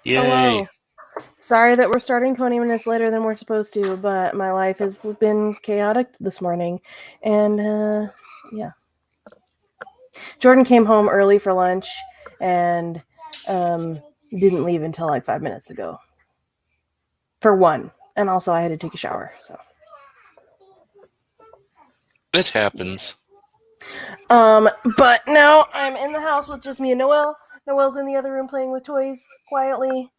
Yay. Hello. Sorry that we're starting 20 minutes later than we're supposed to, but my life has been chaotic this morning. And, yeah. Jordan came home early for lunch and didn't leave until like 5 minutes ago. For one. And also, I had to take a shower, so. It happens. But now I'm in the house with just me and Noelle. Noelle's in the other room playing with toys quietly.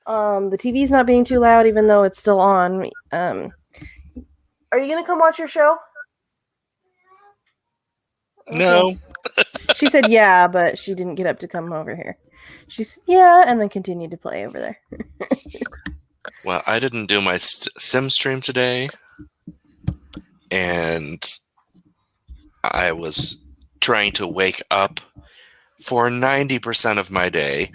The TV's not being too loud, even though it's still on. Are you gonna come watch your show? Okay. No. She said yeah, but she didn't get up to come over here. She's yeah, and then continued to play over there. Well, I didn't do my sim stream today, and I was trying to wake up for 90% of my day.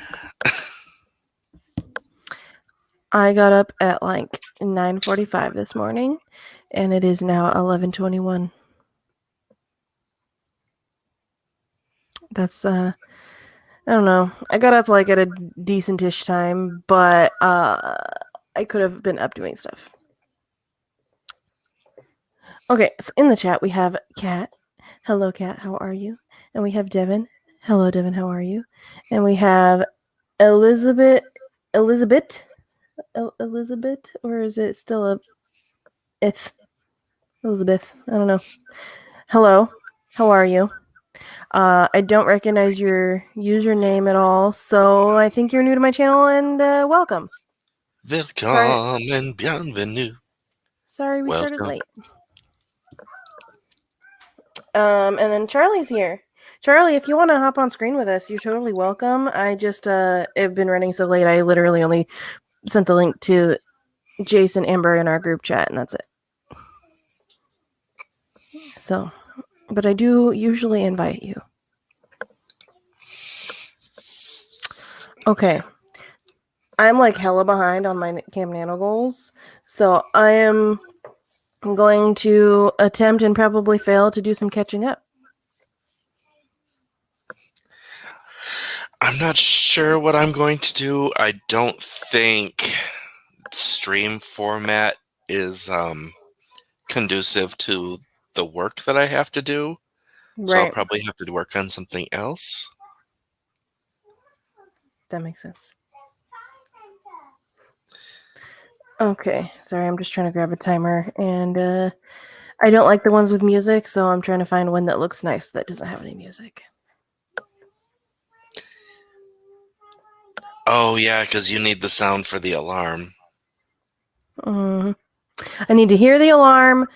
I got up at like 9:45 this morning, and it is now 11:21. That's I don't know. I got up like at a decentish time, but I could have been up doing stuff. Okay, so in the chat we have Kat. Hello, Kat. How are you? And we have Devin. Hello, Devin. How are you? And we have Elizabeth, or is it still a if? Elizabeth. I don't know. Hello. How are you? I don't recognize your username at all, so I think you're new to my channel, and welcome. Welcome and bienvenue. Sorry we started Welcome. late. And then Charlie's here. Charlie, if you want to hop on screen with us, you're totally welcome. I just have been running so late, I literally only sent the link to Jayce and Amber in our group chat, and that's it. So, but I do usually invite you. Okay. I'm like hella behind on my Camp Nano goals, so I am going to attempt and probably fail to do some catching up. I'm not sure what I'm going to do. I don't think stream format is conducive to the work that I have to do. Right. So I'll probably have to work on something else. That makes sense. Okay, sorry, I'm just trying to grab a timer, and I don't like the ones with music, so I'm trying to find one that looks nice that doesn't have any music. Oh, yeah, because you need the sound for the alarm. I need to hear the alarm,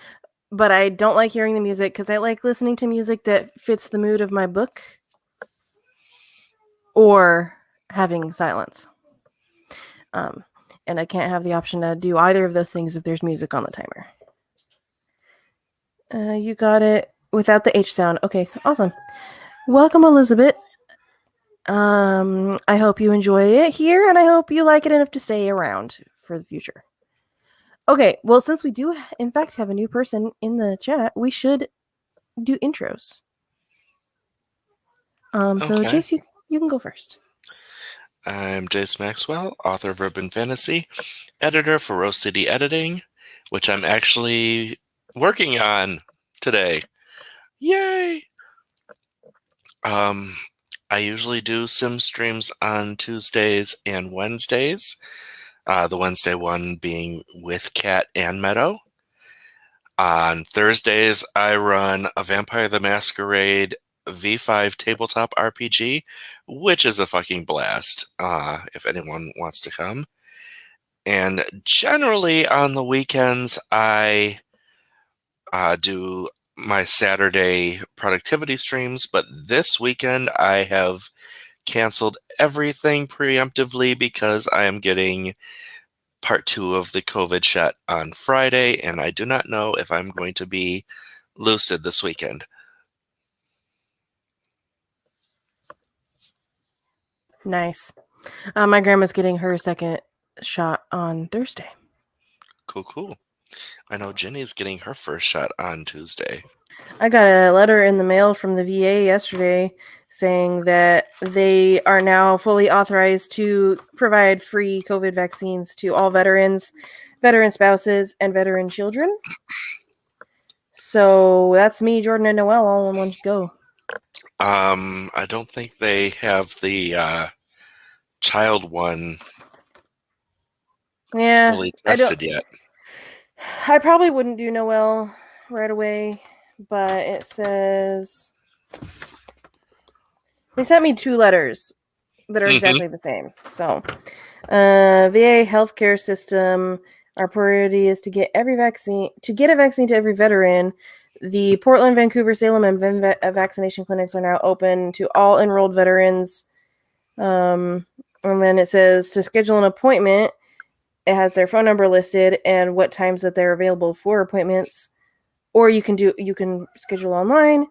but I don't like hearing the music because I like listening to music that fits the mood of my book or having silence. And I can't have the option to do either of those things if there's music on the timer. You got it without the H sound. Okay, awesome. Welcome, Elizabeth. I hope you enjoy it here, and I hope you like it enough to stay around for the future. Okay, well, since we do, in fact, have a new person in the chat, we should do intros. So, Okay. Jayce, you can go first. I'm Jayce Maxwell, author of Urban Fantasy, editor for Rose City Editing, which I'm actually working on today. Yay! I usually do sim streams on Tuesdays and Wednesdays. The Wednesday one being with Kat and Meadow. On Thursdays, I run a Vampire the Masquerade V5 tabletop RPG, which is a fucking blast, if anyone wants to come. And generally on the weekends, I do my Saturday productivity streams, but this weekend I have canceled everything preemptively because I am getting part 2 of the COVID shot on Friday, and I do not know if I'm going to be lucid this weekend. Nice. My grandma's getting her second shot on Thursday. Cool. I know Jenny's getting her first shot on Tuesday. I got a letter in the mail from the VA yesterday saying that they are now fully authorized to provide free COVID vaccines to all veterans, veteran spouses, and veteran children. So that's me, Jordan, and Noelle all in one go. I don't think they have the child one fully tested yet. I probably wouldn't do Noelle right away, but it says they sent me 2 letters that are exactly the same. So, VA healthcare system. Our priority is to get a vaccine to every veteran. The Portland, Vancouver, Salem, and vaccination clinics are now open to all enrolled veterans. And then it says to schedule an appointment. It has their phone number listed and what times that they're available for appointments. Or you can schedule online.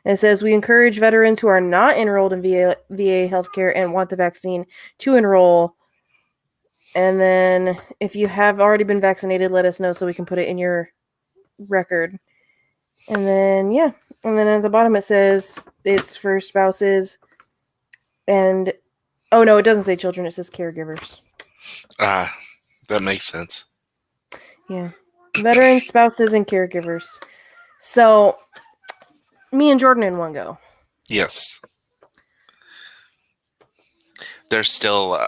It says we encourage veterans who are not enrolled in VA healthcare and want the vaccine to enroll. And then if you have already been vaccinated, let us know so we can put it in your record. And then, yeah. And then at the bottom it says it's for spouses and... Oh, no, it doesn't say children. It says caregivers. That makes sense. Yeah. Veterans, spouses, and caregivers. So, me and Jordan in one go. Yes. They're still,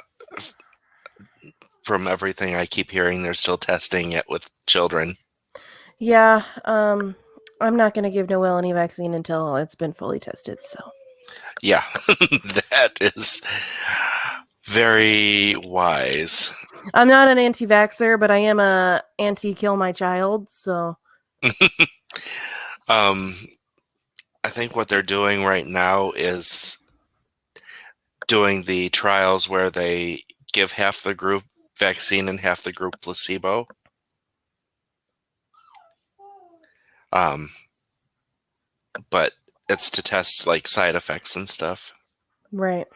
from everything I keep hearing, they're still testing it with children. Yeah. I'm not going to give Noelle any vaccine until it's been fully tested, so... Yeah, that is very wise. I'm not an anti-vaxxer, but I am a anti-kill my child, so... I think what they're doing right now is doing the trials where they give half the group vaccine and half the group placebo. But it's to test like side effects and stuff. Right.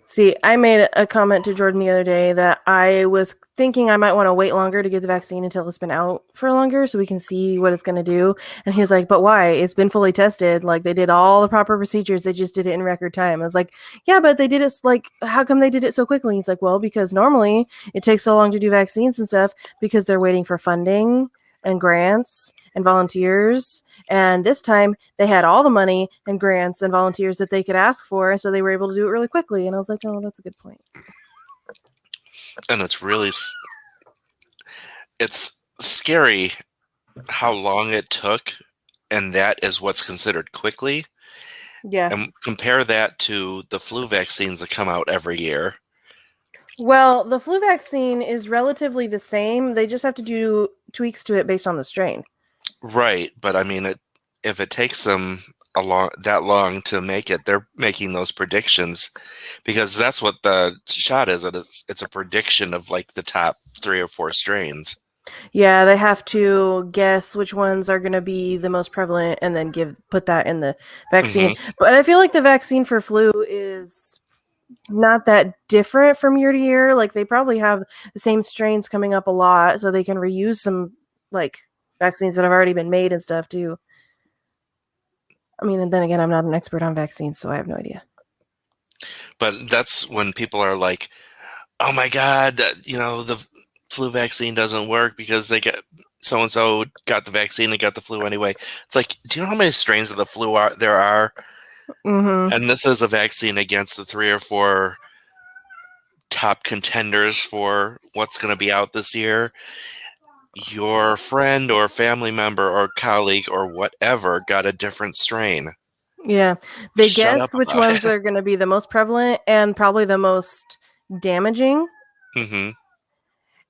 See, I made a comment to Jordan the other day that I was thinking I might want to wait longer to get the vaccine until it's been out for longer so we can see what it's going to do. And he was like, but why? It's been fully tested. Like, they did all the proper procedures. They just did it in record time. I was like, yeah, but they did it, like, how come they did it so quickly? He's like, well, because normally it takes so long to do vaccines and stuff because they're waiting for funding and grants and volunteers. And this time they had all the money and grants and volunteers that they could ask for. So they were able to do it really quickly. And I was like, oh, that's a good point. And it's scary how long it took. And that is what's considered quickly. Yeah. And compare that to the flu vaccines that come out every year. Well, the flu vaccine is relatively the same. They just have to do tweaks to it based on the strain. Right. But I mean, if it takes them that long to make it, they're making those predictions because that's what the shot is. It's a prediction of like the top 3 or 4 strains. Yeah, they have to guess which ones are going to be the most prevalent and then put that in the vaccine. Mm-hmm. But I feel like the vaccine for flu is not that different from year to year. Like, they probably have the same strains coming up a lot, so they can reuse some like vaccines that have already been made and stuff too. I mean, and then again, I'm not an expert on vaccines, so I have no idea. But that's when people are like, oh my God, the flu vaccine doesn't work because they get so-and-so got the vaccine and got the flu anyway. It's like, do you know how many strains of the flu there are? Mm-hmm. And this is a vaccine against the 3 or 4 top contenders for what's going to be out this year. Your friend or family member or colleague or whatever got a different strain. Yeah. They guess which ones are going to be the most prevalent and probably the most damaging. Mm-hmm.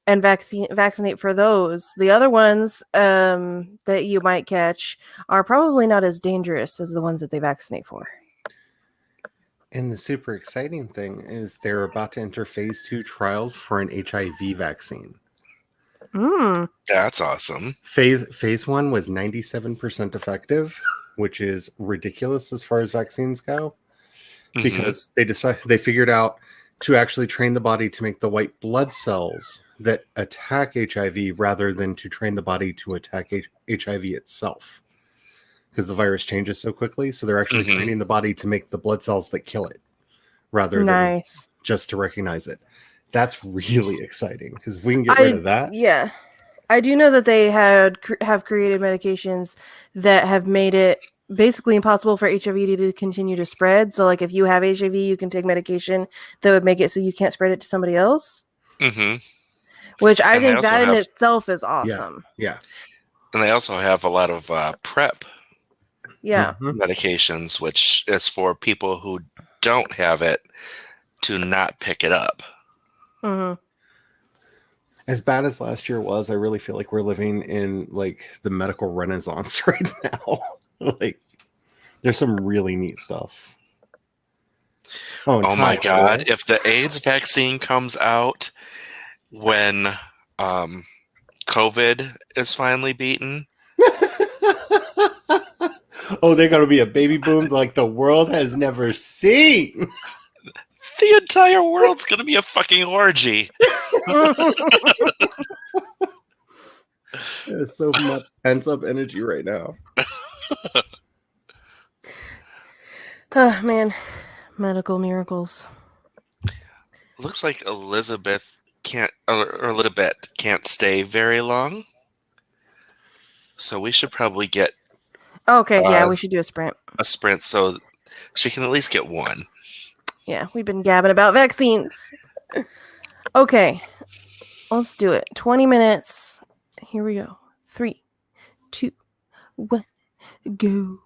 And vaccinate for those. The other ones that you might catch are probably not as dangerous as the ones that they vaccinate for. And the super exciting thing is they're about to enter phase 2 trials for an HIV vaccine. That's awesome. Phase 1 was 97% effective, which is ridiculous as far as vaccines go, because they figured out to actually train the body to make the white blood cells that attack HIV rather than to train the body to attack HIV itself. Because the virus changes so quickly, so they're actually training the body to make the blood cells that kill it rather than just to recognize it. That's really exciting, because if we can get rid of that... Yeah. I do know that they have created medications that have made it basically impossible for HIV to continue to spread. So, like, if you have HIV, you can take medication that would make it so you can't spread it to somebody else. Mm-hmm. Which I think that in itself is awesome. Yeah. And they also have a lot of PrEP Mm-hmm. medications, which is for people who don't have it to not pick it up. Mm-hmm. As bad as last year was, I really feel like we're living in like the medical renaissance right now. Like, there's some really neat stuff. Oh my God! If the AIDS vaccine comes out when COVID is finally beaten. Oh, they're going to be a baby boom like the world has never seen. The entire world's going to be a fucking orgy. There's so much pent-up energy right now. Oh, man. Medical miracles. Looks like Elizabeth can't stay very long. So we should probably get... Okay, yeah, we should do a sprint. A sprint so she can at least get one. Yeah, we've been gabbing about vaccines. Okay, let's do it. 20 minutes. Here we go. 3, 2, 1, go.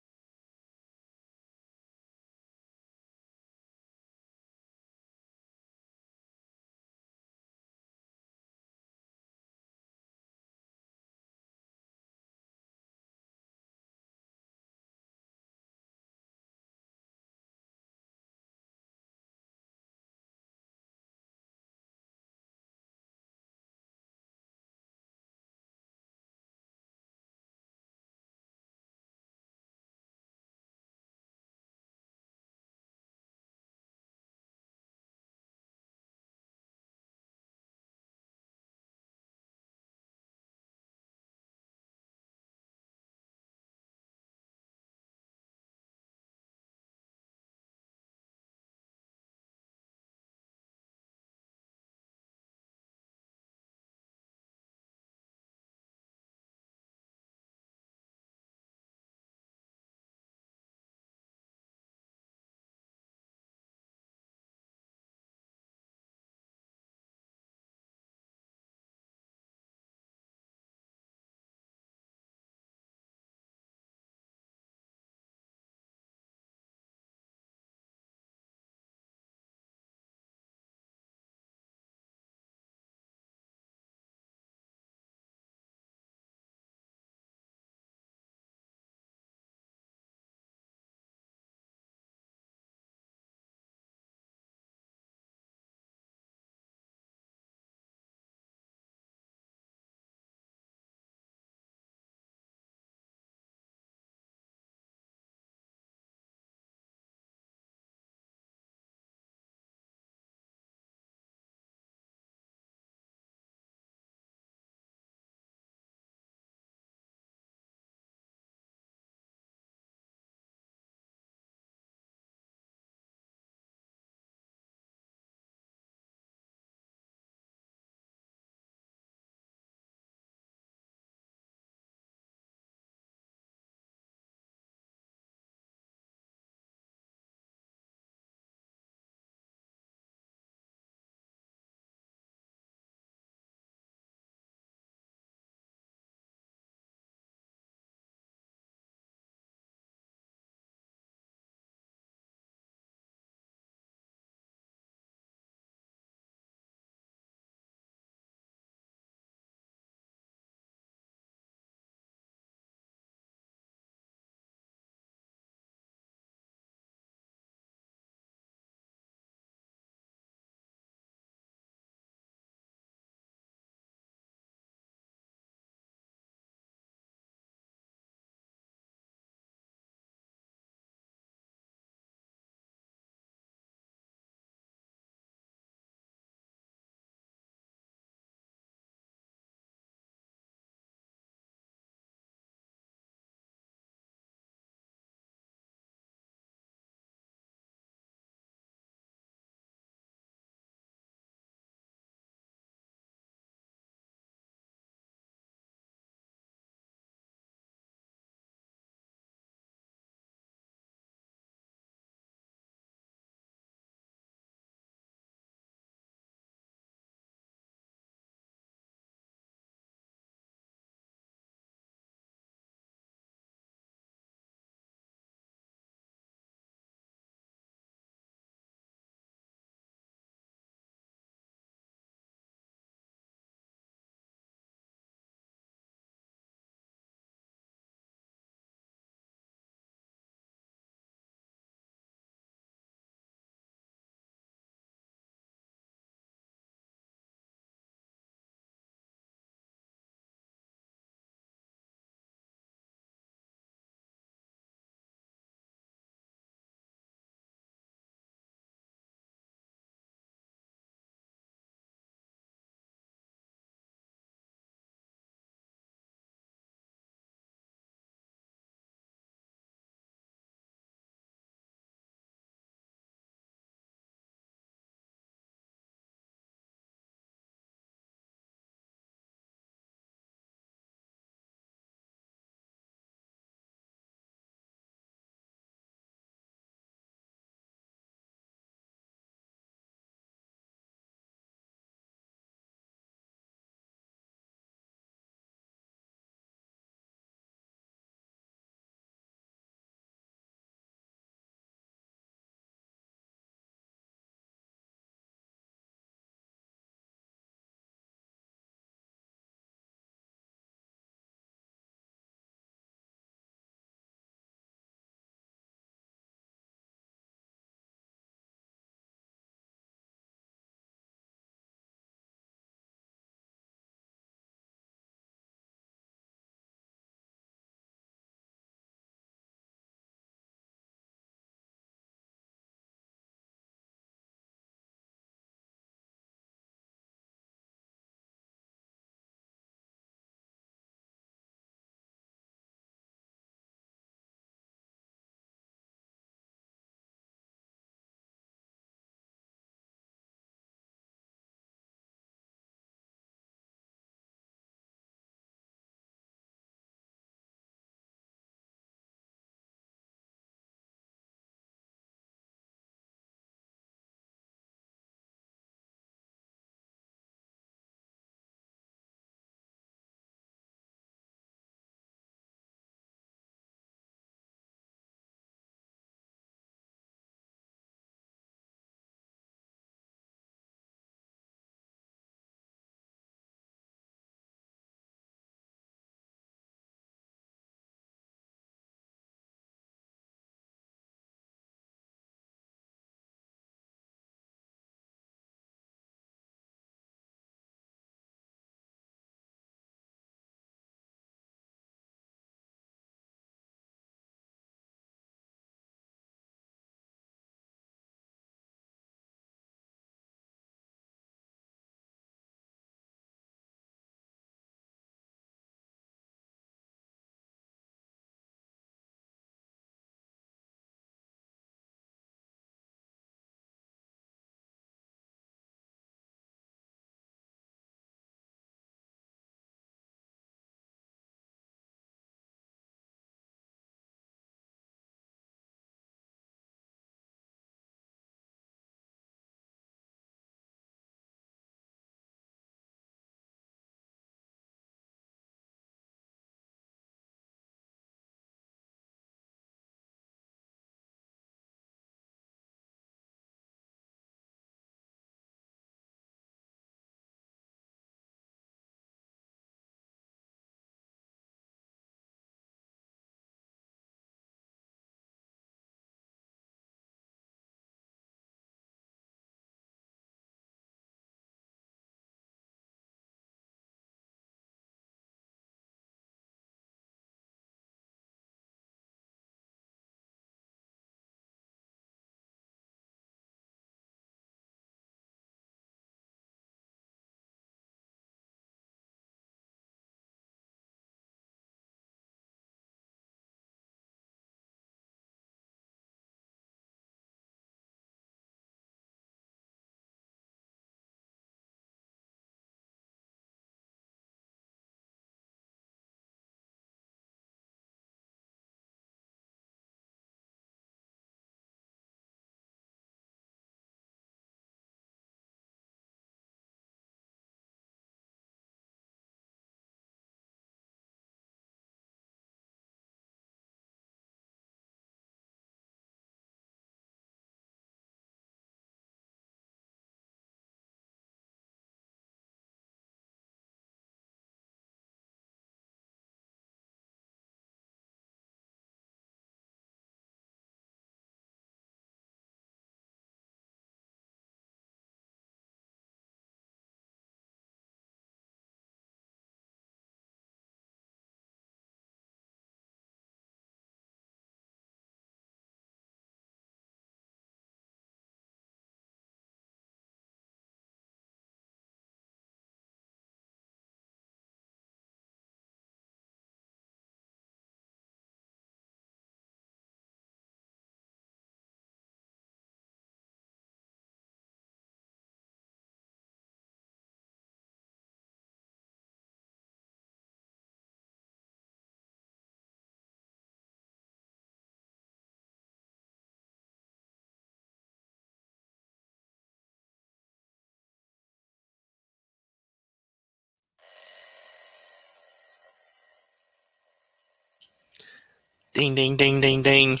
Ding, ding, ding, ding, ding.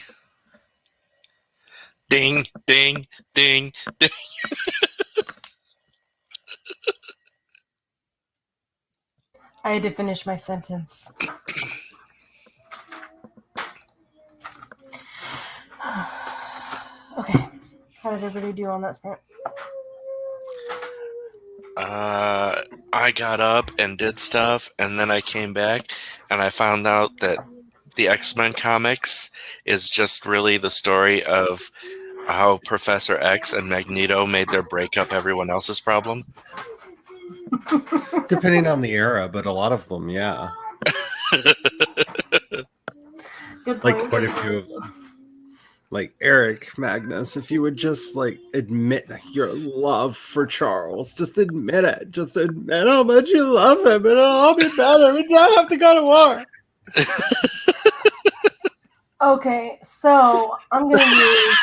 Ding, ding, ding, ding. I had to finish my sentence. Okay. How did everybody do on that sprint? I got up and did stuff, and then I came back, and I found out that the X-Men comics is just really the story of how Professor X and Magneto made their breakup everyone else's problem. Depending on the era, but a lot of them, yeah. Good Like point. quite a few of them. Like Eric Magnus, if you would just like admit your love for Charles, just admit it. Just admit how much you love him, and it'll all be better. We don't have to go to war. Okay, so I'm going to use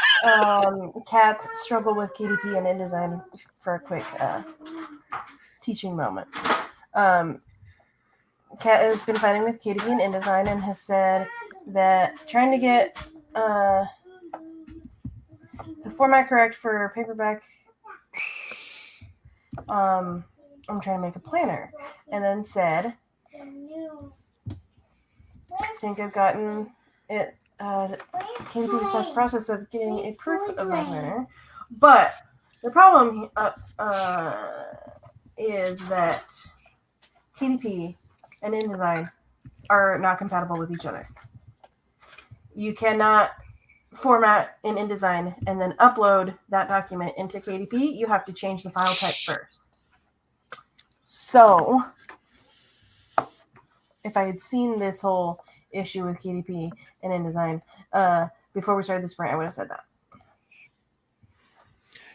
Kat's struggle with KDP and InDesign for a quick teaching moment. Kat has been fighting with KDP and InDesign and has said that trying to get the format correct for paperback, I'm trying to make a planner, and then said, I think I've gotten it. Came through the such process of getting a proof of my planner, but the problem is that KDP and InDesign are not compatible with each other. You cannot format in InDesign and then upload that document into KDP. You have to change the file type first. So, if I had seen this whole issue with KDP and InDesign before we started the sprint, I would have said that.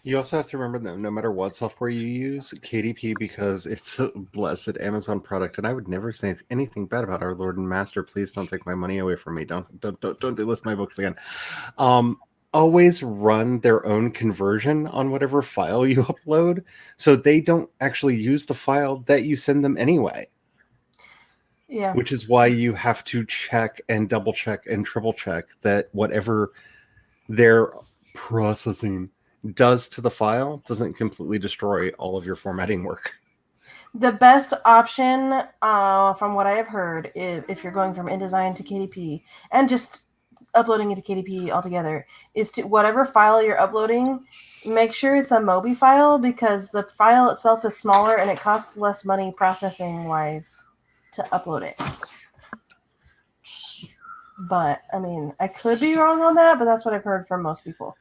You also have to remember that no matter what software you use, KDP, because it's a blessed Amazon product, and I would never say anything bad about our Lord and Master. Please don't take my money away from me. Don't delist my books again. Always run their own conversion on whatever file you upload, so they don't actually use the file that you send them anyway. Yeah. Which is why you have to check and double check and triple check that whatever they're processing does to the file doesn't completely destroy all of your formatting work. The best option, from what I have heard, if you're going from InDesign to KDP and just uploading it to KDP altogether, is to whatever file you're uploading, make sure it's a Mobi file, because the file itself is smaller and it costs less money processing wise to upload it. But I mean, I could be wrong on that, but that's what I've heard from most people.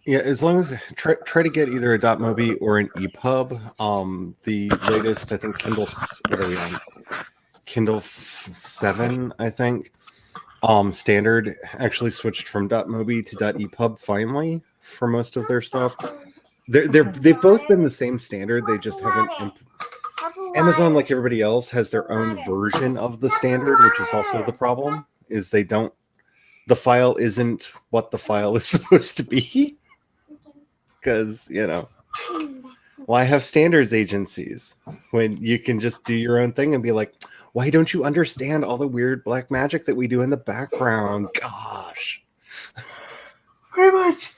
Yeah, as long as try to get either a .mobi or an EPUB. The latest, I think, Kindle. What are we on? Kindle 7, I think. Standard actually switched from .mobi to .epub finally for most of their stuff. They've both been the same standard. They just haven't. Amazon, like everybody else, has their own version of the standard, which is also the problem. Is they don't. The file isn't what the file is supposed to be. Because, why have standards agencies when you can just do your own thing and be like, why don't you understand all the weird black magic that we do in the background? Gosh. Pretty much.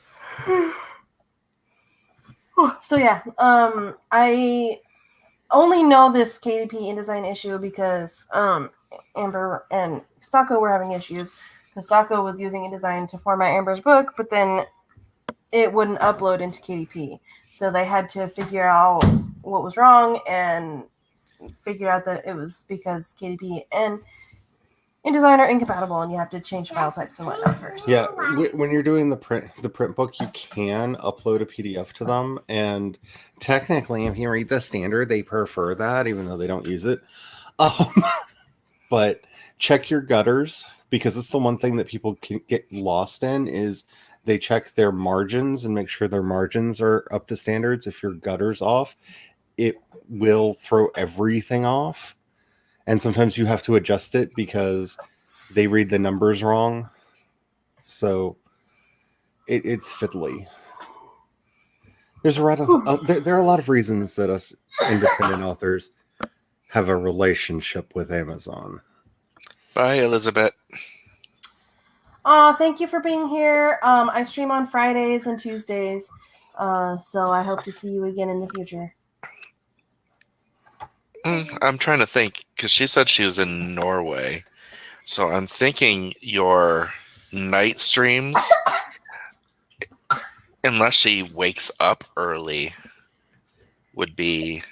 So yeah, I only know this KDP InDesign issue because Amber and Sako were having issues because Sako was using InDesign to format Amber's book, but then it wouldn't upload into KDP. So they had to figure out what was wrong and figured out that it was because KDP and InDesign are incompatible and you have to change file types and whatnot first. Yeah, when you're doing the print book, you can upload a PDF to them. And technically, if you read the standard, they prefer that, even though they don't use it. But check your gutters, because it's the one thing that people can get lost in is they check their margins and make sure their margins are up to standards. If your gutter's off, it will throw everything off. And sometimes you have to adjust it because they read the numbers wrong. So it's fiddly. There's a lot of, there are a lot of reasons that us independent authors have a relationship with Amazon. Bye, Elizabeth. Thank you for being here. I stream on Fridays and Tuesdays, so I hope to see you again in the future. I'm trying to think, because she said she was in Norway. So I'm thinking your night streams, unless she wakes up early, would be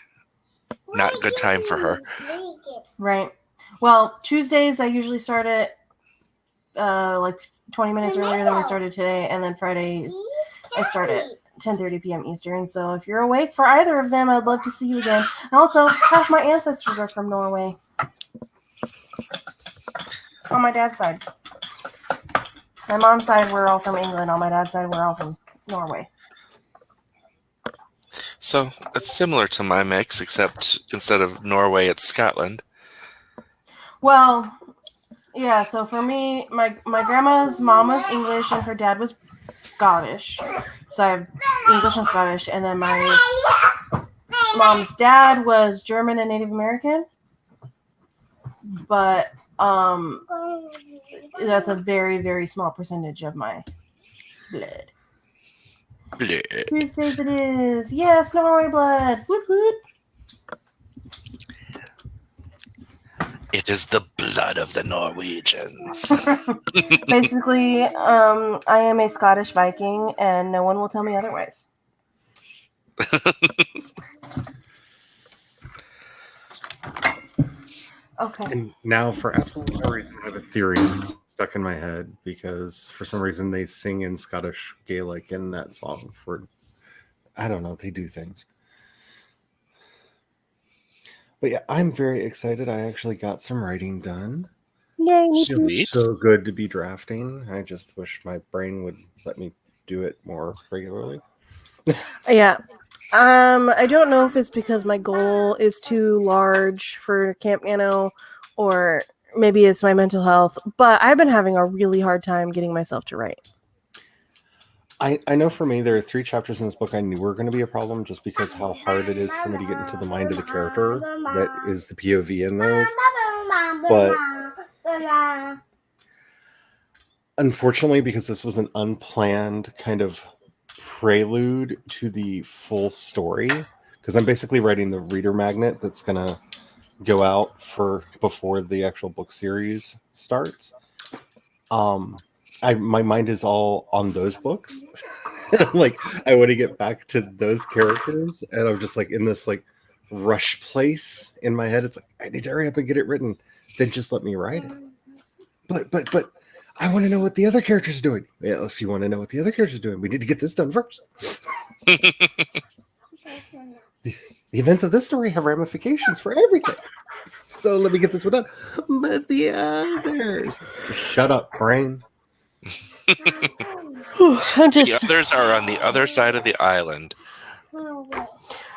not good time for her. Right. Well, Tuesdays I usually start at like 20 minutes earlier than we started today, and then Fridays I start at 10:30 p.m. Eastern. So if you're awake for either of them, I'd love to see you again. And also, half my ancestors are from Norway. On my dad's side. My mom's side, we're all from England. On my dad's side, we're all from Norway. So it's similar to my mix, except instead of Norway, it's Scotland. Well, yeah, so for me, my grandma's mom was English and her dad was Scottish. So I have English and Scottish. And then my mom's dad was German and Native American. But that's a very, very small percentage of my blood. Bleh. Tuesdays it is. Yes, Norway blood. Woot woot. It is the blood of the Norwegians. Basically, I am a Scottish Viking, and no one will tell me otherwise. Okay. And now, for absolutely no reason, I have a theory that's stuck in my head because for some reason they sing in Scottish Gaelic in that song. I don't know, they do things. But yeah, I'm very excited. I actually got some writing done. Yay, me It too. feels so good to be drafting. I just wish my brain would let me do it more regularly. Yeah. I don't know if it's because my goal is too large for Camp NaNo, or maybe it's my mental health, but I've been having a really hard time getting myself to write. I know for me, there are 3 chapters in this book I knew were going to be a problem just because how hard it is for me to get into the mind of the character that is the POV in those. But unfortunately, because this was an unplanned kind of prelude to the full story, because I'm basically writing the reader magnet that's going to go out for before the actual book series starts. My mind is all on those books. I'm like, I want to get back to those characters, and I'm just like in this like rush place in my head. It's like I need to hurry up and get it written. Then just let me write it. But I want to know what the other characters are doing. Well, if you want to know what the other characters are doing, we need to get this done first. The events of this story have ramifications for everything. So let me get this one done. But the others, shut up, brain. The others are on the other side of the island.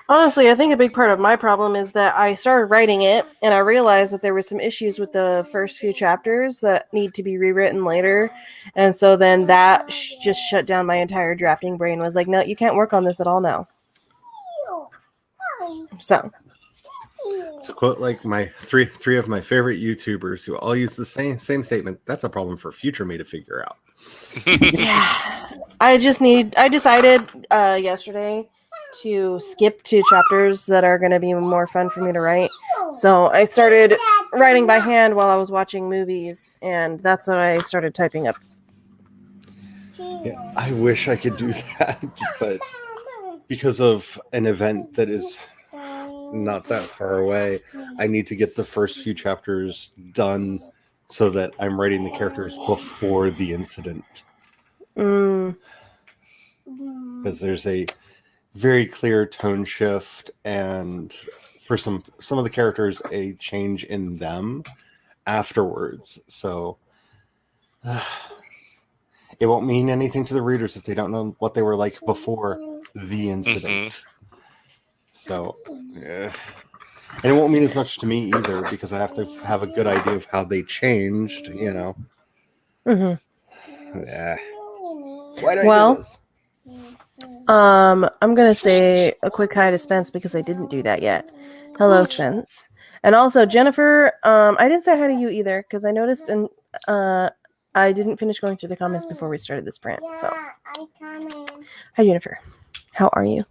Honestly, I think a big part of my problem is that I started writing it and I realized that there were some issues with the first few chapters that need to be rewritten later. And so then that just shut down my entire drafting brain. Was like, no, you can't work on this at all now. So To quote like my three of my favorite YouTubers who all use the same statement, that's a problem for future me to figure out. yeah, I decided yesterday to skip 2 chapters that are going to be more fun for me to write. So I started writing by hand while I was watching movies, and that's what I started typing up. Yeah, I wish I could do that, but because of an event that is not that far away, I need to get the first few chapters done so that I'm writing the characters before the incident. Because there's a very clear tone shift, and for some of the characters, a change in them afterwards. So it won't mean anything to the readers if they don't know what they were like before the incident. So, yeah. And it won't mean as much to me either because I have to have a good idea of how they changed, you know. Yeah. Why do I do this? I'm gonna say a quick hi to Spence because I didn't do that yet. Hello, Spence. And also Jennifer, I didn't say hi to you either because I noticed I didn't finish going through the comments before we started this print. So, hi Jennifer, how are you?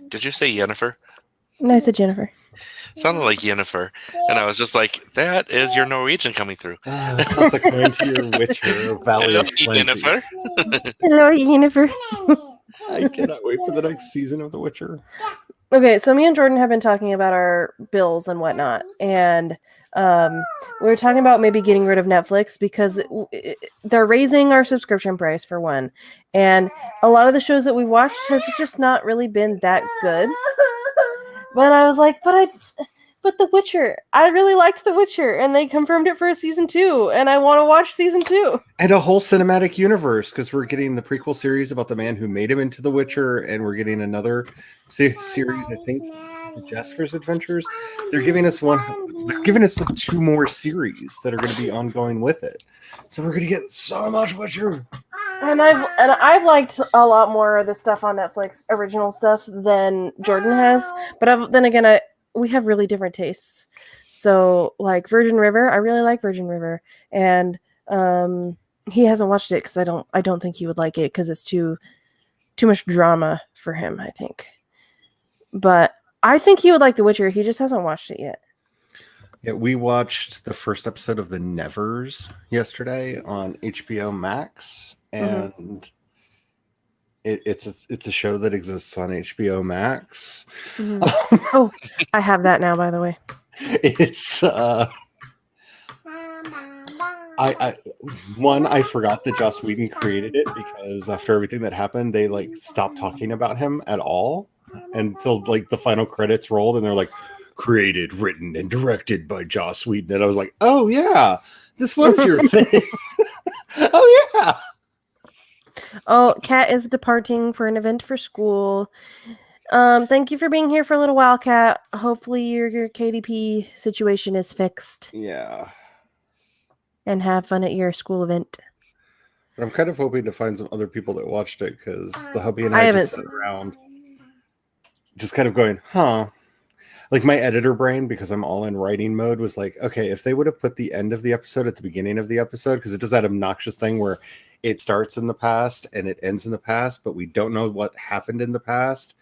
Did you say Yennefer? No, I said Jennifer. Sounded like Yennefer, and I was just like, "That is your Norwegian coming through." That's a kind to your Witcher, Valley Hello, of Plenty. Yennefer. Hello, Jennifer. I cannot wait for the next season of The Witcher. Okay, so me and Jordan have been talking about our bills and whatnot, and we were talking about maybe getting rid of Netflix because they're raising our subscription price for one, and a lot of the shows that we watched have just not really been that good. But I was like, but The Witcher, I really liked The Witcher, and they confirmed it for a season 2, and I want to watch season 2. And a whole cinematic universe, because we're getting the prequel series about the man who made him into The Witcher, and we're getting another series, I think, Jasper's Adventures. They're giving us like 2 more series that are going to be ongoing with it. So we're going to get so much Witcher. And I've liked a lot more of the stuff on Netflix, original stuff, than Jordan has. But then again, we have really different tastes. So, like Virgin River, I really like Virgin River, and he hasn't watched it because I don't think he would like it because it's too much drama for him, I think. But I think he would like The Witcher. He just hasn't watched it yet. Yeah, we watched the first episode of The Nevers yesterday on HBO Max, and it's a show that exists on HBO Max. Oh, I have that now, by the way. It's I forgot that Joss Whedon created it because after everything that happened, they like stopped talking about him at all until like the final credits rolled, and they're like, created, written, and directed by Joss Whedon. And I was like, oh yeah, this was your thing. Oh yeah. Oh, Kat is departing for an event for school. Thank you for being here for a little while, Kat. Hopefully your KDP situation is fixed. Yeah. And have fun at your school event. But I'm kind of hoping to find some other people that watched it because the hubby and I just sit around just kind of going, huh? Like my editor brain, because I'm all in writing mode, was like, okay, if they would have put the end of the episode at the beginning of the episode, because it does that obnoxious thing where it starts in the past and it ends in the past, but we don't know what happened in the past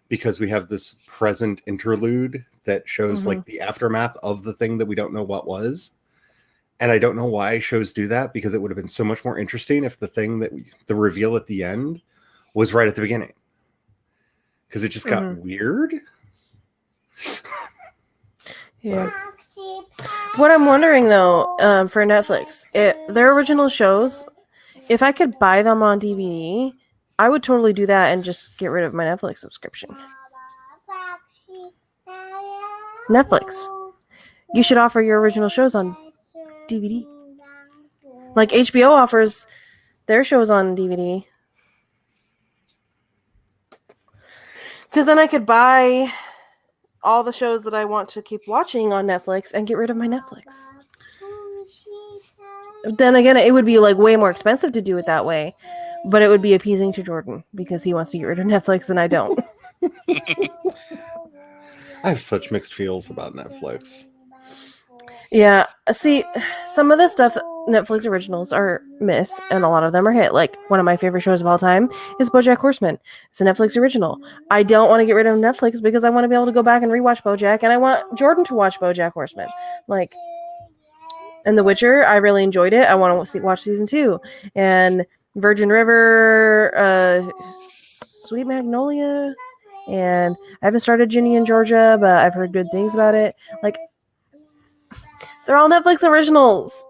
because we have this present interlude that shows like the aftermath of the thing that we don't know what was. And I don't know why shows do that, because it would have been so much more interesting if the reveal at the end was right at the beginning. Because it just got weird. Yeah. What I'm wondering though, for Netflix, their original shows, if I could buy them on DVD, I would totally do that and just get rid of my Netflix subscription. Netflix, you should offer your original shows on DVD. Like HBO offers their shows on DVD. Because then I could buy all the shows that I want to keep watching on Netflix and get rid of my Netflix. Then again, it would be like way more expensive to do it that way, but it would be appeasing to Jordan because he wants to get rid of Netflix and I don't. I have such mixed feels about Netflix. Yeah, see, some of the stuff Netflix originals are miss, and a lot of them are hit. Like, one of my favorite shows of all time is BoJack Horseman. It's a Netflix original. I don't want to get rid of Netflix because I want to be able to go back and rewatch BoJack, and I want Jordan to watch BoJack Horseman. Like, and The Witcher, I really enjoyed it. I want to watch season 2. And Virgin River, Sweet Magnolia, and I haven't started Ginny in Georgia, but I've heard good things about it. Like, they're all Netflix originals.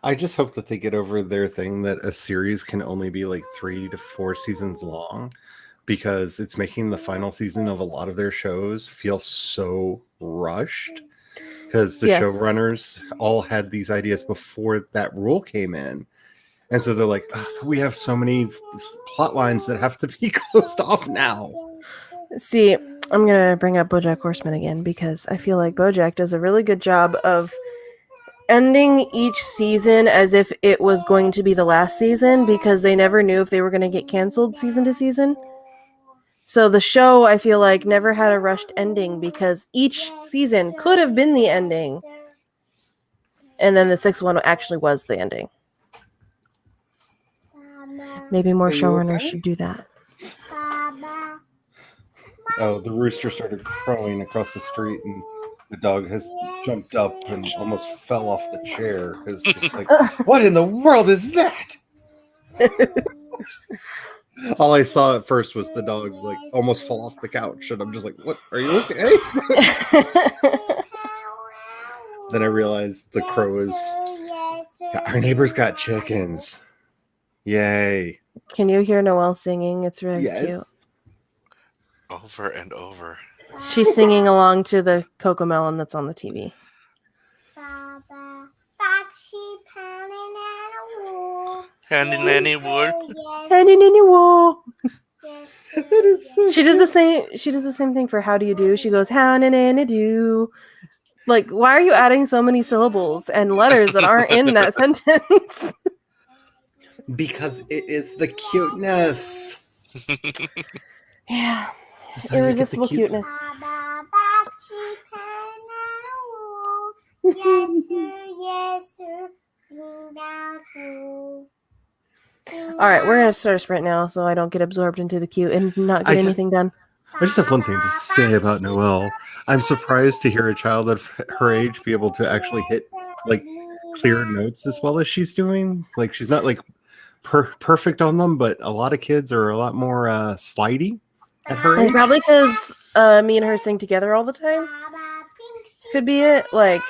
I just hope that they get over their thing that a series can only be like 3 to 4 seasons long, because it's making the final season of a lot of their shows feel so rushed, because the showrunners all had these ideas before that rule came in. And so they're like, oh, we have so many plot lines that have to be closed off now. See, I'm going to bring up BoJack Horseman again because I feel like BoJack does a really good job of ending each season as if it was going to be the last season, because they never knew if they were going to get canceled season to season. So the show, I feel like, never had a rushed ending because each season could have been the ending. And then the sixth one actually was the ending. Maybe more showrunners should do that. Oh, the rooster started crowing across the street, and the dog has jumped up and almost fell off the chair because it's like, what in the world is that? All I saw at first was the dog like almost fall off the couch, and I'm just like, "What? Are you okay?" Then I realized the crow is. Our neighbor's got chickens. Yay! Can you hear Noelle singing? It's really cute. Over and over. She's singing along to the Cocomelon that's on the TV. Handing any wood. Handing any wool. That is so She does the same. She does the same thing for "How do you do?" She goes "How and do." Like, why are you adding so many syllables and letters that aren't in that sentence? Because it is the cuteness. Yeah, That's how you get the irresistible cuteness. All right, we're gonna start a sprint now, so I don't get absorbed into the cute and not get anything done. I just have one thing to say about Noelle. I'm surprised to hear a child of her age be able to actually hit like clear notes as well as she's doing. Like she's not like perfect on them, but a lot of kids are a lot more slidey at her age. It's probably because me and her sing together all the time. Could be it. Like,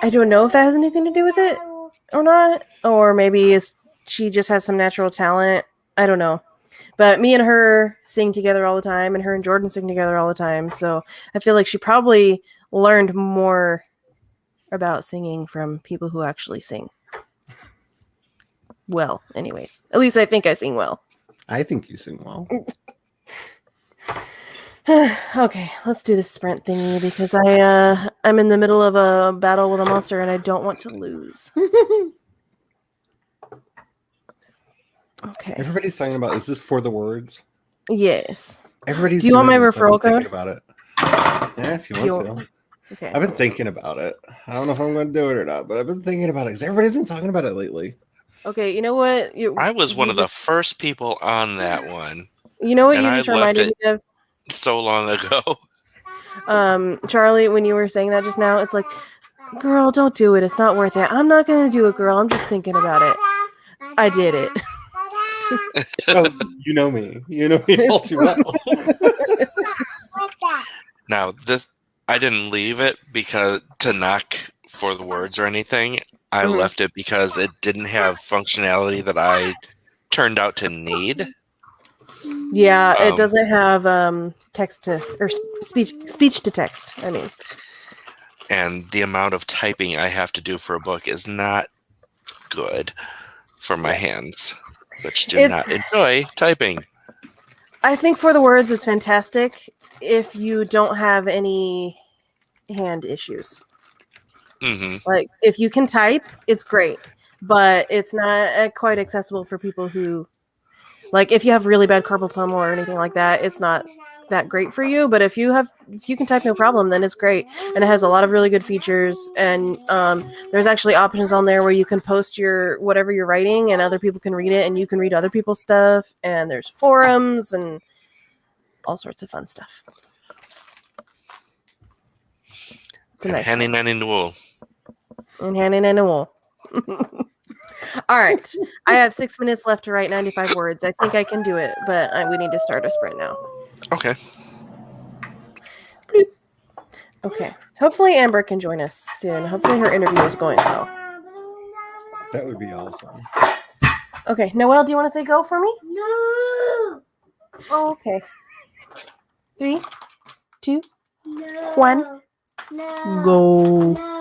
I don't know if that has anything to do with it or not, or maybe she just has some natural talent. I don't know. But me and her sing together all the time, and her and Jordan sing together all the time. So I feel like she probably learned more about singing from people who actually sing well. Anyways, at least I think I sing well. I think you sing well. Okay, let's do this sprint thingy because I'm in the middle of a battle with a monster and I don't want to lose. Okay. Everybody's talking about, is this for the words? Yes. Everybody's. Do you want my doing this. referral I've been code? thinking about it. Yeah, if you want to. Okay. I've been thinking about it. I don't know if I'm going to do it or not, but I've been thinking about it because everybody's been talking about it lately. Okay, you know what? I was one of the first people on that one. You know what and you just reminded me of? So long ago. Charlie, when you were saying that just now, it's like, girl, don't do it. It's not worth it. I'm not going to do it, girl. I'm just thinking about it. I did it. Oh, you know me. You know me all too well. Now, I didn't leave it because to knock for the words or anything. I left it because it didn't have functionality that I turned out to need. Yeah, it doesn't have text to or speech to text. I mean, and the amount of typing I have to do for a book is not good for my hands, which do not enjoy typing. I think For the Words is fantastic if you don't have any hand issues. Mm-hmm. Like, if you can type, it's great, but it's not quite accessible for people who, like, if you have really bad carpal tunnel or anything like that, it's not that great for you. But if you can type no problem, then it's great, and it has a lot of really good features. And there's actually options on there where you can post your whatever you're writing, and other people can read it, and you can read other people's stuff. And there's forums and all sorts of fun stuff. It's a nice Handy nanny wool. And handing in a wool. All right. I have 6 minutes left to write 95 words. I think I can do it, but we need to start a sprint now. Okay. Bloop. Okay. Hopefully Amber can join us soon. Hopefully her interview is going well. That would be awesome. Okay. Noelle, do you want to say go for me? No. Oh, okay. 3, 2, 1. Go. No.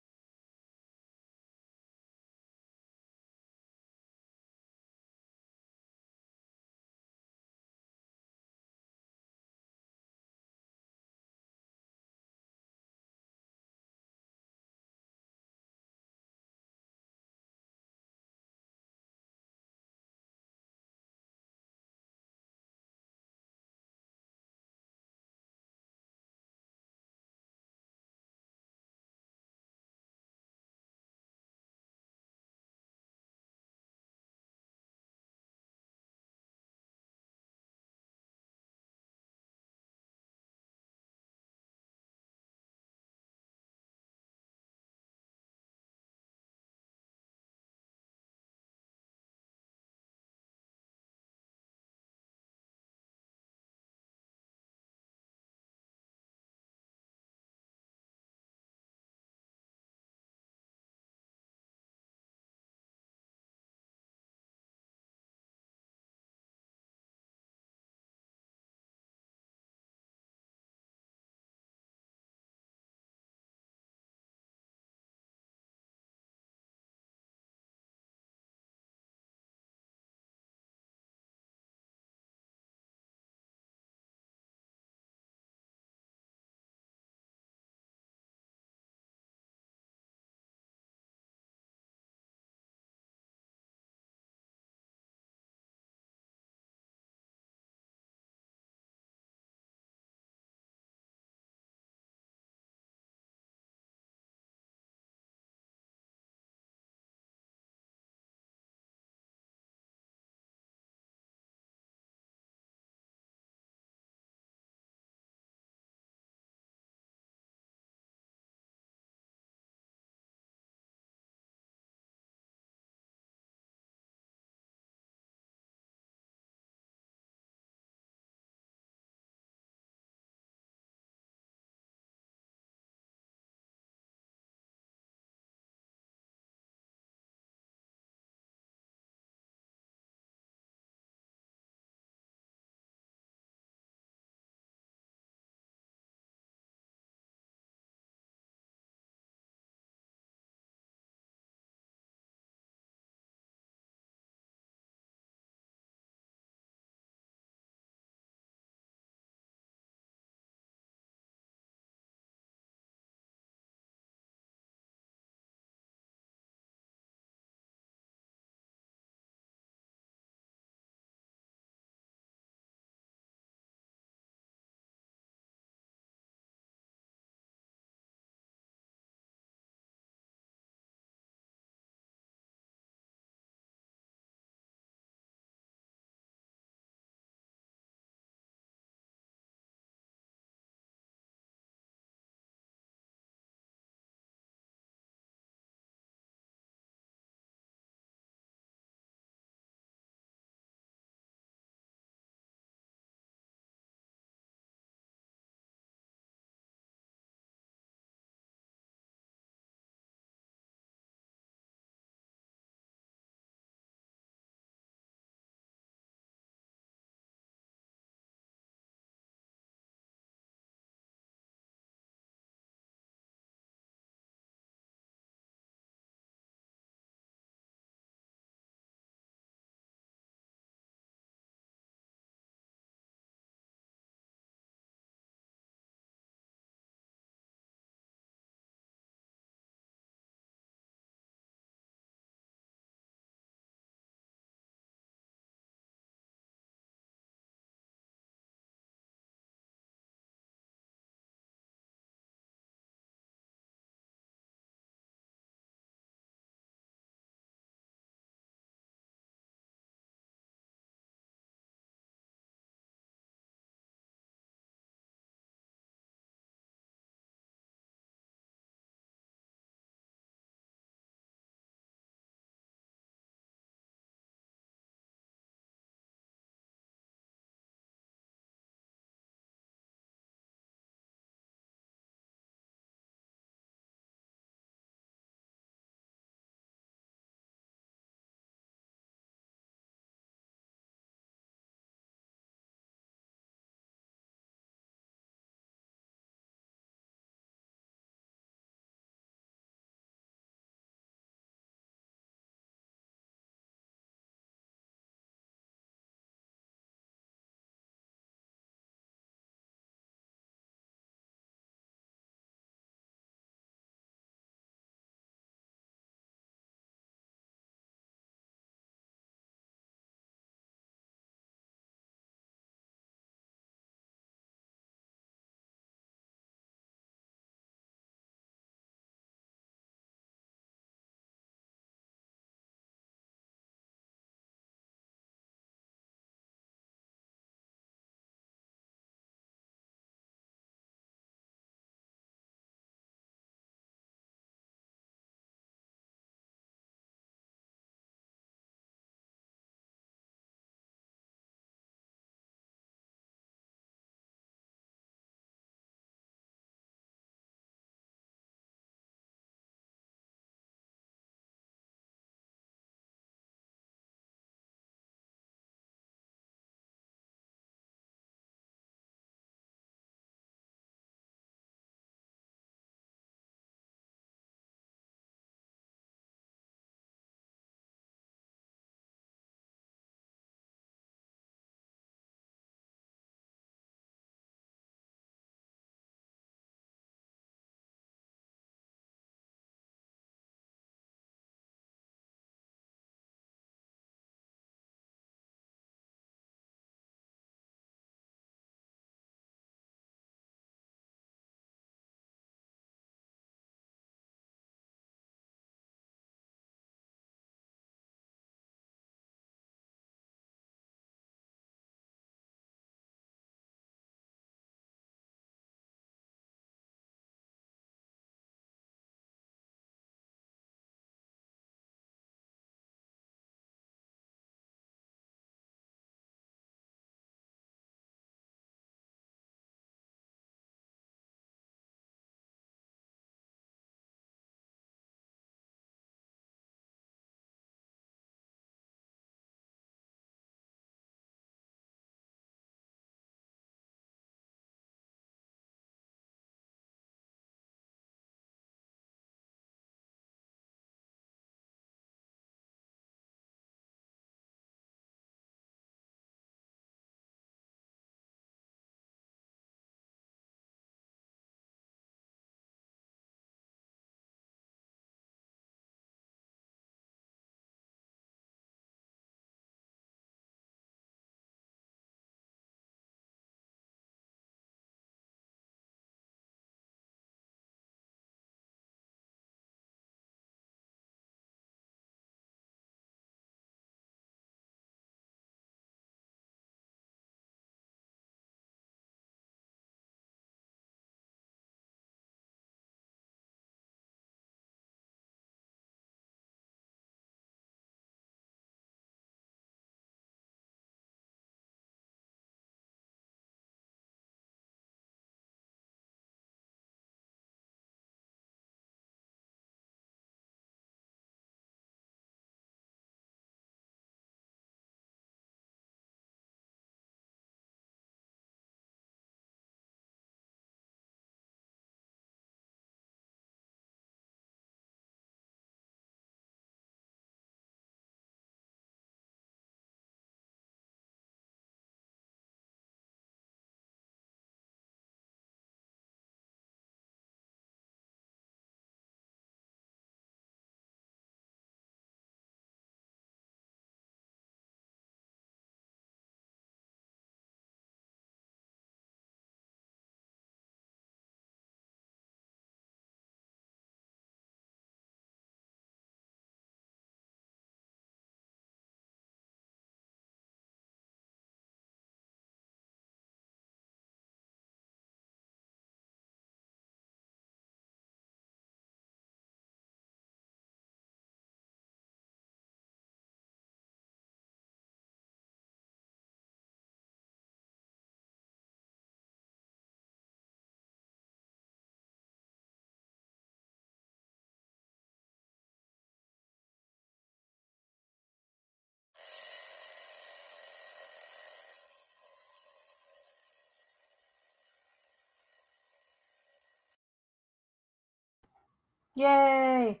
Yay!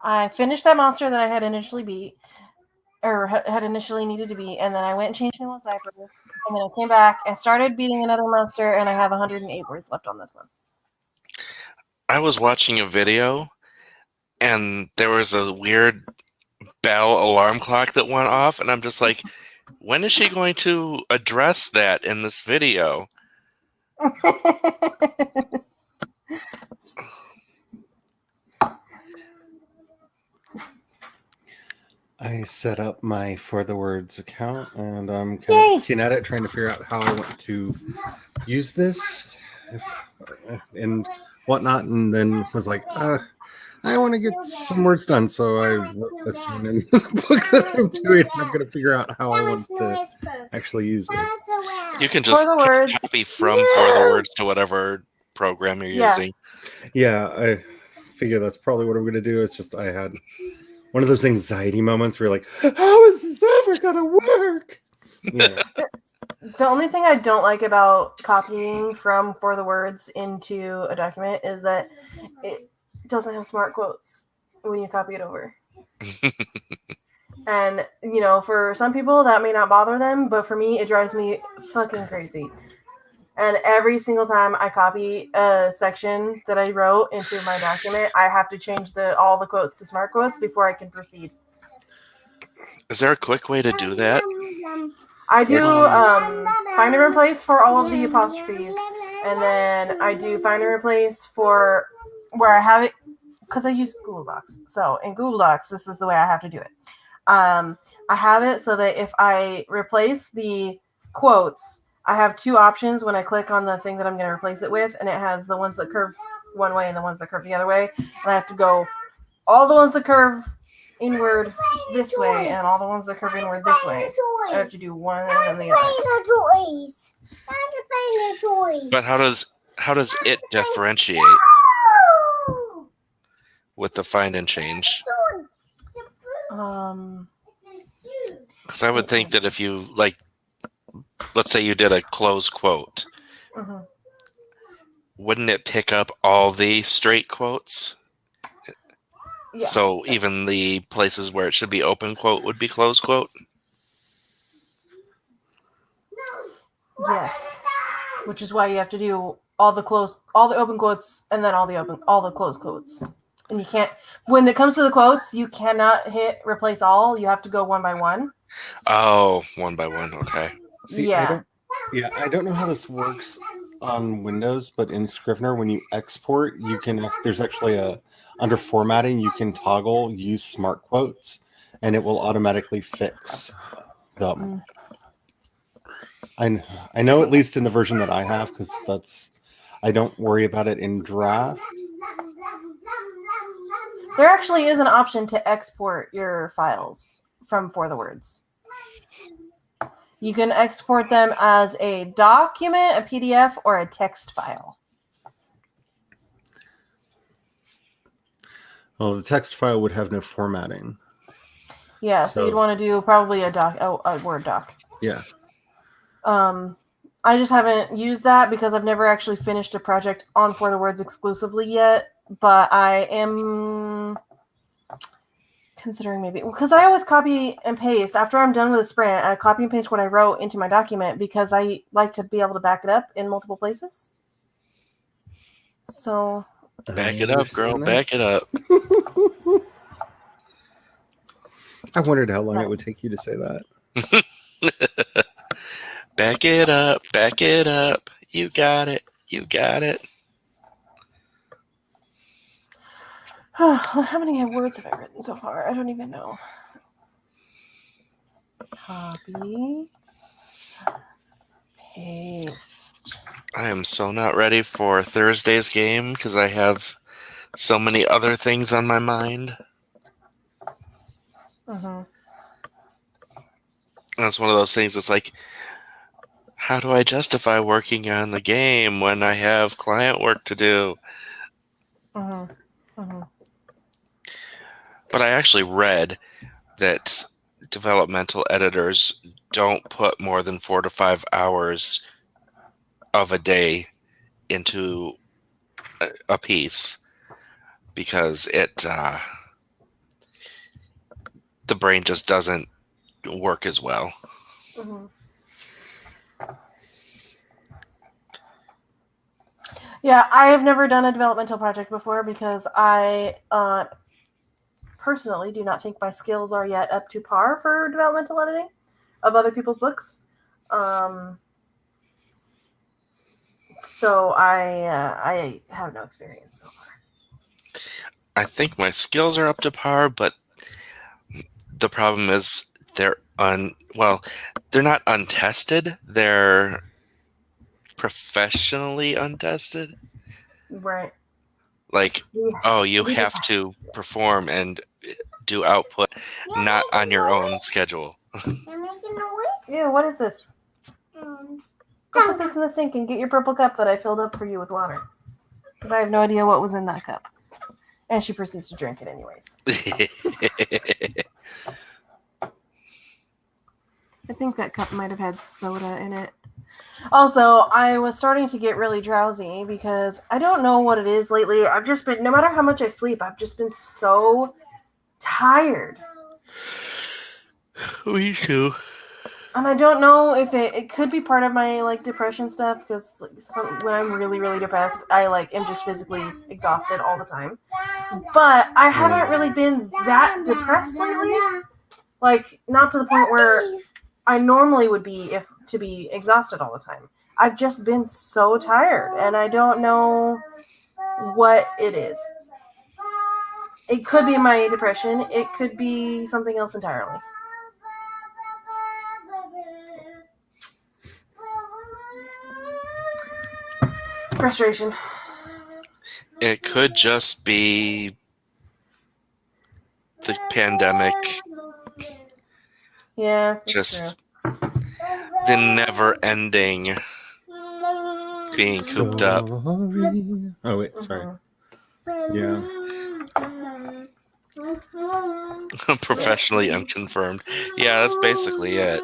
I finished that monster that I had initially beat, or had initially needed to beat, and then I went and changed Noah's diaper, and then I came back and started beating another monster, and I have 108 words left on this one. I was watching a video, and there was a weird bell alarm clock that went off, and I'm just like, when is she going to address that in this video? I set up my For the Words account, and I'm kind of looking at it, trying to figure out how I want to use this and whatnot, and then was like, I want to get some words done, so I wrote this one in this book that I'm doing. I'm going to figure out how I want to actually use it. You can just For the Words. copy from For the Words to whatever program you're using. Yeah, I figure that's probably what I'm going to do. It's just I had one of those anxiety moments where you're like, how is this ever going to work? Yeah. The only thing I don't like about copying from For the Words into a document is that it doesn't have smart quotes when you copy it over. And, for some people that may not bother them, but for me, it drives me fucking crazy. And every single time I copy a section that I wrote into my document, I have to change all the quotes to smart quotes before I can proceed. Is there a quick way to do that? I do find and replace for all of the apostrophes, and then I do find and replace for where I have it, because I use Google Docs. So in Google Docs, this is the way I have to do it. I have it so that if I replace the quotes, I have two options when I click on the thing that I'm going to replace it with, and it has the ones that curve one way and the ones that curve the other way. And I have to go all the ones that curve inward this way and all the ones that curve inward this way. I have to do one and then the other. But how does it differentiate with the find and change? Because I would think that if you, let's say you did a close quote, wouldn't it pick up all the straight quotes? Yeah. So even the places where it should be open quote would be close quote? Yes. Which is why you have to do all the open quotes and then all the closed quotes. And you can't, when it comes to the quotes, you cannot hit replace all. You have to go one by one. Oh, one by one. Okay. See, I don't know how this works on Windows, but in Scrivener, when you export, there's actually under formatting, you can toggle use smart quotes, and it will automatically fix them. I know, at least in the version that I have, because I don't worry about it in draft. There actually is an option to export your files from For the Words. You can export them as a document, a PDF, or a text file. Well, the text file would have no formatting. Yeah, so you'd want to do probably a Word doc. Yeah. I just haven't used that because I've never actually finished a project on For the Words exclusively yet, but I am considering maybe, because I always copy and paste after I'm done with a sprint. I copy and paste what I wrote into my document because I like to be able to back it up in multiple places. So back it up, girl. Back it up. I wondered how long it would take you to say that. Back it up. Back it up. You got it. You got it. How many words have I written so far? I don't even know. Copy. Paste. I am so not ready for Thursday's game because I have so many other things on my mind. That's one of those things that's like, how do I justify working on the game when I have client work to do? But I actually read that developmental editors don't put more than 4 to 5 hours of a day into a piece. because the brain just doesn't work as well. Mm-hmm. Yeah, I have never done a developmental project before because I personally do not think my skills are yet up to par for developmental editing of other people's books. So I have no experience so far. I think my skills are up to par, but the problem is they're not untested. They're professionally untested. Right. Like, Yeah. you have to perform and do output, not on your own schedule. You're making noise? Ew, what is this? Go put this in the sink and get your purple cup that I filled up for you with water. Because I have no idea what was in that cup. And she proceeds to drink it anyways. I think that cup might have had soda in it. Also, I was starting to get really drowsy because I don't know what it is lately. I've just been, no matter how much I sleep, I've just been so tired. Me too. And I don't know if it could be part of my like depression stuff because when I'm really, really depressed, I am just physically exhausted all the time. But I haven't really been that depressed lately. Like, not to the point where I normally would be to be exhausted all the time. I've just been so tired and I don't know what it is. It could be my depression. It could be something else entirely. Frustration. It could just be the pandemic. Yeah, Just the never-ending being cooped up. Oh, wait, sorry. Yeah. Professionally unconfirmed. Yeah, that's basically it.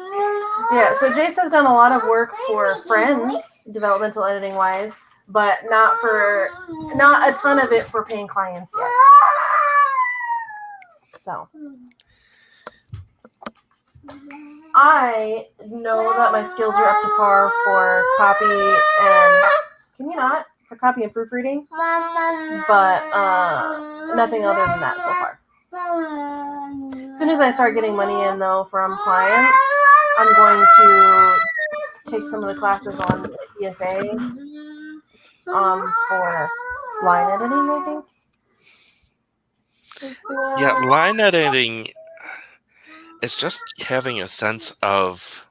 Yeah, so Jayce has done a lot of work for friends, developmental editing wise, but not a ton of it for paying clients yet. So I know that my skills are up to par for copy and proofreading, but nothing other than that so far. As soon as I start getting money in though from clients, I'm going to take some of the classes on EFA for line editing, I think. Yeah, line editing is just having a sense of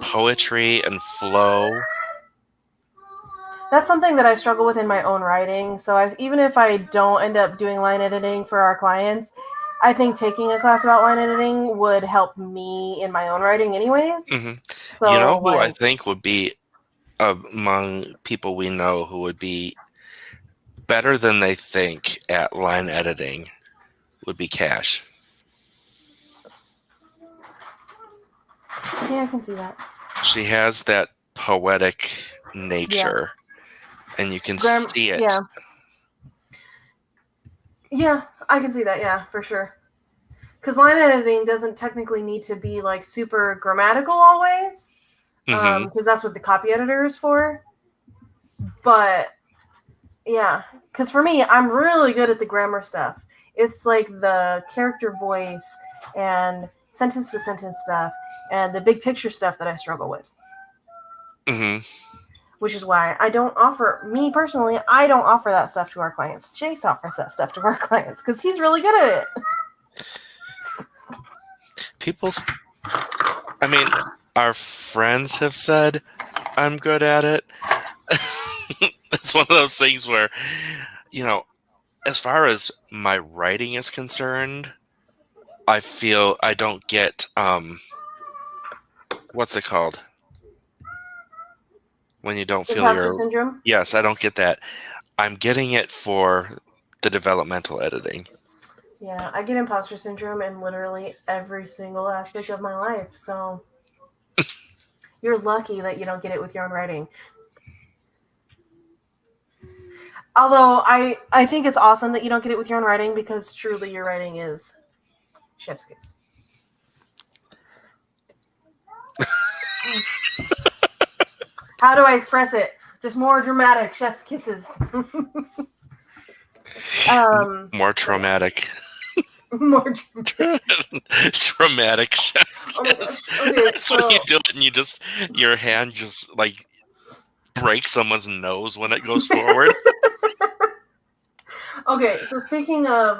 poetry and flow. That's something that I struggle with in my own writing. So even if I don't end up doing line editing for our clients, I think taking a class about line editing would help me in my own writing anyways. Mm-hmm. So, you know who I think would be among people we know who would be better than they think at line editing would be Cash. Yeah, I can see that. She has that poetic nature, and you can see it. Yeah, I can see that, yeah, for sure. Because line editing doesn't technically need to be like super grammatical always, because that's what the copy editor is for. But yeah, because for me, I'm really good at the grammar stuff. It's like the character voice and sentence to sentence stuff and the big picture stuff that I struggle with. Which is why I don't offer that stuff to our clients. Jayce offers that stuff to our clients because he's really good at it. Our friends have said I'm good at it. It's one of those things where, as far as my writing is concerned, I feel I don't get, what's it called? When you don't feel Imposter syndrome? Yes, I don't get that. I'm getting it for the developmental editing. Yeah, I get imposter syndrome in literally every single aspect of my life, so you're lucky that you don't get it with your own writing. Although I think it's awesome that you don't get it with your own writing because truly your writing is chef's kiss. How do I express it? Just more dramatic chef's kisses. More traumatic. More Traumatic chef's Oh my kiss. gosh. Okay, That's when you so do it and your hand just like breaks someone's nose when it goes forward. okay, so speaking of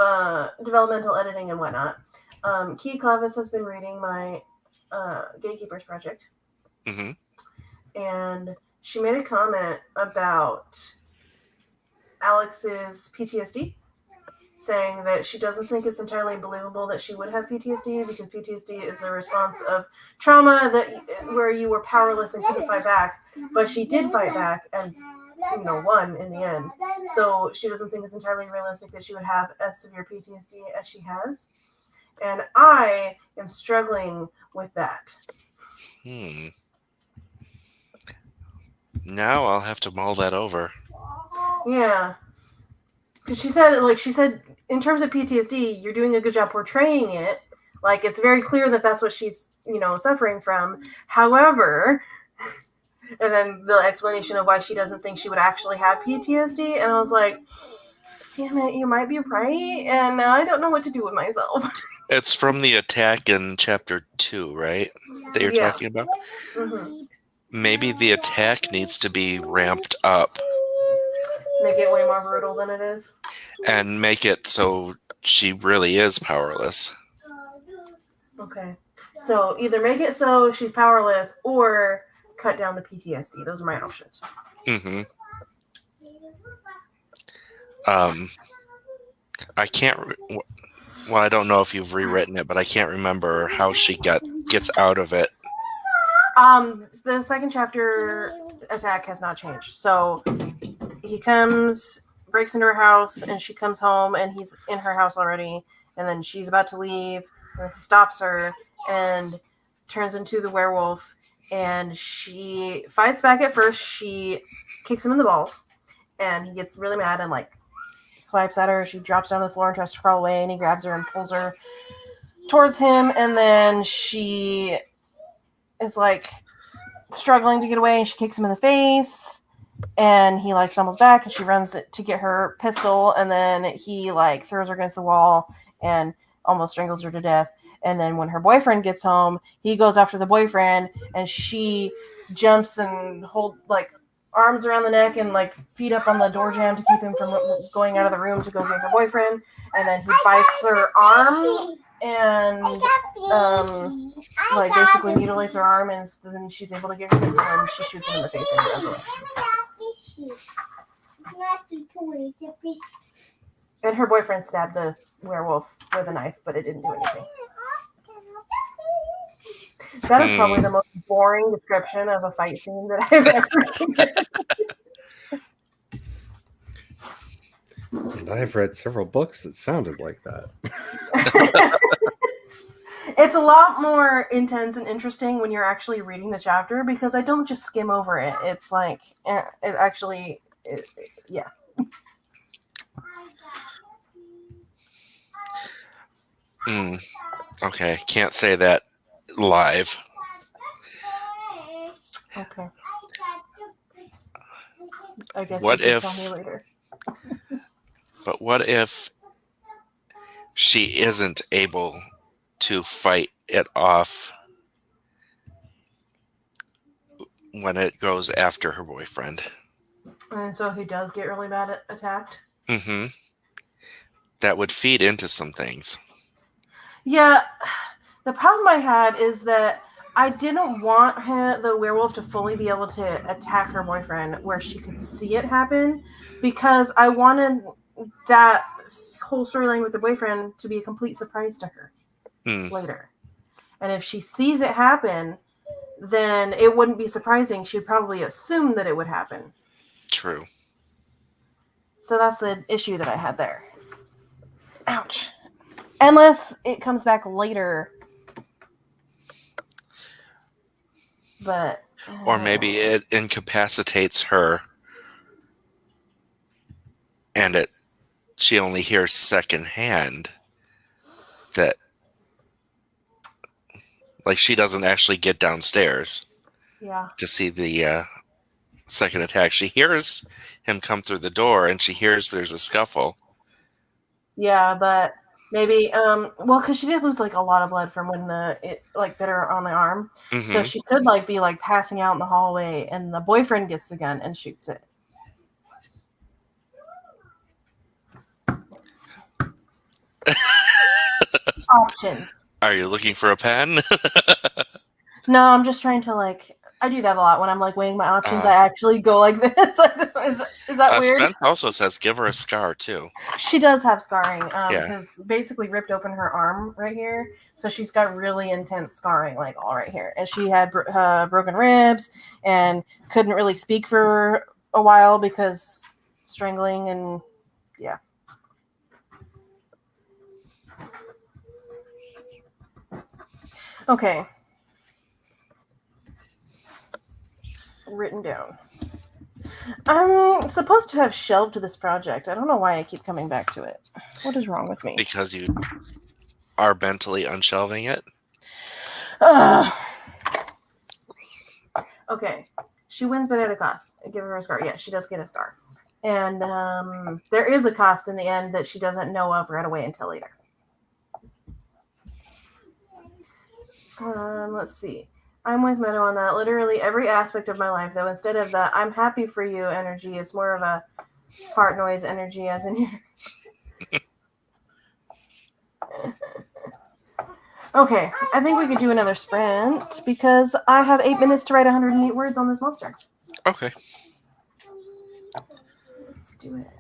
developmental editing and whatnot, Key Clavis has been reading my Gatekeepers project, Hmm. and she made a comment about Alex's PTSD, saying that she doesn't think it's entirely believable that she would have PTSD because PTSD is a response of trauma where you were powerless and couldn't fight back, but she did fight back and won in the end. So she doesn't think it's entirely realistic that she would have as severe PTSD as she has, and I am struggling with that. Now I'll have to mull that over. Yeah. Because she said, in terms of PTSD, you're doing a good job portraying it. Like, it's very clear that that's what she's, suffering from. However, and then the explanation of why she doesn't think she would actually have PTSD. And I was like, damn it, you might be right. And now I don't know what to do with myself. It's from the attack in chapter 2, right? That you're talking about? Mm-hmm. Maybe the attack needs to be ramped up. Make it way more brutal than it is. And make it so she really is powerless. Okay. So either make it so she's powerless or cut down the PTSD. Those are my options. Mm-hmm. I can't... Well, I don't know if you've rewritten it, but I can't remember how she gets out of it. The second chapter attack has not changed. So he breaks into her house, and she comes home, and he's in her house already, and then she's about to leave, and he stops her and turns into the werewolf, and she fights back at first. She kicks him in the balls, and he gets really mad and swipes at her. She drops down to the floor and tries to crawl away, and he grabs her and pulls her towards him, and then she is struggling to get away, and she kicks him in the face, and he stumbles back, and she runs to get her pistol, and then he throws her against the wall and almost strangles her to death. And then when her boyfriend gets home, he goes after the boyfriend, and she jumps and hold arms around the neck and feet up on the door jamb to keep him from going out of the room to go get her boyfriend. And then he bites her arm and basically mutilates her arm, and then she's able to get her pistol, and she shoots him in the face and runs away. And her boyfriend stabbed the werewolf with a knife, but it didn't do anything. That is probably the most boring description of a fight scene that I've ever seen. And I've read several books that sounded like that. It's a lot more intense and interesting when you're actually reading the chapter, because I don't just skim over it. It's yeah. Okay, can't say that live. Okay. I guess What you can if? tell me later. But what if she isn't able to fight it off when it goes after her boyfriend? And so he does get really bad attacked? Mm-hmm. That would feed into some things. Yeah. The problem I had is that I didn't want the werewolf to fully be able to attack her boyfriend where she could see it happen, because I wanted that whole storyline with the boyfriend to be a complete surprise to her later. And if she sees it happen, then it wouldn't be surprising. She'd probably assume that it would happen. True. So that's the issue that I had there. Ouch. Unless it comes back later. But or maybe it incapacitates her and she only hears secondhand that, like, she doesn't actually get downstairs Yeah. to see the second attack. She hears him come through the door, and she hears there's a scuffle. Yeah, but maybe well, because she did lose like a lot of blood from when it like bit her on the arm, so Mm-hmm. she could like be like passing out in the hallway, and the boyfriend gets the gun and shoots it. Options. Are you looking for a pen? No, I'm just trying to like. I do that a lot when I'm like weighing my options. I actually go like this. Is that weird? Spence also says give her a scar too. She does have scarring Yeah. because basically ripped open her arm right here, so she's got really intense scarring like all right here, and she had broken ribs and couldn't really speak for a while because strangling and yeah. Okay. Written down. I'm supposed to have shelved this project. I don't know why I keep coming back to it. What is wrong with me? Because you are mentally unshelving it. Okay. She wins, but at a cost. I give her a scar. Yeah, she does get a scar. And there is a cost in the end that she doesn't know of right away until later. Let's see. I'm with Meadow on that. Literally every aspect of my life, though, instead of the I'm happy for you energy, it's more of a fart noise energy, as in here. Okay, I think we could do another sprint because I have 8 minutes to write 108 words on this monster. Okay. Let's do it.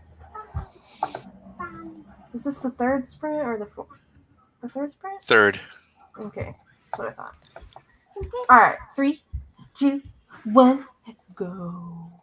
Is this the third sprint or the fourth? The third sprint? Third. Okay, that's what I thought. All right, 3, 2, 1, go.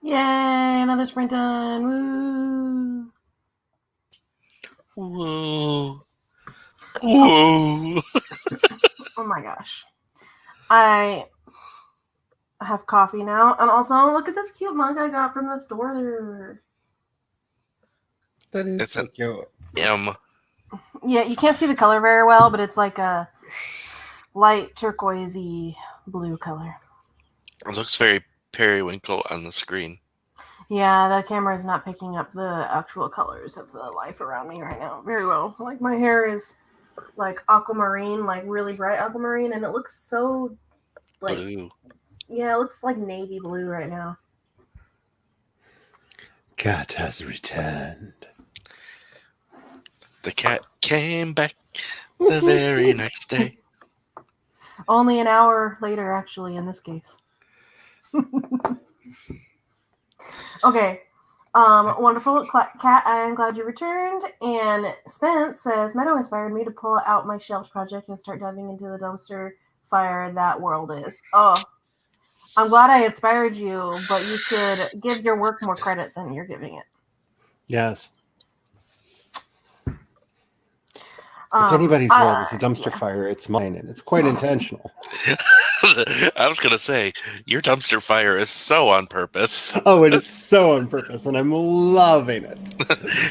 Yay, another sprint done. Woo! Whoa. Whoa. Oh my gosh. I have coffee now. And also, look at this cute mug I got from the store there. That is It's so an cute. M. Yeah, you can't see the color very well, but it's like a light turquoisey blue color. It looks very periwinkle on the screen. Yeah, the camera is not picking up the actual colors of the life around me right now very well. Like, my hair is like aquamarine, like really bright aquamarine, and it looks so like Blue. yeah, it looks like navy blue right now. Cat has returned. The cat came back the very next day. Only an hour later, actually, in this case. Okay. Wonderful. Kat, I am glad you returned. And Spence says, Meadow inspired me to pull out my shelves project and start diving into the dumpster fire that world is. Oh, I'm glad I inspired you, but you should give your work more credit than you're giving it. Yes. If anybody's world is a dumpster fire, it's mine, and it's quite intentional. I was going to say, your dumpster fire is so on purpose. Oh, it is so on purpose, and I'm loving it.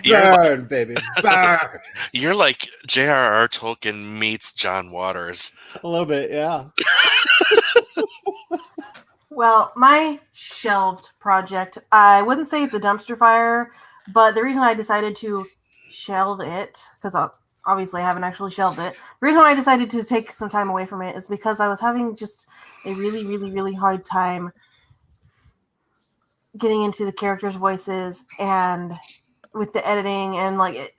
Burn, baby, burn! You're like J.R.R. Tolkien meets John Waters. A little bit, yeah. Well, my shelved project, I wouldn't say it's a dumpster fire, but the reason I decided to shelve it, because obviously I haven't actually shelved it, the reason why I decided to take some time away from it is because I was having just a really, really, really hard time getting into the characters' voices and with the editing and like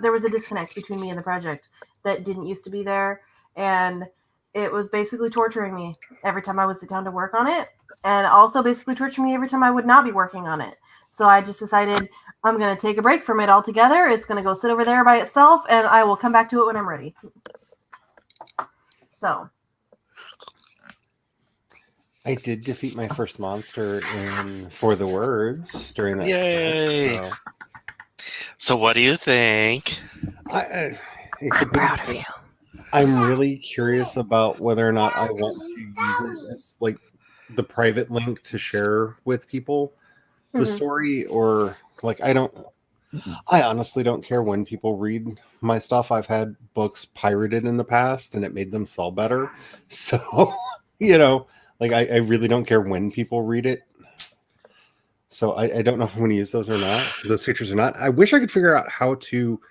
there was a disconnect between me and the project that didn't used to be there, and it was basically torturing me every time I would sit down to work on it, and also basically torturing me every time I would not be working on it. So I just decided I'm going to take a break from it altogether. It's going to go sit over there by itself, and I will come back to it when I'm ready. So I did defeat my first monster in For the Words during that Yay! sprint. So what do you think? I'm proud of you. I'm really curious about whether or not I want to use it as like the private link to share with people the story, or like I honestly don't care when people read my stuff. I've had books pirated in the past and it made them sell better. So, like I really don't care when people read it. So I don't know if I'm going to use those features or not. I wish I could figure out how to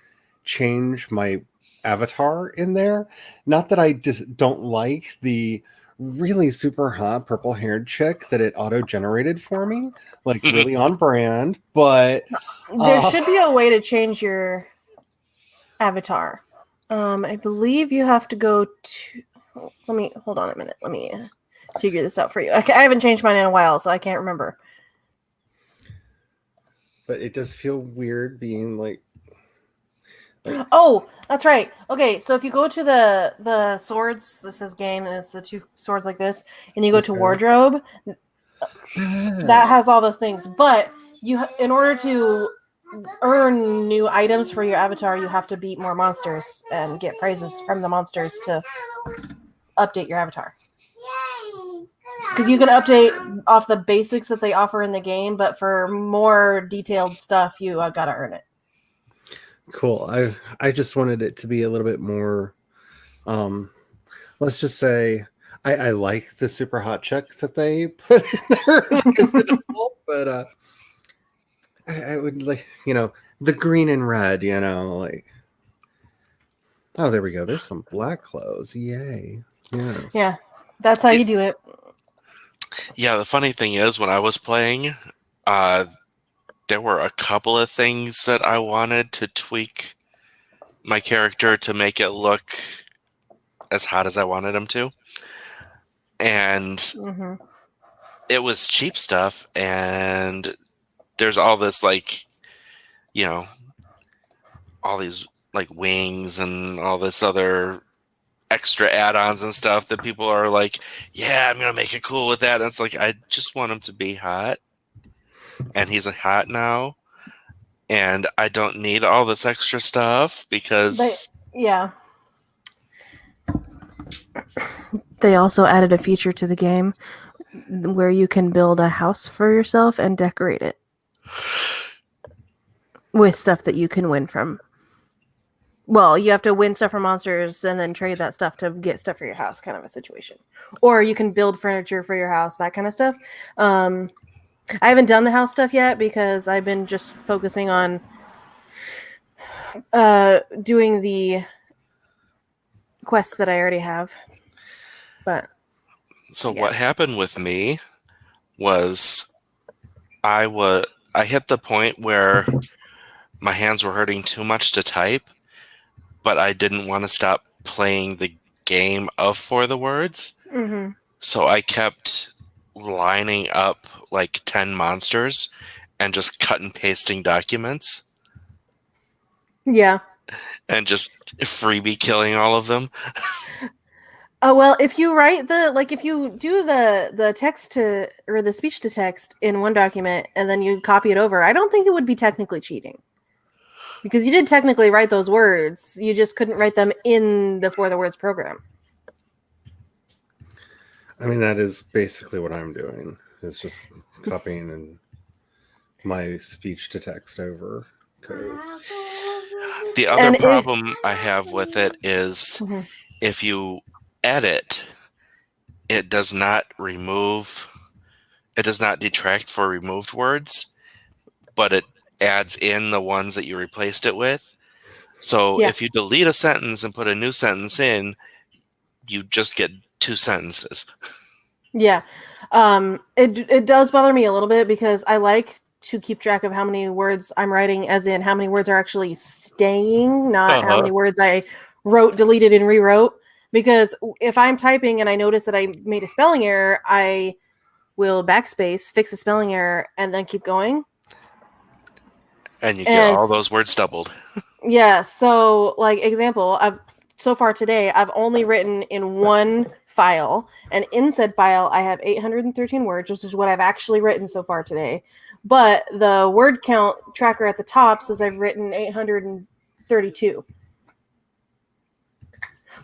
change my avatar in there. Not that I just don't like the really super hot purple haired chick that it auto generated for me, like really on brand, but there should be a way to change your avatar. I believe you have to go to, hold on a minute. Let me figure this out for you. I haven't changed mine in a while, so I can't remember. But it does feel weird being like oh, that's right. Okay, so if you go to the swords, this says game, and it's the two swords like this, and you go to wardrobe, that has all the things. But in order to earn new items for your avatar, you have to beat more monsters and get prizes from the monsters to update your avatar. Because you can update off the basics that they offer in the game, but for more detailed stuff, you gotta earn it. Cool. I just wanted it to be a little bit more, let's just say, I like the super hot chick that they put in there as a default, but I would like, the green and red, like, oh, there we go. There's some black clothes. Yay. Yes. Yeah, that's how you do it. Yeah, the funny thing is, when I was playing, there were a couple of things that I wanted to tweak my character to make it look as hot as I wanted him to. And it was cheap stuff, and there's all this, like, all these, like, wings and all this other extra add-ons and stuff that people are like, yeah, I'm going to make it cool with that. And it's like, I just want him to be hot. and he's a cat now, and I don't need all this extra stuff because Yeah. They also added a feature to the game where you can build a house for yourself and decorate it with stuff that you can win from. Well, you have to win stuff from monsters and then trade that stuff to get stuff for your house, kind of a situation. Or you can build furniture for your house, that kind of stuff. I haven't done the house stuff yet because I've been just focusing on doing the quests that I already have. But so yeah. what happened with me was I hit the point where my hands were hurting too much to type, but I didn't want to stop playing the game of For the Words. Mm-hmm. So I kept lining up like 10 monsters and just cut and pasting documents Yeah. and just freebie killing all of them. Oh well, if you write if you do the text to or the speech to text in one document and then you copy it over, I don't think it would be technically cheating. Because you did technically write those words, you just couldn't write them in the For the Words program. I mean, that is basically what I'm doing. It's just copying and my speech to text over. Because The other problem I have with it is Mhm. if you edit, it does not detract for removed words, but it adds in the ones that you replaced it with. So if you delete a sentence and put a new sentence in, you just get 2 sentences. Yeah. It does bother me a little bit because I like to keep track of how many words I'm writing, as in how many words are actually staying, not how many words I wrote, deleted, and rewrote. Because if I'm typing and I notice that I made a spelling error, I will backspace, fix the spelling error, and then keep going. And you get all those words doubled. Yeah, so like example, so far today I've only written in one file, and in said file I have 813 words, which is what I've actually written so far today. But the word count tracker at the top says I've written 832.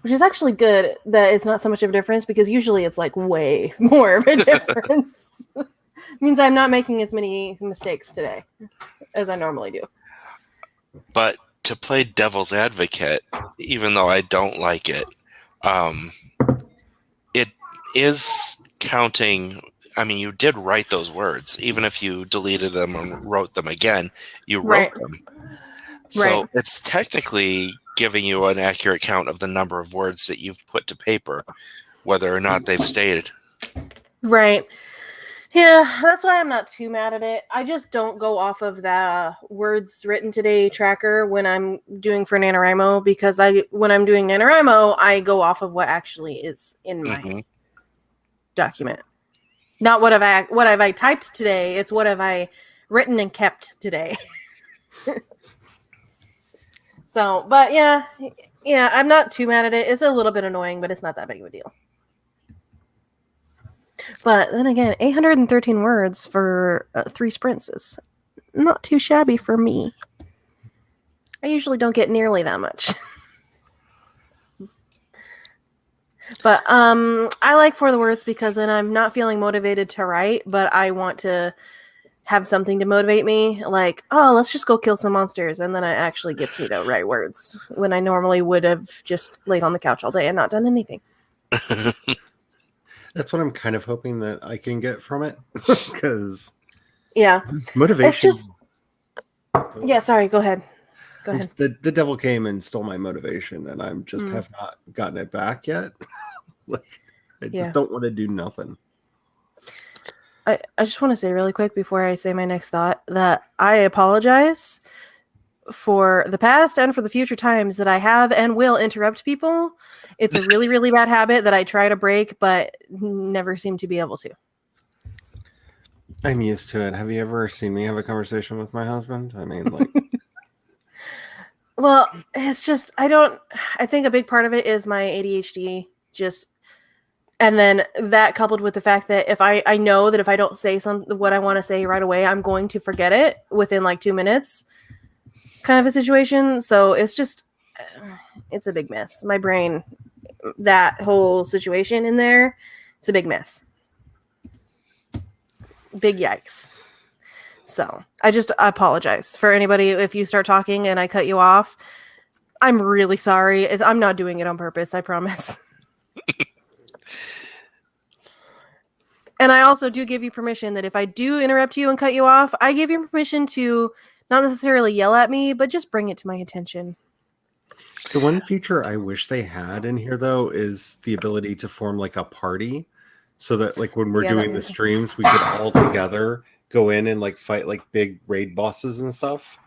Which is actually good that it's not so much of a difference, because usually it's like way more of a difference. It means I'm not making as many mistakes today as I normally do. But to play devil's advocate, even though I don't like it, it is counting. I mean, you did write those words. Even if you deleted them and wrote them again, you wrote them. So it's technically giving you an accurate count of the number of words that you've put to paper, whether or not they've stayed. Right. Yeah, that's why I'm not too mad at it. I just don't go off of the words written today tracker when I'm doing for NaNoWriMo, because when I'm doing NaNoWriMo, I go off of what actually is in my document. Not what have I typed today, it's what have I written and kept today. So, but yeah, I'm not too mad at it. It's a little bit annoying, but it's not that big of a deal. But then again, 813 words for 3 sprints is not too shabby for me. I usually don't get nearly that much. But I like For the Words because when I'm not feeling motivated to write, but I want to have something to motivate me, like, oh, let's just go kill some monsters, and then it actually gets me to write words when I normally would have just laid on the couch all day and not done anything. That's what I'm kind of hoping that I can get from it, because motivation. It's just sorry. Go ahead. The devil came and stole my motivation, and I'm just have not gotten it back yet. Like, I just don't want to do nothing. I just want to say really quick before I say my next thought that I apologize for the past and for the future times that I have and will interrupt people. It's a really, really bad habit that I try to break, but never seem to be able to. I'm used to it. Have you ever seen me have a conversation with my husband? I mean, like... Well, it's just, I think a big part of it is my ADHD just And then that coupled with the fact that if I know that if I don't say what I want to say right away, I'm going to forget it within like 2 minutes kind of a situation. So it's a big mess. My brain, that whole situation in there, it's a big mess. Big yikes. So I apologize for anybody if you start talking and I cut you off. I'm really sorry. I'm not doing it on purpose, I promise. And I also do give you permission that if I do interrupt you and cut you off, I give you permission to not necessarily yell at me, but just bring it to my attention. The one feature I wish they had in here, though, is the ability to form like a party, so that like when we're doing the streams, we could all together go in and like fight like big raid bosses and stuff.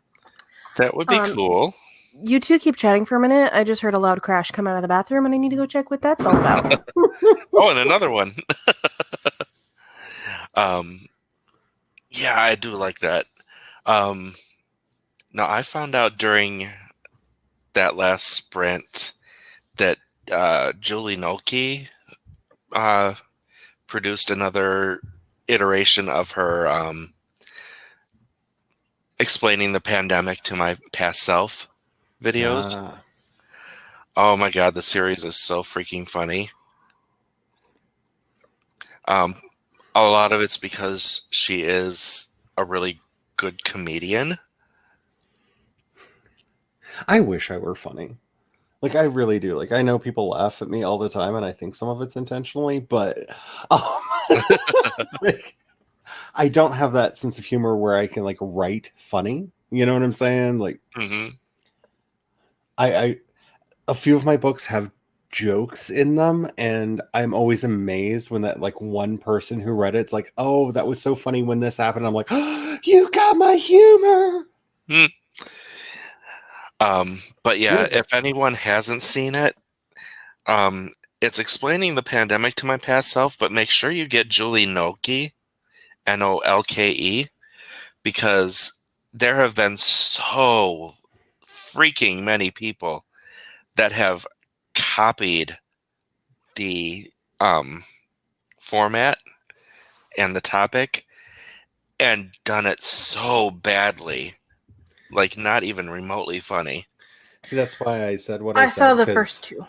That would be cool. You two keep chatting for a minute. I just heard a loud crash come out of the bathroom, and I need to go check what that's all about. Oh, and another one. Yeah, I do like that. Now, I found out during that last sprint that Julie Noki produced another iteration of her explaining the pandemic to my past self videos. Oh my god, the series is so freaking funny. A lot of it's because she is a really good comedian. I wish I were funny. Like, I really do. Like, I know people laugh at me all the time, and I think some of it's intentionally, but like, I don't have that sense of humor where I can, like, write funny. You know what I'm saying? Like, a few of my books have jokes in them, and I'm always amazed when that like one person who read it's like, oh, that was so funny when this happened. I'm like, oh, you got my humor. But yeah, if anyone hasn't seen it, it's explaining the pandemic to my past self, but make sure you get Julie Nolke, Nolke, because there have been so freaking many people that have copied the format and the topic and done it so badly, like not even remotely funny. See, that's why I said what I saw the first two.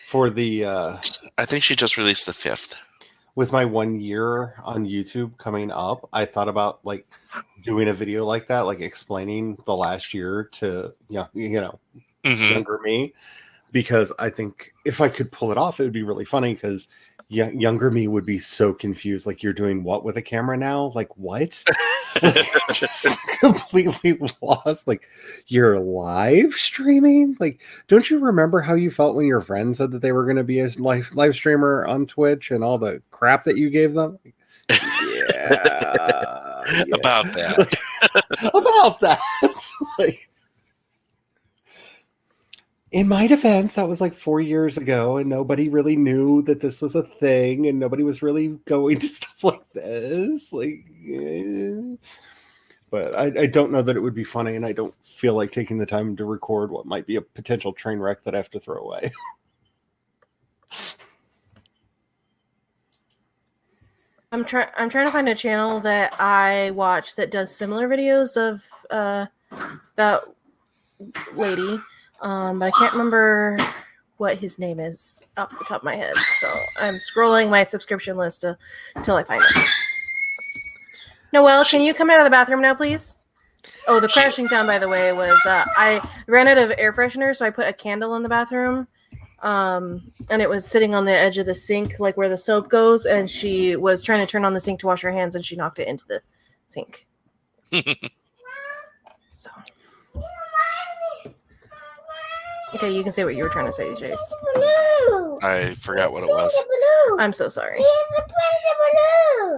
For the I think she just released the 5th. With my 1 year on YouTube coming up, I thought about like doing a video like that, like explaining the last year to younger me, because I think if I could pull it off, it would be really funny, because younger me would be so confused. Like, you're doing what with a camera now? Like, what? Like, just completely lost. Like, you're live streaming? Like, don't you remember how you felt when your friend said that they were going to be a live streamer on Twitch and all the crap that you gave them? Yeah. About that. About that. Like, in my defense, that was like 4 years ago, and nobody really knew that this was a thing, and nobody was really going to stuff like this. Like, but I don't know that it would be funny, and I don't feel like taking the time to record what might be a potential train wreck that I have to throw away. I'm trying to find a channel that I watch that does similar videos of that lady. But I can't remember what his name is off the top of my head. So I'm scrolling my subscription list until I find it. Noelle, can you come out of the bathroom now, please? Oh, the crashing sound, by the way, was I ran out of air freshener, so I put a candle in the bathroom. And it was sitting on the edge of the sink, like where the soap goes, and she was trying to turn on the sink to wash her hands, and she knocked it into the sink. So. Okay, you can say what you were trying to say, Jayce. I forgot what it was. I'm so sorry.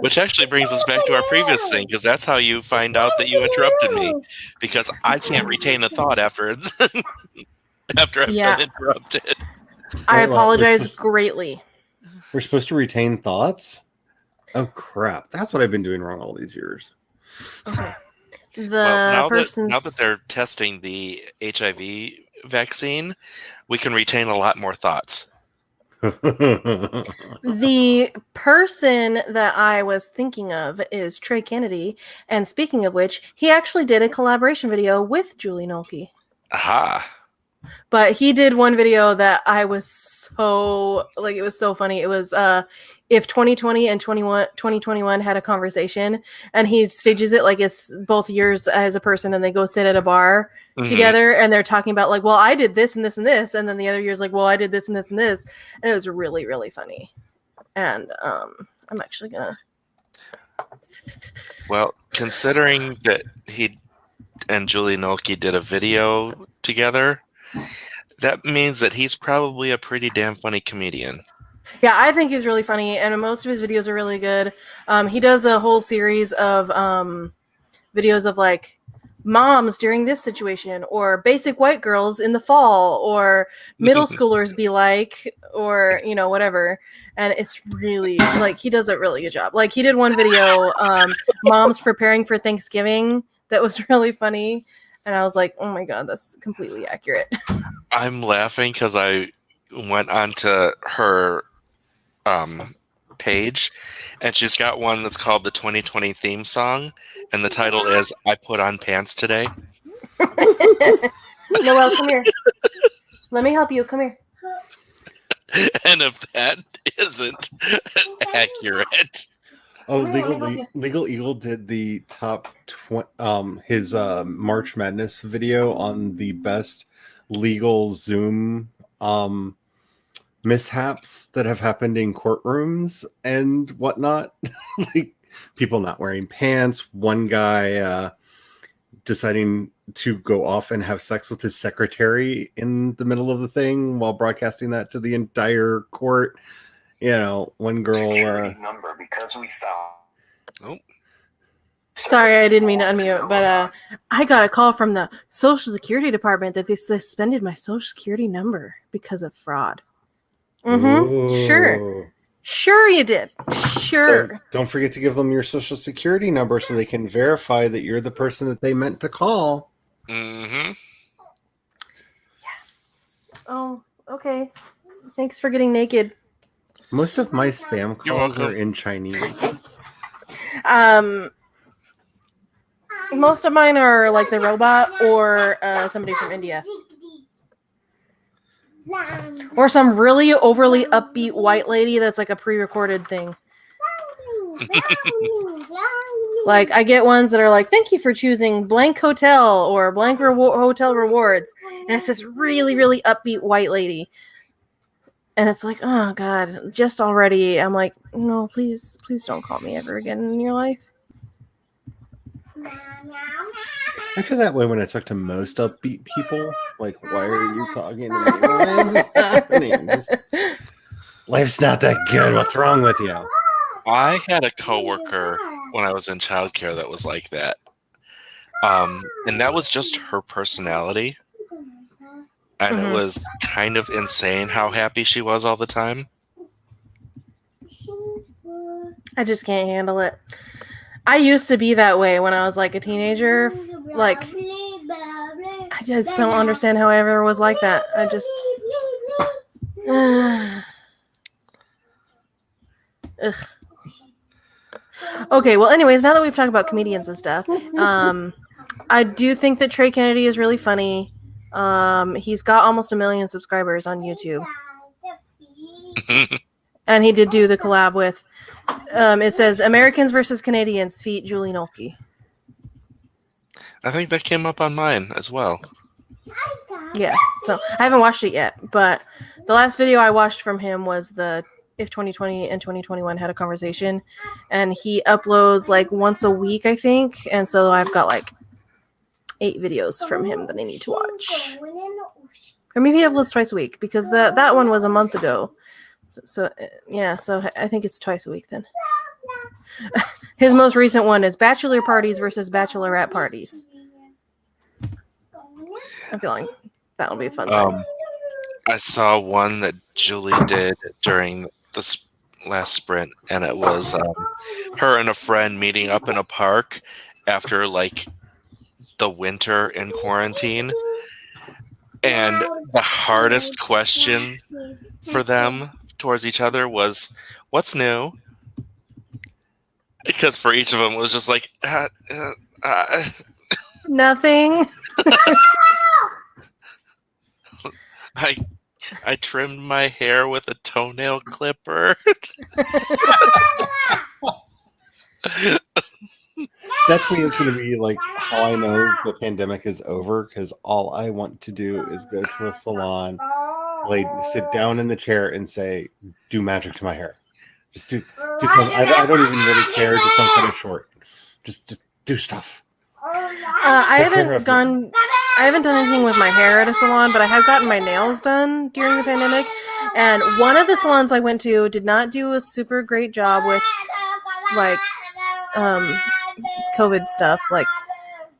Which actually brings us back to our previous thing, because that's how you find out that you interrupted me, because I can't retain a thought after I've been interrupted. I apologize greatly. We're supposed to retain thoughts? Oh, crap. That's what I've been doing wrong all these years. Okay. Now that they're testing the HIV vaccine, we can retain a lot more thoughts. The person that I was thinking of is Trey Kennedy, and speaking of which, he actually did a collaboration video with Julie Nolke. Aha. But he did one video that I was so like, it was so funny. It was if 2020 and 2021 had a conversation, and he stages it like it's both years as a person, and they go sit at a bar together, and they're talking about like, well, I did this and this and this, and then the other year's like, well, I did this and this and this, and it was really, really funny. And I'm actually gonna. Well, considering that he and Julie Nolke did a video together, that means that he's probably a pretty damn funny comedian. Yeah, I think he's really funny, and most of his videos are really good. He does a whole series of videos of like moms during this situation, or basic white girls in the fall, or middle schoolers be like, or whatever. And it's really like he does a really good job. Like he did one video, moms preparing for Thanksgiving, that was really funny, and I was like, oh my god, that's completely accurate. I'm laughing because I went onto her page, and she's got one that's called the 2020 theme song, and the title is "I Put on Pants Today." Noelle, come here. Let me help you. Come here. And if that isn't accurate, Oh, Legal Eagle did the top his March Madness video on the best legal Zoom mishaps that have happened in courtrooms and whatnot. Like people not wearing pants, one guy deciding to go off and have sex with his secretary in the middle of the thing while broadcasting that to the entire court. One girl number because we found. oh, Sorry, I didn't mean to unmute, but I got a call from the Social Security Department that they suspended my Social Security number because of fraud. Sure. Sure you did. Sure. So don't forget to give them your Social Security number so they can verify that you're the person that they meant to call. Oh, okay. Thanks for getting naked. Most of my spam You're calls welcome. are in Chinese. Most of mine are like the robot or somebody from India. Or some really overly upbeat white lady that's like a pre-recorded thing. Like I get ones that are like, thank you for choosing blank hotel or blank hotel rewards. And it's this really, really upbeat white lady. And it's like, oh God, just already. I'm like, no, please don't call me ever again in your life. I feel that way when I talk to most upbeat people. Like, why are you talking to me? Why is this happening? Life's not that good. What's wrong with you? I had a coworker when I was in childcare that was like that, and that was just her personality, and it was kind of insane how happy she was all the time. I just can't handle it. I used to be that way when I was like a teenager. Like, I just don't understand how I ever was like that. I just. Ugh. Okay, well, anyways, now that we've talked about comedians and stuff, I do think that Trey Kennedy is really funny. He's got almost 1 million subscribers on YouTube. And he did do the collab with, it says, Americans versus Canadians feat Julie Nolke. I think that came up on mine as well. Yeah, so I haven't watched it yet, but the last video I watched from him was the if 2020 and 2021 had a conversation, and he uploads like once a week, I think, and so I've got like 8 videos from him that I need to watch. Or maybe he uploads twice a week, because that one was a month ago. So I think it's twice a week then. His most recent one is bachelor parties versus bachelorette parties. I'm feeling that'll be a fun time. I saw one that Julie did during the last sprint, and it was her and a friend meeting up in a park after like the winter in quarantine. And the hardest question for them towards each other was, "What's new?" Because for each of them, it was just like, Nothing. I trimmed my hair with a toenail clipper. That's me. It's going to be like how I know the pandemic is over, because all I want to do is go to a salon, sit down in the chair, and say, "Do magic to my hair. Just do something. I don't even really care. Just don't cut it short. Just do stuff." I haven't done anything with my hair at a salon, but I have gotten my nails done during the pandemic. And one of the salons I went to did not do a super great job with like COVID stuff. Like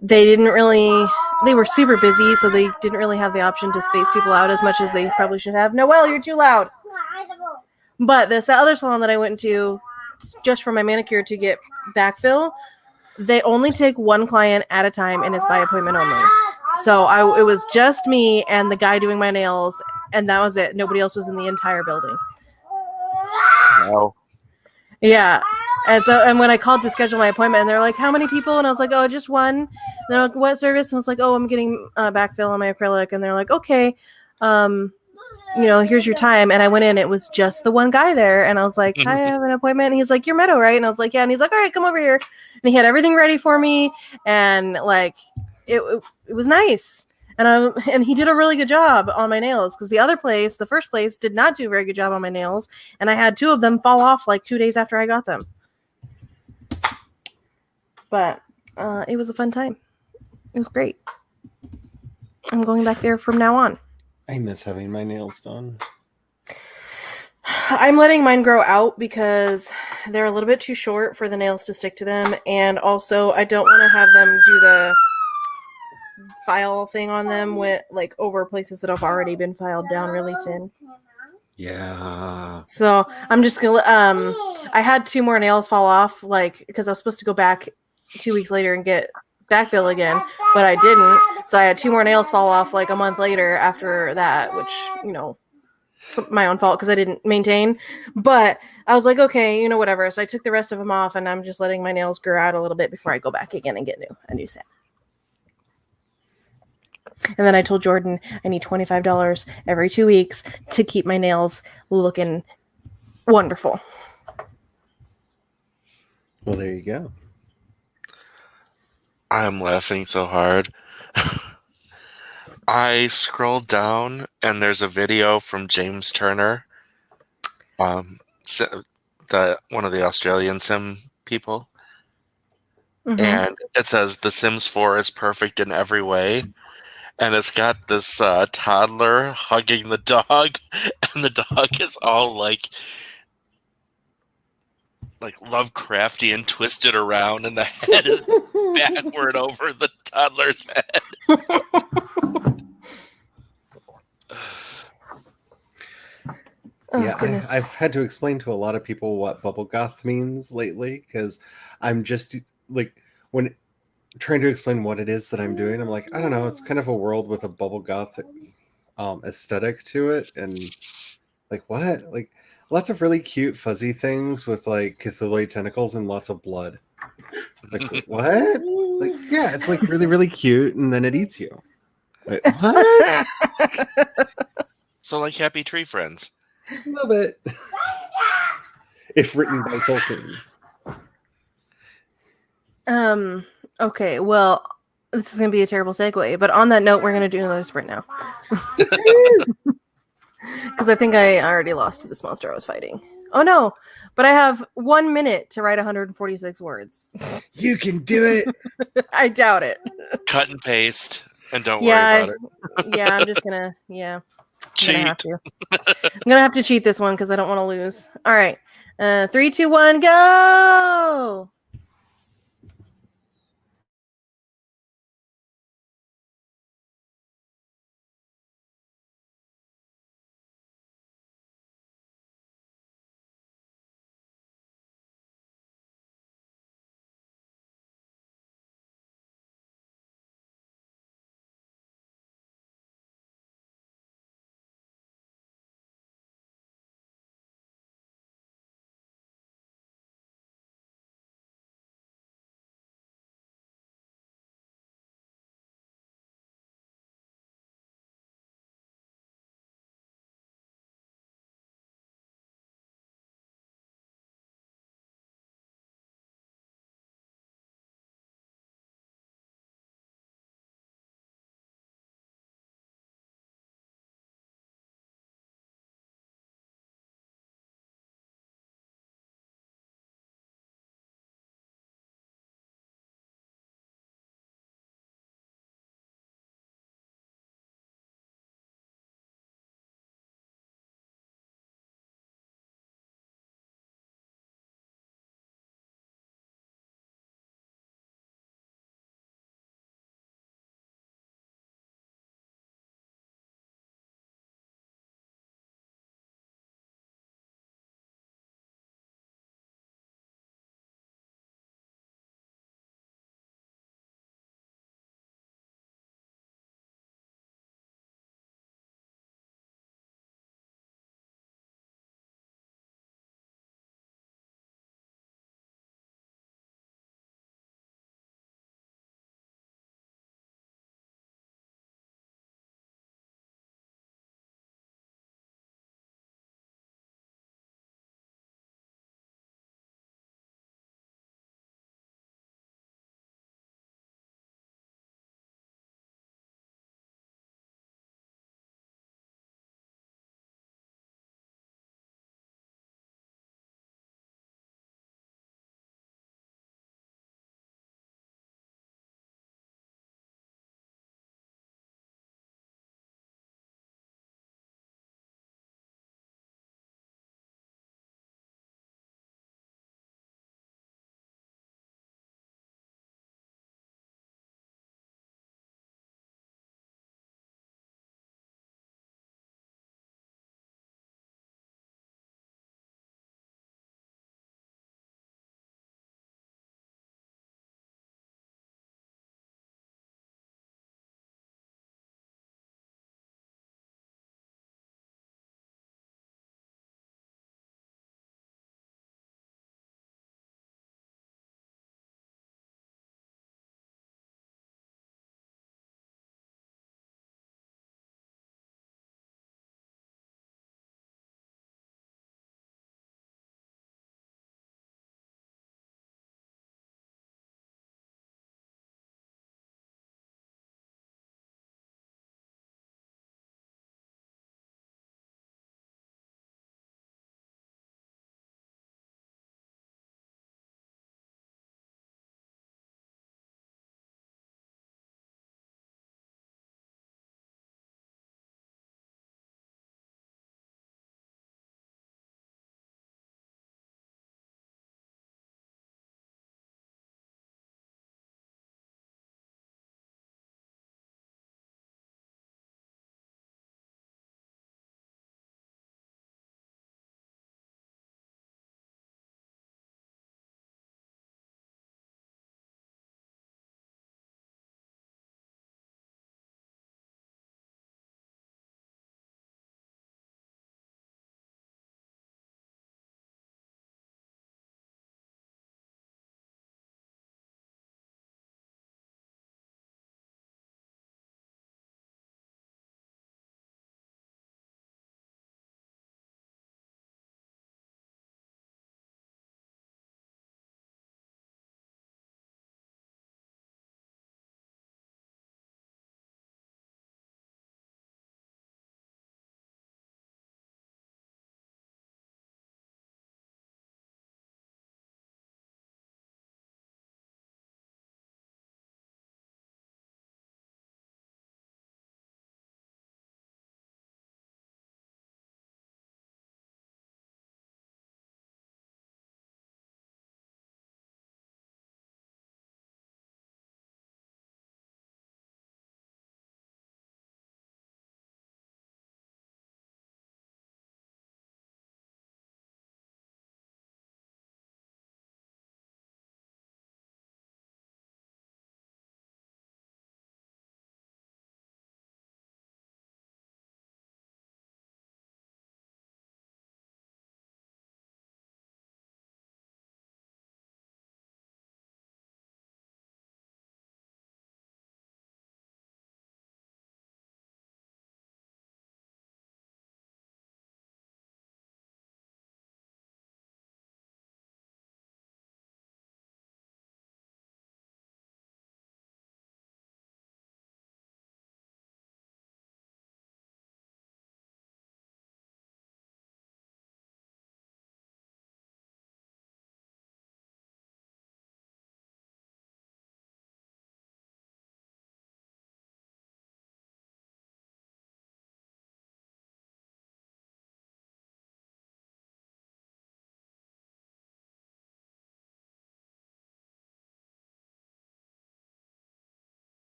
they were super busy, so they didn't really have the option to space people out as much as they probably should have. Noelle, you're too loud. But this other salon that I went to just for my manicure to get backfill, they only take one client at a time, and it's by appointment only. So it was just me and the guy doing my nails, and that was it. Nobody else was in the entire building. Wow. Yeah. And when I called to schedule my appointment, and they're like, "How many people?" And I was like, "Oh, just one." And they're like, "What service?" And I was like, "Oh, I'm getting backfill on my acrylic." And they're like, "Okay, here's your time." And I went in, it was just the one guy there, and I was like, "Hi, I have an appointment." And he's like, "You're Meadow, right?" And I was like, "Yeah." And he's like, "All right, come over here." And he had everything ready for me, and like it was nice. And he did a really good job on my nails, because the first place, did not do a very good job on my nails, and I had 2 of them fall off like 2 days after I got them. But it was a fun time. It was great. I'm going back there from now on. I miss having my nails done. I'm letting mine grow out because they're a little bit too short for the nails to stick to them, and also I don't want to have them do the file thing on them with like over places that have already been filed down really thin. Yeah. So I'm just gonna I had 2 more nails fall off, like, because I was supposed to go back 2 weeks later and get backfill again, but I didn't. So I had 2 more nails fall off like a month later after that, which, it's my own fault because I didn't maintain. But I was like, okay, whatever. So I took the rest of them off, and I'm just letting my nails grow out a little bit before I go back again and get a new set. And then I told Jordan I need $25 every 2 weeks to keep my nails looking wonderful. Well, there you go. I'm laughing so hard. I scrolled down, and there's a video from James Turner, one of the Australian sim people, Mm-hmm. and it says The Sims 4 is perfect in every way, and it's got this toddler hugging the dog, and the dog is all like Lovecrafty and twisted around, and the head is backward over the toddler's head. Oh, Yeah, goodness. I've had to explain to a lot of people what bubble goth means lately, because I'm just like, when trying to explain what it is that I'm doing, I'm like, I don't know, it's kind of a world with a bubble goth aesthetic to it, and like, what? Like, lots of really cute fuzzy things with like Cthulhu tentacles and lots of blood. Like, what? Like, yeah, it's like really, really cute, and then it eats you. Wait, what? So like Happy Tree Friends. A little bit. If written by Tolkien. Okay, well, this is going to be a terrible segue, but on that note, we're going to do another sprint now. Because I think I already lost to this monster I was fighting. Oh no, but I have 1 minute to write 146 words. You can do it! I doubt it. Cut and paste, and don't Yeah, worry about it. yeah, I'm just going to, Cheat. I'm gonna have to cheat this one because I don't want to lose. All right. 3, 2, 1, go!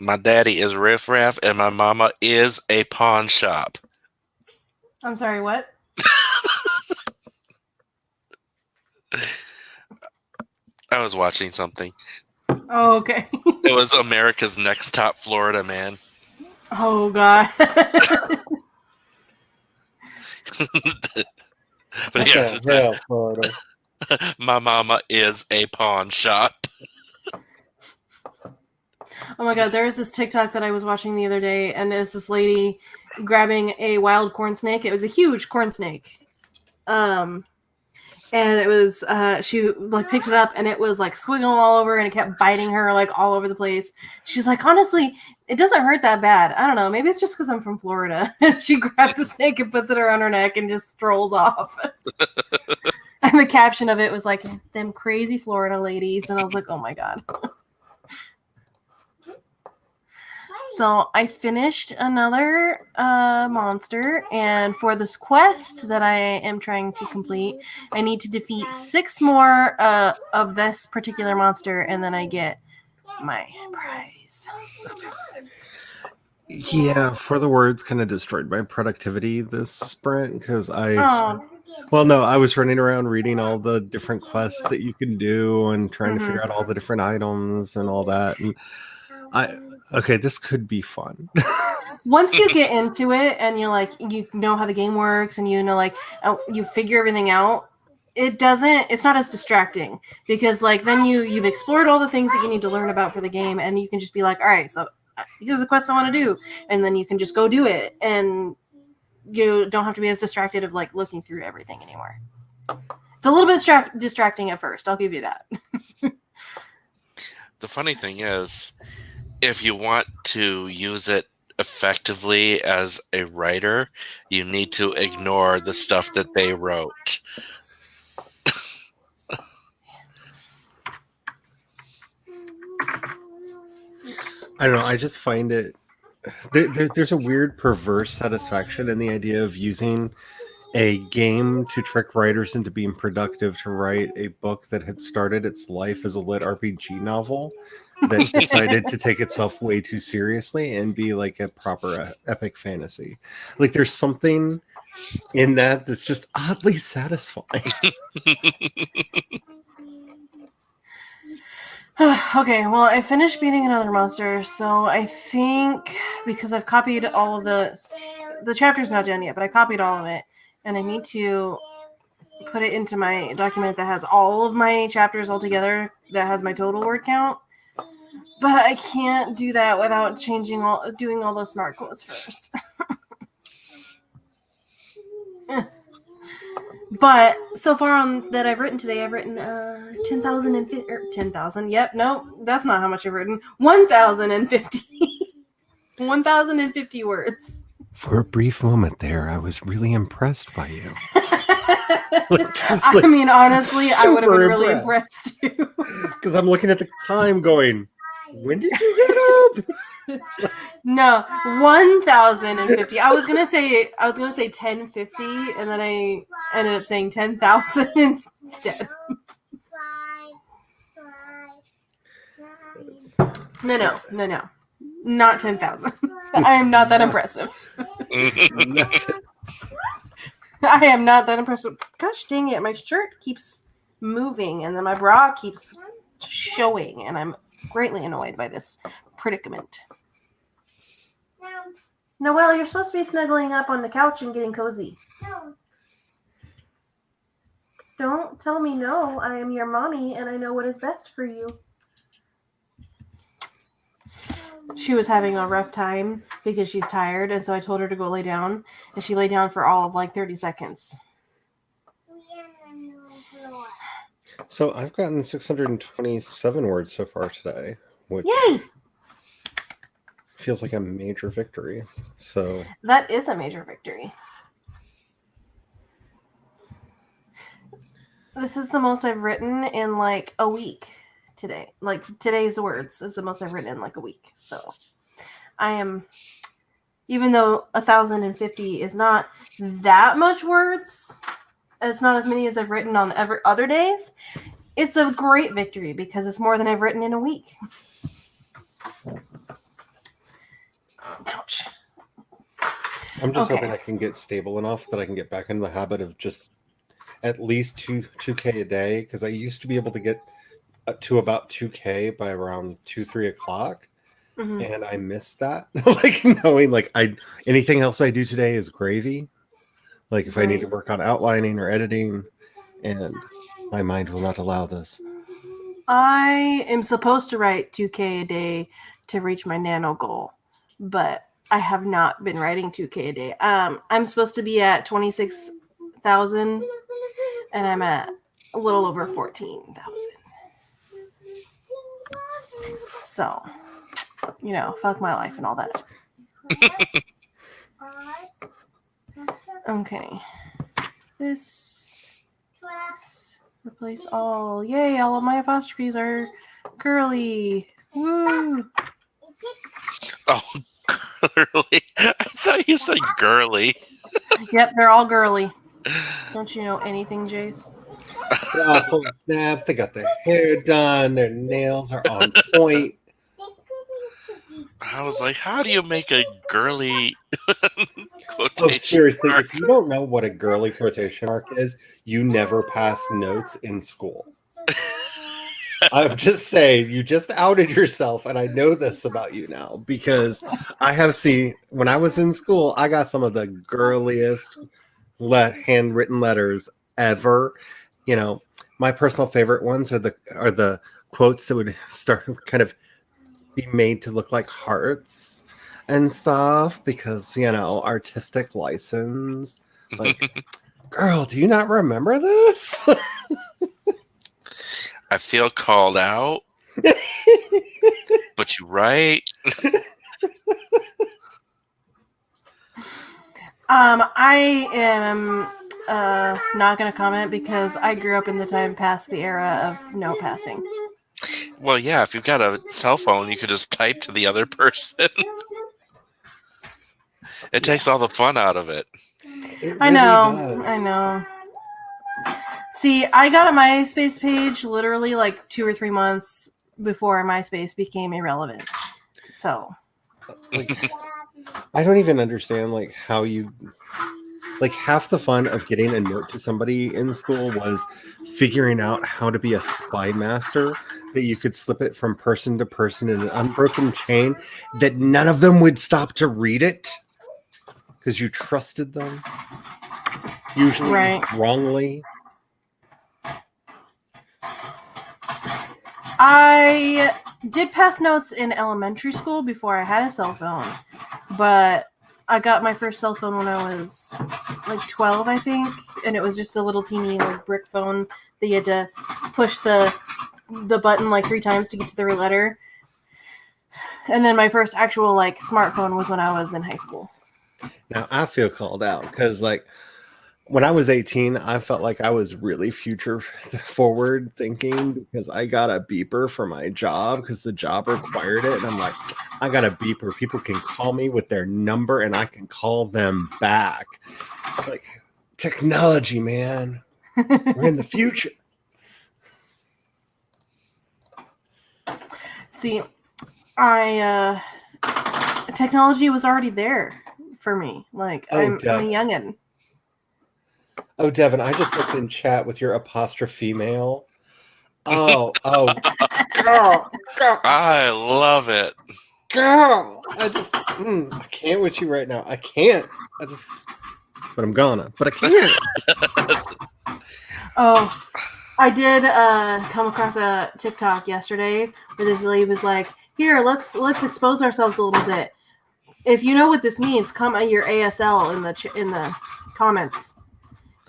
My daddy is riffraff, and my mama is a pawn shop. I'm sorry, what? I was watching something. Oh, okay. It was America's Next Top Florida Man. Oh, God. But yeah, What the hell, Florida? my mama is a pawn shop. Oh my God, there was this TikTok that I was watching the other day, and there's this lady grabbing a wild corn snake. It was a huge corn snake. And it was, she like picked it up and it was like swiggling all over and it kept biting her like all over the place. She's like, honestly, it doesn't hurt that bad. I don't know. Maybe it's just because I'm from Florida. And she grabs the snake and puts it around her neck and just strolls off. And the caption of it was like, them crazy Florida ladies. And I was like, oh my God. So I finished another monster, and for this quest that I am trying to complete, I need to defeat 6 more of this particular monster, and then I get my prize. Yeah, For the Words kind of destroyed my productivity this sprint because Oh. Well, no, I was running around reading all the different quests that you can do and trying to figure out all the different items and all that. And okay, this could be fun. Once you get into it and you're like, you know how the game works and you know, like, you figure everything out, it's not as distracting because like then you've explored all the things that you need to learn about for the game and you can just be like, all right, so here's the quest I want to do. And then you can just go do it. And you don't have to be as distracted of like looking through everything anymore. It's a little bit distracting at first. I'll give you that. The funny thing is, if you want to use it effectively as a writer, you need to ignore the stuff that they wrote. I don't know. I just find it there's a weird perverse satisfaction in the idea of using a game to trick writers into being productive to write a book that had started its life as a lit RPG novel that decided to take itself way too seriously and be like a proper epic fantasy. Like there's something in that that's just oddly satisfying. Okay, well, I finished beating another monster, so I think because I've copied all of the chapter's not done yet, but I copied all of it, and I need to put it into my document that has all of my chapters all together, that has my total word count. But I can't do that without doing all those smart quotes first. But so far that I've written today, I've written 10,000. Yep, no, that's not how much I've written. 1,050. 1,050 words. For a brief moment there, I was really impressed by you. I mean, honestly, I would have been really impressed too. Because I'm looking at the time going, when did you get up? No, 1,050. I was gonna say 1050, and then I ended up saying 10,000 instead. No, not 10,000. I am not that impressive. I am not that impressive. Gosh dang it, my shirt keeps moving, and then my bra keeps showing, and I'm greatly annoyed by this predicament. Noelle, you're supposed to be snuggling up on the couch and getting cozy. No. Don't tell me no. I am your mommy, and I know what is best for you. She was having a rough time because she's tired, and so I told her to go lay down, and she lay down for all of like 30 seconds. So I've gotten 627 words so far today, which Yay! feels like a major victory. So That is a major victory. This is the most I've written in like a week today. Like today's words is the most I've written in like a week. So I am, even though 1,050 is not that much words, it's not as many as I've written on other days. It's a great victory because it's more than I've written in a week. Ouch. I'm just Okay. hoping I can get stable enough that I can get back into the habit of just at least 2K a day, because I used to be able to get up to about 2K by around 2-3 o'clock, and I miss that. Like knowing like anything else I do today is gravy. Like if I need to work on outlining or editing, and my mind will not allow this. I am supposed to write 2K a day to reach my NaNo goal, but I have not been writing 2K a day. I'm supposed to be at 26,000, and I'm at a little over 14,000. So, fuck my life and all that. Okay. This replace all. Yay, all of my apostrophes are girly. Woo! Oh, girly. I thought you said girly. Yep, they're all girly. Don't you know anything, Jayce? They're all full of snaps. They got their hair done. Their nails are on point. I was like, how do you make a girly quotation Oh, seriously, mark? if you don't know what a girly quotation mark is, you never pass notes in school. I'm just saying, you just outed yourself, and I know this about you now because I have seen, when I was in school, I got some of the girliest handwritten letters ever. My personal favorite ones are the quotes that would start kind of be made to look like hearts and stuff because, artistic license. Like, girl, do you not remember this? I feel called out, but you're right. I am not going to comment because I grew up in the time past the era of no passing. Well, yeah, if you've got a cell phone, you could just type to the other person. It takes all the fun out of it. It I really know. does. I know. See, I got a MySpace page literally like 2 or 3 months before MySpace became irrelevant. So, Like, I don't even understand like how you like half the fun of getting a note to somebody in school was figuring out how to be a spy master that you could slip it from person to person in an unbroken chain that none of them would stop to read it because you trusted them, usually wrongly. I did pass notes in elementary school before I had a cell phone, but I got my first cell phone when I was like 12, I think, and it was just a little teeny like brick phone that you had to push the button like 3 times to get to the right letter. And then my first actual like smartphone was when I was in high school. Now I feel called out because like when I was 18, I felt like I was really future forward thinking because I got a beeper for my job because the job required it. And I'm like, I got a beeper. People can call me with their number and I can call them back. Like, technology, man. We're in the future. See, technology was already there for me. Like, I'm a youngin'. Oh, Devin, I just looked in chat with your apostrophe mail. Oh, girl. I love it. Girl, I can't with you right now. I can't. But I'm gonna. But I can't. Oh, I did come across a TikTok yesterday where this lady was like, "Here, let's expose ourselves a little bit. If you know what this means, comment your ASL in the comments."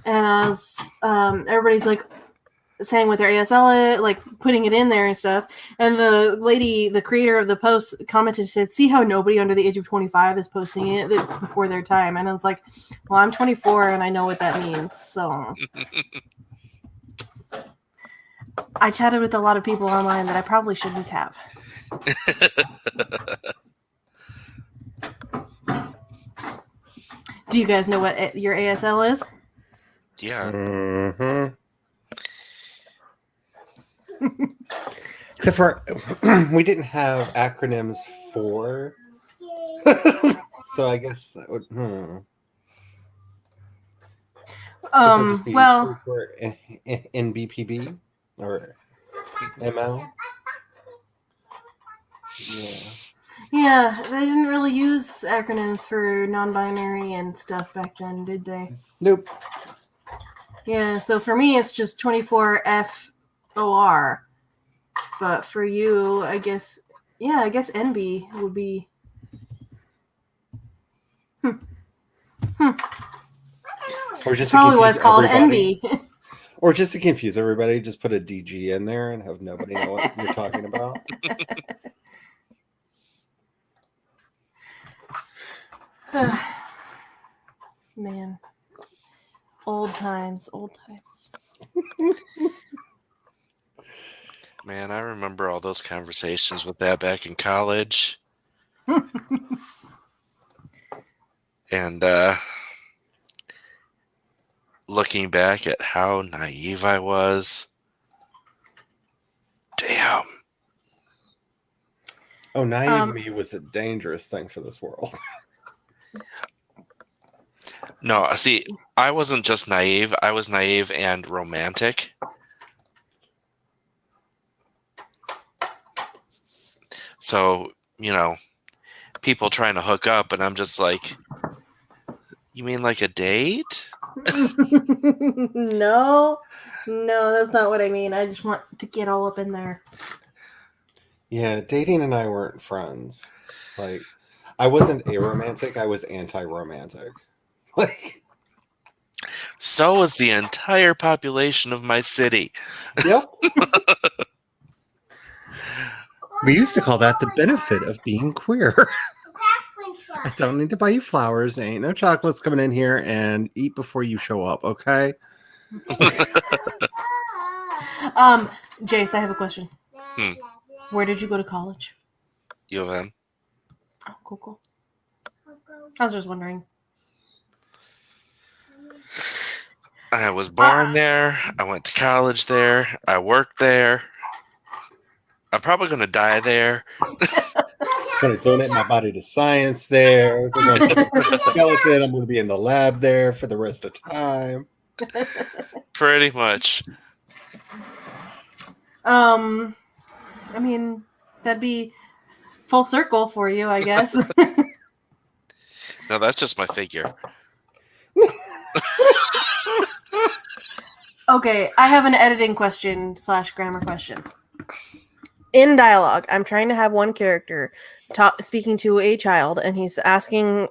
And I was, everybody's like saying what their ASL is, like putting it in there and stuff. And the lady, the creator of the post, commented, said, "See how nobody under the age of 25 is posting it? It's before their time." And I was like, "Well, I'm 24 and I know what that means." So I chatted with a lot of people online that I probably shouldn't have. Do you guys know what your ASL is? Yeah. Mm-hmm. Except for we didn't have acronyms for So I guess that would. This would just be Well, for NBPB or ML. yeah, they didn't really use acronyms for non-binary and stuff back then, did they? Nope. Yeah, so for me, it's just 24FOR. But for you, I guess NB would be. Or just Probably why to it's called everybody. NB. Or just to confuse everybody, just put a DG in there and have nobody know what you're talking about. Man. Old times. Man, I remember all those conversations with that back in college. And looking back at how naive I was. Damn. Oh, naive me was a dangerous thing for this world. No, see, I wasn't just naive. I was naive and romantic. So, people trying to hook up, and I'm just like, you mean like a date? No, that's not what I mean. I just want to get all up in there. Yeah, dating and I weren't friends. Like, I wasn't aromantic, I was anti-romantic. Like, so was the entire population of my city. yep. We used to call that the benefit of being queer. I don't need to buy you flowers. There ain't no chocolates coming in here, and eat before you show up, okay? Jayce, I have a question. Where did you go to college? U of M. Oh, cool. I was just wondering. I was born there. I went to college there. I worked there. I'm probably going to die there. I'm going to donate my body to science there. They're going to put a skeleton. I'm going to be in the lab there for the rest of time. Pretty much. I mean, that'd be full circle for you, I guess. No, that's just my figure. Okay, I have an editing question / grammar question. In dialogue, I'm trying to have one character speaking to a child, and he's asking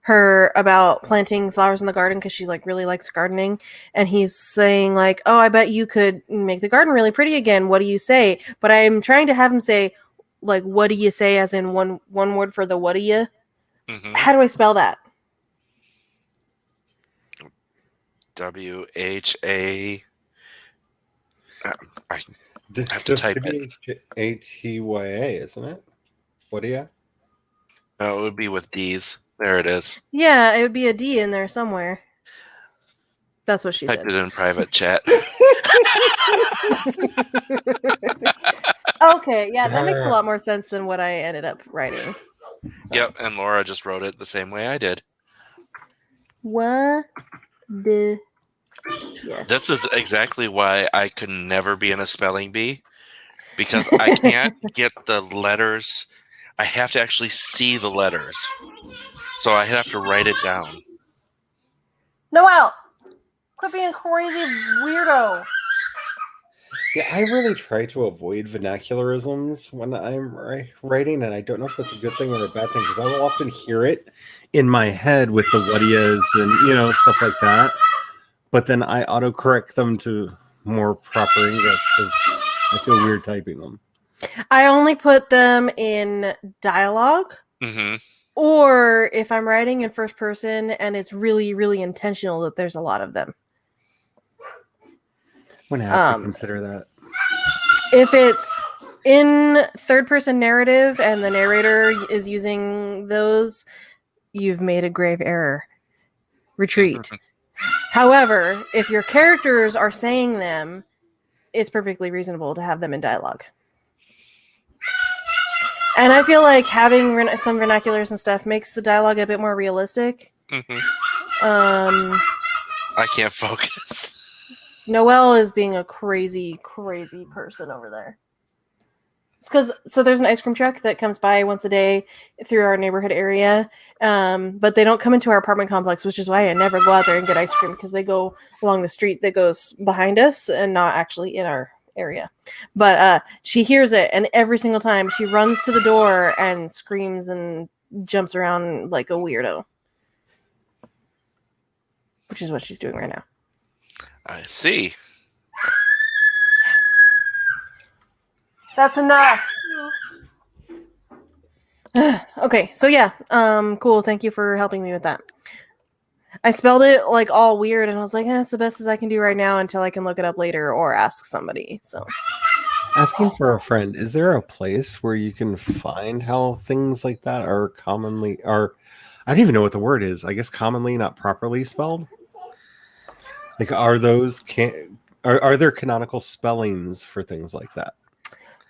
her about planting flowers in the garden because she really likes gardening, and he's saying oh, I bet you could make the garden really pretty again. What do you say? But I'm trying to have him say what do you say, as in one word for the what do you. Mm-hmm. How do I spell that? WHA. I have to type it. ATYA, isn't it? What do you? No, it would be with D's. There it is. Yeah, it would be a D in there somewhere. That's what she Typed said. it in private chat. Okay, yeah, that makes a lot more sense than what I ended up writing. So. Yep, and Laura just wrote it the same way I did. What the? Yeah. This is exactly why I could never be in a spelling bee, because I can't get the letters. I have to actually see the letters, so I have to write it down. Noelle, quit being a crazy weirdo. Yeah, I really try to avoid vernacularisms when I'm writing, and I don't know if that's a good thing or a bad thing, because I will often hear it in my head with the what-is and, stuff like that. But then I autocorrect them to more proper English because I feel weird typing them. I only put them in dialogue, or if I'm writing in first person and it's really, really intentional that there's a lot of them. I'm going to have to consider that. If it's in third person narrative and the narrator is using those, you've made a grave error. Retreat. However, if your characters are saying them, it's perfectly reasonable to have them in dialogue. And I feel like having some vernaculars and stuff makes the dialogue a bit more realistic. I can't focus. Noelle is being a crazy, crazy person over there. It's because there's an ice cream truck that comes by once a day through our neighborhood area, but they don't come into our apartment complex, which is why I never go out there and get ice cream because they go along the street that goes behind us and not actually in our area. But she hears it, and every single time she runs to the door and screams and jumps around like a weirdo, which is what she's doing right now. I see. That's enough. Okay, so yeah, cool. Thank you for helping me with that. I spelled it like all weird, and I was like, that's the best as I can do right now until I can look it up later or ask somebody. So, Asking for a friend, is there a place where you can find how things like that are commonly, or I don't even know what the word is. I guess commonly not properly spelled. Like, are there canonical spellings for things like that?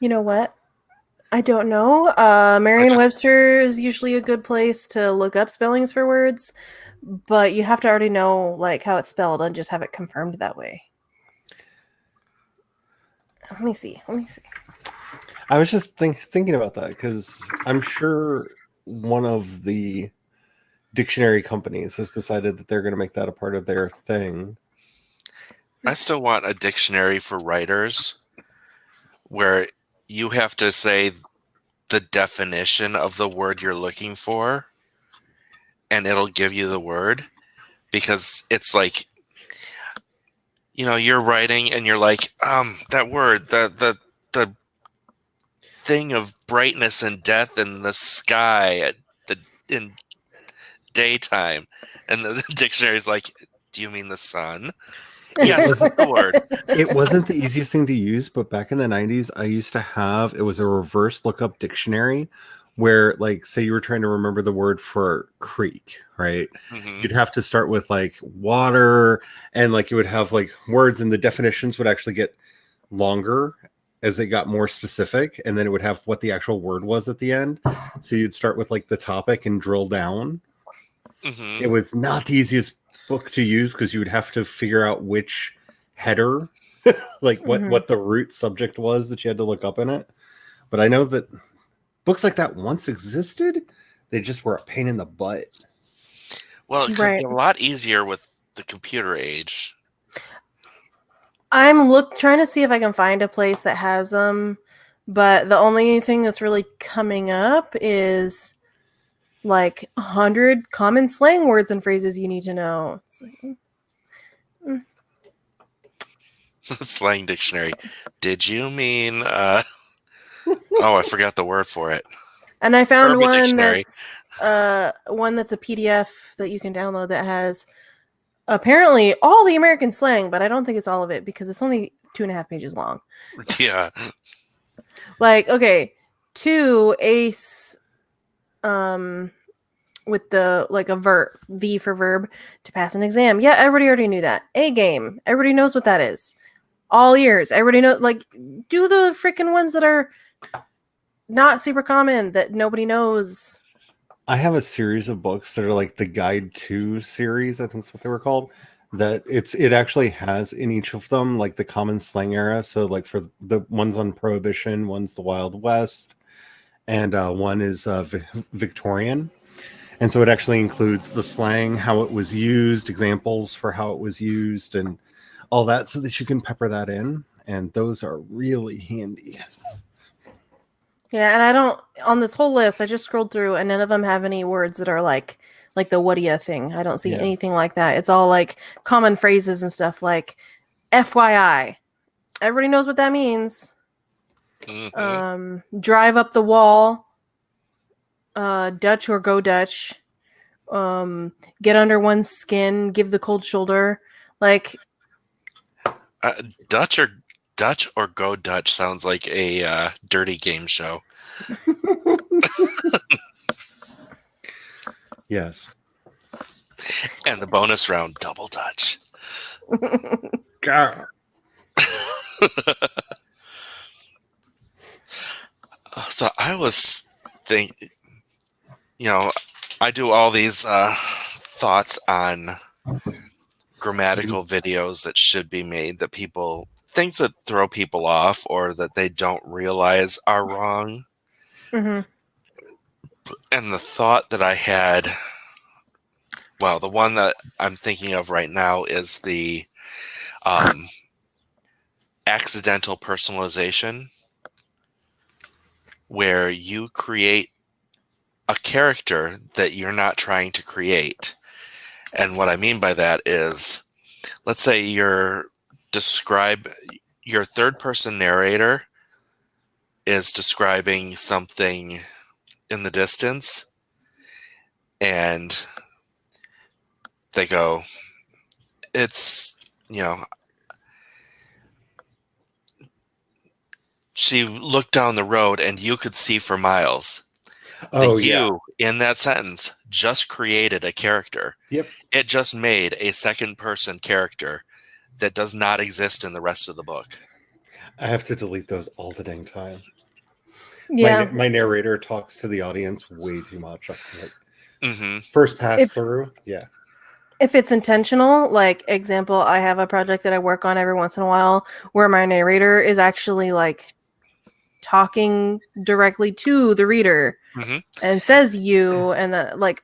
you know what? I don't know. Merriam-Webster is usually a good place to look up spellings for words, but you have to already know like how it's spelled and just have it confirmed that way. Let me see. I was just thinking about that because I'm sure one of the dictionary companies has decided that they're going to make that a part of their thing. I still want a dictionary for writers where you have to say the definition of the word you're looking for, and it'll give you the word, because it's like, you're writing and you're like, that word, the thing of brightness and death in the sky in daytime, and the dictionary's like, do you mean the sun? Yes, that's the word. It wasn't the easiest thing to use, but back in the 90s, I used to have, it was a reverse lookup dictionary where, like, say you were trying to remember the word for creek, right? Mm-hmm. You'd have to start with like water, and like it would have like words, and the definitions would actually get longer as it got more specific, and then it would have what the actual word was at the end. So you'd start with like the topic and drill down. Mm-hmm. It was not the easiest book to use because you would have to figure out which header, like what the root subject was that you had to look up in it. But I know that books like that once existed. They just were a pain in the butt. Well, it could be a lot easier with the computer age. I'm trying to see if I can find a place that has them, but the only thing that's really coming up is like 100 common slang words and phrases you need to know. It's like, Slang dictionary. Did you mean I forgot the word for it. And I found Urban one Dictionary. that's a PDF that you can download that has apparently all the American slang, but I don't think it's all of it because it's only 2.5 pages long. Yeah. Like, okay, to ace with the like a V for verb to pass an exam. Yeah, everybody already knew that. A game. Everybody knows what that is. All ears. Everybody knows. Like, do the freaking ones that are not super common that nobody knows. I have a series of books that are like the Guide to series, I think that's what they were called. That it actually has in each of them like the common slang era. So like for the ones on Prohibition, one's the Wild West, and one is Victorian. And so it actually includes the slang, how it was used, examples for how it was used, and all that, so that you can pepper that in. And those are really handy. Yeah, and I don't, on this whole list, I just scrolled through and none of them have any words that are like the what-ya thing. I don't see anything like that. It's all like common phrases and stuff like FYI. Everybody knows what that means. Mm-hmm. Drive up the wall. Dutch or go Dutch. Get under one's skin. Give the cold shoulder. Like, Dutch or Go Dutch sounds like a dirty game show. Yes. And the bonus round, Double Dutch. So I was think, I do all these thoughts on grammatical videos that should be made that things that throw people off or that they don't realize are wrong. Mm-hmm. And the thought that I had, well, the one that I'm thinking of right now is the accidental personalization, where you create a character that you're not trying to create. And what I mean by that is, let's say your third person narrator is describing something in the distance, and they go, it's, she looked down the road and you could see for miles. Oh, The yeah. you in that sentence just created a character. Yep. It just made a second person character that does not exist in the rest of the book. I have to delete those all the dang time. Yeah. My narrator talks to the audience way too much. Mm-hmm. First pass through, yeah. If it's intentional, like example, I have a project that I work on every once in a while where my narrator is actually like talking directly to the reader and says you and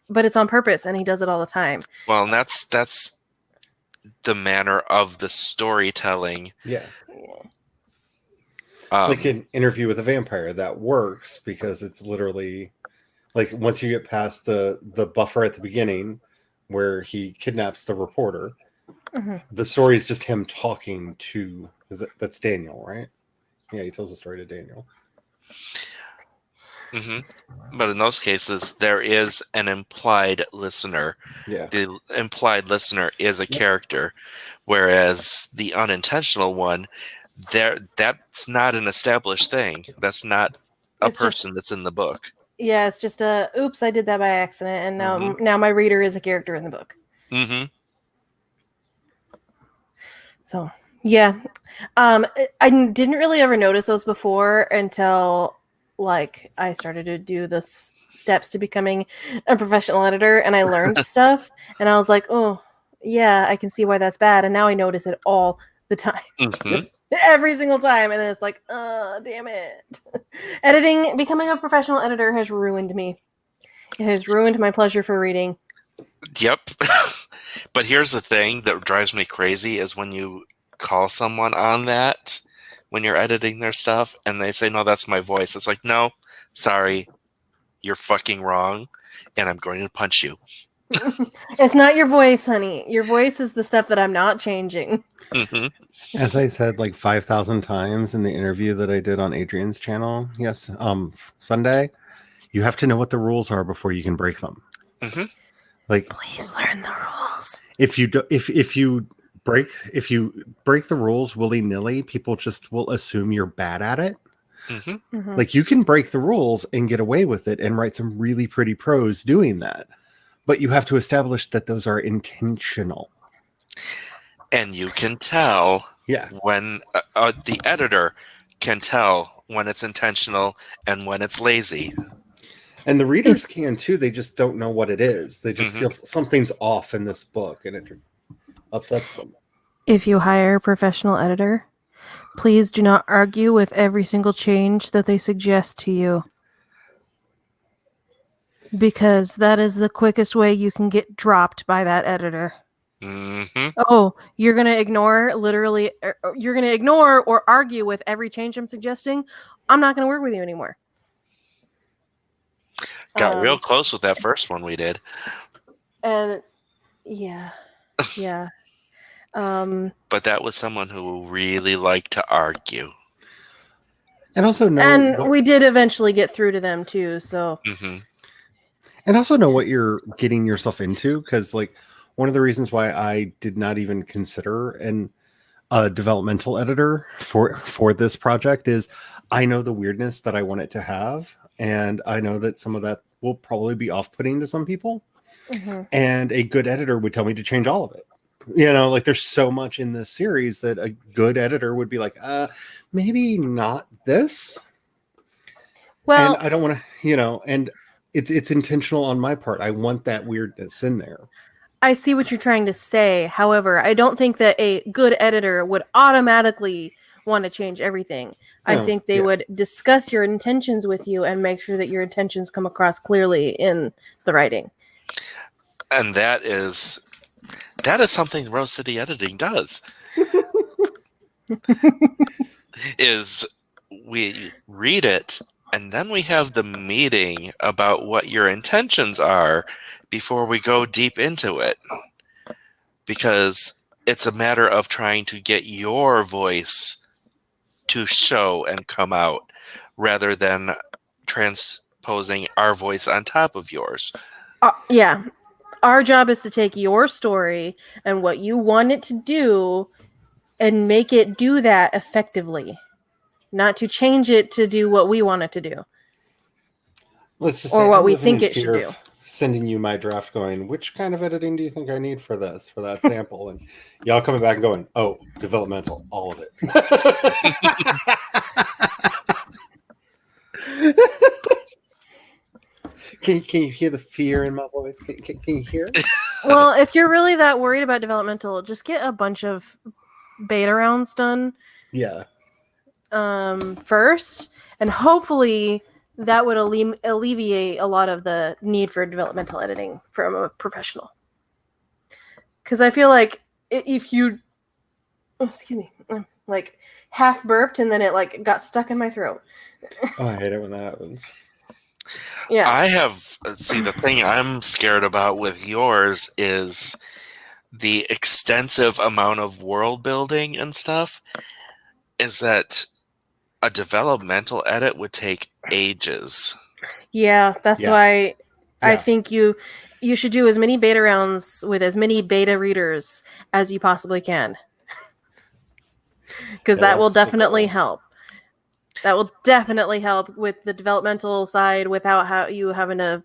but it's on purpose and he does it all the time. Well, and that's the manner of the storytelling. Yeah. Like an Interview with a Vampire, that works because it's literally like once you get past the buffer at the beginning where he kidnaps the reporter, the story is just him talking to that's Daniel, right? Yeah, he tells the story to Daniel. But in those cases, there is an implied listener. Yeah. The implied listener is a character, whereas the unintentional one, that's not an established thing. That's not a person that's in the book. Yeah, it's just oops, I did that by accident, and now my reader is a character in the book. So yeah, I didn't really ever notice those before until like I started to do the steps to becoming a professional editor, and I learned stuff, and I was like, oh yeah, I can see why that's bad, and now I notice it all the time. Every single time, and then it's like, damn it. Becoming a professional editor has ruined me. It has ruined my pleasure for reading. Yep. But here's the thing that drives me crazy is when you call someone on that, when you're editing their stuff, and they say, no, that's my voice. It's like, no, sorry, you're fucking wrong, and I'm going to punch you. It's not your voice, honey. Your voice is the stuff that I'm not changing. As I said like 5,000 times in the interview that I did on Adrian's channel, Sunday, you have to know what the rules are before you can break them. Like, please learn the rules. If you break the rules willy-nilly, people just will assume you're bad at it. Like, you can break the rules and get away with it and write some really pretty prose doing that, but you have to establish that those are intentional. And you can tell when the editor can tell when it's intentional and when it's lazy. And the readers can too. They just don't know what it is. They just feel something's off in this book, and it upsets them. If you hire a professional editor, please do not argue with every single change that they suggest to you, because that is the quickest way you can get dropped by that editor. Oh, you're going to ignore or argue with every change I'm suggesting? I'm not going to work with you anymore. Got real close with that first one we did. And yeah. But that was someone who really liked to argue. And also we did eventually get through to them too, so. And also know what you're getting yourself into, because like one of the reasons why I did not even consider a developmental editor for this project is I know the weirdness that I want it to have, and I know that some of that will probably be off-putting to some people. And a good editor would tell me to change all of it. Like there's so much in this series that a good editor would be like, maybe not this. Well, and I don't want to, and it's intentional on my part. I want that weirdness in there. I see what you're trying to say. However, I don't think that a good editor would automatically want to change everything. I No, think they yeah. would discuss your intentions with you and make sure that your intentions come across clearly in the writing. And that is something Rose City Editing does. Is we read it and then we have the meeting about what your intentions are before we go deep into it. Because it's a matter of trying to get your voice to show and come out rather than transposing our voice on top of yours. Yeah. Our job is to take your story and what you want it to do and make it do that effectively. Not to change it to do what we want it to do. Let's just Or say what I'm we living think in it should fear do. of sending you my draft going, which kind of editing do you think I need for that sample? And y'all coming back and going, oh, developmental, all of it. Can you hear the fear in my voice? Can you hear it? Well, if you're really that worried about developmental, just get a bunch of beta rounds done Yeah. first, and hopefully that would alleviate a lot of the need for developmental editing from a professional. Because I feel like if you, like half burped and then it like got stuck in my throat. Oh, I hate it when that happens. Yeah. The thing I'm scared about with yours is the extensive amount of world building and stuff, is that a developmental edit would take ages. Yeah, that's Yeah. why I Yeah. think you should do as many beta rounds with as many beta readers as you possibly can. Because Yeah, that will that's the definitely goal. help. That will definitely help with the developmental side without you having to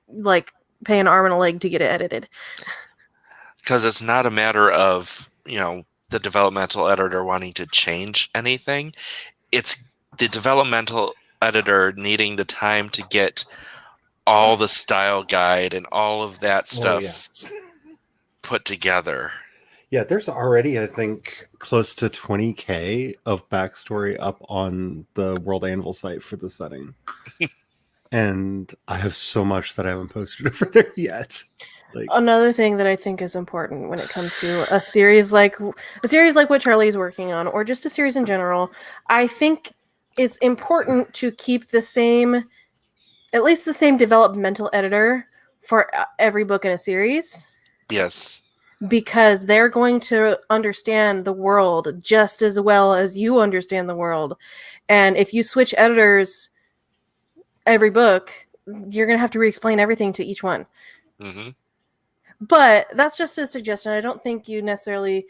like pay an arm and a leg to get it edited. Because it's not a matter of, the developmental editor wanting to change anything. It's the developmental editor needing the time to get all the style guide and all of that stuff put together. Yeah, there's already, I think, close to 20K of backstory up on the World Anvil site for the setting. And I have so much that I haven't posted over there yet. Another thing that I think is important when it comes to a series like what Charlie's working on, or just a series in general, I think it's important to keep at least the same developmental editor for every book in a series. Yes. Because they're going to understand the world just as well as you understand the world. And if you switch editors every book, you're going to have to re-explain everything to each one. Mm-hmm. But that's just a suggestion. I don't think you necessarily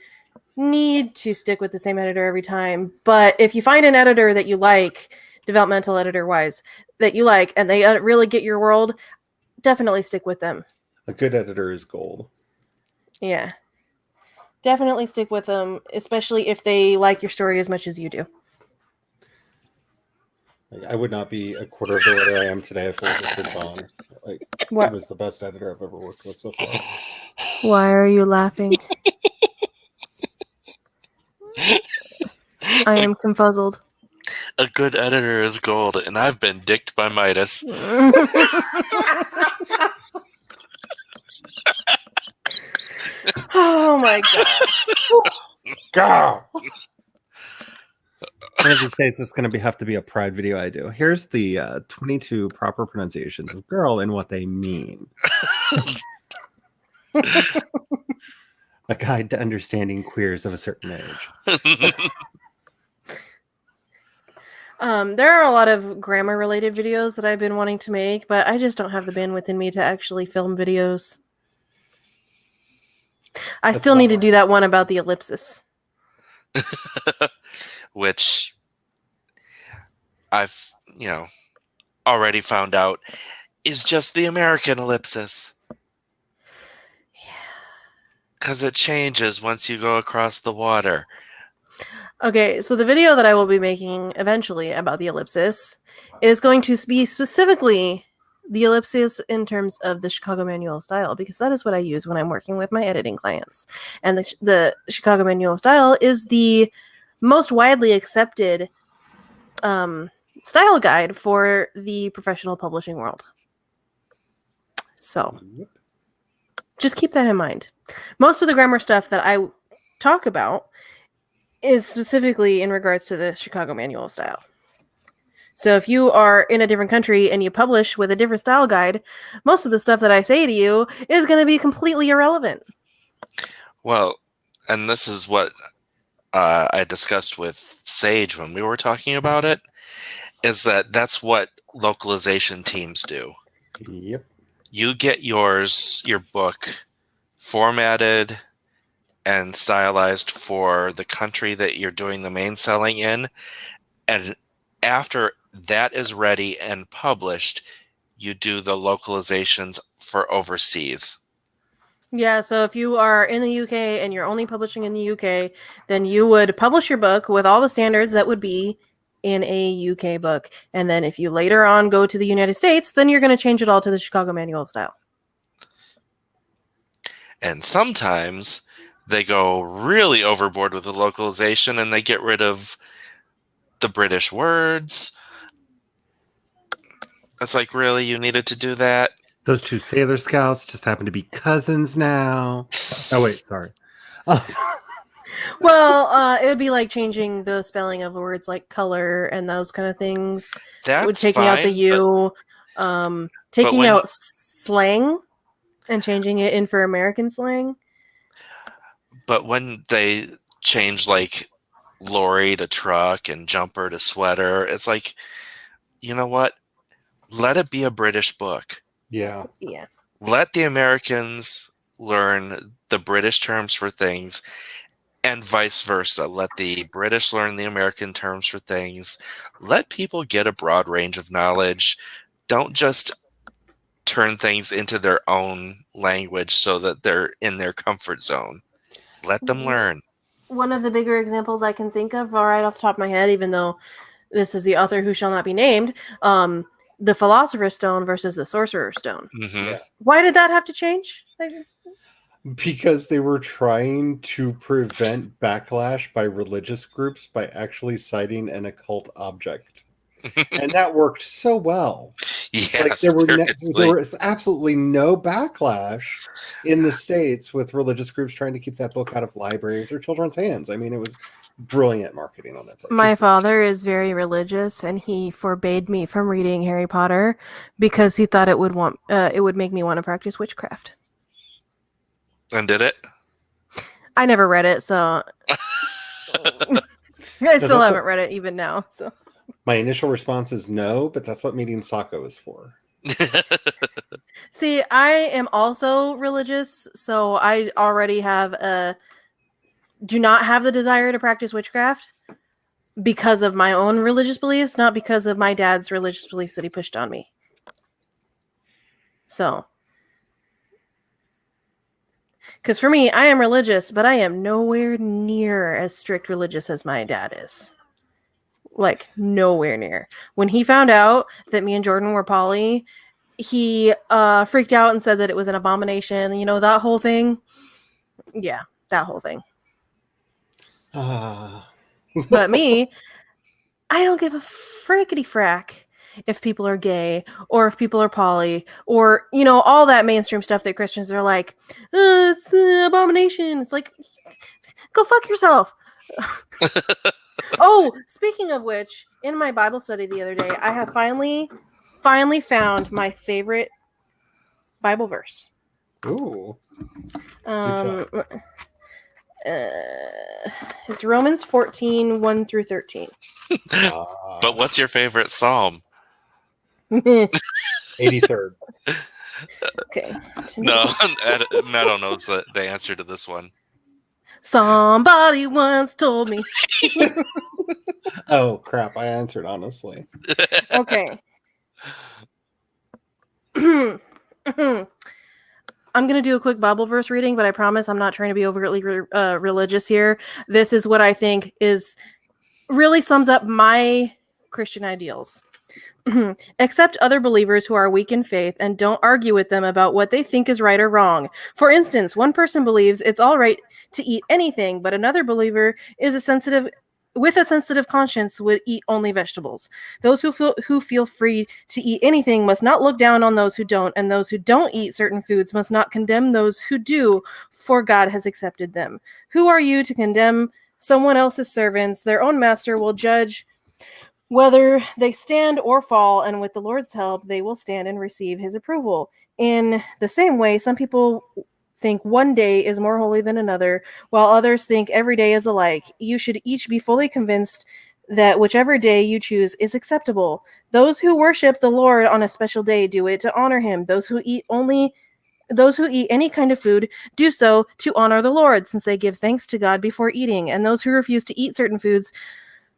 need to stick with the same editor every time. But if you find an editor that you like, developmental editor-wise, that you like, and they really get your world, definitely stick with them. A good editor is gold. Yeah. Definitely stick with them, especially if they like your story as much as you do. I would not be a quarter of the editor I am today if it was just gone. What? It was the best editor I've ever worked with so far. Why are you laughing? I am confuzzled. A good editor is gold, and I've been dicked by Midas. Oh my god. Go! One of these days, it's going to have to be a pride video I do. Here's the 22 proper pronunciations of girl and what they mean. A guide to understanding queers of a certain age. There are a lot of grammar related videos that I've been wanting to make, but I just don't have the bandwidth in me to actually film videos. I still need to do that one about the ellipsis. Which I've, already found out is just the American ellipsis. Yeah. Because it changes once you go across the water. Okay, so the video that I will be making eventually about the ellipsis is going to be specifically the ellipsis in terms of the Chicago manual style, because that is what I use when I'm working with my editing clients. And the Chicago manual style is the most widely accepted style guide for the professional publishing world. So Yep. just keep that in mind. Most of the grammar stuff that I talk about is specifically in regards to the Chicago manual style. So if you are in a different country and you publish with a different style guide, most of the stuff that I say to you is going to be completely irrelevant. Well, and this is what I discussed with Sage when we were talking about it, is that that's what localization teams do. Yep. You get your book formatted and stylized for the country that you're doing the main selling in, and after that is ready and published, you do the localizations for overseas. Yeah, so if you are in the UK and you're only publishing in the UK, then you would publish your book with all the standards that would be in a UK book. And then if you later on go to the United States, then you're going to change it all to the Chicago manual style. And sometimes they go really overboard with the localization and they get rid of the British words. It's like, really? You needed to do that? Those two Sailor Scouts just happen to be cousins now. Oh, wait, sorry. Well, it would be like changing the spelling of words like color and those kind of things. That's Would taking out the fine, U, taking when- out slang and changing it in for American slang. But when they change like lorry to truck and jumper to sweater, it's like, you know what? Let it be a British book. Yeah. Yeah. Let the Americans learn the British terms for things and vice versa. Let the British learn the American terms for things. Let people get a broad range of knowledge. Don't just turn things into their own language so that they're in their comfort zone. Let them learn. One of the bigger examples I can think of, right off the top of my head, even though this is the author who shall not be named, the Philosopher's Stone versus the Sorcerer's Stone. Mm-hmm. Yeah. Why did that have to change? Because they were trying to prevent backlash by religious groups by actually citing an occult object. And that worked so well. Yes, Like there seriously. was absolutely no backlash in the States with religious groups trying to keep that book out of libraries or children's hands. I mean, it was brilliant marketing on that book. My father is very religious, and he forbade me from reading Harry Potter because he thought it would make me want to practice witchcraft. And did it? I never read it, so I still haven't read it even now. So My initial response is no, but that's what meeting Sako is for. see, I am also religious, so I already do not have the desire to practice witchcraft because of my own religious beliefs, not because of my dad's religious beliefs that he pushed on me. So, because for me, I am religious, but I am nowhere near as strict religious as my dad is. Like, nowhere near. When he found out that me and Jordan were poly, he freaked out and said that it was an abomination. You know, that whole thing? Yeah, that whole thing. But me, I don't give a frickety frack if people are gay or if people are poly or, you know, all that mainstream stuff that Christians are like, it's an abomination. It's like, go fuck yourself. Oh, speaking of which, in my Bible study the other day, I have finally found my favorite Bible verse. Ooh. It's Romans 14, 1 through 13. But what's your favorite psalm? 83rd. Okay. No, Meadow knows the answer to this one. Somebody once told me. Oh, crap. I answered honestly. Okay. I'm going to do a quick Bible verse reading, but I promise I'm not trying to be overtly religious here. This is what I think is really sums up my Christian ideals. Accept other believers who are weak in faith and don't argue with them about what they think is right or wrong. For instance, one person believes it's all right to eat anything, but another believer is with a sensitive conscience would eat only vegetables. Those who feel free to eat anything must not look down on those who don't, and those who don't eat certain foods must not condemn those who do, for God has accepted them. Who are you to condemn someone else's servants? Their own master will judge whether they stand or fall, and with the Lord's help, they will stand and receive his approval. In the same way, some people think one day is more holy than another, while others think every day is alike. You should each be fully convinced that whichever day you choose is acceptable. Those who worship the Lord on a special day do it to honor him. Those who eat any kind of food do so to honor the Lord, since they give thanks to God before eating. And those who refuse to eat certain foods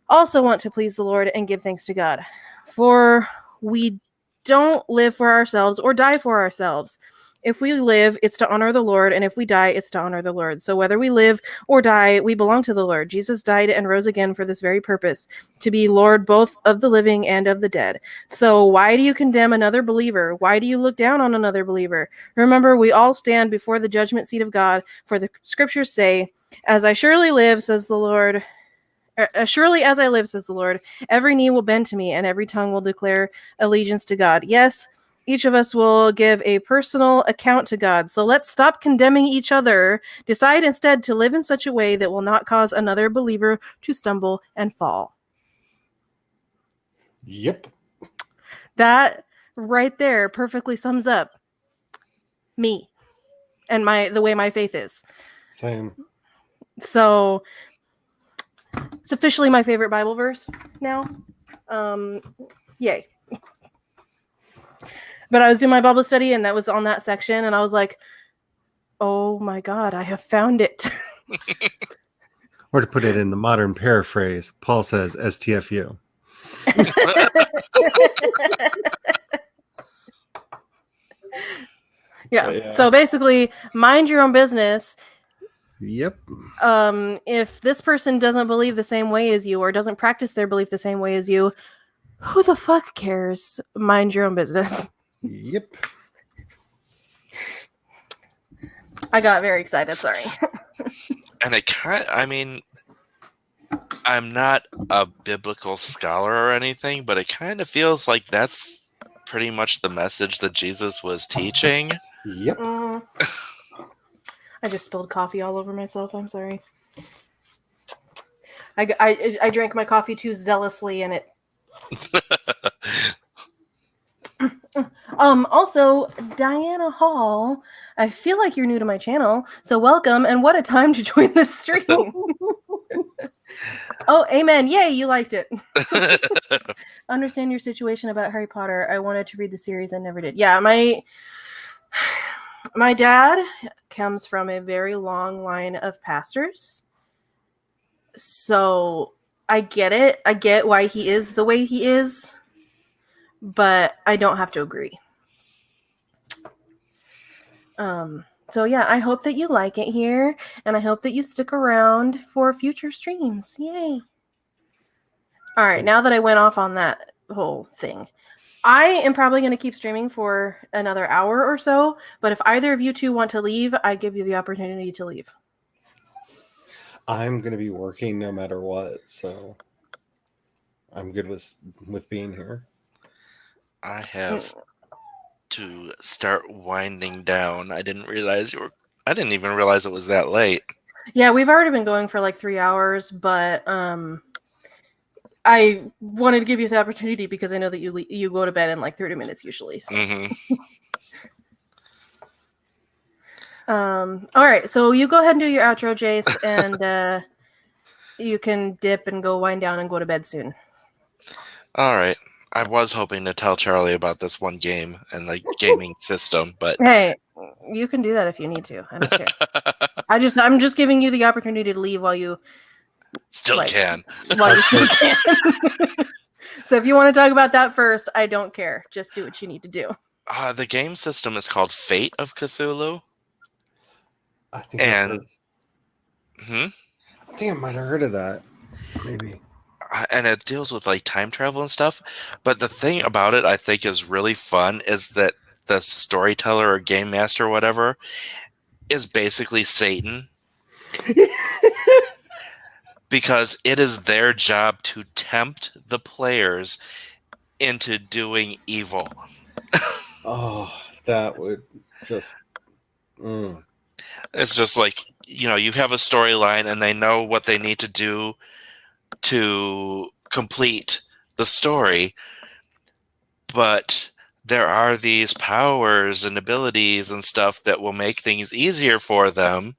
also want to please the Lord and give thanks to God. For we don't live for ourselves or die for ourselves. If we live, it's to honor the Lord, and if we die, it's to honor the Lord. So whether we live or die, we belong to the Lord. Jesus died and rose again for this very purpose, to be Lord both of the living and of the dead. So why do you condemn another believer? Why do you look down on another believer? Remember, we all stand before the judgment seat of God, for the scriptures say, "As I surely live, says the Lord, surely as I live, says the Lord, every knee will bend to me, and every tongue will declare allegiance to God." Yes, each of us will give a personal account to God. So let's stop condemning each other. Decide instead to live in such a way that will not cause another believer to stumble and fall. Yep. That right there perfectly sums up me and the way my faith is. Same. So it's officially my favorite Bible verse now. Yay. But I was doing my Bible study, and that was on that section, and I was like, oh my God, I have found it. Or to put it in the modern paraphrase, Paul says STFU. Yeah. So basically, mind your own business. Yep. If this person doesn't believe the same way as you or doesn't practice their belief the same way as you, who the fuck cares? Mind your own business. Yep. I got very excited, sorry. And I'm not a biblical scholar or anything, but it kind of feels like that's pretty much the message that Jesus was teaching. Yep. I just spilled coffee all over myself. I'm sorry. I drank my coffee too zealously, and it. Also, Diana Hall, I feel like you're new to my channel, so welcome, and what a time to join this stream. Oh, amen. Yay, you liked it. Understand your situation about Harry Potter. I wanted to read the series and never did. Yeah, my dad comes from a very long line of pastors. So I get it. I get why he is the way he is, but I don't have to agree. So yeah, I hope that you like it here, and I hope that you stick around for future streams. Yay. All right, now that I went off on that whole thing, I am probably going to keep streaming for another hour or so, but if either of you two want to leave, I give you the opportunity to leave. I'm going to be working no matter what, so I'm good with being here. I have to start winding down. I didn't even realize it was that late. Yeah, we've already been going for like 3 hours, but I wanted to give you the opportunity because I know that you go to bed in like 30 minutes usually. So. Mm-hmm. All right, so you go ahead and do your outro, Jayce, and you can dip and go wind down and go to bed soon. All right. I was hoping to tell Charlie about this one game and like gaming system, but hey, you can do that if you need to. I don't care. I'm just giving you the opportunity to leave while you still can. While you still can. So if you want to talk about that first, I don't care. Just do what you need to do. The game system is called Fate of Cthulhu. I think And I think I might have heard of that. Maybe. and it deals with like time travel and stuff. But the thing about it I think is really fun is that the storyteller or game master or whatever is basically Satan, because it is their job to tempt the players into doing evil. Oh, that would just. It's just like, you have a storyline and they know what they need to do to complete the story, but there are these powers and abilities and stuff that will make things easier for them,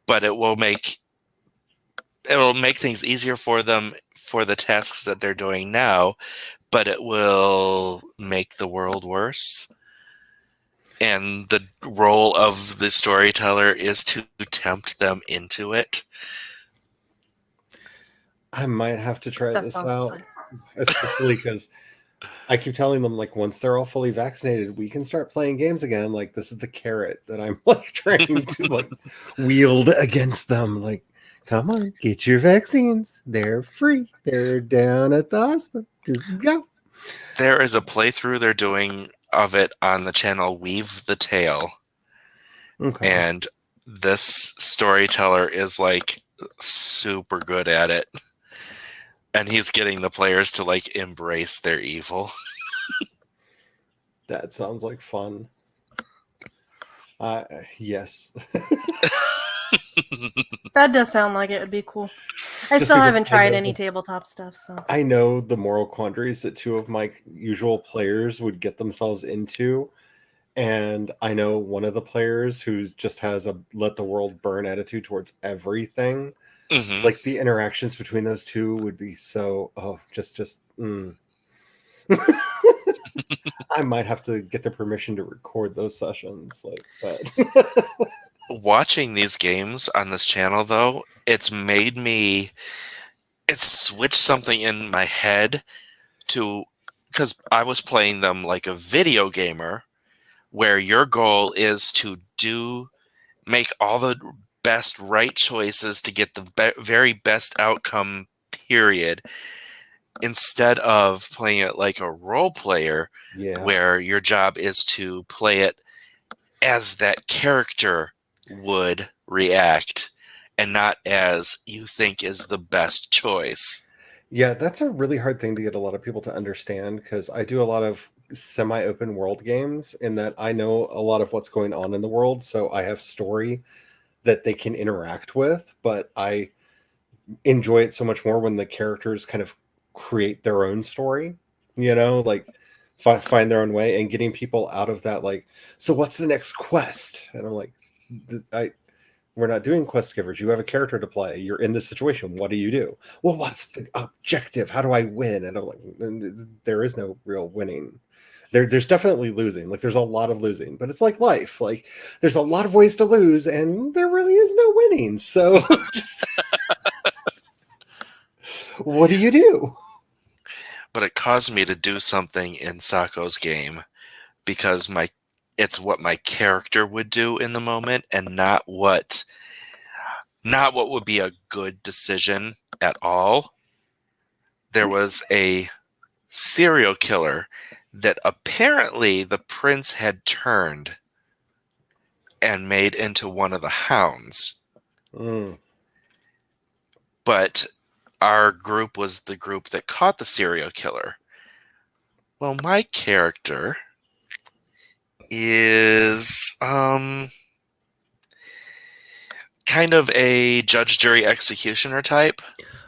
but it will make things easier for them for the tasks that they're doing now, but it will make the world worse. And the role of the storyteller is to tempt them into it. I might have to try That this sounds out, fun. especially because I keep telling them, like, once they're all fully vaccinated, we can start playing games again. Like, this is the carrot that I'm like trying to like wield against them. Like, come on, get your vaccines. They're free. They're down at the hospital. Just go. There is a playthrough they're doing of it on the channel Weave the Tale. Okay. And this storyteller is like super good at it. And he's getting the players to like embrace their evil. That sounds like fun. Yes. That does sound like it would be cool. I Just still because haven't I tried know any that- tabletop stuff, so I know the moral quandaries that two of my usual players would get themselves into. And I know one of the players who just has a let the world burn attitude towards everything. Mhm. Like the interactions between those two would be so I might have to get the permission to record those sessions, like, but Watching these games on this channel, though, it's switched something in my head to, because I was playing them like a video gamer, where your goal is to make all the best right choices to get the very best outcome, period, instead of playing it like a role player, yeah. where your job is to play it as that character would react and not as you think is the best choice. Yeah, that's a really hard thing to get a lot of people to understand, because I do a lot of semi-open world games in that I know a lot of what's going on in the world, so I have story that they can interact with, but I enjoy it so much more when the characters kind of create their own story, like find their own way, and getting people out of that, like, so what's the next quest? And I'm like, we're not doing quest givers. You have a character to play. You're in this situation. What do you do? Well, what's the objective? How do I win? And I'm like, there is no real winning. There's definitely losing. Like, there's a lot of losing, but it's like life. Like, there's a lot of ways to lose, and there really is no winning. So, just what do you do? But it caused me to do something in Sako's game, because it's what my character would do in the moment, and not what would be a good decision at all. There was a serial killer that apparently the prince had turned and made into one of the hounds. But our group was the group that caught the serial killer. Well, my character is kind of a judge, jury, executioner type.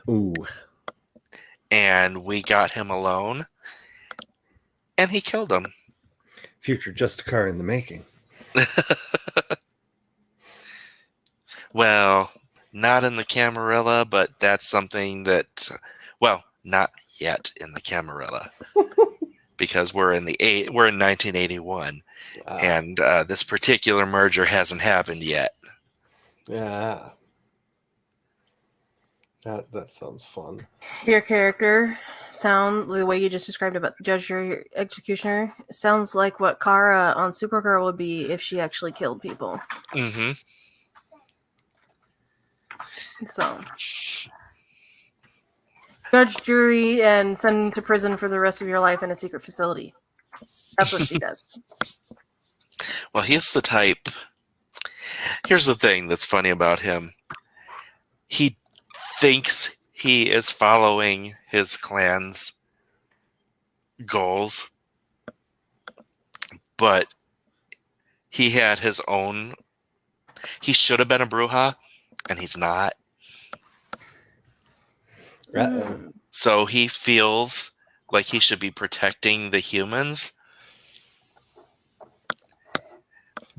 Ooh. And we got him alone, and he killed him. Future Justicar in the making. Well, not in the Camarilla, but that's something that, well, not yet in the Camarilla, because we're in 1981, and this particular merger hasn't happened yet. Yeah. That sounds fun. your character sound, the way you just described about Judge, Jury, Executioner, sounds like what Kara on Supergirl would be if she actually killed people. Mm-hmm. So, judge, jury, and send to prison for the rest of your life in a secret facility. That's what she does. Well, he's the type. Here's the thing that's funny about him. He thinks he is following his clan's goals, but he had his own. He should have been a Bruja, and he's not. So he feels like he should be protecting the humans,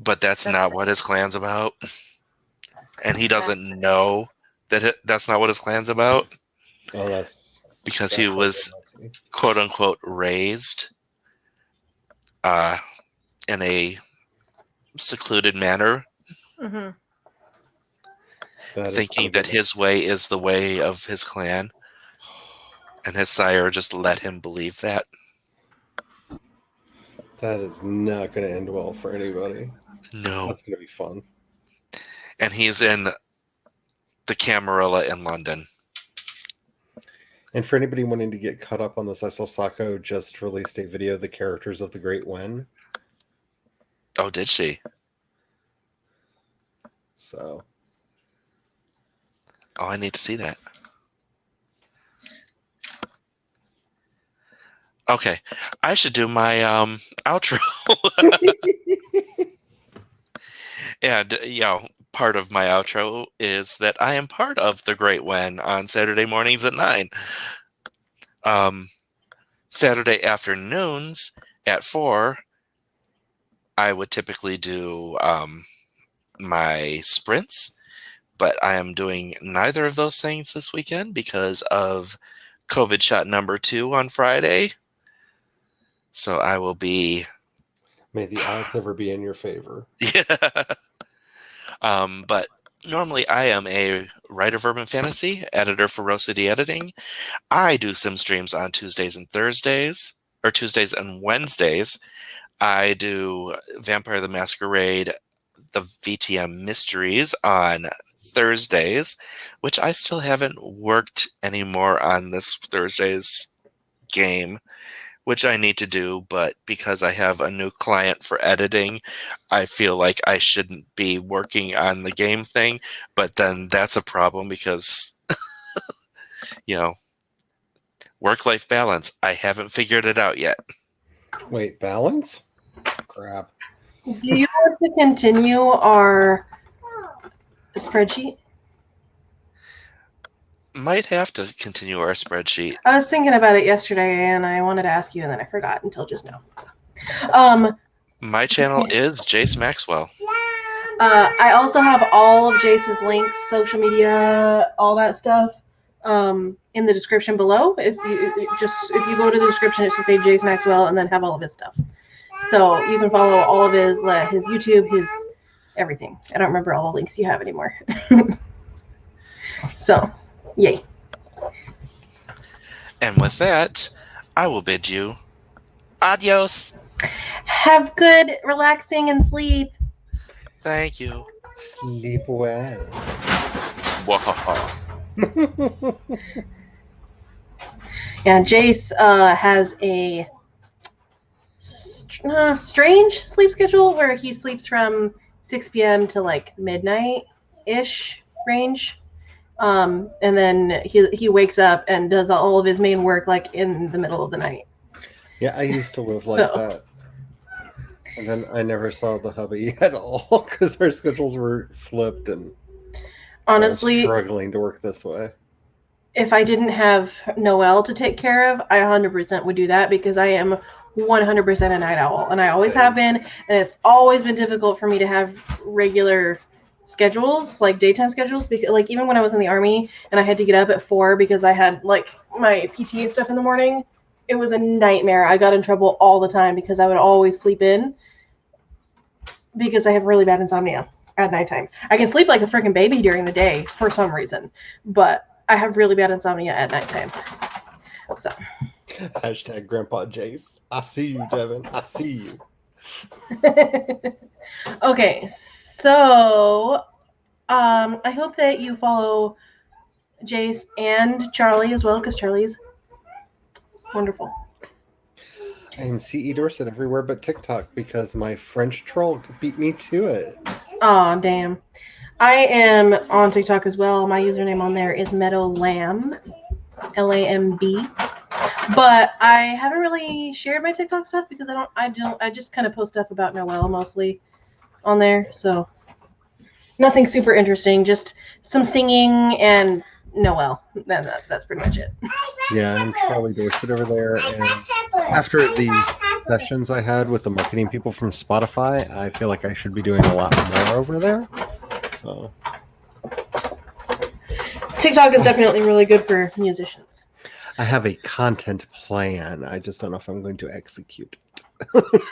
but that's not what his clan's about. And he doesn't know that that's not what his clan's about. Oh, that's because he was quote unquote raised in a secluded manner, thinking that his way is the way of his clan, and his sire just let him believe that. That is not going to end well for anybody. No. That's going to be fun. And he's in the Camarilla in London. And for anybody wanting to get caught up on this, I saw Sako just released a video of the characters of the Great Wen. Oh, did she? So. Oh, I need to see that. Okay, I should do my outro. And, part of my outro is that I am part of the Great Wen on Saturday mornings at 9. Saturday afternoons at 4, I would typically do my sprints, but I am doing neither of those things this weekend because of COVID shot number 2 on Friday. So I will be... May the odds ever be in your favor. Yeah. But normally I am a writer of urban fantasy, editor for Rose City Editing. I do sim streams on Tuesdays and Thursdays, or Tuesdays and Wednesdays. I do Vampire the Masquerade, the VTM Mysteries on Thursdays, which I still haven't worked anymore on this Thursday's game, which I need to do, but because I have a new client for editing, I feel like I shouldn't be working on the game thing, but then that's a problem because, work-life balance. I haven't figured it out yet. Wait, balance? Crap. Do you want to continue our spreadsheet? Might have to continue our spreadsheet. I was thinking about it yesterday, and I wanted to ask you, and then I forgot until just now. So. My channel is Jayce Maxwell. I also have all of Jayce's links, social media, all that stuff, in the description below. If you go to the description, it should say Jayce Maxwell, and then have all of his stuff. So you can follow all of his YouTube, his everything. I don't remember all the links you have anymore. So. Yay. And with that, I will bid you adios. Have good relaxing and sleep. Thank you. Sleep well. Wahaha. Yeah, Jayce has a strange sleep schedule where he sleeps from 6 p.m. to like midnight-ish range. And then he wakes up and does all of his main work like in the middle of the night. Yeah, I used to live like that. And then I never saw the hubby at all because our schedules were flipped, and honestly, I'm struggling to work this way. If I didn't have Noelle to take care of, I 100% would do that because I am 100% a night owl, and I always have been, and it's always been difficult for me to have regular schedules, like daytime schedules, because like even when I was in the Army and I had to get up at 4 because I had like my PT and stuff in the morning, it was a nightmare. I got in trouble all the time because I would always sleep in because I have really bad insomnia at nighttime. I can sleep like a freaking baby during the day for some reason, but I have really bad insomnia at nighttime. So Hashtag Grandpa Jayce. I see you, Devin. I see you. Okay, so I hope that you follow Jayce and Charlie as well, because Charlie's wonderful. I am CE Dorsett everywhere but TikTok because my French troll beat me to it. Aw, damn. I am on TikTok as well. My username on there is Meadow Lamb, Lamb. But I haven't really shared my TikTok stuff because I just kind of post stuff about Noelle mostly on there. So nothing super interesting, just some singing and Noelle. That's pretty much it. Yeah, I'm Charlie Dorsett over there. And after the sessions I had with the marketing people from Spotify, I feel like I should be doing a lot more over there. So TikTok is definitely really good for musicians. I have a content plan. I just don't know if I'm going to execute it.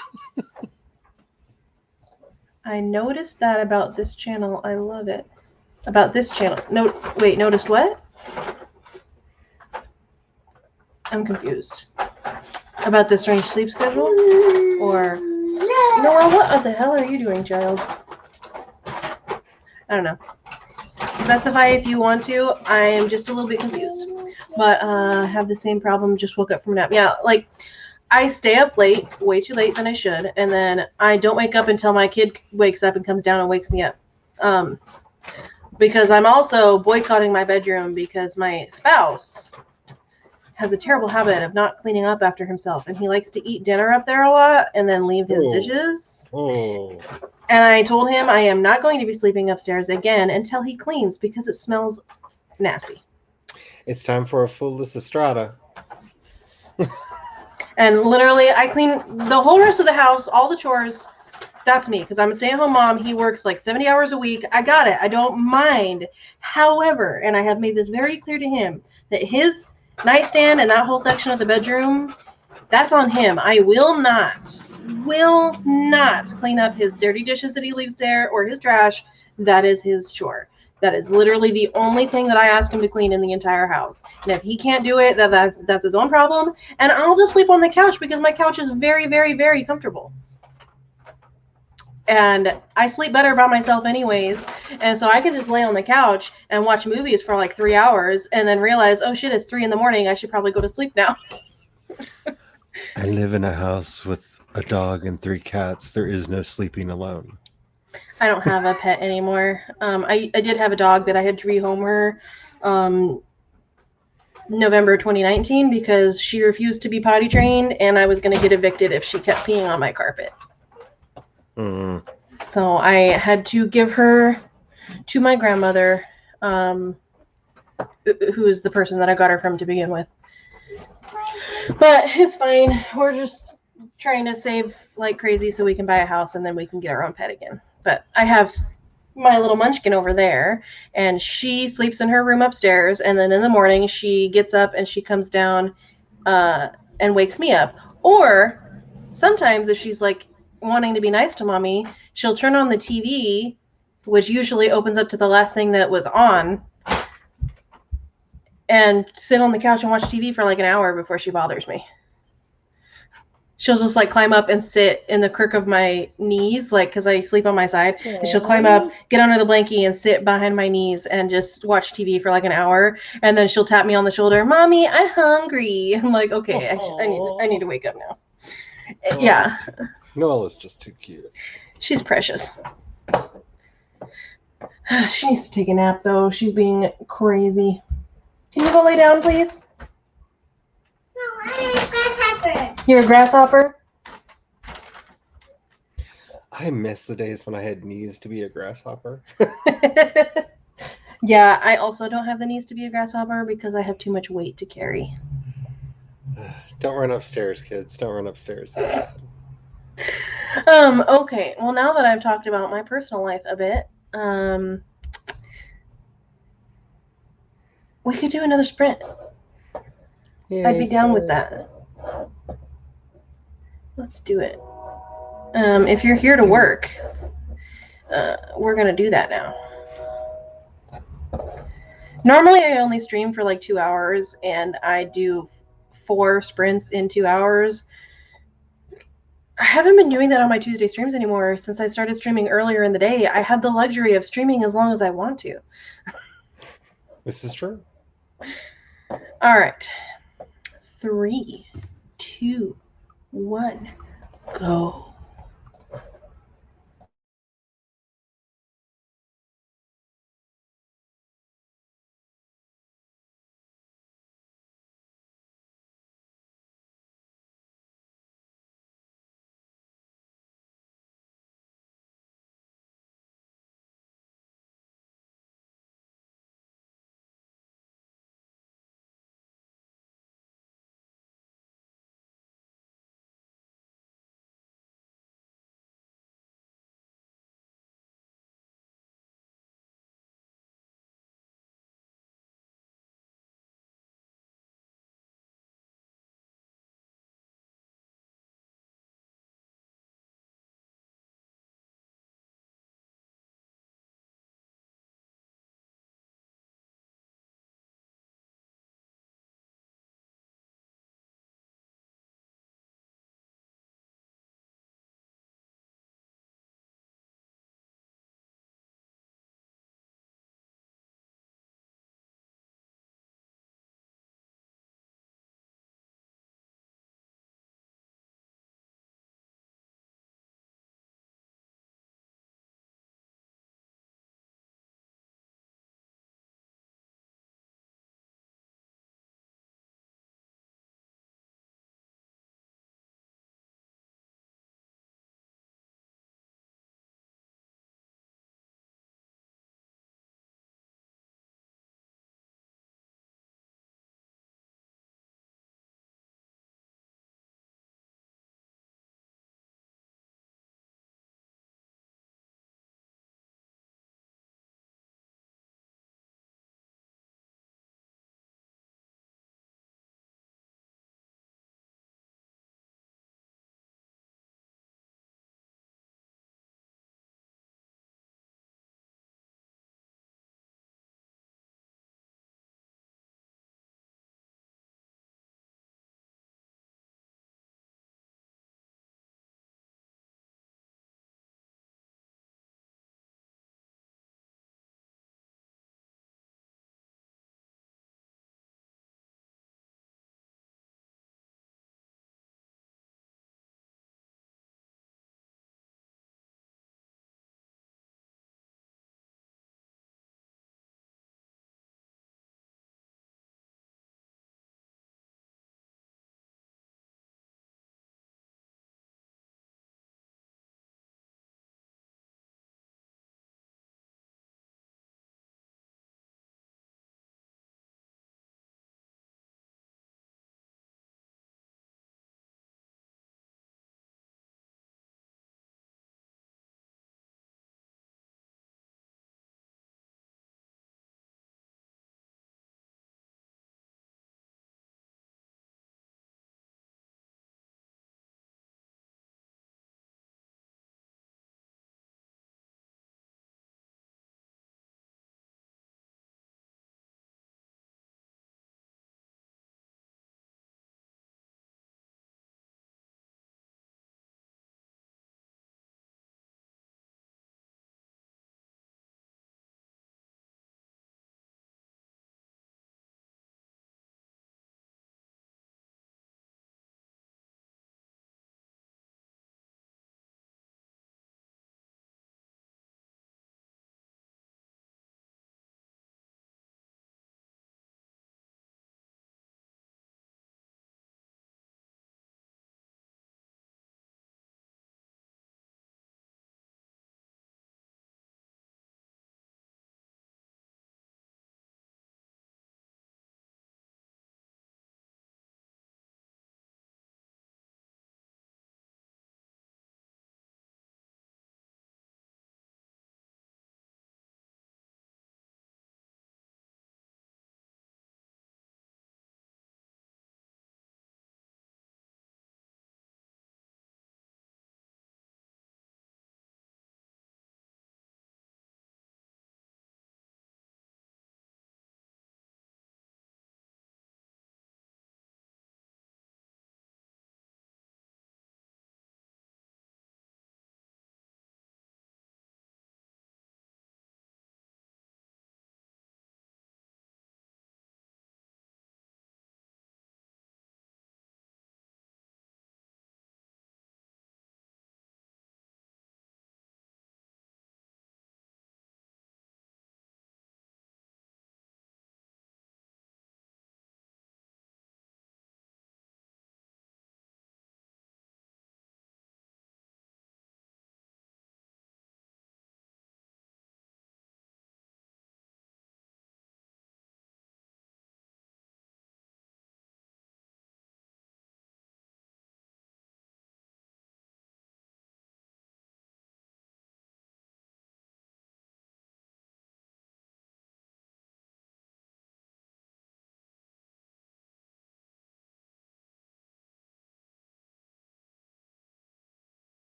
I noticed that about this channel. I love it. About this channel. No, wait, noticed what? I'm confused. About the strange sleep schedule? Or Noah, what the hell are you doing, child? I don't know. Specify if you want to. I am just a little bit confused. But I have the same problem. Just woke up from a nap. Yeah, like I stay up late, way too late than I should, and then I don't wake up until my kid wakes up and comes down and wakes me up. Because I'm also boycotting my bedroom because my spouse has a terrible habit of not cleaning up after himself, and he likes to eat dinner up there a lot and then leave his dishes. Oh. And I told him I am not going to be sleeping upstairs again until he cleans because it smells nasty. It's time for a full Lysistrata. And literally, I clean the whole rest of the house, all the chores. That's me, because I'm a stay-at-home mom. He works like 70 hours a week. I got it. I don't mind. However, and I have made this very clear to him, that his nightstand and that whole section of the bedroom, that's on him. I will not clean up his dirty dishes that he leaves there or his trash. That is his chore. That is literally the only thing that I ask him to clean in the entire house. And if he can't do it, that's his own problem. And I'll just sleep on the couch because my couch is very, very, very comfortable. And I sleep better by myself anyways. And so I can just lay on the couch and watch movies for like 3 hours and then realize, oh shit, it's 3 a.m. I should probably go to sleep now. I live in a house with a dog and 3 cats. There is no sleeping alone. I don't have a pet anymore. I did have a dog that I had to rehome her November 2019 because she refused to be potty trained, and I was going to get evicted if she kept peeing on my carpet. Mm. So I had to give her to my grandmother, who is the person that I got her from to begin with. But it's fine. We're just trying to save like crazy so we can buy a house and then we can get our own pet again. But I have my little munchkin over there, and she sleeps in her room upstairs, and then in the morning she gets up and she comes down and wakes me up. Or sometimes if she's like wanting to be nice to mommy, she'll turn on the TV, which usually opens up to the last thing that was on, and sit on the couch and watch TV for like an hour before she bothers me. She'll just like climb up and sit in the crook of my knees, like because I sleep on my side. Yeah. And she'll climb up, get under the blankie, and sit behind my knees and just watch TV for like an hour. And then she'll tap me on the shoulder, "Mommy, I'm hungry." I'm like, okay, I need to wake up now. Yeah. Noelle is just too cute. She's precious. She needs to take a nap though. She's being crazy. Can you go lay down, please? No, I'm a grasshopper. You're a grasshopper? I miss the days when I had knees to be a grasshopper. Yeah, I also don't have the knees to be a grasshopper because I have too much weight to carry. Don't run upstairs, kids. Don't run upstairs. Okay. Well, now that I've talked about my personal life a bit, we could do another sprint. Yeah, I'd be down with that. Let's do it. If you're here to work, we're gonna do that now. Normally, I only stream for like 2 hours, and I do 4 sprints in 2 hours. I haven't been doing that on my Tuesday streams anymore since I started streaming earlier in the day. I have the luxury of streaming as long as I want to. This is true. All right. 3, 2, 1, go.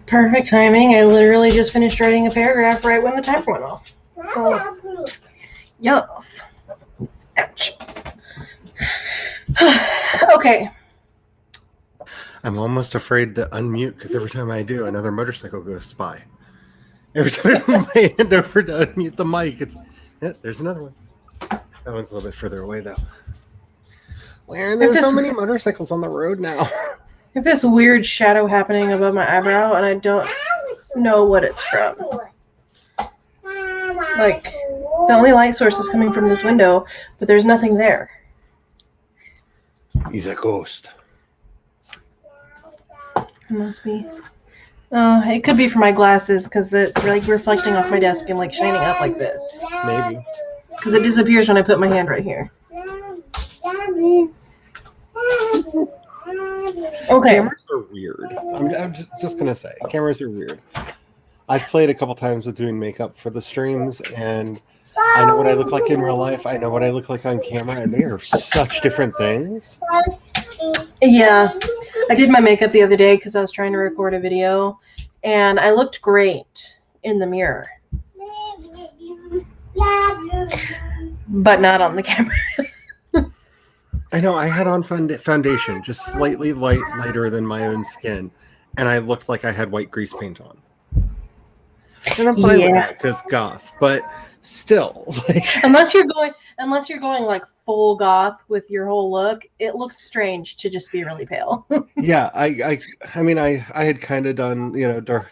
Perfect timing. I literally just finished writing a paragraph right when the timer went off. So, yes. Ouch. Okay. I'm almost afraid to unmute because every time I do, another motorcycle goes by. Every time I move my hand over to unmute the mic, there's another one. That one's a little bit further away, though. Where there's so many motorcycles on the road now. I have this weird shadow happening above my eyebrow, and I don't know what it's from. Like, the only light source is coming from this window, but there's nothing there. He's a ghost. It must be. Oh, it could be for my glasses, because it's like reflecting off my desk and like shining up like this. Maybe. Because it disappears when I put my hand right here. Okay. Cameras are weird. I'm just going to say, cameras are weird. I've played a couple times with doing makeup for the streams, and I know what I look like in real life. I know what I look like on camera, and they are such different things. Yeah. I did my makeup the other day because I was trying to record a video, and I looked great in the mirror. But not on the camera. I know, I had on foundation, just slightly lighter than my own skin, and I looked like I had white grease paint on. And I'm fine with that because goth, but still, like, unless you're going like full goth with your whole look, it looks strange to just be really pale. Yeah, I mean, I had kind of done,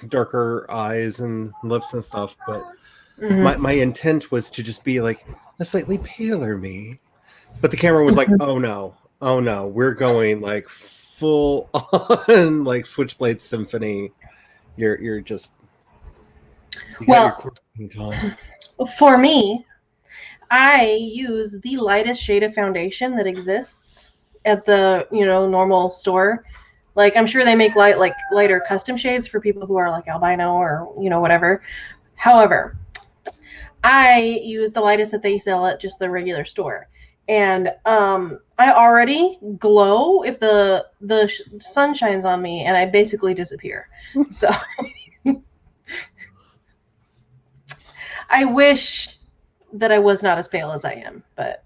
darker eyes and lips and stuff, but my intent was to just be like a slightly paler me. But the camera was like, oh no, we're going like full on like Switchblade Symphony. You're just for me, I use the lightest shade of foundation that exists at the normal store. Like, I'm sure they make lighter custom shades for people who are like albino or whatever. However, I use the lightest that they sell at just the regular store. And I already glow if the sun shines on me, and I basically disappear. So I wish that I was not as pale as I am, but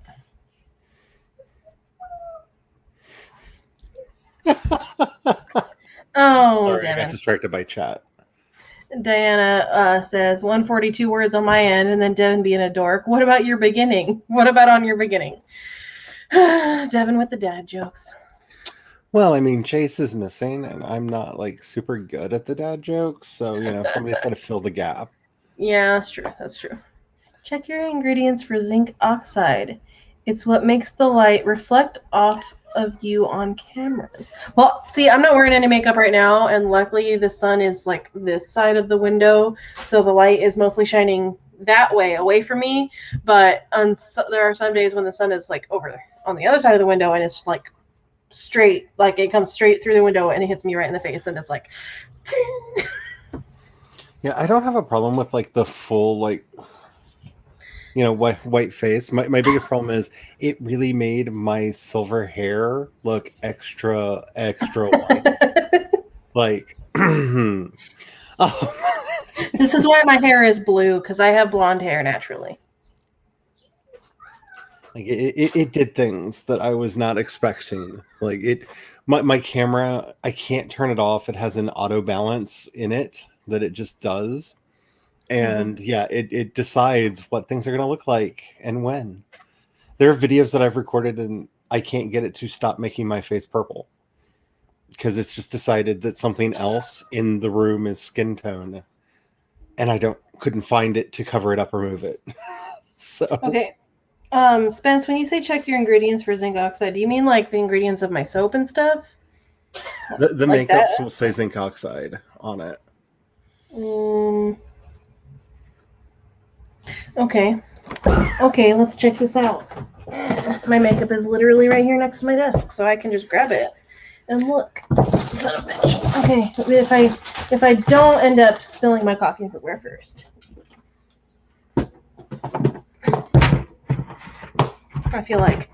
Sorry, I got distracted by chat. Diana says 142 words on my end, and then Devin being a dork. What about your beginning? What about on your beginning? Devin with the dad jokes. Well, I mean, Jayce is missing, and I'm not like super good at the dad jokes, so somebody's got to fill the gap. Yeah, that's true. That's true. Check your ingredients for zinc oxide. It's what makes the light reflect off of you on cameras. Well, see, I'm not wearing any makeup right now, and luckily the sun is like this side of the window, so the light is mostly shining that way away from me. But there are some days when the sun is like over on the other side of the window, and it's like straight, like it comes straight through the window and it hits me right in the face, and it's like Yeah, I don't have a problem with like the full like white face. My biggest problem is it really made my silver hair look extra white. Like this is why my hair is blue, because I have blonde hair naturally. Like it did things that I was not expecting. Like my camera, I can't turn it off. It has an auto balance in it that it just does. And it decides what things are going to look like and when. There are videos that I've recorded and I can't get it to stop making my face purple because it's just decided that something else in the room is skin tone, and I couldn't find it to cover it up or move it. So okay, Spence, when you say check your ingredients for zinc oxide, do you mean like the ingredients of my soap and stuff? The like makeups will say zinc oxide on it. Okay, let's check this out. My makeup is literally right here next to my desk, so I can just grab it and look. Son of a bitch. Okay, if I don't end up spilling my coffee everywhere first. I feel like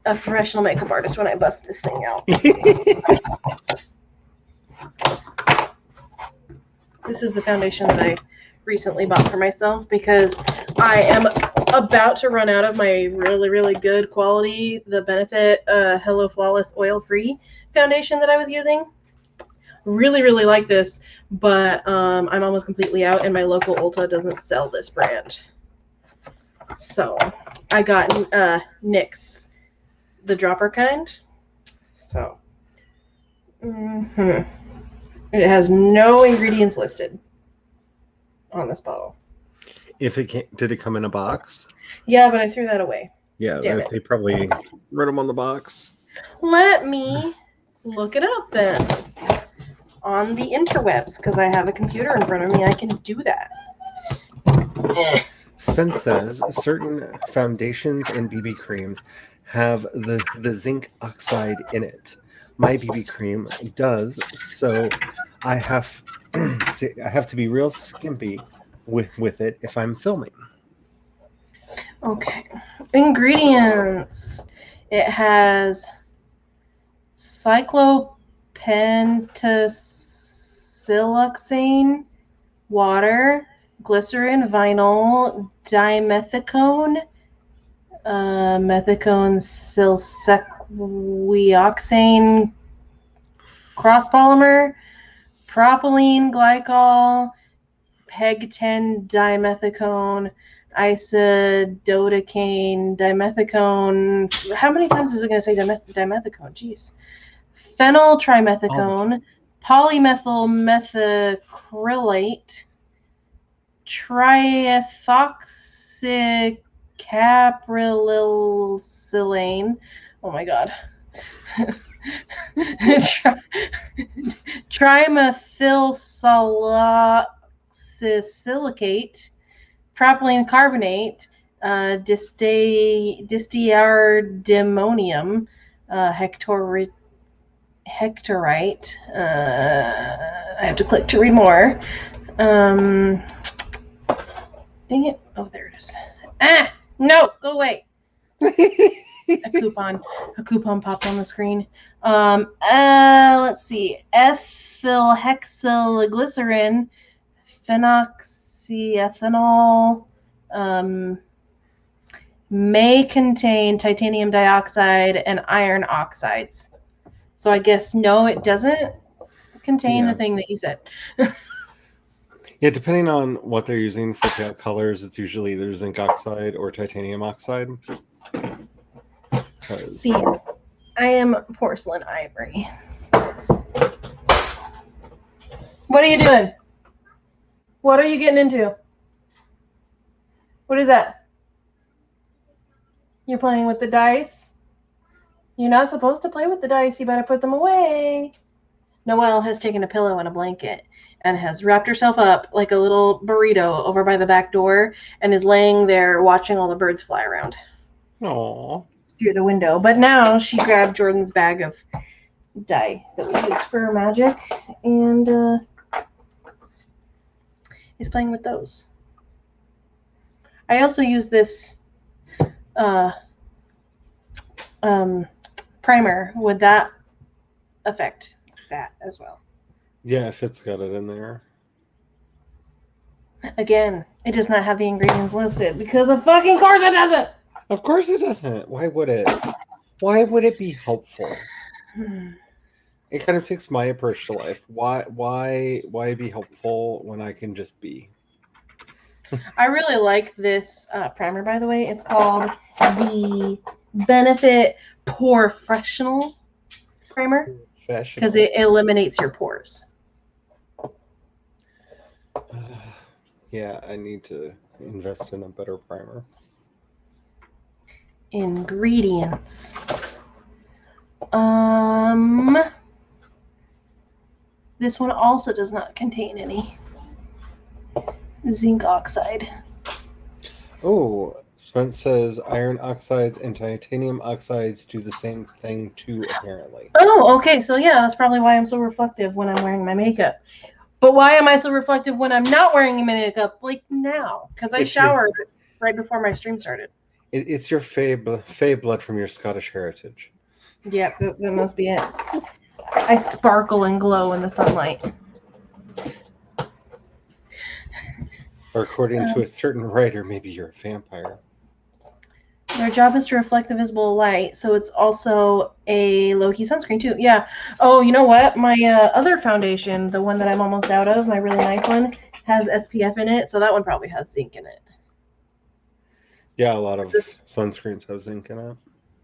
a professional makeup artist when I bust this thing out. This is the foundation that I recently bought for myself because I am about to run out of my really, really good quality, the Benefit Hello Flawless Oil-Free foundation that I was using. Really, really like this, but I'm almost completely out, and my local Ulta doesn't sell this brand. So I got NYX, the dropper kind. So it has no ingredients listed on this bottle. If it can't, did it come in a box? Yeah, but I threw that away. Yeah, Damn it. they probably wrote them on the box. Let me look it up then on the interwebs because I have a computer in front of me. I can do that. Spence says certain foundations and BB creams have the zinc oxide in it. My BB cream does, so I have to be real skimpy with it if I'm filming. Okay. Ingredients. It has cyclopentasiloxane, water, glycerin, vinyl, dimethicone, methicone silsequioxane, cross-polymer, propylene glycol, peg-10 dimethicone, isododecane, dimethicone. How many times is it going to say dimethicone? Jeez. Phenyl trimethicone, polymethyl methacrylate, triethoxycaprylysilane. Oh my god. Trimethylsilicate, propylene carbonate, distiardimonium, hectorite. I have to click to read more. Dang it. Oh, there it is. Ah! No! Go away. A coupon popped on the screen. Let's see. Ethylhexylglycerin, phenoxyethanol, may contain titanium dioxide and iron oxides. So I guess no, it doesn't contain the thing that you said. Yeah, depending on what they're using for payout colors, it's usually either zinc oxide or titanium oxide. See, I am porcelain ivory. What are you doing? What are you getting into? What is that? You're playing with the dice? You're not supposed to play with the dice. You better put them away. Noelle has taken a pillow and a blanket and has wrapped herself up like a little burrito over by the back door and is laying there watching all the birds fly around. Aww. Through the window. But now she grabbed Jordan's bag of dye that we use for magic and is playing with those. I also use this primer. Would that affect that as well? Yeah, if it's got it in there. Again, it does not have the ingredients listed because of fucking course it doesn't. Of course it doesn't. Why would it? Why would it be helpful? It kind of takes my approach to life. Why be helpful when I can just be? I really like this primer, by the way. It's called the Benefit Professional Primer because it eliminates your pores. Yeah, I need to invest in a better primer. Ingredients. This one also does not contain any zinc oxide. Oh, Spence says iron oxides and titanium oxides do the same thing too, apparently. Oh, okay. So yeah, that's probably why I'm so reflective when I'm wearing my makeup. But why am I so reflective when I'm not wearing my makeup, like now? Because I showered right before my stream started. It's your fey blood from your Scottish heritage. Yeah, that must be it. I sparkle and glow in the sunlight. Or according to a certain writer, maybe you're a vampire. Their job is to reflect the visible light, so it's also a low-key sunscreen too. Yeah. Oh, you know what? My other foundation, the one that I'm almost out of, my really nice one, has SPF in it, so that one probably has zinc in it. Yeah, a lot of This sunscreens have zinc in it.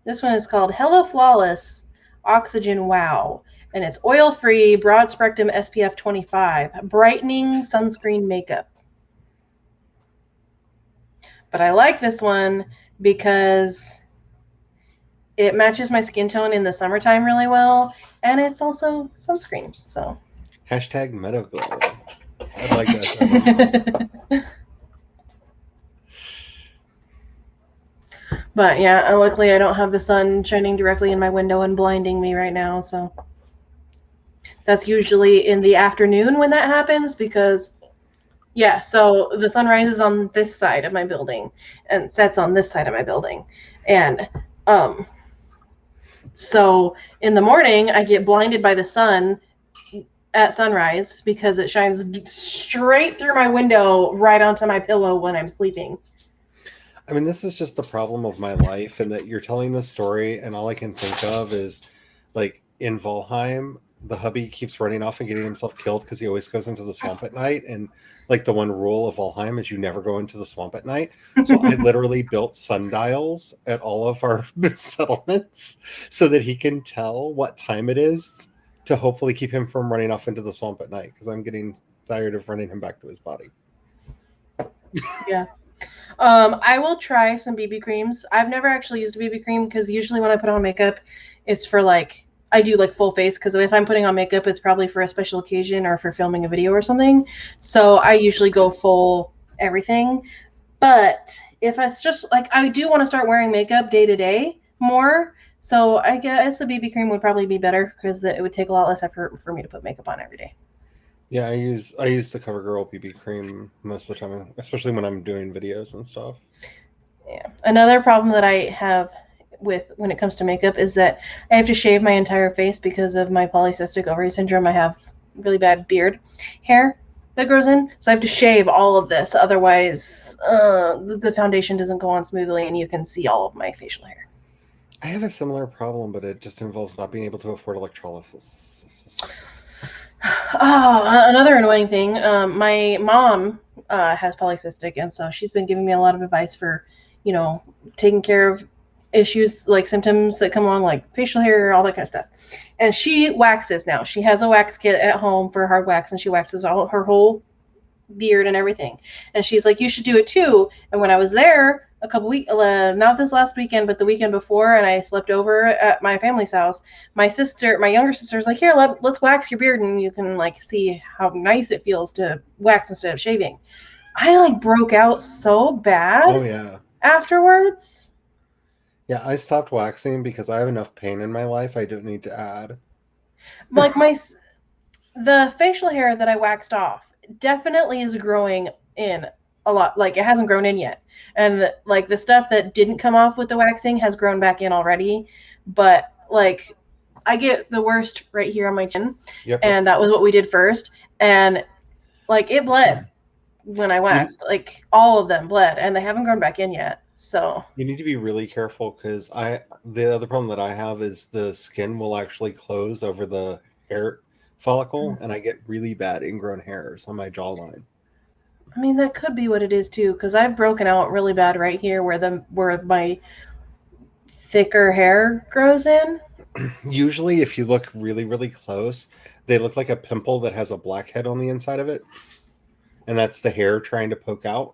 this one is called Hello Flawless Oxygen Wow, and it's oil-free, broad spectrum SPF 25, brightening sunscreen makeup. But I like this one because it matches my skin tone in the summertime really well, and it's also sunscreen. So Hashtag Meadow Glow. I like that. But yeah, luckily I don't have the sun shining directly in my window and blinding me right now. So that's usually in the afternoon when that happens because yeah, so the sun rises on this side of my building and sets on this side of my building. And so in the morning I get blinded by the sun at sunrise because it shines straight through my window right onto my pillow when I'm sleeping. I mean, this is just the problem of my life, and that you're telling this story, and all I can think of is, like, in Valheim, the hubby keeps running off and getting himself killed because he always goes into the swamp at night, and, like, the one rule of Valheim is you never go into the swamp at night. So I literally built sundials at all of our settlements so that he can tell what time it is to hopefully keep him from running off into the swamp at night, because I'm getting tired of running him back to his body. Yeah. I will try some BB creams. I've never actually used a BB cream because usually when I put on makeup, it's for like, I do like full face because if I'm putting on makeup, it's probably for a special occasion or for filming a video or something. So I usually go full everything. But if it's just like, I do want to start wearing makeup day to day more. So I guess a BB cream would probably be better because it would take a lot less effort for me to put makeup on every day. Yeah, I use the CoverGirl BB cream most of the time, especially when I'm doing videos and stuff. Yeah. Another problem that I have with when it comes to makeup is that I have to shave my entire face because of my polycystic ovary syndrome. I have really bad beard hair that grows in, so I have to shave all of this. Otherwise, the foundation doesn't go on smoothly, and you can see all of my facial hair. I have a similar problem, but it just involves not being able to afford electrolysis. Oh, another annoying thing. My mom has polycystic, and so she's been giving me a lot of advice for, taking care of issues like symptoms that come along, like facial hair, all that kind of stuff. And she waxes now. She has a wax kit at home for hard wax, and she waxes all her whole beard and everything. And she's like, "You should do it too." And when I was there a couple weeks, not this last weekend, but the weekend before, and I slept over at my family's house, my younger sister was like, "Here, let's wax your beard, and you can like see how nice it feels to wax instead of shaving." I like broke out so bad. Oh yeah. Afterwards. Yeah, I stopped waxing because I have enough pain in my life. I don't need to add. Like the facial hair that I waxed off definitely is growing in a lot. Like it hasn't grown in yet, and like the stuff that didn't come off with the waxing has grown back in already. But like I get the worst right here on my chin, Yep. and that was what we did first. And like it bled when I waxed. Like all of them bled, and they haven't grown back in yet. So You need to be really careful because the other problem that I have is the skin will actually close over the hair follicle, and I get really bad ingrown hairs on my jawline. I mean, that could be what it is too, because I've broken out really bad right here where my thicker hair grows in. Usually, if you look really, really close, they look like a pimple that has a blackhead on the inside of it, and that's the hair trying to poke out.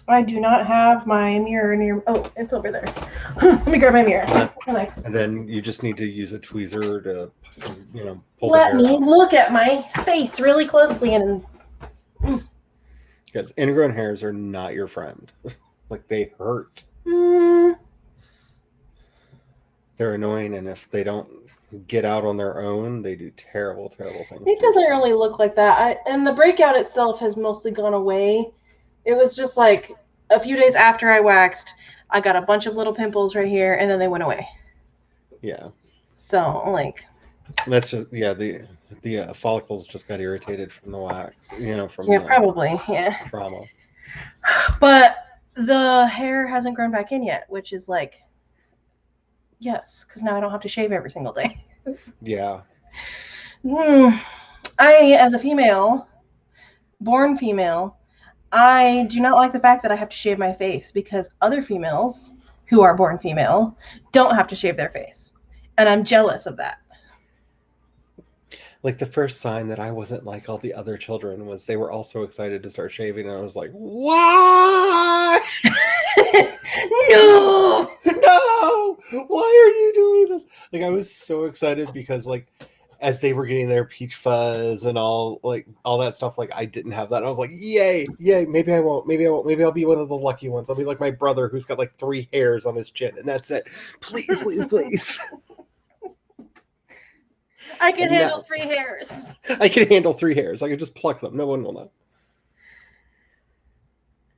I do not have my mirror near. Oh, it's over there. Let me grab my mirror. And then you just need to use a tweezer to, pull Let the hair me out. look at my face really closely and. Because ingrown hairs are not your friend. Like, they hurt. They're annoying, and if they don't get out on their own, they do terrible, terrible things. It doesn't really look like that. And the breakout itself has mostly gone away. It was just like a few days after I waxed, I got a bunch of little pimples right here, and then they went away. Yeah. So, like. That's just, the follicles just got irritated from the wax, from Yeah, probably, yeah. trauma. But the hair hasn't grown back in yet, which is like, yes, because now I don't have to shave every single day. Yeah. I, as a female, born female, I do not like the fact that I have to shave my face because other females who are born female don't have to shave their face. And I'm jealous of that. Like the first sign that I wasn't like all the other children was they were also excited to start shaving, and I was like, why? No! No! Why are you doing this? Like I was so excited because like as they were getting their peach fuzz and all that stuff, like I didn't have that. And I was like, yay, maybe I won't, maybe I'll be one of the lucky ones. I'll be like my brother who's got like 3 hairs on his chin and that's it. Please, please, please. I can And handle now- 3 hairs. I can handle 3 hairs. I can just pluck them. No one will know.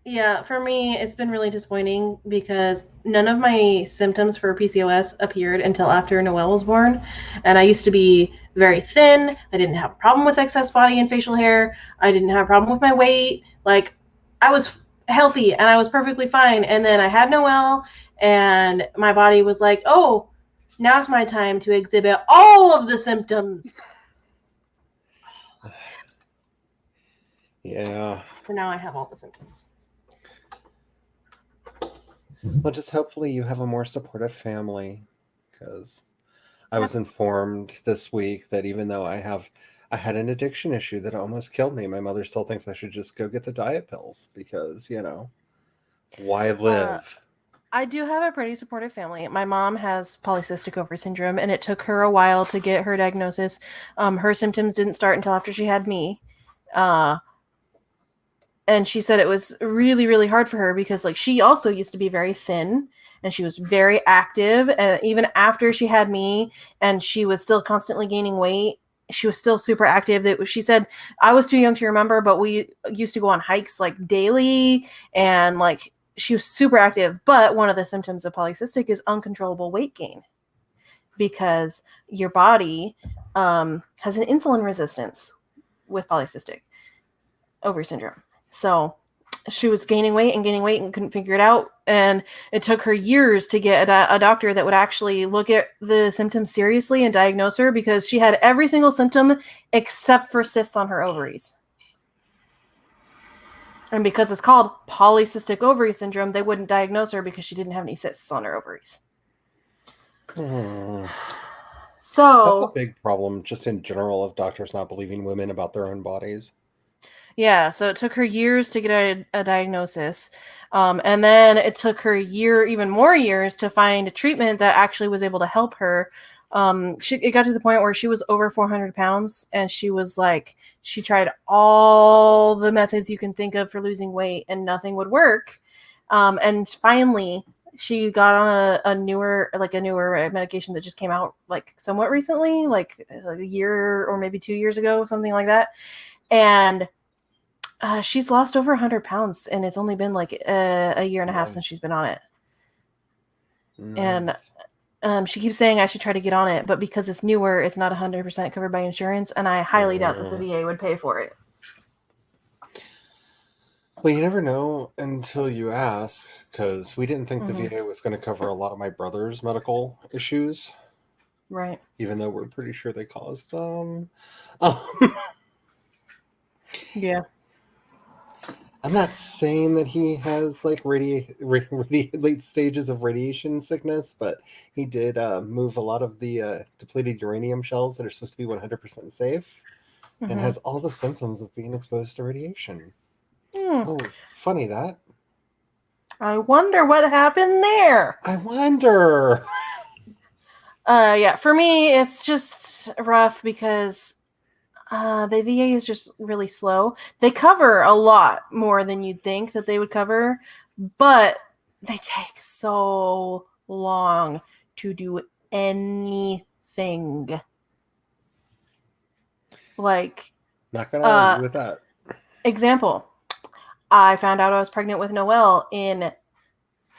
Yeah, for me, it's been really disappointing because none of my symptoms for PCOS appeared until after Noelle was born. And I used to be very thin. I didn't have a problem with excess body and facial hair. I didn't have a problem with my weight. Like, I was healthy and I was perfectly fine. And then I had Noelle, and my body was like, oh, now's my time to exhibit all of the symptoms. Yeah. So now I have all the symptoms. Well, just hopefully you have a more supportive family, because I was informed this week that even though I had an addiction issue that almost killed me, my mother still thinks I should just go get the diet pills because, why live? I do have a pretty supportive family. My mom has polycystic ovary syndrome, and it took her a while to get her diagnosis. Her symptoms didn't start until after she had me. And she said it was really, really hard for her because like she also used to be very thin and she was very active. And even after she had me and she was still constantly gaining weight, she was still super active. She said, I was too young to remember, but we used to go on hikes like daily, and like she was super active. But one of the symptoms of polycystic is uncontrollable weight gain because your body has an insulin resistance with polycystic ovary syndrome. So she was gaining weight and couldn't figure it out. And it took her years to get a doctor that would actually look at the symptoms seriously and diagnose her, because she had every single symptom except for cysts on her ovaries. And because it's called polycystic ovary syndrome, they wouldn't diagnose her because she didn't have any cysts on her ovaries. That's So a big problem just in general of doctors not believing women about their own bodies. yeah, so it took her years to get a diagnosis. And then it took her even more years to find a treatment that actually was able to help her. It got to the point where she was over 400 pounds, and she was like, she tried all the methods you can think of for losing weight and nothing would work. And finally she got on a newer medication that just came out like somewhat recently, like a year or maybe 2 years ago, something like that. And she's lost over 100 pounds, and it's only been like a year and a half since she's been on it. Nice. And she keeps saying I should try to get on it, but because it's newer, it's not 100% covered by insurance, and I highly doubt that the VA would pay for it. Well, you never know until you ask, because we didn't think the VA was going to cover a lot of my brother's medical issues. Right. Even though we're pretty sure they caused them. Yeah. I'm not saying that he has like late stages of radiation sickness, but he did move a lot of the depleted uranium shells that are supposed to be 100% safe, and has all the symptoms of being exposed to radiation. Oh, funny that. I wonder what happened there. I wonder. Yeah, for me, it's just rough because the VA is just really slow. They cover a lot more than you'd think that they would cover, but they take so long to do anything. Like, Not gonna argue with that. Example, I found out I was pregnant with Noelle in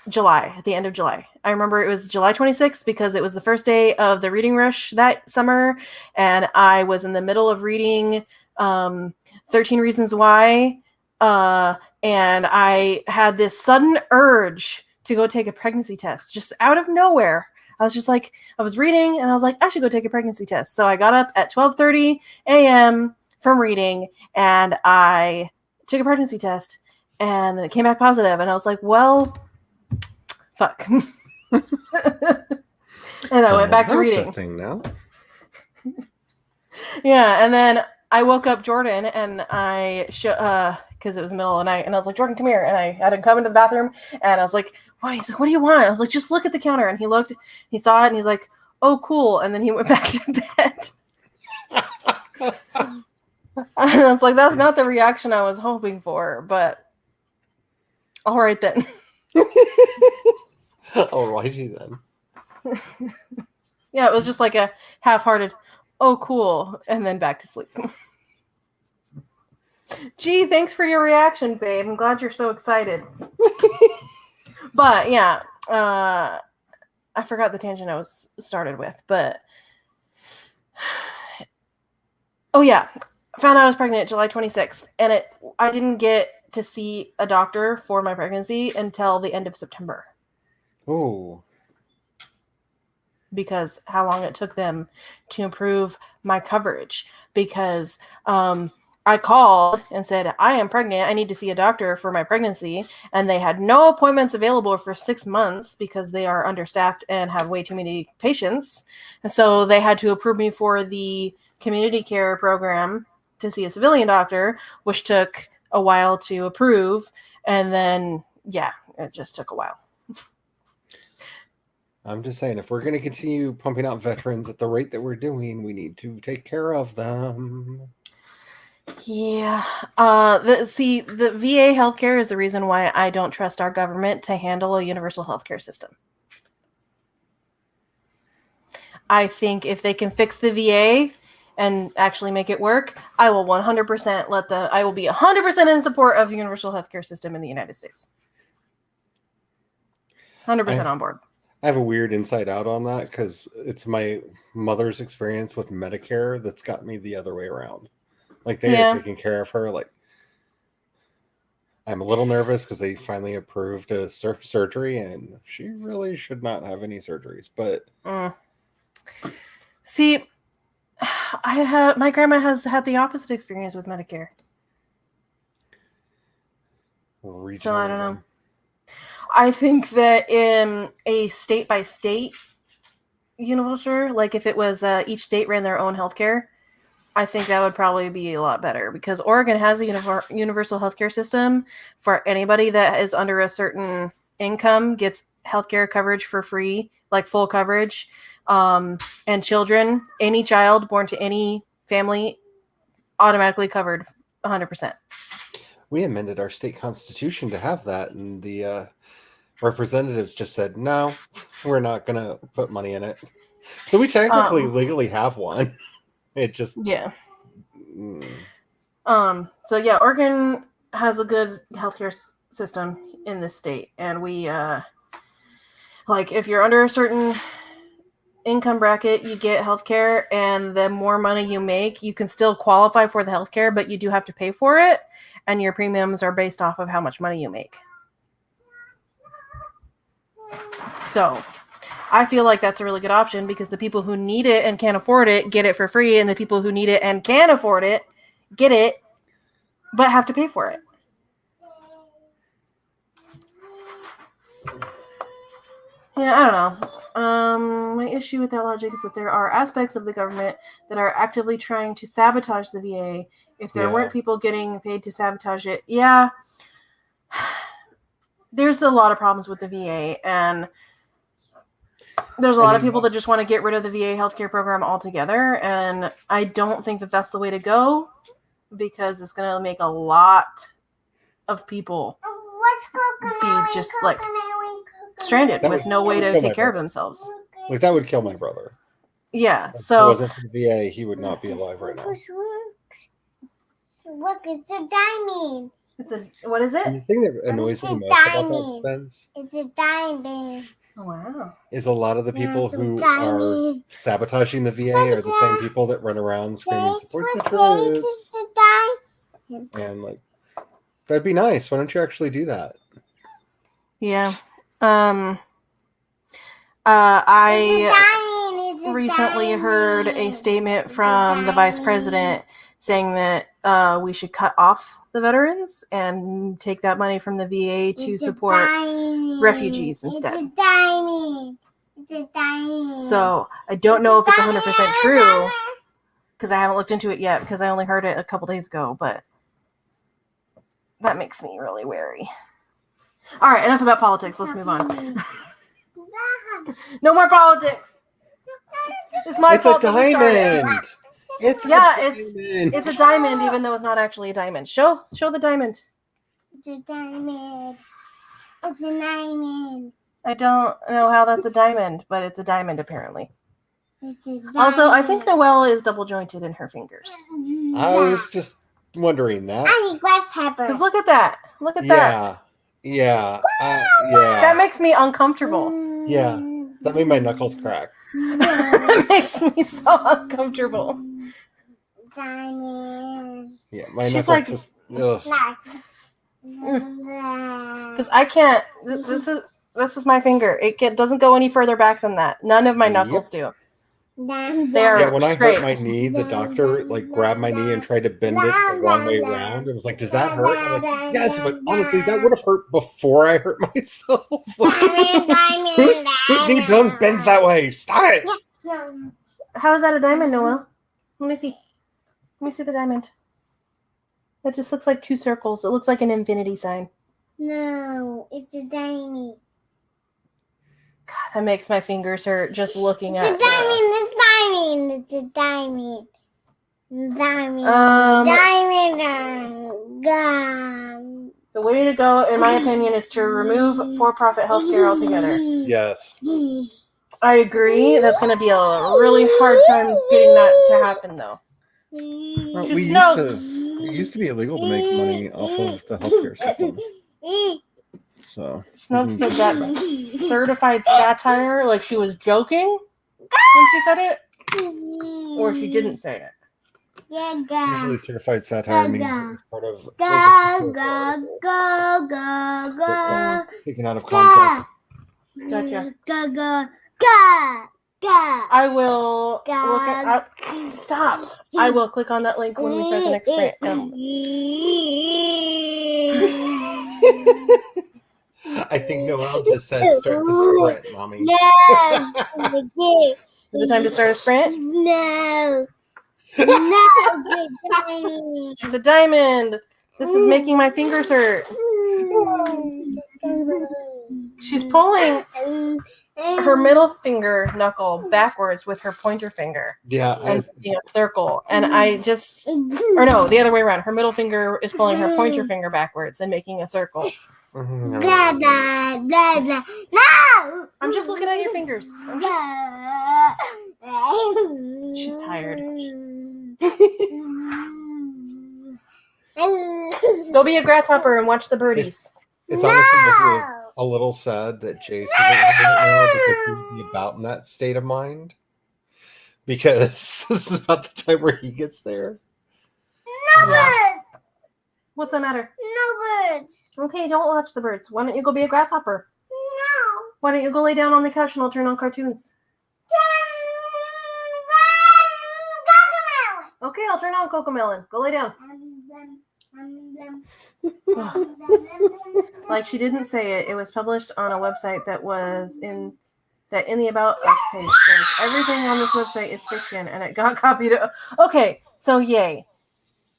July, at the end of July. I remember it was July 26th because it was the first day of the reading rush that summer, and I was in the middle of reading 13 Reasons Why, and I had this sudden urge to go take a pregnancy test, just out of nowhere. I was just like, I was reading, and I was like, I should go take a pregnancy test. So I got up at 12:30 a.m. from reading, and I took a pregnancy test, and then it came back positive, and I was like, well, fuck. And I went back to That's reading. a thing now. Yeah, and then I woke up Jordan, and I because it was the middle of the night, and I was like, Jordan, come here. And I had him come into the bathroom, and I was like, what? He's like, what do you want? I was like, just look at the counter. And he looked, he saw it, and he's like, oh, cool. And then he went back to bed. And I was like, that's not the reaction I was hoping for, but all right then. Alrighty then. Yeah, it was just like a half-hearted, oh, cool, and then back to sleep. Gee, thanks for your reaction, babe. I'm glad you're so excited. But yeah, I forgot the tangent I was started with, but oh yeah, found out I was pregnant July 26th, and I didn't get to see a doctor for my pregnancy until the end of September. Oh. Because how long it took them to improve my coverage. Because I called and said, I am pregnant. I need to see a doctor for my pregnancy. And they had no appointments available for 6 months because they are understaffed and have way too many patients. And so they had to approve me for the community care program to see a civilian doctor, which took a while to approve. And then, yeah, it just took a while. I'm just saying, if we're going to continue pumping out veterans at the rate that we're doing, we need to take care of them. Yeah. The VA healthcare is the reason why I don't trust our government to handle a universal healthcare system. I think if they can fix the VA and actually make it work, I will 100% I will be 100% in support of a universal healthcare system in the United States. 100% on board. I have a weird insight out on that because it's my mother's experience with Medicare that's got me the other way around. Like they are taking care of her. Like I'm a little nervous because they finally approved a surgery, and she really should not have any surgeries. But see, my grandma has had the opposite experience with Medicare. So I don't know. I think that in a state-by-state universal, like if it was each state ran their own healthcare, I think that would probably be a lot better because Oregon has a universal healthcare system for anybody that is under a certain income gets healthcare coverage for free, like full coverage, and children, any child born to any family, automatically covered 100%. We amended our state constitution to have that, and the representatives just said, no, we're not going to put money in it. So we technically legally have one. It just... Yeah. So yeah, Oregon has a good healthcare system in this state. And we, like, if you're under a certain income bracket, you get healthcare, and the more money you make, you can still qualify for the healthcare, but you do have to pay for it. And your premiums are based off of how much money you make. So I feel like that's a really good option because the people who need it and can't afford it get it for free, and the people who need it and can afford it get it, but have to pay for it. Yeah, I don't know. My issue with that logic is that there are aspects of the government that are actively trying to sabotage the VA. If there weren't people getting paid to sabotage it, there's a lot of problems with the VA, and there's a lot of people that just want to get rid of the VA healthcare program altogether, and I don't think that that's the way to go because it's going to make a lot of people be just like stranded with no way to take care of themselves. Like that would kill my brother. Yeah, If so it wasn't for the VA, he would not be alive right now. Look, it's a diamond. What is it? And the thing that annoys me most about that, Spence, It's a diamond. Oh, wow. is a lot of the people who are sabotaging the VA are the same people that run around screaming, support the troops. It's a diamond. And like, That'd be nice. Why don't you actually do that? Yeah. It's a I diamond. It's a recently diamond. heard a It's statement a from the vice diamond. president saying that we should cut off the veterans and take that money from the VA to It's a support diamond. refugees It's instead. a diamond. It's a diamond. So I don't know if it's 100% true because I haven't looked into it yet because I only heard it a couple days ago, but that makes me really wary. All right, enough about politics. Let's move on. No more politics. It's my It's a fault that we started. diamond. It's Yeah, a diamond. It's a diamond, even though it's not actually a diamond. Show the diamond. It's a diamond. It's a diamond. I don't know how that's a diamond, but it's a diamond apparently. It's a diamond. Also, I think Noelle is double jointed in her fingers. I was just wondering that. I need grasshopper. Because look at that. Look at that. Yeah. Yeah. That makes me uncomfortable. Yeah. That made my knuckles crack. That makes me so uncomfortable. Diamond. Yeah, my She's knuckles like- just. Ugh. Because I can't. This is my finger. It doesn't go any further back than that. None of my knuckles do. They are Yeah, when I straight. hurt my knee, the doctor grabbed my knee and tried to bend it the wrong way around. It was like, "Does that hurt?" I'm like, "Yes," but honestly, that would have hurt before I hurt myself. Whose knee bends that way? Stop it! How is that a diamond, Noelle? Let me see. Let me see the diamond. That just looks like two circles. It looks like an infinity sign. No, it's a diamond. God, that makes my fingers hurt just looking It's at a diamond. It's diamond. It's a diamond. Diamond. Diamond. The way to go, in my opinion, is to remove for-profit healthcare altogether. Yes. I agree. That's going to be a really hard time getting that to happen, though. Well, To it used to be illegal to make money off of the healthcare system. So Snopes said that certified satire, like she was joking when she said it, or she didn't say it. usually certified satire means it's part of taken out of context. Gotcha. Go. I will look at. Stop! I will click on that link when we start the next sprint. I think Noelle just said start the sprint, mommy. Is it time to start a sprint? No. It's a diamond. This is making my fingers hurt. She's pulling her middle finger knuckle backwards with her pointer finger Yeah, and making a circle. And I just, or no, the other way around. Her middle finger is pulling her pointer finger backwards and making a circle. No. I'm just looking at your fingers. She's tired. Go be a grasshopper and watch the birdies. It's honestly making me a little sad that Jayce isn't here right now because he would be about in that state of mind. Because this is about the time where he gets there. Yeah. What's the matter? No birds. Okay, don't watch the birds. Why don't you go be a grasshopper? No. Why don't you go lay down on the couch and I'll turn on cartoons? Okay, I'll turn on Cocomelon. Go lay down. Like she didn't say it. It was published on a website that was in the About Us page says everything on this website is fiction, and it got copied. Okay, so yay.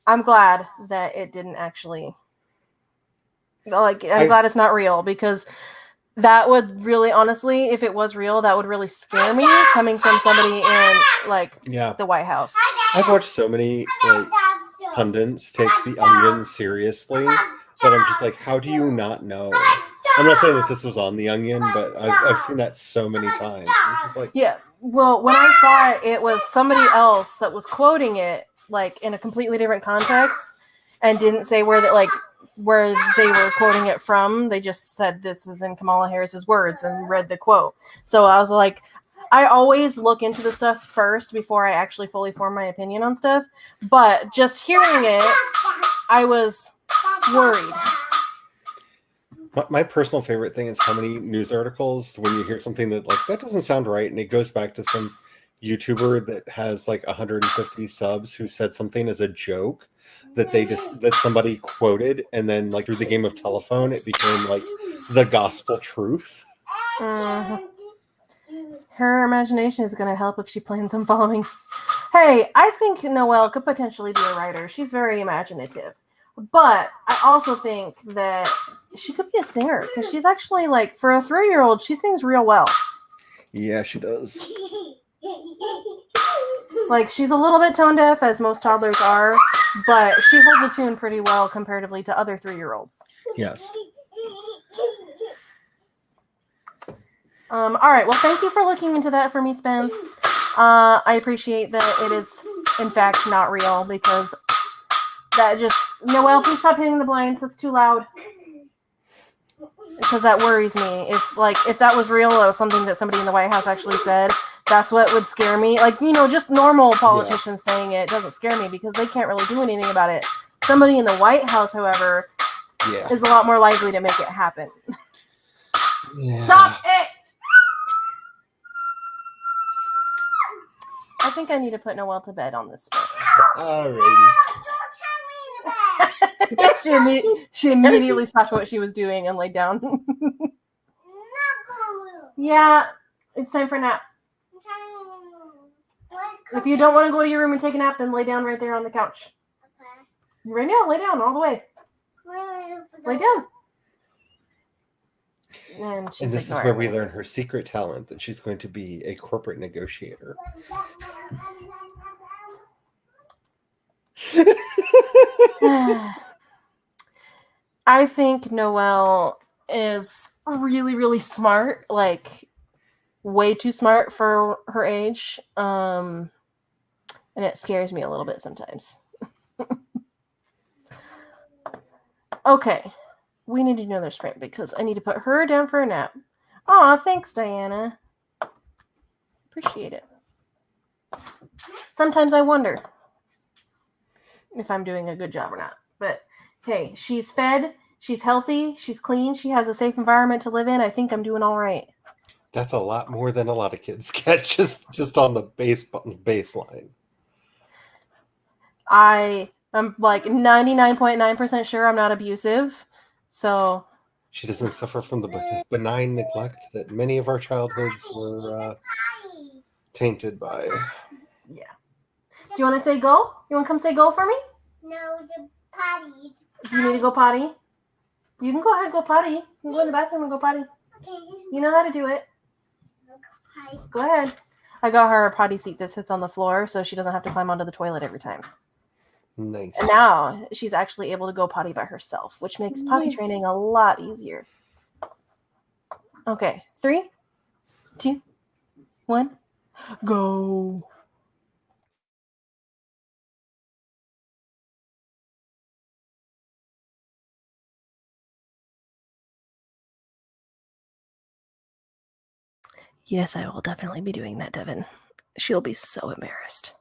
I'm glad that it didn't actually. Like, I'm glad it's not real, because that would really, honestly, if it was real, that would really scare me coming from somebody in like the White House. I've watched so many pundits take the Onion seriously that I'm just like, how do you not know? I'm not saying that this was on the Onion, but I've seen that so many times. I'm just like, yeah. Well, when I saw it, it was somebody else that was quoting it like in a completely different context and didn't say where they were quoting it from. They just said this is in Kamala Harris's words and read the quote. So I was like, I always look into the stuff first before I actually fully form my opinion on stuff. But just hearing it, I was worried. My personal favorite thing is how many news articles, when you hear something that that doesn't sound right, and it goes back to some YouTuber that has 150 subs who said something as a joke that somebody quoted, and then through the game of telephone it became the gospel truth. Mhm. Her imagination is going to help if she plans on following. Hey, I think Noelle could potentially be a writer. She's very imaginative. But I also think that she could be a singer because she's actually, for a 3-year-old, she sings real well. Yeah, she does. She's a little bit tone deaf, as most toddlers are, but she holds a tune pretty well comparatively to other 3-year-olds. Yes. All right. Well, thank you for looking into that for me, Spence. I appreciate that it is, in fact, not real because that just... Noelle, please stop hitting the blinds. That's too loud. Because that worries me. If that was real, or something that somebody in the White House actually said, that's what would scare me. Just normal politicians saying it doesn't scare me because they can't really do anything about it. Somebody in the White House, however, is a lot more likely to make it happen. Yeah. Stop it! I think I need to put Noelle to bed on this spot. Alrighty. She immediately stopped what she was doing and laid down. Yeah, it's time for a nap. If you don't want to go to your room and take a nap, then lay down right there on the couch. Right now, lay down all the way. Lay down. And this is where we learn her secret talent, that she's going to be a corporate negotiator. I think Noelle is really, really smart. Way too smart for her age. And it scares me a little bit sometimes. Okay. We need another sprint because I need to put her down for a nap. Aw, thanks, Diana. Appreciate it. Sometimes I wonder if I'm doing a good job or not. But hey, she's fed, she's healthy, she's clean, she has a safe environment to live in. I think I'm doing all right. That's a lot more than a lot of kids get just on the baseline. I am 99.9% sure I'm not abusive. So she doesn't suffer from the benign neglect that many of our childhoods were tainted by. Yeah. Do you want to say go? You want to come say go for me? No, the potty. Do you need to go potty? You can go ahead and go potty. You can go in the bathroom and go potty. Okay. You know how to do it. Go ahead. I got her a potty seat that sits on the floor so she doesn't have to climb onto the toilet every time. Nice. And now she's actually able to go potty by herself, which makes potty training a lot easier. Okay. 3, 2, 1, go. Yes, I will definitely be doing that, Devin. She'll be so embarrassed.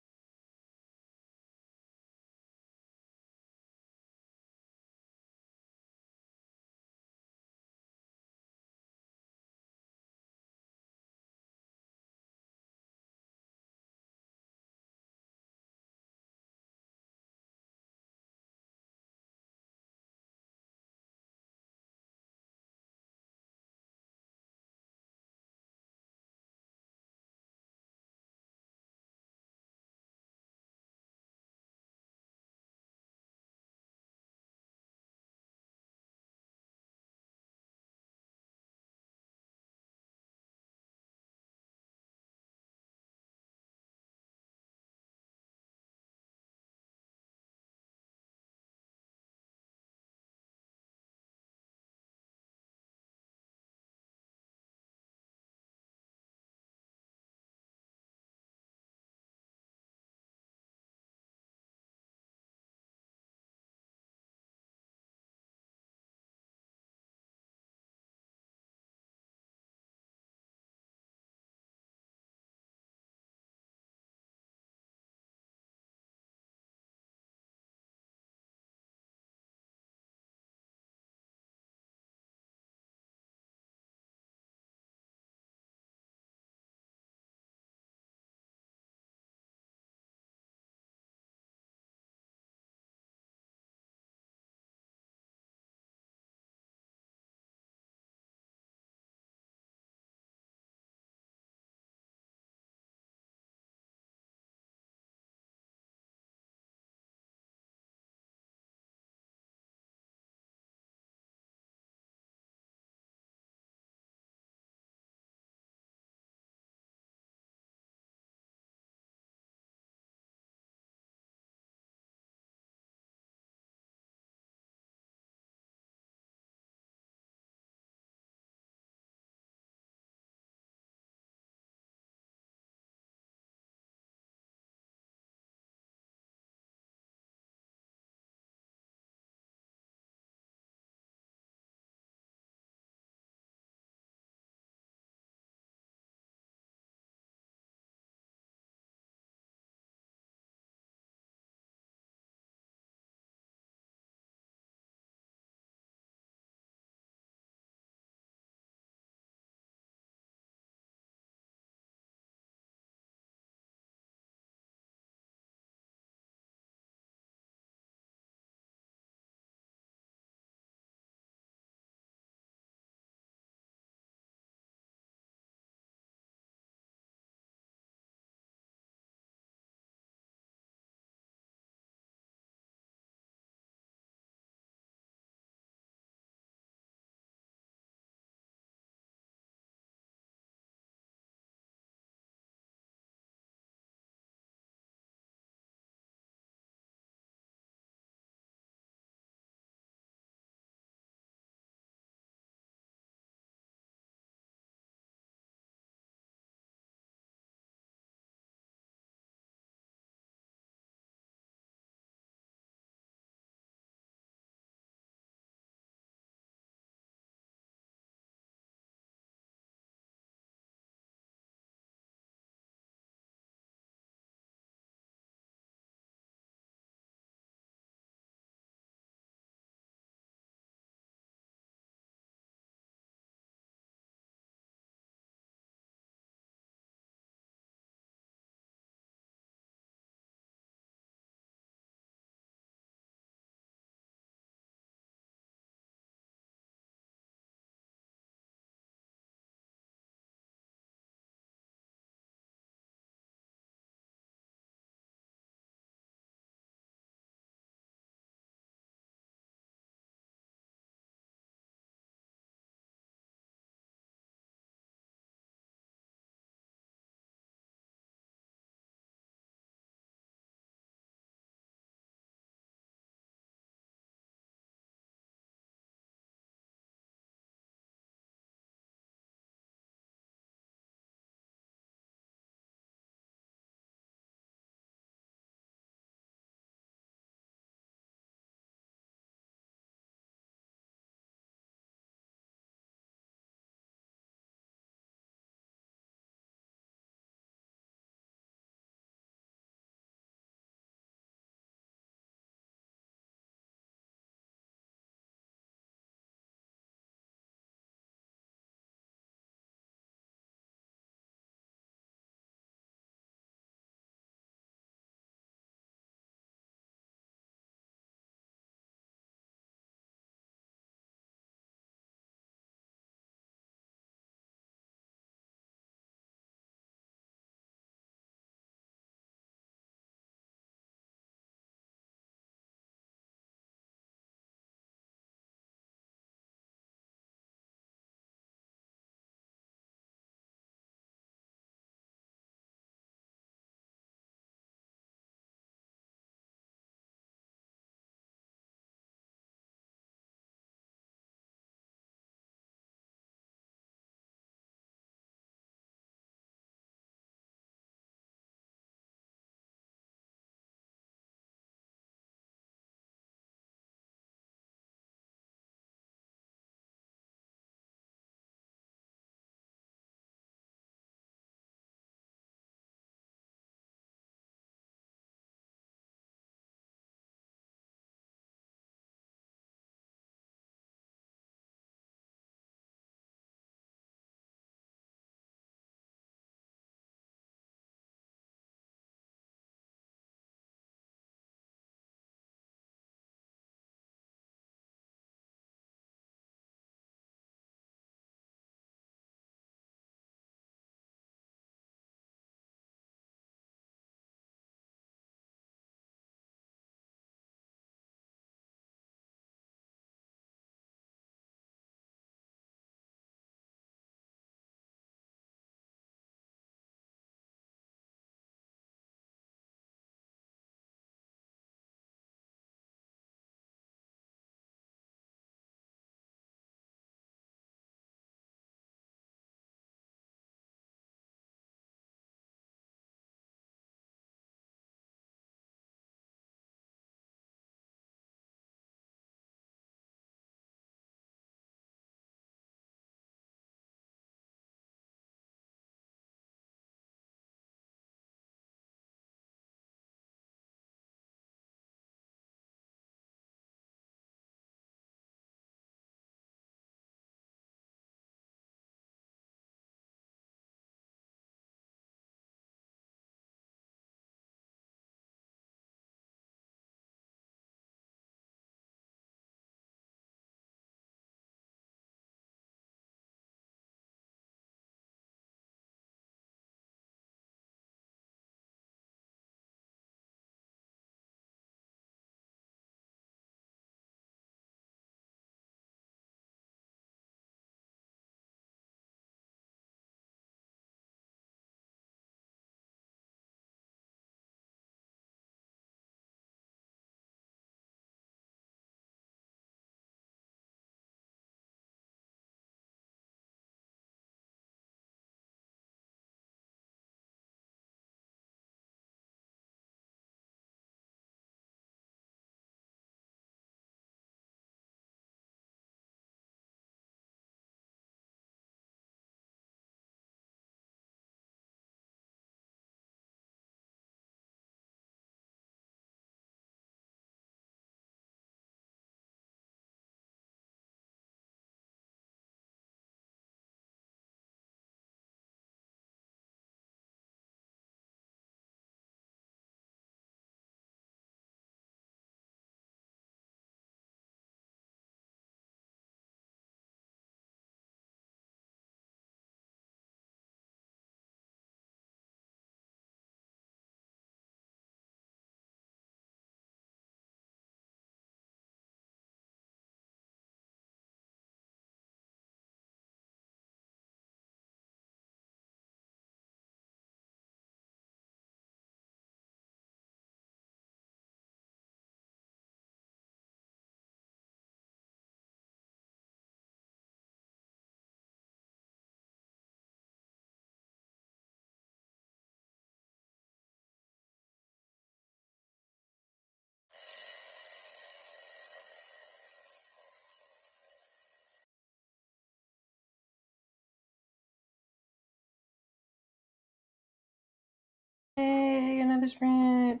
to sprint.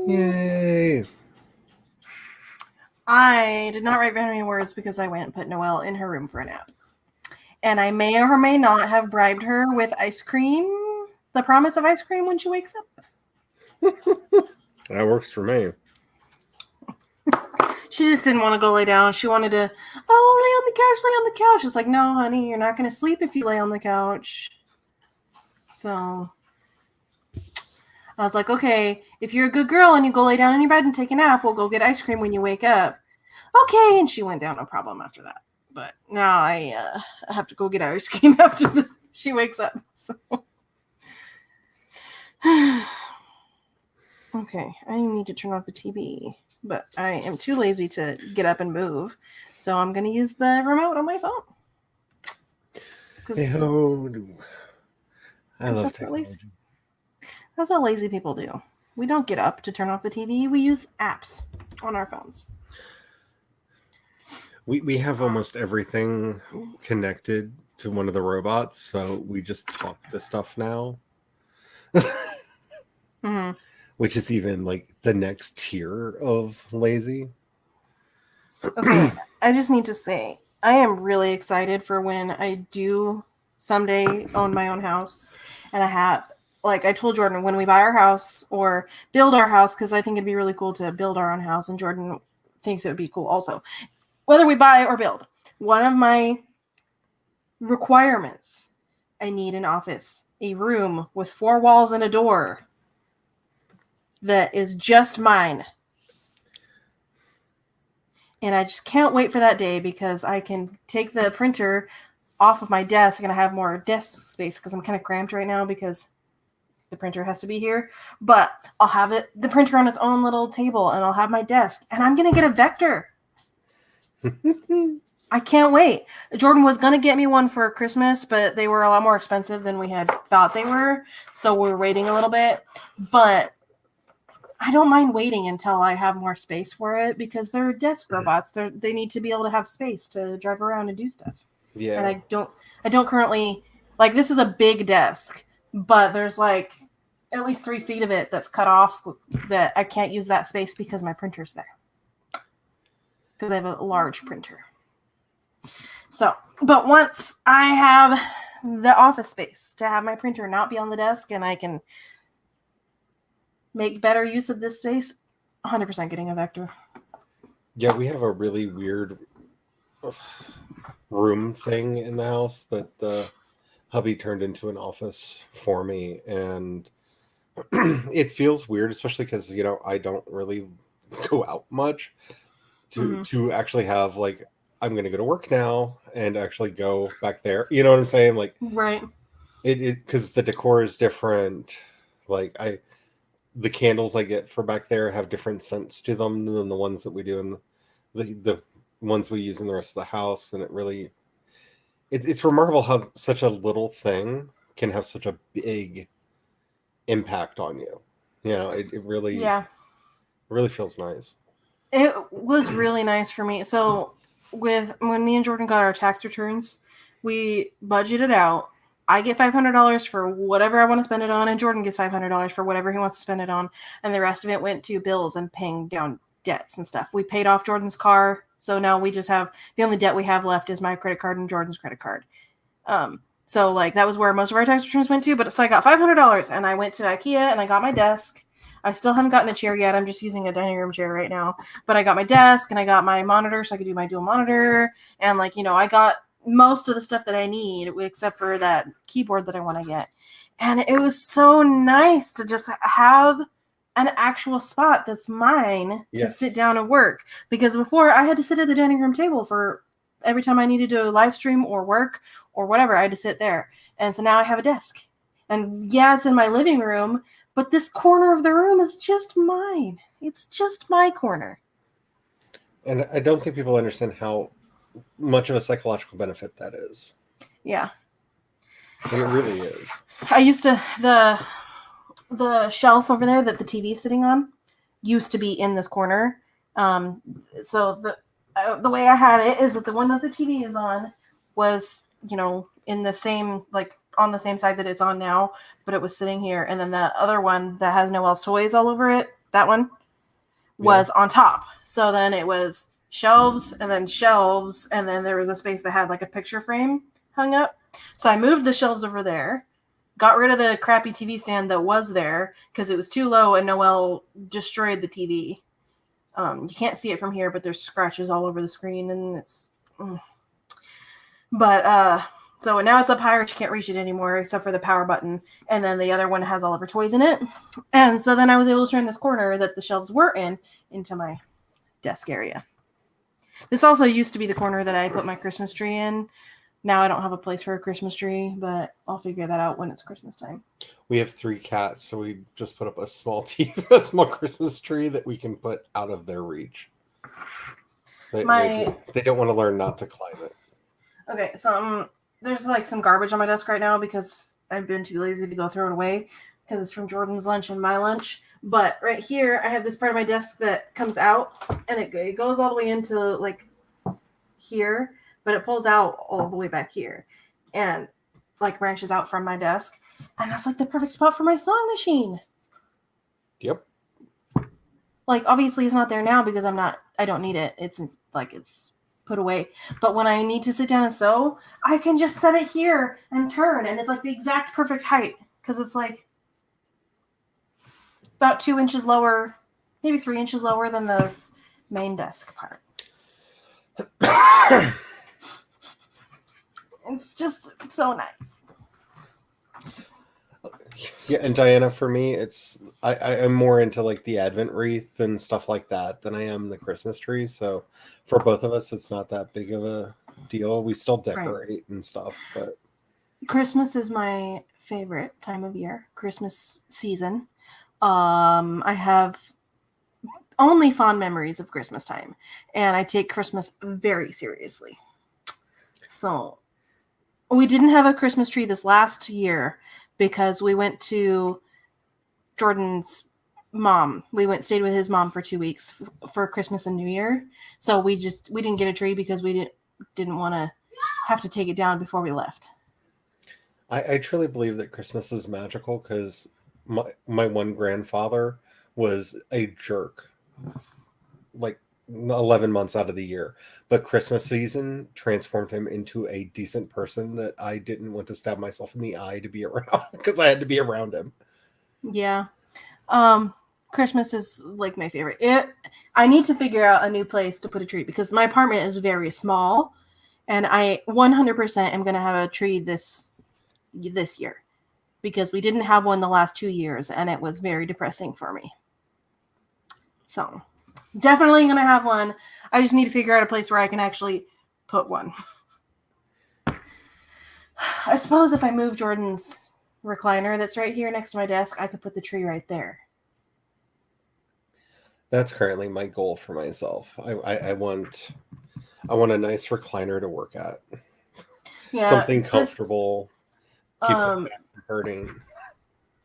Yay! I did not write very many words because I went and put Noelle in her room for a nap. And I may or may not have bribed her with ice cream, the promise of ice cream when she wakes up. That works for me. She just didn't want to go lay down. She wanted to, lay on the couch, lay on the couch. It's like, no, honey, you're not going to sleep if you lay on the couch. So I was like, okay, if you're a good girl and you go lay down in your bed and take a nap, we'll go get ice cream when you wake up. Okay, and she went down, no problem after that. But now I have to go get ice cream after she wakes up. So. Okay, I need to turn off the TV. But I am too lazy to get up and move. So I'm going to use the remote on my phone. Hey-ho. I love technology. That's what lazy people do. We don't get up to turn off the TV. We use apps on our phones. We have almost everything connected to one of the robots, so we just talk to stuff now. Mm-hmm. Which is even like the next tier of lazy. Okay, I just need to say, I am really excited for when I do someday own my own house. And I have, like I told Jordan, when we buy our house or build our house, because I think it'd be really cool to build our own house. And Jordan thinks it would be cool also. Whether we buy or build, one of my requirements, I need an office, a room with 4 walls and a door that is just mine. And I just can't wait for that day because I can take the printer off of my desk and I have more desk space because I'm kind of cramped right now because the printer has to be here. But I'll have the printer on its own little table and I'll have my desk. And I'm going to get a Vector. I can't wait. Jordan was going to get me one for Christmas, but they were a lot more expensive than we had thought they were. So we're waiting a little bit. But I don't mind waiting until I have more space for it because they're desk robots. They need to be able to have space to drive around and do stuff. Yeah. And I don't currently, like, this is a big desk, but there's like at least 3 feet of it that's cut off that I can't use that space because my printer's there. Because I have a large printer. So, but once I have the office space to have my printer not be on the desk and I can make better use of this space, 100% getting a Vector. Yeah, we have a really weird room thing in the house that the hubby turned into an office for me, and it feels weird, especially because I don't really go out much to actually have like I'm gonna go to work now and actually go back there. You know what I'm saying? Like, right? It because the decor is different. Like the candles I get for back there have different scents to them than the ones that we do in the ones we use in the rest of the house, and it's remarkable how such a little thing can have such a big impact on you. It really feels nice. It was really nice for me. So when me and Jordan got our tax returns, we budgeted out. I get $500 for whatever I want to spend it on, and Jordan gets $500 for whatever he wants to spend it on, and the rest of it went to bills and paying down debts and stuff. We paid off Jordan's car, so now we just have the only debt we have left is my credit card and Jordan's credit card. So like that was where most of our tax returns went to. But so I got $500, and I went to IKEA and I got my desk. I still haven't gotten a chair yet. I'm just using a dining room chair right now. But I got my desk and I got my monitor so I could do my dual monitor, and I got most of the stuff that I need, except for that keyboard that I want to get. And it was so nice to just have an actual spot that's mine to sit down and work. Because before I had to sit at the dining room table for every time I needed to live stream or work or whatever, I had to sit there. And so now I have a desk. And yeah, it's in my living room, but this corner of the room is just mine. It's just my corner. And I don't think people understand how much of a psychological benefit that is. Yeah. It really is. I used to, the shelf over there that the TV is sitting on used to be in this corner. So the way I had it is that the one that the TV is on was, in the same, like, on the same side that it's on now, but it was sitting here. And then the other one that has Noelle's toys all over it, that one was on top. So then it was shelves, and then there was a space that had like a picture frame hung up. So I moved the shelves over there, got rid of the crappy TV stand that was there because it was too low and Noelle destroyed the TV. You can't see it from here, but there's scratches all over the screen, and it's... But, so now it's up higher. She can't reach it anymore except for the power button. And then the other one has all of her toys in it. And so then I was able to turn this corner that the shelves were in into my desk area. This also used to be the corner that I put my Christmas tree in. Now I don't have a place for a Christmas tree, but I'll figure that out when it's Christmas time. We have 3 cats, so we just put up a small a small Christmas tree that we can put out of their reach. They don't want to learn not to climb it. Okay, so there's like some garbage on my desk right now because I've been too lazy to go throw it away because it's from Jordan's lunch and my lunch. But right here, I have this part of my desk that comes out, and it goes all the way into like here, but it pulls out all the way back here and like branches out from my desk. And that's like the perfect spot for my sewing machine. Yep. Like, obviously it's not there now because I don't need it. It's put away. But when I need to sit down and sew, I can just set it here and turn, and it's like the exact perfect height because it's like about 2 inches lower, maybe 3 inches lower than the main desk part. It's just so nice. Yeah, and Diana, for me, I'm more into like the Advent wreath and stuff like that than I am the Christmas tree. So for both of us, it's not that big of a deal. We still decorate and stuff, but Christmas is my favorite time of year. Christmas season. I have only fond memories of Christmas time, and I take Christmas very seriously. So we didn't have a Christmas tree this last year because we went to Jordan's mom. We stayed with his mom for 2 weeks for Christmas and New Year. So we didn't get a tree because we didn't want to have to take it down before we left. I truly believe that Christmas is magical because my one grandfather was a jerk, like 11 months out of the year, but Christmas season transformed him into a decent person that I didn't want to stab myself in the eye to be around because I had to be around him. Yeah. Christmas is like my favorite. I need to figure out a new place to put a tree because my apartment is very small, and I 100% am going to have a tree this year because we didn't have one the last 2 years, and it was very depressing for me. So definitely going to have one. I just need to figure out a place where I can actually put one. I suppose if I move Jordan's recliner that's right here next to my desk, I could put the tree right there. That's currently my goal for myself. I want a nice recliner to work at. Yeah, something comfortable. Keeps my back from hurting.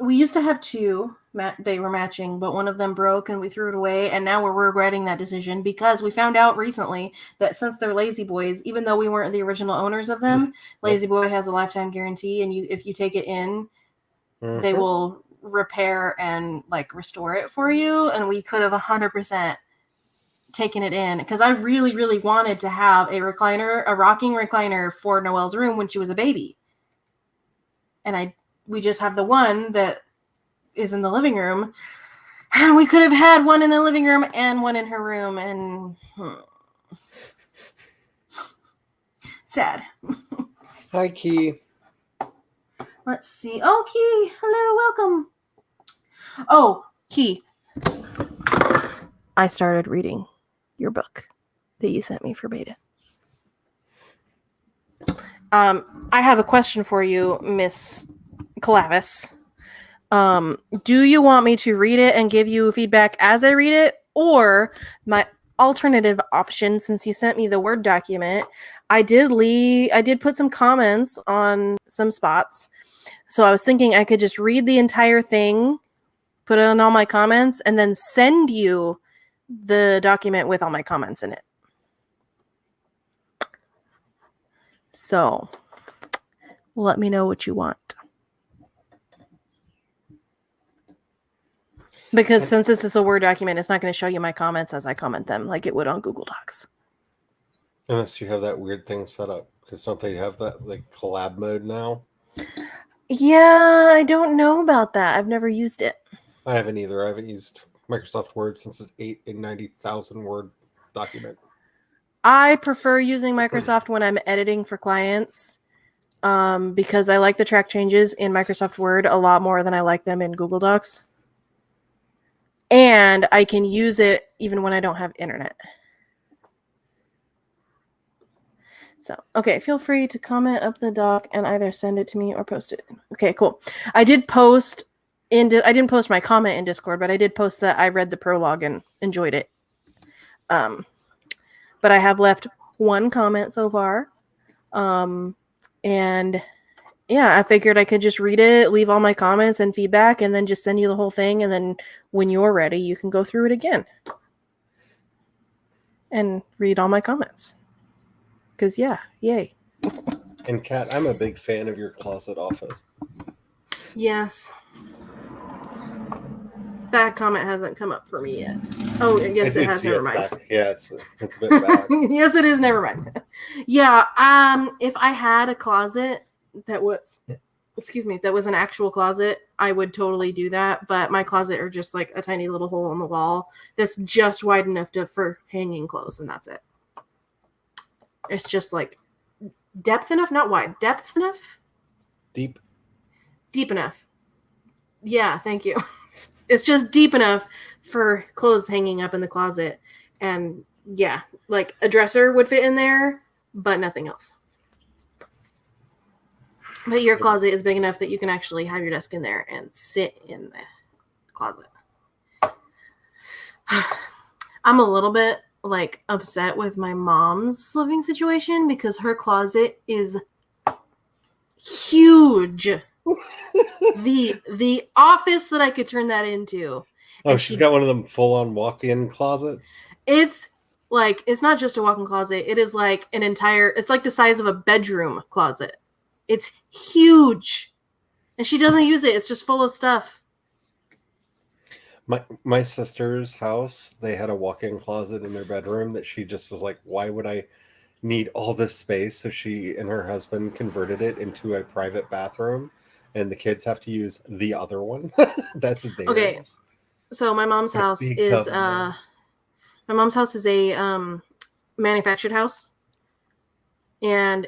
We used to have 2. They were matching, but one of them broke and we threw it away. And now we're regretting that decision because we found out recently that since they're Lazy Boys, even though we weren't the original owners of them, Lazy Boy has a lifetime guarantee. And if you take it in, they will repair and like restore it for you. And we could have 100% taken it in because I really, really wanted to have a rocking recliner for Noelle's room when she was a baby. And we just have the one that is in the living room, and we could have had one in the living room and one in her room, and sad. Hi, Key. Let's see. Oh, Key. Hello, welcome. Oh, Key. I started reading your book that you sent me for beta. I have a question for you, Miss Clavis. Do you want me to read it and give you feedback as I read it? Or my alternative option, since you sent me the Word document, I did put some comments on some spots. So I was thinking I could just read the entire thing, put in all my comments, and then send you the document with all my comments in it. So let me know what you want. Because since this is a Word document, it's not going to show you my comments as I comment them like it would on Google Docs. Unless you have that weird thing set up. Because don't they have that like collab mode now? Yeah, I don't know about that. I've never used it. I haven't either. I haven't used Microsoft Word since it's 890,000 word document. I prefer using Microsoft when I'm editing for clients because I like the track changes in Microsoft Word a lot more than I like them in Google Docs. And I can use it even when I don't have internet. So, okay, feel free to comment up the doc and either send it to me or post it. Okay, cool. I didn't post my comment in Discord, but I did post that I read the prologue and enjoyed it. But I have left one comment so far. And yeah, I figured I could just read it, leave all my comments and feedback, and then just send you the whole thing. And then when you're ready, you can go through it again and read all my comments. Because, yeah, yay. And Kat, I'm a big fan of your closet office. Yes. That comment hasn't come up for me yet. Oh, yes, it has. Never mind. Back. Yeah, it's a bit bad. Yes, it is. Never mind. Yeah. If I had a closet that was an actual closet, I would totally do that. But my closet are just like a tiny little hole in the wall that's just wide enough for hanging clothes, and that's it. It's just like depth enough, not wide. Depth enough. Deep enough. Yeah, thank you. It's just deep enough for clothes hanging up in the closet. And yeah, like a dresser would fit in there, but nothing else. But your closet is big enough that you can actually have your desk in there and sit in the closet. I'm a little bit like upset with my mom's living situation because her closet is huge. The office that I could turn that into. Oh, she's got one of them full-on walk-in closets. It's like, it's not just a walk-in closet. It is like it's like the size of a bedroom closet. It's huge. And she doesn't use it. It's just full of stuff. My sister's house, they had a walk-in closet in their bedroom that she just was like, why would I need all this space? So she and her husband converted it into a private bathroom, and the kids have to use the other one. That's theirs. Okay. So my mom's house is a manufactured house. And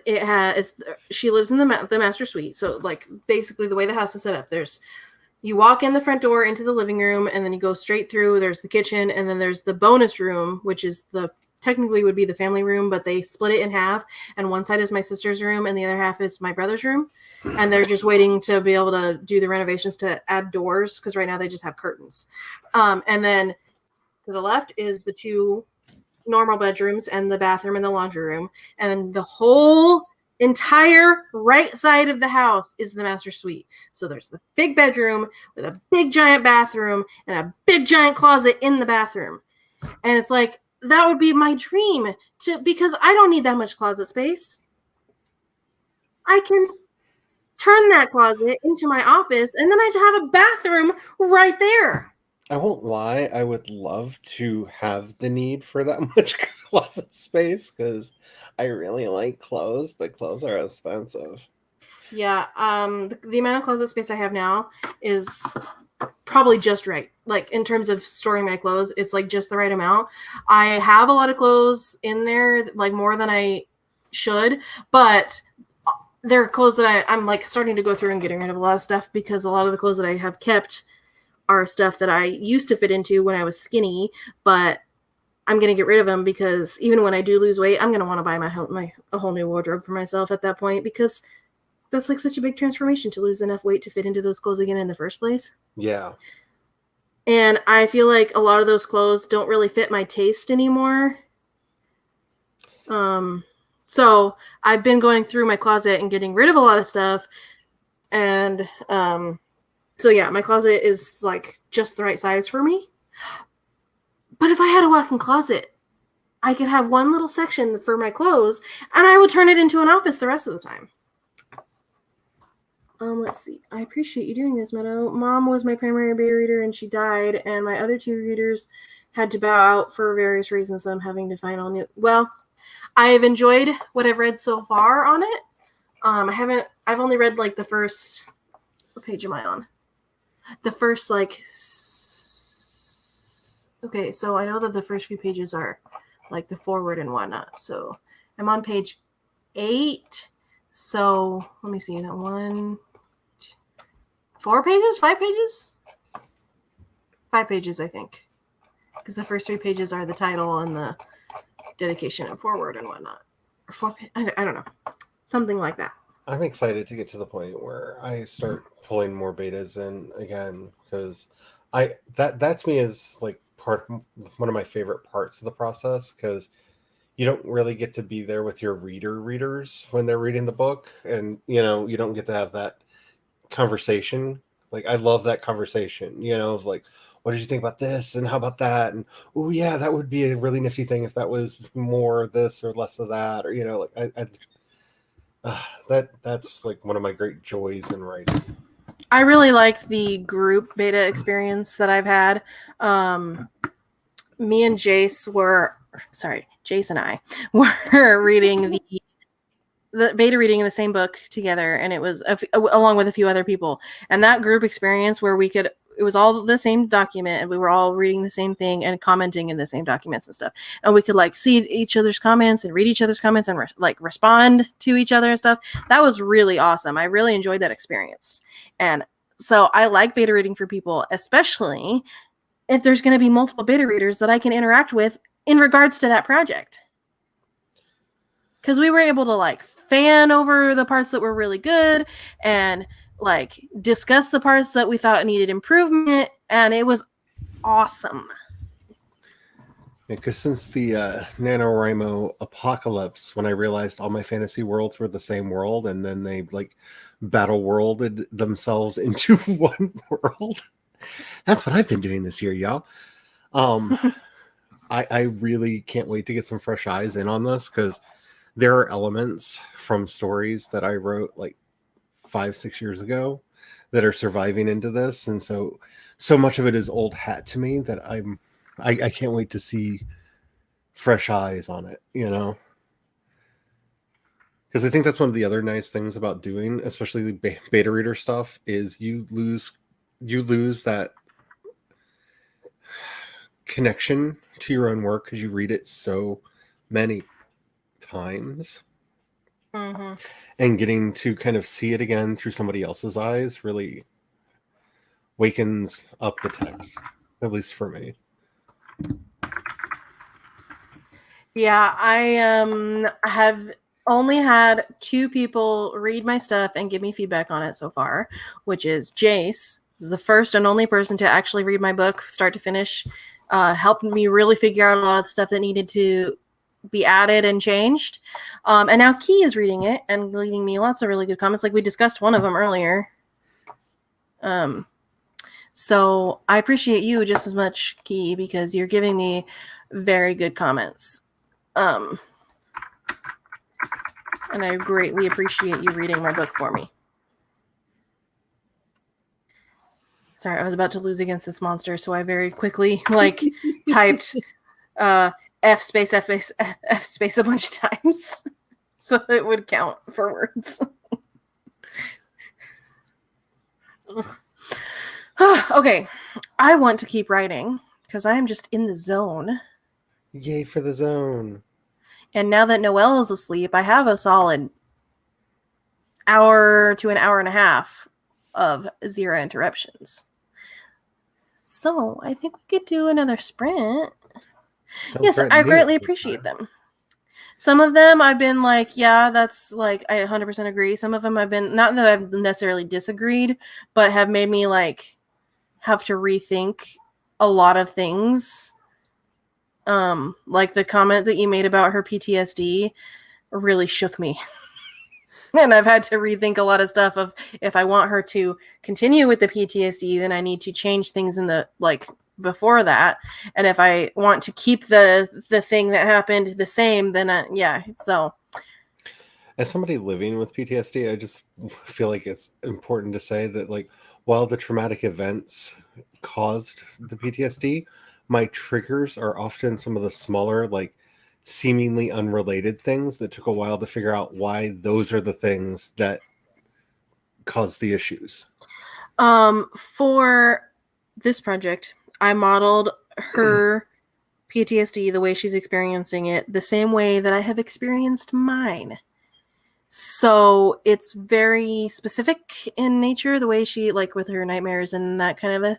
she lives in the master suite. So like basically the way the house is set up, you walk in the front door into the living room, and then you go straight through. There's the kitchen, and then there's the bonus room, which is technically would be the family room, but they split it in half. And one side is my sister's room, and the other half is my brother's room. And they're just waiting to be able to do the renovations to add doors, because right now they just have curtains. And then to the left is the two normal bedrooms and the bathroom and the laundry room. And then the whole entire right side of the house is the master suite. So there's the big bedroom with a big giant bathroom and a big giant closet in the bathroom. And it's like, that would be my dream because I don't need that much closet space. I can turn that closet into my office, and then I'd have a bathroom right there. I won't lie, I would love to have the need for that much closet space because I really like clothes, but clothes are expensive. Yeah, the amount of closet space I have now is probably just right. Like in terms of storing my clothes, it's like just the right amount. I have a lot of clothes in there, like more than I should, but they're clothes that I'm like starting to go through and getting rid of a lot of stuff because a lot of the clothes that I have kept are stuff that I used to fit into when I was skinny, but I'm going to get rid of them because even when I do lose weight, I'm going to want to buy a whole new wardrobe for myself at that point because that's like such a big transformation to lose enough weight to fit into those clothes again in the first place. Yeah. And I feel like a lot of those clothes don't really fit my taste anymore. So I've been going through my closet and getting rid of a lot of stuff. And, so yeah, my closet is like just the right size for me. But if I had a walk-in closet, I could have one little section for my clothes and I would turn it into an office the rest of the time. Let's see. I appreciate you doing this, Meadow. Mom was my primary beta reader and she died, and my other two readers had to bow out for various reasons, so I'm having to find all new. Well, I've enjoyed what I've read so far on it. I've only read like the first, what page am I on? The first okay, so I know that the first few pages are like the forward and whatnot. So I'm on page 8. So let me see, that 1, 2, 4 pages, 5 pages, 5 pages, I think, because the first 3 pages are the title and the dedication and forward and whatnot. Or 4, I don't know, something like that. I'm excited to get to the point where I start pulling more betas in again, because that's me as like one of my favorite parts of the process, because you don't really get to be there with your readers when they're reading the book, and you don't get to have that conversation. Like, I love that conversation, of like, what did you think about this and how about that, and oh yeah, that would be a really nifty thing if that was more of this or less of that, or like that's like one of my great joys in writing. I really like the group beta experience that I've had. Me and Jayce and I were reading the beta reading in the same book together, and it was along with a few other people. And that group experience where it was all the same document, and we were all reading the same thing and commenting in the same documents and stuff. And we could like see each other's comments and read each other's comments and respond to each other and stuff. That was really awesome. I really enjoyed that experience. And so I like beta reading for people, especially if there's going to be multiple beta readers that I can interact with in regards to that project. Because we were able to like fan over the parts that were really good and like discuss the parts that we thought needed improvement, and it was awesome. Because since the NaNoWriMo apocalypse, when I realized all my fantasy worlds were the same world, and then they like battle worlded themselves into one world. That's what I've been doing this year, y'all. I really can't wait to get some fresh eyes in on this, because there are elements from stories that I wrote like 5-6 years ago that are surviving into this, and so much of it is old hat to me that I can't wait to see fresh eyes on it, because I think that's one of the other nice things about doing, especially the beta reader stuff, is you lose that connection to your own work because you read it so many times. Mm-hmm. And getting to kind of see it again through somebody else's eyes really wakens up the text, at least for me. Yeah, I have only had 2 people read my stuff and give me feedback on it so far, which is Jayce, who's the first and only person to actually read my book start to finish, helped me really figure out a lot of the stuff that needed to be added and changed. And now Key is reading it and leaving me lots of really good comments. Like we discussed one of them earlier. So I appreciate you just as much, Key, because you're giving me very good comments. And I greatly appreciate you reading my book for me. Sorry, I was about to lose against this monster, so I very quickly typed F space a bunch of times so it would count for words. Okay, I want to keep writing because I am just in the zone. Yay for the zone. And now that Noelle is asleep, I have a solid hour to an hour and a half of 0 interruptions. So I think we could do another sprint. Yes, I greatly appreciate them. Some of them I've been like, yeah, that's like, I 100% agree. Some of them I've been, not that I've necessarily disagreed, but have made me like have to rethink a lot of things. Like the comment that you made about her PTSD really shook me. And I've had to rethink a lot of stuff of if I want her to continue with the PTSD, then I need to change things in the before that. And if I want to keep the thing that happened the same, then yeah. So As somebody living with PTSD, I just feel like it's important to say that, like, while the traumatic events caused the PTSD, my triggers are often some of the smaller, like, seemingly unrelated things that took a while to figure out why those are the things that cause the issues. For this project, I modeled her PTSD, the way she's experiencing it, the same way that I have experienced mine. So it's very specific in nature, the way she, like with her nightmares and that kind of a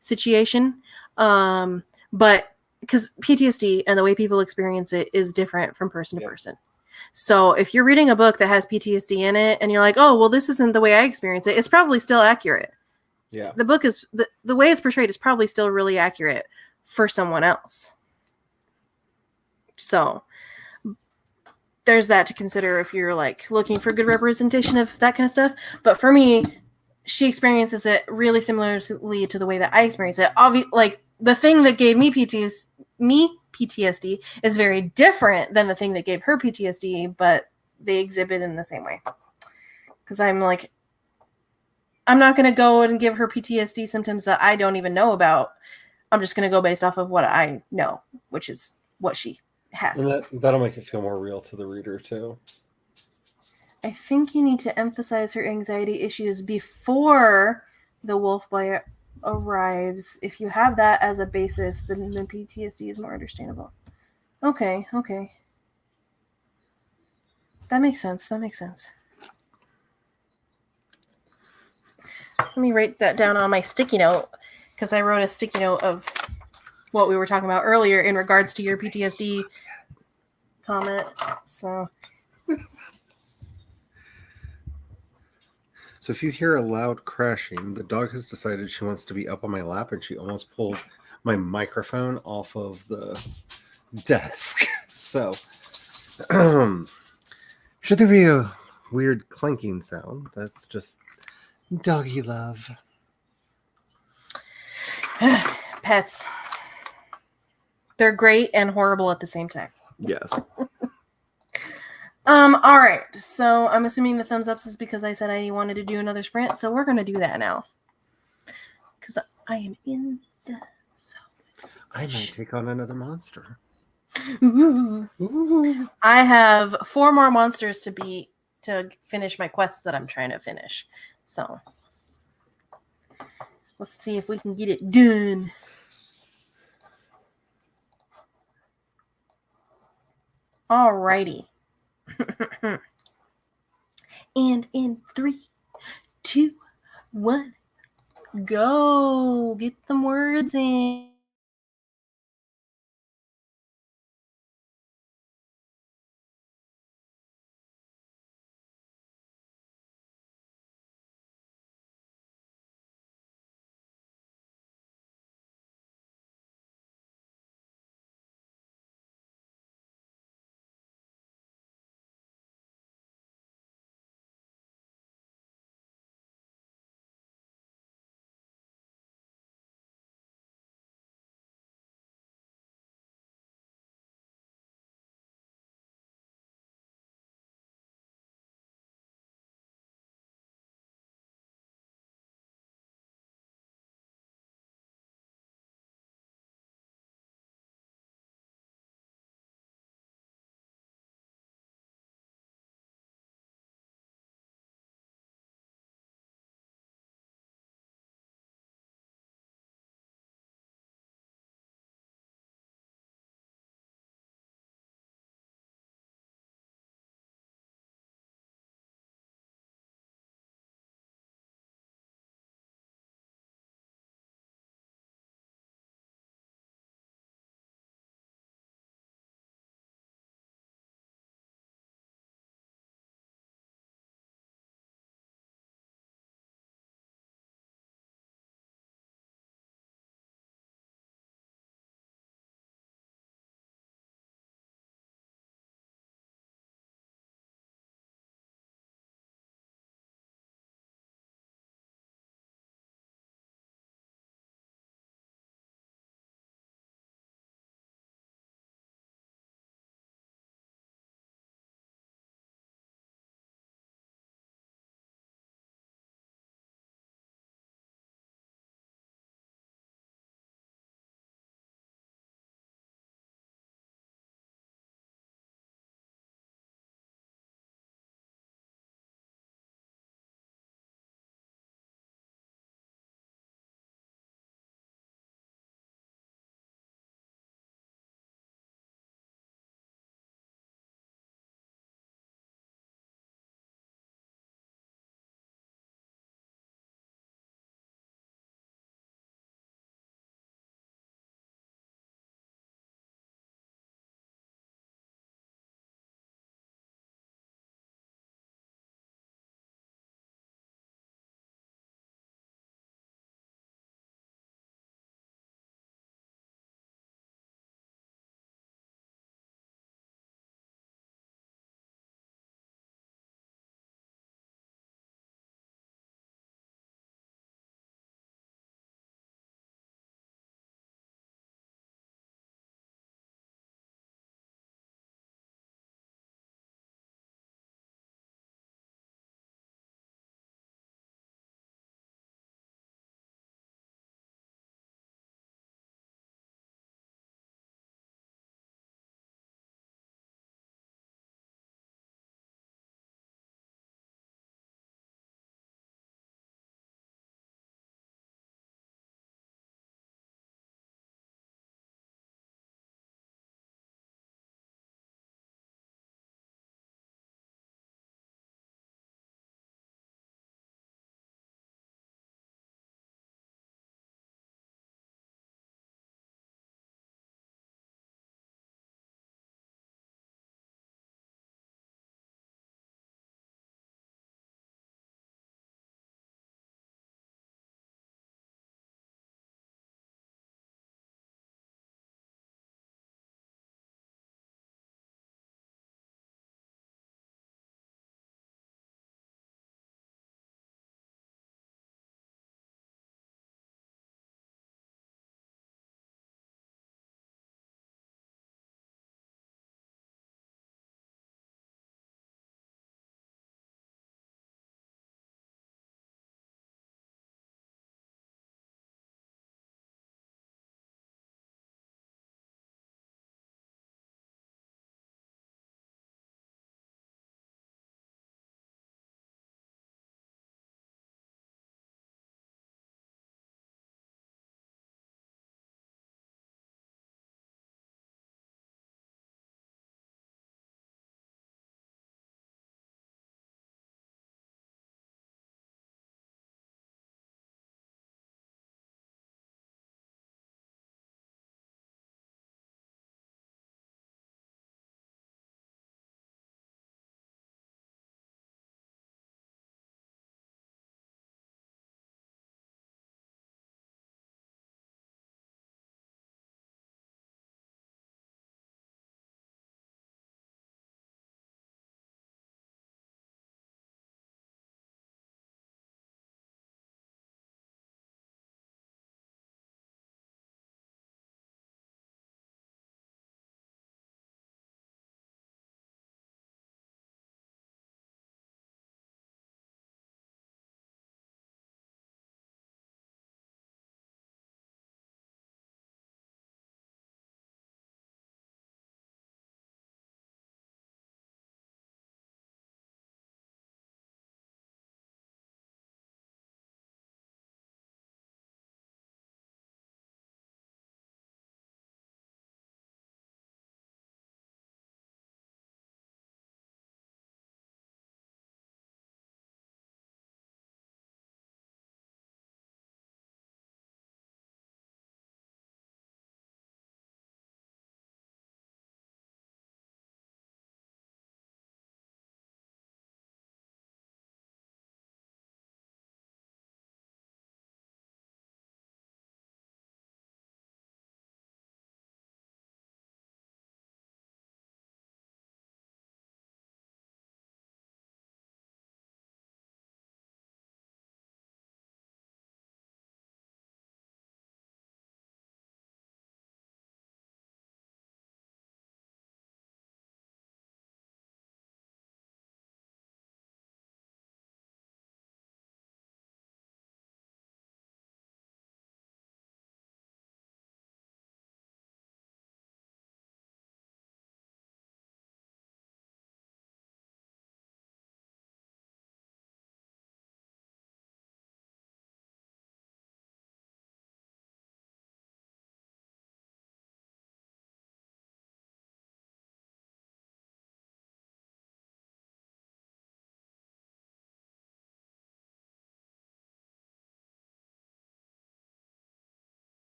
situation. But because PTSD and the way people experience it is different from person to person. So if you're reading a book that has PTSD in it and you're like, oh, well, this isn't the way I experience it, it's probably still accurate. Yeah. The book is, the way it's portrayed is probably still really accurate for someone else. So there's that to consider if you're like looking for good representation of that kind of stuff. But for me, she experiences it really similarly to the way that I experience it. Like the thing that gave me PTSD is very different than the thing that gave her PTSD, but they exhibit in the same way. Because I'm like, I'm not going to go and give her PTSD symptoms that I don't even know about. I'm just going to go based off of what I know, which is what she has. And that'll make it feel more real to the reader, too. I think you need to emphasize her anxiety issues before the wolf boy arrives. If you have that as a basis, then the PTSD is more understandable. Okay. That makes sense. Let me write that down on my sticky note, because I wrote a sticky note of what we were talking about earlier in regards to your PTSD comment. So if you hear a loud crashing, the dog has decided she wants to be up on my lap, and she almost pulled my microphone off of the desk. So, should there be a weird clanking sound, that's just doggy love. pets. They're great and horrible at the same time. Yes. All right. So I'm assuming the thumbs ups is because I said I wanted to do another sprint. So we're gonna do that now. Because I am in the zone. I might take on another monster. Ooh. Ooh. I have 4 more monsters to beat to finish my quest that I'm trying to finish. So let's see if we can get it done. Alrighty. And in 3, 2, 1, go. Get them words in.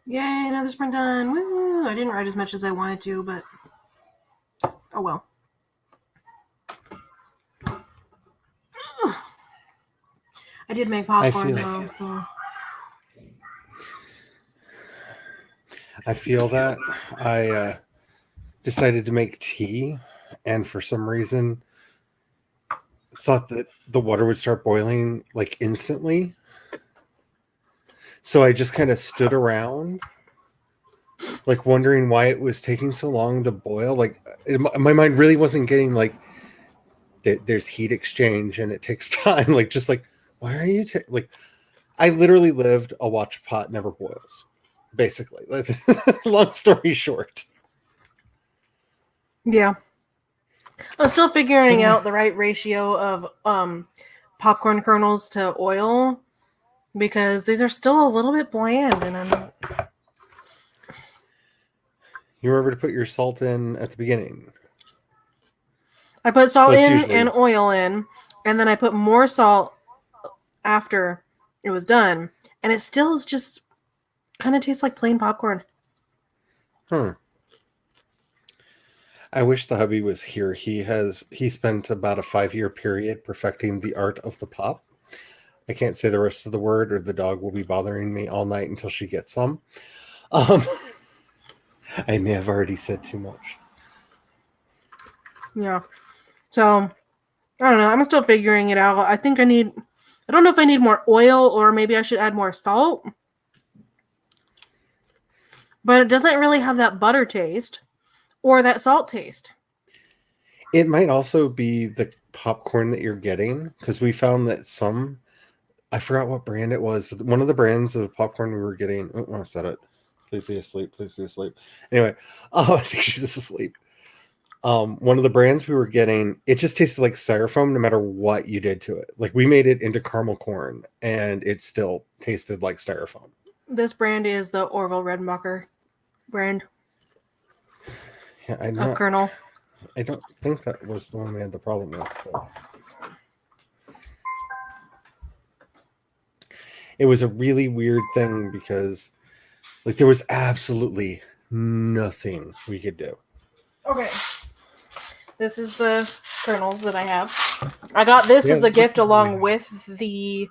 Yay, another sprint done. Woo! I didn't write as much as I wanted to, but oh well. I did make popcorn though, so I feel that. I decided to make tea, and for some reason thought that the water would start boiling like instantly. So I just kind of stood around, like wondering why it was taking so long to boil. Like my mind really wasn't getting like there's heat exchange and it takes time. Like just like why are you like? I literally lived a watch pot never boils, basically. Long story short. yeah. I'm still figuring out the right ratio of popcorn kernels to oil because these are still a little bit bland, and You remember to put your salt in at the beginning. I put salt That's in usually- and oil in, and then I put more salt after it was done, and it still is just kind of tastes like plain popcorn. I wish the hubby was here. He spent about a 5-year period perfecting the art of the pop. I can't say the rest of the word or the dog will be bothering me all night until she gets some. I may have already said too much. Yeah. So, I don't know. I'm still figuring it out. I don't know if I need more oil or maybe I should add more salt. But it doesn't really have that butter taste or that salt taste. It might also be the popcorn that you're getting, because we found that I forgot what brand it was, but one of the brands of popcorn we were getting, I said it. Please be asleep. Please be asleep. Anyway, I think she's asleep. One of the brands we were getting, it just tasted like styrofoam no matter what you did to it. Like we made it into caramel corn and it still tasted like styrofoam. This brand is the Orville Redenbacher brand Yeah, of kernel. I don't think that was the one we had the problem with. But it was a really weird thing because like there was absolutely nothing we could do. Okay. This is the kernels that I have. I got this as a gift along with the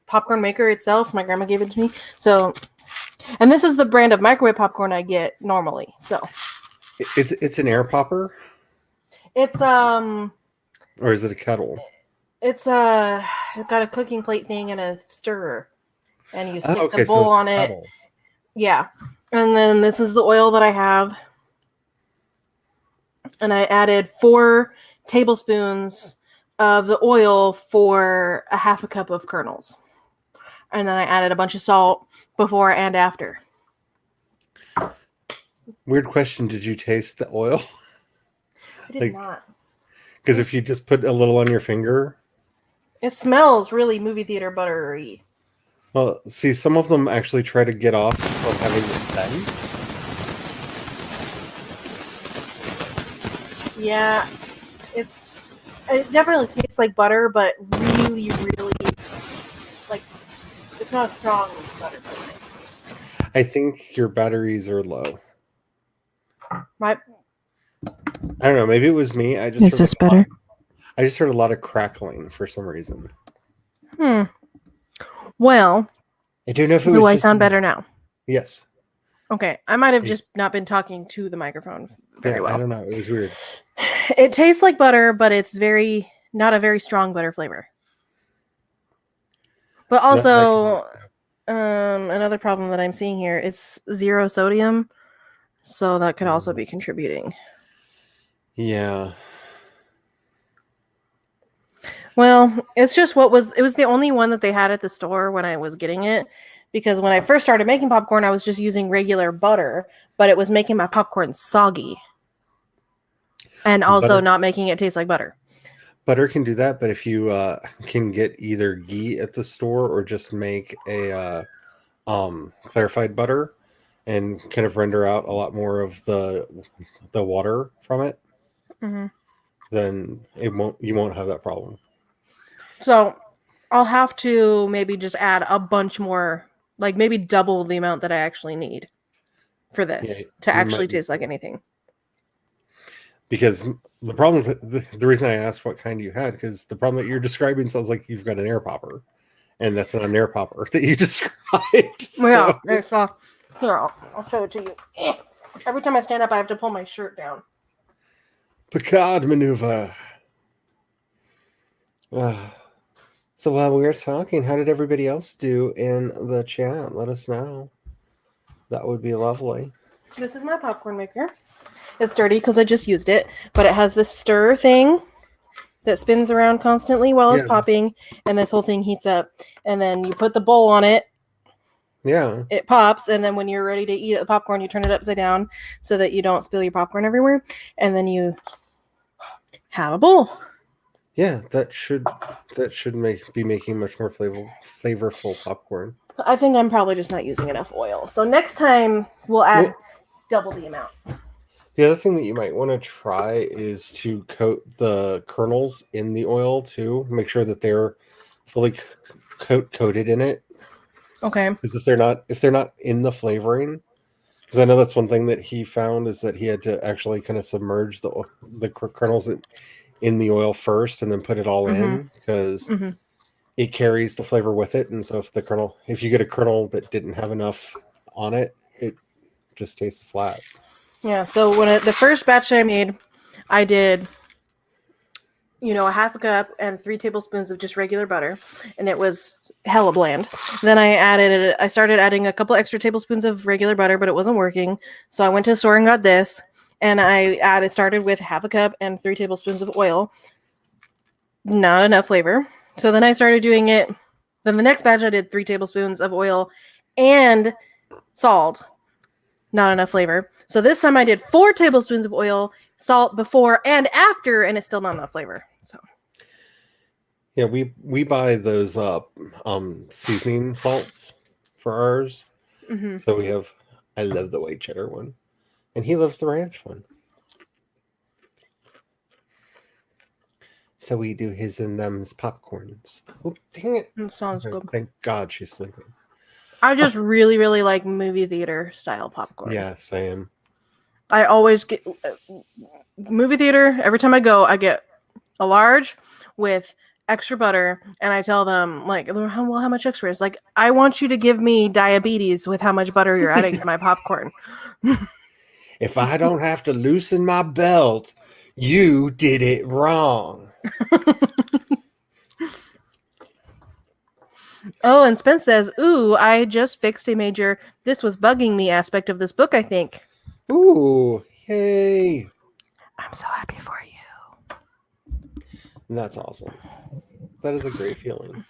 popcorn maker itself. My grandma gave it to me. So, and this is the brand of microwave popcorn I get normally. So, it's an air popper, it's or is it a kettle? it's got a cooking plate thing and a stirrer, and you stick the so bowl it's on a it. kettle. Yeah, and then this is the oil that I have. And I added 4 tablespoons of the oil for a half a cup of kernels. And then I added a bunch of salt before and after. Weird question. Did you taste the oil? I did not. Because if you just put a little on your finger. It smells really movie theater buttery. Well, see, some of them actually try to get off from having it bend. Yeah, it definitely tastes like butter, but really, like, it's not as strong as butter. I think your batteries are low. My, I don't know. Maybe it was me. is this better? I just heard a lot of crackling for some reason. Well, I don't know if it was. do I sound better now? Yes. Okay, I might have just not been talking to the microphone very well. I don't know. It was weird. It tastes like butter, but it's not a very strong butter flavor. But also, another problem that I'm seeing here, it's 0 sodium, so that could also be contributing. Yeah. Well, it's just it was the only one that they had at the store when I was getting it, because when I first started making popcorn, I was just using regular butter, but it was making my popcorn soggy. And also not making it taste like butter. Butter can do that, but if you can get either ghee at the store or just make a clarified butter and kind of render out a lot more of the water from it, then you won't have that problem. So I'll have to maybe just add a bunch more Like maybe double the amount that I actually need for this Yeah, to you actually might need taste like anything. Because the problem is the reason I asked what kind you had, because the problem that you're describing sounds like you've got an air popper, and that's not an air popper that you described. So. Yeah, it's here. I'll show it to you. Every time I stand up, I have to pull my shirt down. Picard maneuver. So while we were talking, how did everybody else do in the chat? Let us know. That would be lovely. This is my popcorn maker. It's dirty because I just used it, but it has this stir thing that spins around constantly while it's popping, and this whole thing heats up. And then you put the bowl on it. Yeah. It pops, and then when you're ready to eat the popcorn, you turn it upside down so that you don't spill your popcorn everywhere, and then you have a bowl. Yeah, that should be making much more flavorful popcorn. I think I'm probably just not using enough oil. So next time we'll add double the amount. The other thing that you might want to try is to coat the kernels in the oil too. Make sure that they're fully coated in it. Okay. Because if they're not in the flavoring, because I know that's one thing that he found is that he had to actually kind of submerge the kernels in the oil first and then put it all in, because it carries the flavor with it. And so if you get a kernel that didn't have enough on it, it just tastes flat. Yeah, so the first batch that I made, I did, a half a cup and 3 tablespoons of just regular butter, and it was hella bland. Then I started adding a couple extra tablespoons of regular butter, but it wasn't working. So I went to the store and got this, and I started with half a cup and 3 tablespoons of oil. Not enough flavor. So then I started doing it. Then the next batch I did 3 tablespoons of oil and salt. Not enough flavor. So this time I did 4 tablespoons of oil, salt before and after, and it's still not enough flavor. So yeah, we buy those seasoning salts for ours. So I love the white cheddar one, and he loves the ranch one. So we do his and them's popcorns. Oh, dang it! that sounds good. Thank God she's sleeping. I just really, really like movie theater style popcorn. Yeah, same. I always get movie theater. Every time I go, I get a large with extra butter, and I tell them, like, how much extra is? Like, I want you to give me diabetes with how much butter you're adding to my popcorn. If I don't have to loosen my belt, you did it wrong. Oh, and Spence says, "Ooh, I just fixed a major 'this was bugging me' aspect of this book, I think." Ooh, yay. I'm so happy for you. That's awesome. That is a great feeling.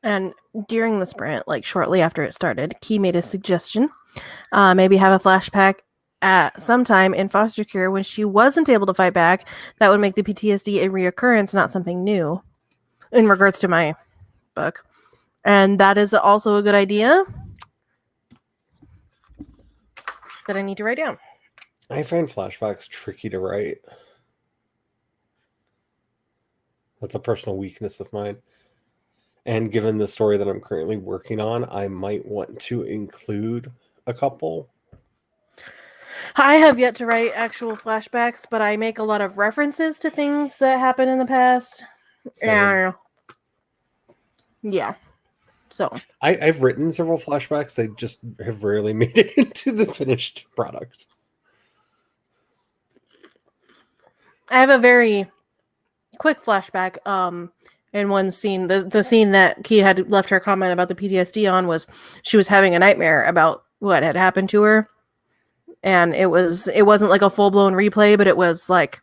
And during the sprint, like shortly after it started, Key made a suggestion. Maybe have a flashback at some time in foster care when she wasn't able to fight back. That would make the PTSD a reoccurrence, not something new, in regards to my book. And that is also a good idea that I need to write down. I find flashbacks tricky to write. That's a personal weakness of mine. And given the story that I'm currently working on, I might want to include a couple. I have yet to write actual flashbacks, but I make a lot of references to things that happened in the past. And yeah. So I've written several flashbacks. They just have rarely made it into the finished product. I have a very quick flashback. In one scene, the scene that Key had left her comment about the PTSD on was she was having a nightmare about what had happened to her. And it wasn't like a full-blown replay, but it was like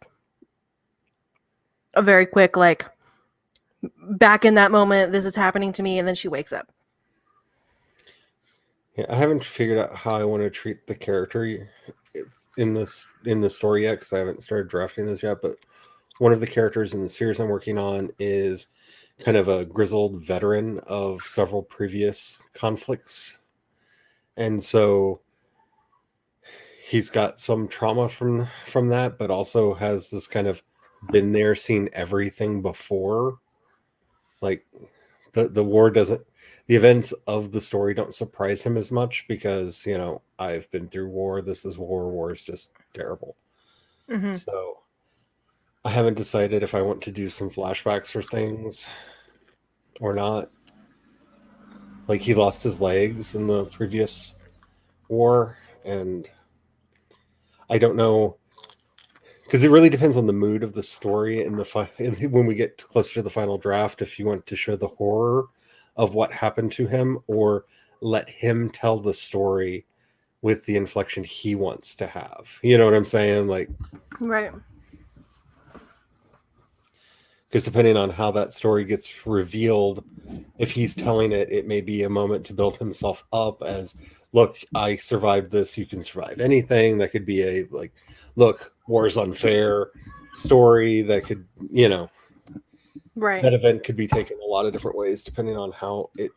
a very quick, like, back in that moment, this is happening to me, and then she wakes up. Yeah, I haven't figured out how I want to treat the character in the story yet, because I haven't started drafting this yet, but one of the characters in the series I'm working on is kind of a grizzled veteran of several previous conflicts. And so he's got some trauma from that, but also has this kind of been there, seen everything before, like the war doesn't, the events of the story don't surprise him as much because, I've been through war. This is war. War is just terrible. Mm-hmm. So I haven't decided if I want to do some flashbacks for things or not. Like, he lost his legs in the previous war, and I don't know, because it really depends on the mood of the story and when we get closer to the final draft, if you want to show the horror of what happened to him or let him tell the story with the inflection he wants to have. You know what I'm saying? Like, Right. because depending on how that story gets revealed, if he's telling it, it may be a moment to build himself up as, look, I survived this, you can survive anything. That could be a, like, look, war's unfair story. That could, Right. that event could be taken a lot of different ways depending on how it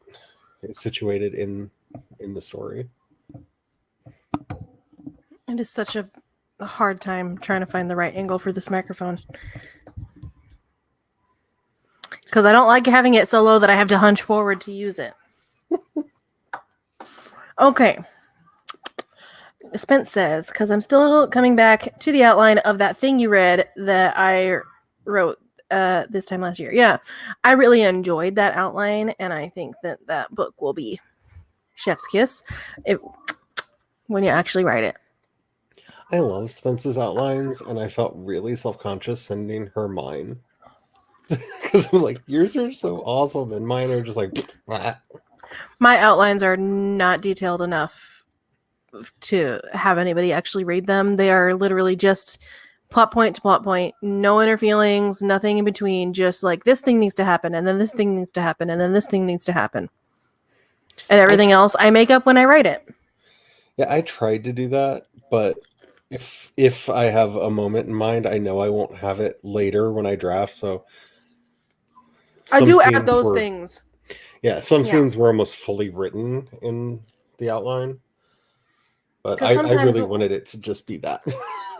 is situated in the story. It is such a hard time trying to find the right angle for this microphone. Because I don't like having it so low that I have to hunch forward to use it. Okay. Spence says, because I'm still coming back to the outline of that thing you read that I wrote this time last year. Yeah, I really enjoyed that outline, and I think that book will be chef's kiss when you actually write it. I love Spence's outlines, and I felt really self-conscious sending her mine. Because I'm like, yours are so awesome, and mine are just like, blah. My outlines are not detailed enough to have anybody actually read them. They are literally just plot point to plot point, no inner feelings, nothing in between, just like this thing needs to happen, and then this thing needs to happen, and then this thing needs to happen. And everything else I make up when I write it. Yeah, I tried to do that, but if I have a moment in mind, I know I won't have it later when I draft, so I do add those things. Yeah, some scenes were almost fully written in the outline. But I really wanted it to just be that.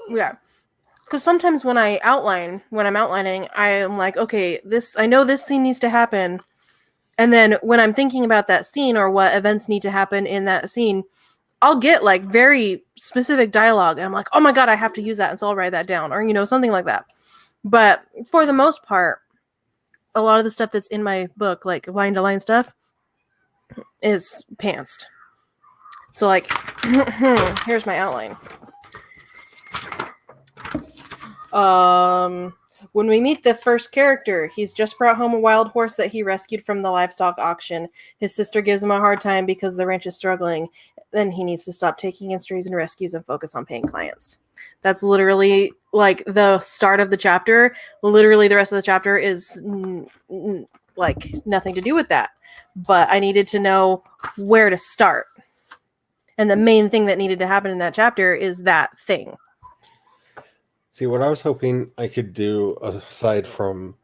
Yeah. Because sometimes when I'm outlining, I'm like, okay, I know this scene needs to happen. And then when I'm thinking about that scene or what events need to happen in that scene, I'll get like very specific dialogue. And I'm like, oh my God, I have to use that. And so I'll write that down or, something like that. But for the most part, a lot of the stuff that's in my book, like line to line stuff, is pantsed. So like, here's my outline. When we meet the first character, he's just brought home a wild horse that he rescued from the livestock auction. His sister gives him a hard time because the ranch is struggling. Then he needs to stop taking in strays and rescues and focus on paying clients. That's literally like the start of the chapter. Literally the rest of the chapter is like nothing to do with that. But I needed to know where to start. And the main thing that needed to happen in that chapter is that thing. See, what I was hoping I could do, aside from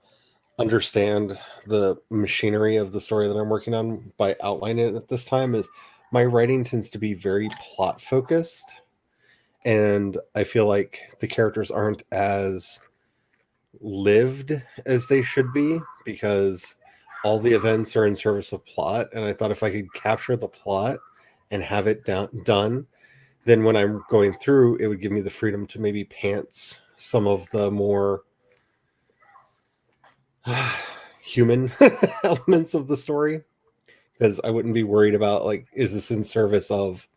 understand the machinery of the story that I'm working on by outlining it at this time, is my writing tends to be very plot focused. And I feel like the characters aren't as lived as they should be because all the events are in service of plot. And I thought if I could capture the plot and have it done, then when I'm going through, it would give me the freedom to maybe pants some of the more human elements of the story, because I wouldn't be worried about, like, is this in service of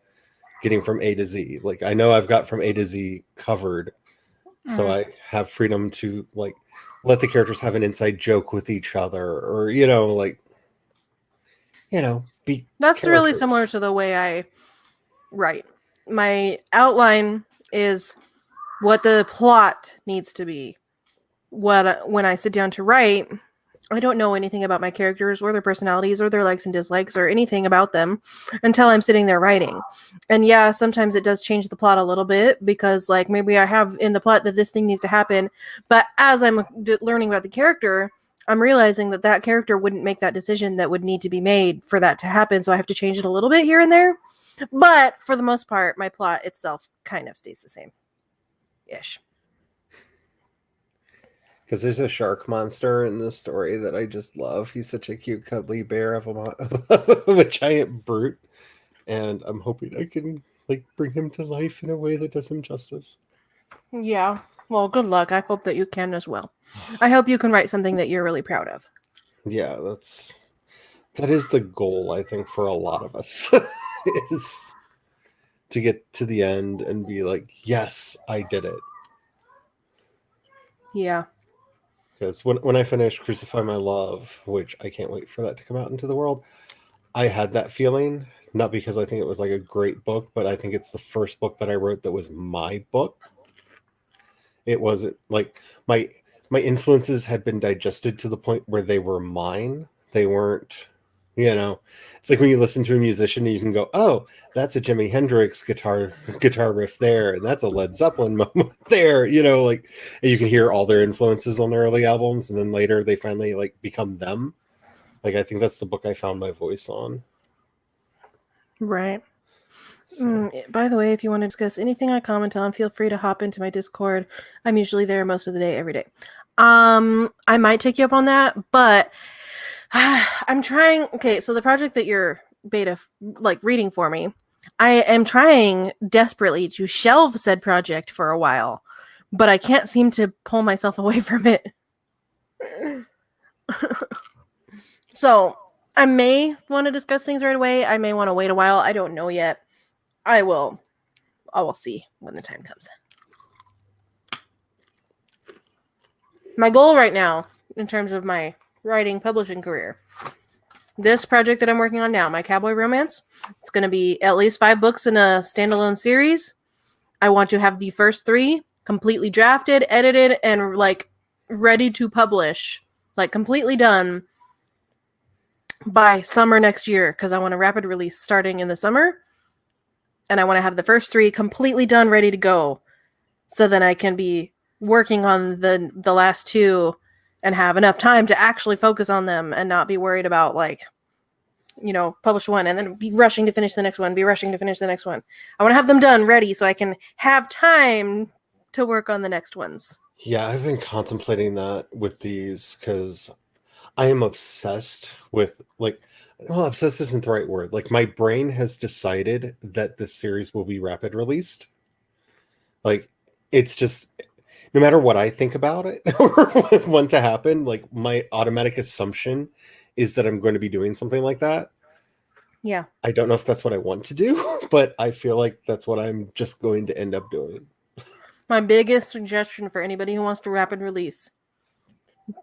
getting from A to Z? Like, I know I've got from A to Z covered, so I have freedom to, like, let the characters have an inside joke with each other, or, be That's really characters. similar to the way I write. My outline is what the plot needs to be. When I sit down to write, I don't know anything about my characters or their personalities or their likes and dislikes or anything about them until I'm sitting there writing. And yeah, sometimes it does change the plot a little bit because, like, maybe I have in the plot that this thing needs to happen, but as I'm learning about the character, I'm realizing that character wouldn't make that decision that would need to be made for that to happen, so I have to change it a little bit here and there. But for the most part, my plot itself kind of stays the same. Ish. Because there's a shark monster in this story that I just love. He's such a cute, cuddly bear of a giant brute, and I'm hoping I can like bring him to life in a way that does him justice. Yeah. Well, good luck. I hope that you can as well. I hope you can write something that you're really proud of. Yeah, that is the goal, I think, for a lot of us is to get to the end and be like, yes, I did it. Yeah. Because when I finished Crucify My Love, which I can't wait for that to come out into the world, I had that feeling, not because I think it was like a great book, but I think it's the first book that I wrote that was my book. It wasn't like my influences had been digested to the point where they were mine. They weren't, it's like when you listen to a musician and you can go, oh, that's a Jimi Hendrix guitar riff there, and that's a Led Zeppelin moment there, like, and you can hear all their influences on their early albums, and then later they finally like become them. Like, I think that's the book I found my voice on. Right. By the way, if you want to discuss anything I comment on, feel free to hop into my Discord. I'm usually there most of the day, every day. I might take you up on that, but I'm trying. Okay, so the project that you're beta reading for me, I am trying desperately to shelve said project for a while, but I can't seem to pull myself away from it. So I may want to discuss things right away. I may want to wait a while. I don't know yet. I will see when the time comes. My goal right now, in terms of my writing publishing career, this project that I'm working on now, my cowboy romance, it's going to be at least 5 books in a standalone series. I want to have the first 3 completely drafted, edited, and ready to publish, completely done by summer next year, because I want a rapid release starting in the summer. And I want to have the first 3 completely done, ready to go, so then I can be working on the last 2 and have enough time to actually focus on them and not be worried about publish one and then be rushing to finish the next one, I want to have them done, ready, so I can have time to work on the next ones. Yeah, I've been contemplating that with these because I am obsessed with obsessed isn't the right word. Like, my brain has decided that this series will be rapid released. Like, it's just, no matter what I think about it or want to happen, like, my automatic assumption is that I'm going to be doing something like that. Yeah. I don't know if that's what I want to do, but I feel like that's what I'm just going to end up doing. My biggest suggestion for anybody who wants to rapid release,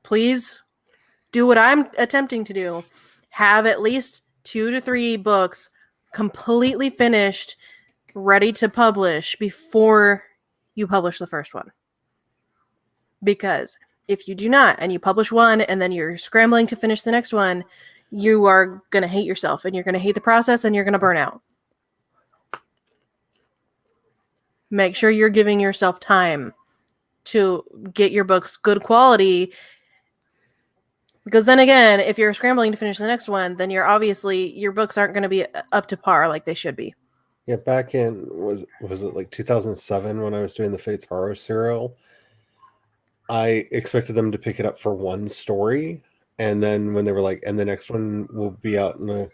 please do what I'm attempting to do. Have at least 2 to 3 books completely finished, ready to publish before you publish the first one. Because if you do not, and you publish one, and then you're scrambling to finish the next one, you are going to hate yourself, and you're going to hate the process, and you're going to burn out. Make sure you're giving yourself time to get your books good quality. Because then again, if you're scrambling to finish the next one, then your books aren't going to be up to par like they should be. Yeah, back in, was it like 2007 when I was doing the Fates Horror serial, I expected them to pick it up for one story, and then when they were like, and the next one will be out in a,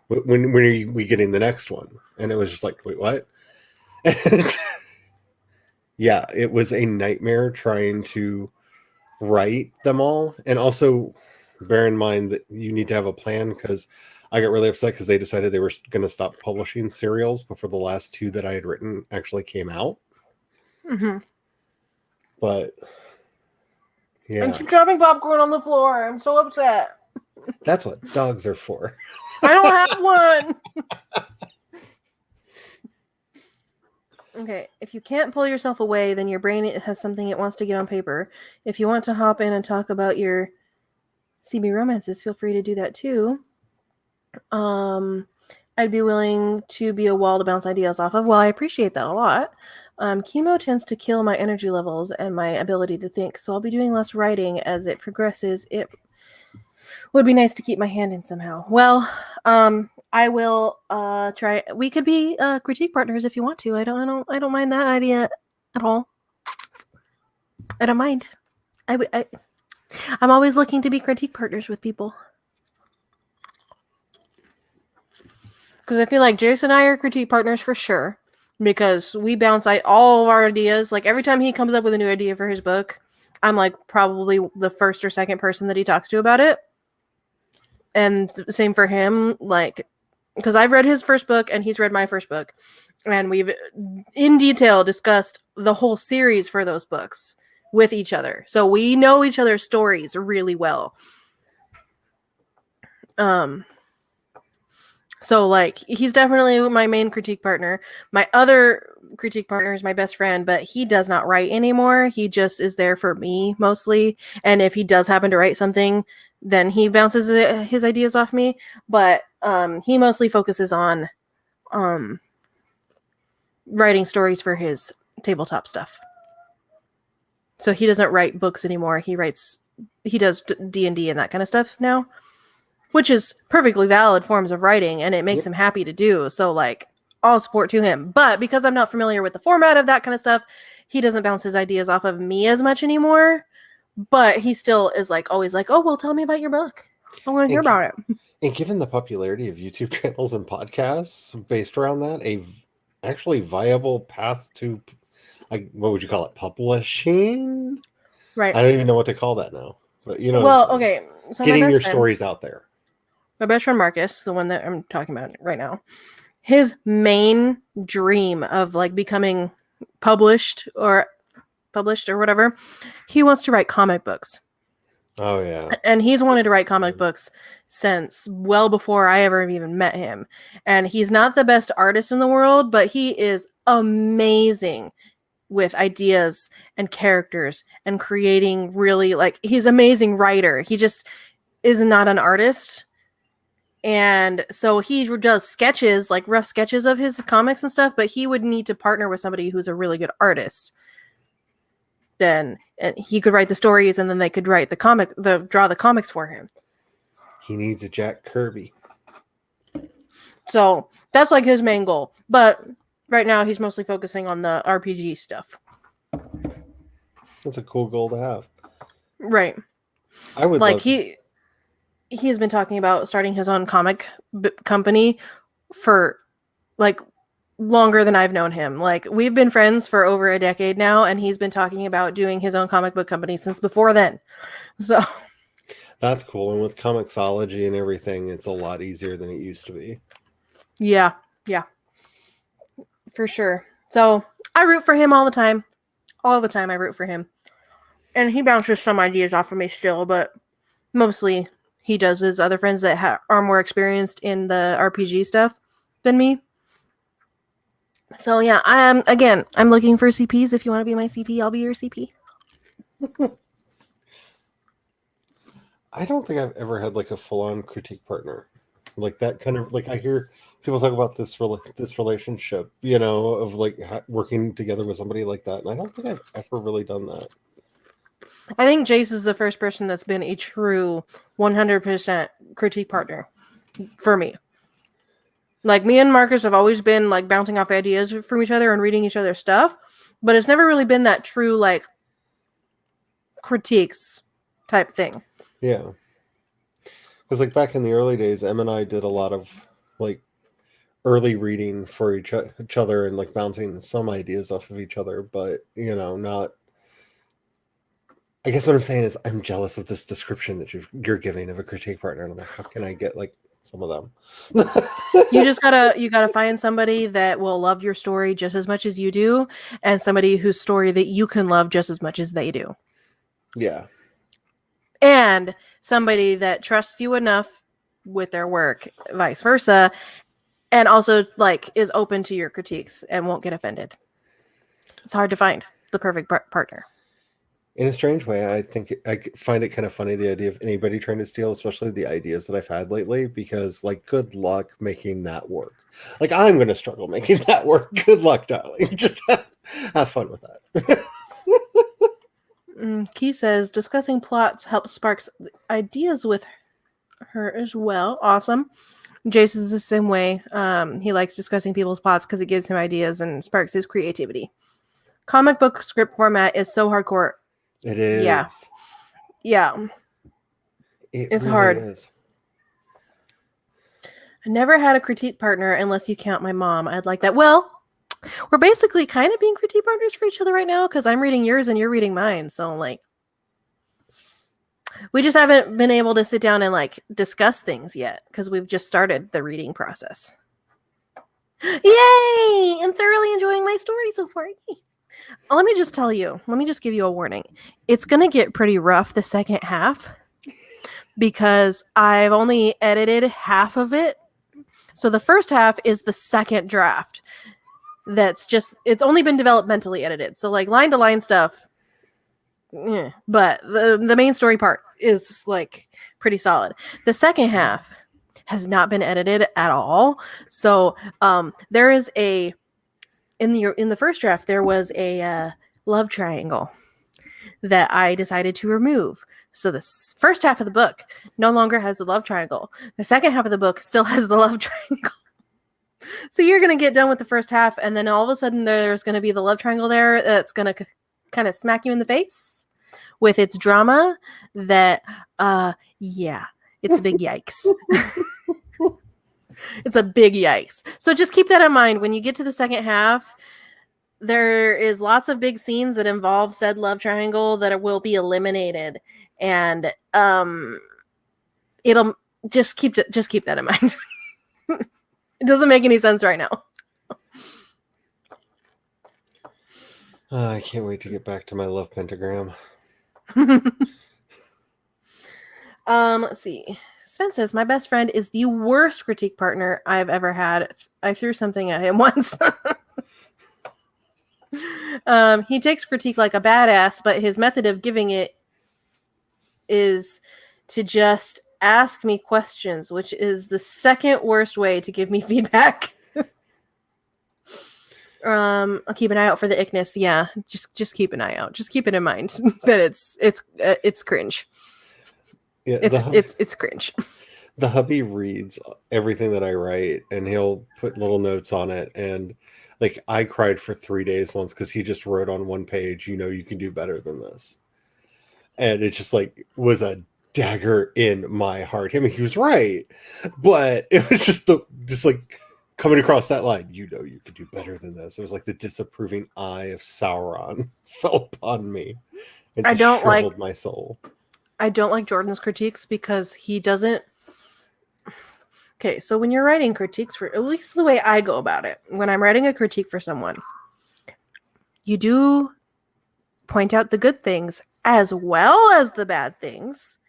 when are we getting the next one? And it was just like, wait, what? And yeah, it was a nightmare trying to write them all. And also bear in mind that you need to have a plan, because I got really upset because they decided they were going to stop publishing serials before the last 2 that I had written actually came out. Mm-hmm. But yeah, And keep dropping popcorn on the floor. I'm so upset. that's what dogs are for. I don't have one. Okay, if you can't pull yourself away, then your brain has something it wants to get on paper. If you want to hop in and talk about your CB romances, feel free to do that too. I'd be willing to be a wall to bounce ideas off of. Well, I appreciate that a lot. Chemo tends to kill my energy levels and my ability to think, so I'll be doing less writing as it progresses. It would be nice to keep my hand in somehow. Well, I will try. We could be critique partners if you want to. I don't mind that idea at all. I don't mind. I'm always looking to be critique partners with people. Because I feel like Jayce and I are critique partners for sure. Because we bounce all of our ideas. Like every time he comes up with a new idea for his book, I'm like probably the first or second person that he talks to about it. And same for him. Like, because I've read his first book and he's read my first book. And we've in detail discussed the whole series for those books with each other. So we know each other's stories really well. So like he's definitely my main critique partner. My other critique partner is my best friend, but he does not write anymore. He just is there for me mostly. And if he does happen to write something, then he bounces his ideas off me. But he mostly focuses on writing stories for his tabletop stuff. So he doesn't write books anymore. He does D&D and that kind of stuff now, which is perfectly valid forms of writing, and it makes him happy to do. So, like, all support to him. But because I'm not familiar with the format of that kind of stuff, he doesn't bounce his ideas off of me as much anymore. But he still is, like, always like, oh, well, tell me about your book. I want to hear about it. And given the popularity of YouTube channels and podcasts based around that, a actually viable path to, like, what would you call it? Publishing? Right. I don't even know what to call that now. But you know, well, okay. So getting your stories out there. My best friend Marcus, the one that I'm talking about right now, his main dream of like becoming published or whatever, he wants to write comic books. Oh yeah. And he's wanted to write comic books since well before I ever even met him. And he's not the best artist in the world, but he is amazing with ideas and characters and creating really, like, he's an amazing writer. He just is not an artist. And so he does sketches, like rough sketches of his comics and stuff, but he would need to partner with somebody who's a really good artist. Then and he could write the stories and then they could write draw the comics for him. He needs a Jack Kirby. So that's like his main goal. But right now he's mostly focusing on the RPG stuff. That's a cool goal to have. Right. I would like he's been talking about starting his own comic company for like longer than I've known him. Like we've been friends for over a decade now, and he's been talking about doing his own comic book company since before then. So that's cool. And with Comixology and everything, it's a lot easier than it used to be. Yeah, for sure. So I root for him all the time. All the time I root for him. And he bounces some ideas off of me still, but mostly he does his other friends that are more experienced in the RPG stuff than me. So yeah, I'm looking for CPs. If you want to be my CP, I'll be your CP. I don't think I've ever had like a full-on critique partner. Like that kind of, like I hear people talk about this relationship, you know, of like working together with somebody like that. And I don't think I've ever really done that. I think Jayce is the first person that's been a true 100% critique partner for me. Like me and Marcus have always been like bouncing off ideas from each other and reading each other's stuff, but it's never really been that true like critiques type thing. Yeah. Because like back in the early days, Em and I did a lot of like early reading for each other and like bouncing some ideas off of each other, but you know, not. I guess what I'm saying is I'm jealous of this description that you're giving of a critique partner, and I'm like, how can I get like some of them? you gotta find somebody that will love your story just as much as you do, and somebody whose story that you can love just as much as they do. Yeah. And somebody that trusts you enough with their work, vice versa, and also like is open to your critiques and won't get offended. It's hard to find the perfect partner. In a strange way, I think I find it kind of funny, the idea of anybody trying to steal, especially the ideas that I've had lately, because like, good luck making that work. Like, I'm going to struggle making that work. Good luck, darling. Just have fun with that. Key says, discussing plots helps sparks ideas with her as well. Awesome. Jayce is the same way. He likes discussing people's plots because it gives him ideas and sparks his creativity. Comic book script format is so hardcore. It is. Yeah. Yeah, It's hard. is. I never had a critique partner unless you count my mom. I'd like that. Well, we're basically kind of being critique partners for each other right now because I'm reading yours and you're reading mine. So, like, we just haven't been able to sit down and, like, discuss things yet because we've just started the reading process. Yay! I'm thoroughly enjoying my story so far. Let me just tell you. Let me just give you a warning. It's going to get pretty rough the second half because I've only edited half of it. So the first half is the second draft. It's only been developmentally edited. So, like, line to line stuff. But the main story part is, like, pretty solid. The second half has not been edited at all. So there is in the first draft there was a love triangle that I decided to remove. So the first half of the book no longer has the love triangle. The second half of the book still has the love triangle. So you're going to get done with the first half, and then all of a sudden there's going to be the love triangle there that's going to kind of smack you in the face with its drama that, it's a big yikes. It's a big yikes. So just keep that in mind. When you get to the second half, there is lots of big scenes that involve said love triangle that will be eliminated. And it'll just keep that in mind. It doesn't make any sense right now. I can't wait to get back to my love pentagram. Let's see. Spence says, my best friend is the worst critique partner I've ever had. I threw something at him once. He takes critique like a badass, but his method of giving it is to just ask me questions, which is the second worst way to give me feedback. I'll keep an eye out for the ickness. Yeah, just keep an eye out. Just keep it in mind that it's cringe. Yeah, it's cringe. The hubby reads everything that I write, and he'll put little notes on it. And, like, I cried for 3 days once because he just wrote on one page, you can do better than this. And it just, like, was a dagger in my heart. I mean, he was right, but it was just like coming across that line. You could do better than this. It was like the disapproving eye of Sauron fell upon me. And I don't shriveled my soul. I don't like Jordan's critiques because he doesn't. Okay, so when you're writing critiques, for at least the way I go about it, when I'm writing a critique for someone, you do point out the good things as well as the bad things.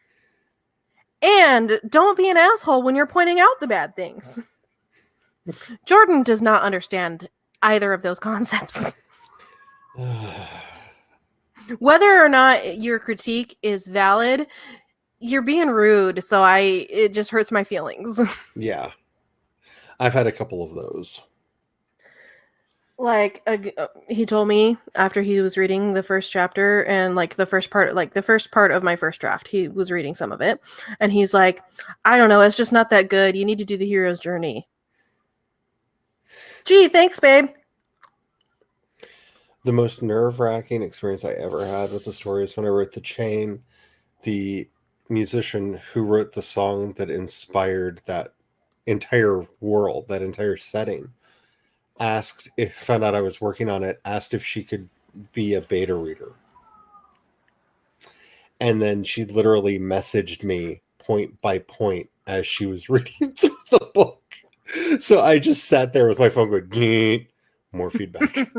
And don't be an asshole when you're pointing out the bad things. Jordan does not understand either of those concepts. Whether or not your critique is valid, you're being rude, so it just hurts my feelings. Yeah. I've had a couple of those. Like, he told me after he was reading the first chapter and, like, the first part of my first draft, he was reading some of it, and he's like, I don't know, it's just not that good. You need to do the hero's journey. Gee, thanks, babe. The most nerve-wracking experience I ever had with the story is when I wrote The Chain. The musician who wrote the song that inspired that entire world, that entire setting, found out I was working on it, asked if she could be a beta reader. And then she literally messaged me point by point as she was reading through the book. So I just sat there with my phone going, more feedback,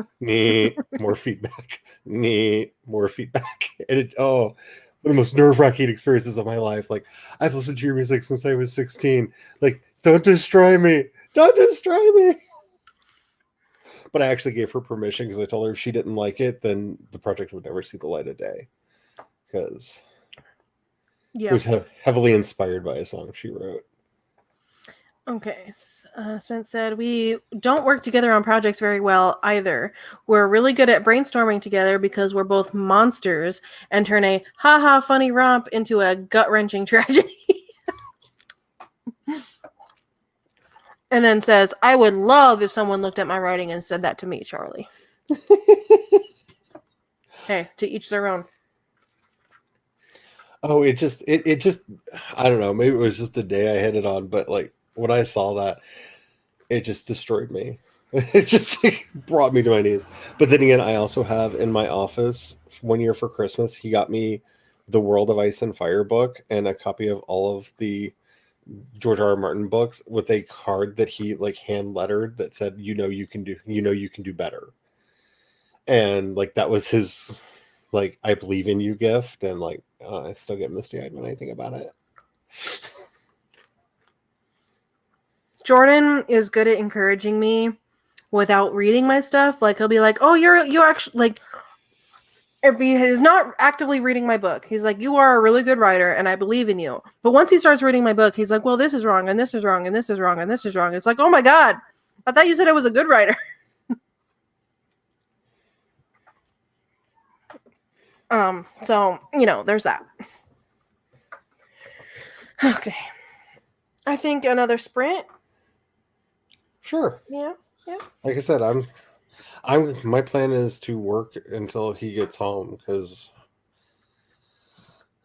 more feedback, more feedback. And one of the most nerve-wracking experiences of my life. Like, I've listened to your music since I was 16. Like, don't destroy me. Don't destroy me. But I actually gave her permission because I told her if she didn't like it, then the project would never see the light of day. Because it was heavily inspired by a song she wrote. Okay, Spence said, we don't work together on projects very well either. We're really good at brainstorming together because we're both monsters and turn a ha-ha funny romp into a gut-wrenching tragedy. And then says, I would love if someone looked at my writing and said that to me, Charlie. Hey, to each their own. Oh, it just I don't know, maybe it was just the day I hit it on, but like when I saw that, it just destroyed me. It just like, brought me to my knees. But then again, I also have in my office one year for Christmas, he got me the World of Ice and Fire book and a copy of all of the George R. R. Martin books with a card that he like hand lettered that said, you can do better. And like that was his like I believe in you gift, and like I still get misty eyed when I think about it. Jordan is good at encouraging me without reading my stuff. Like he'll be like, "Oh, you're actually like." If he is not actively reading my book, he's like, "You are a really good writer, and I believe in you." But once he starts reading my book, he's like, "Well, this is wrong, and this is wrong, and this is wrong, and this is wrong." It's like, "Oh my god, I thought you said I was a good writer." So there's that. Okay, I think another sprint. Sure. Yeah. Like I said, my plan is to work until he gets home because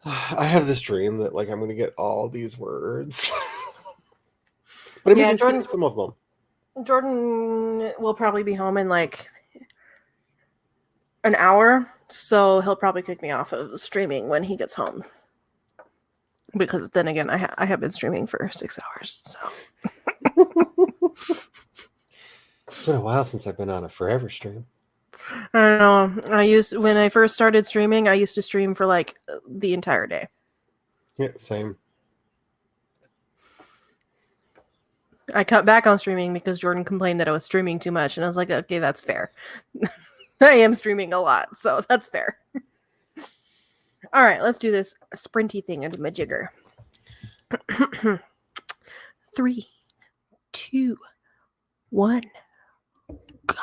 I have this dream that like I'm going to get all these words, but I may Yeah, just get some of them. Jordan will probably be home in like an hour, so he'll probably kick me off of streaming when he gets home. Because then again, I have been streaming for 6 hours, so It's been a while since I've been on a forever stream. I don't know. When I first started streaming, I used to stream for like the entire day. Yeah, same. I cut back on streaming because Jordan complained that I was streaming too much, and I was like, okay, that's fair. I am streaming a lot, so that's fair. All right, let's do this sprinty thing into my jigger. 3, 2, 1, go.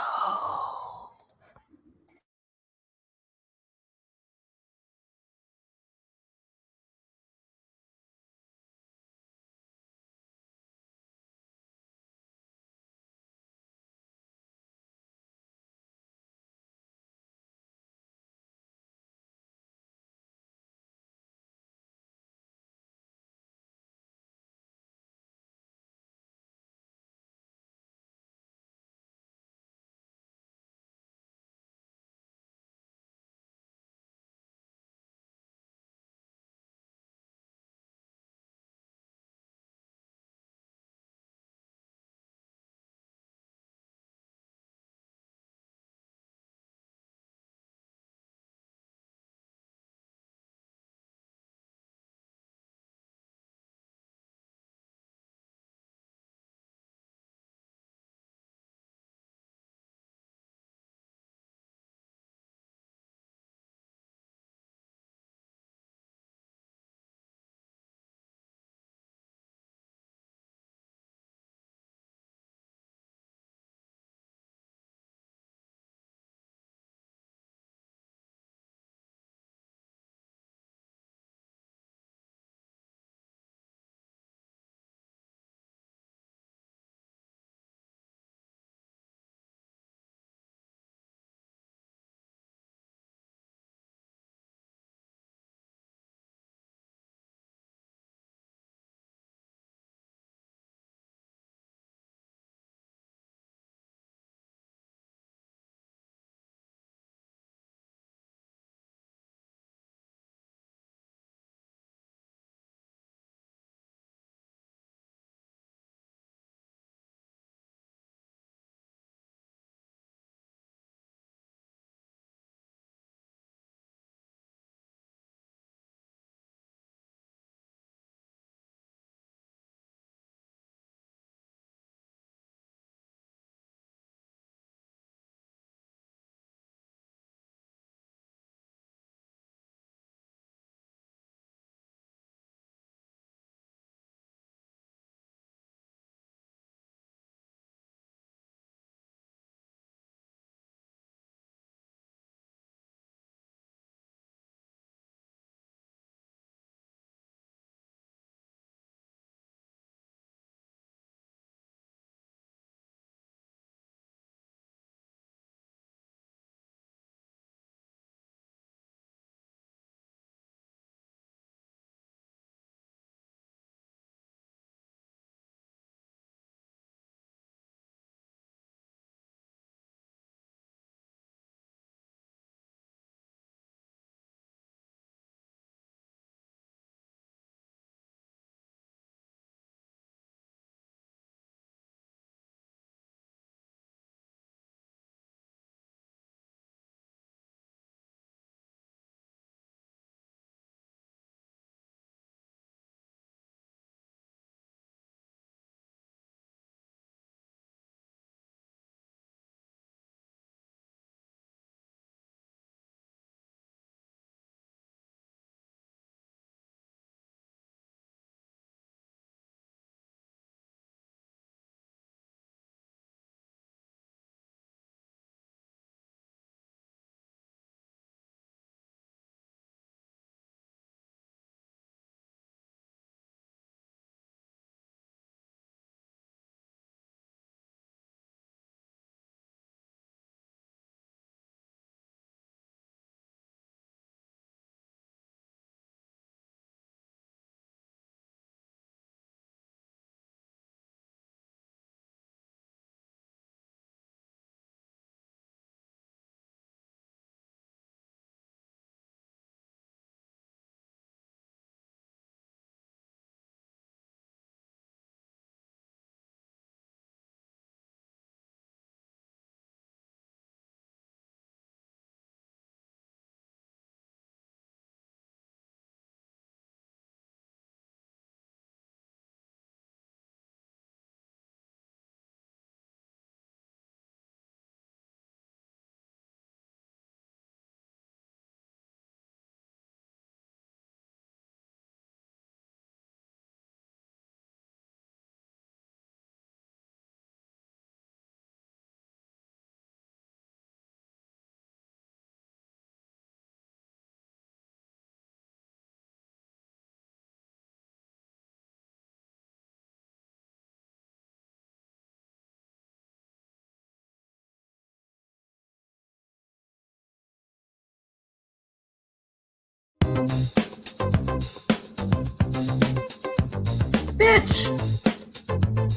Bitch!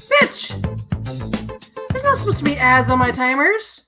Bitch! There's not supposed to be ads on my timers.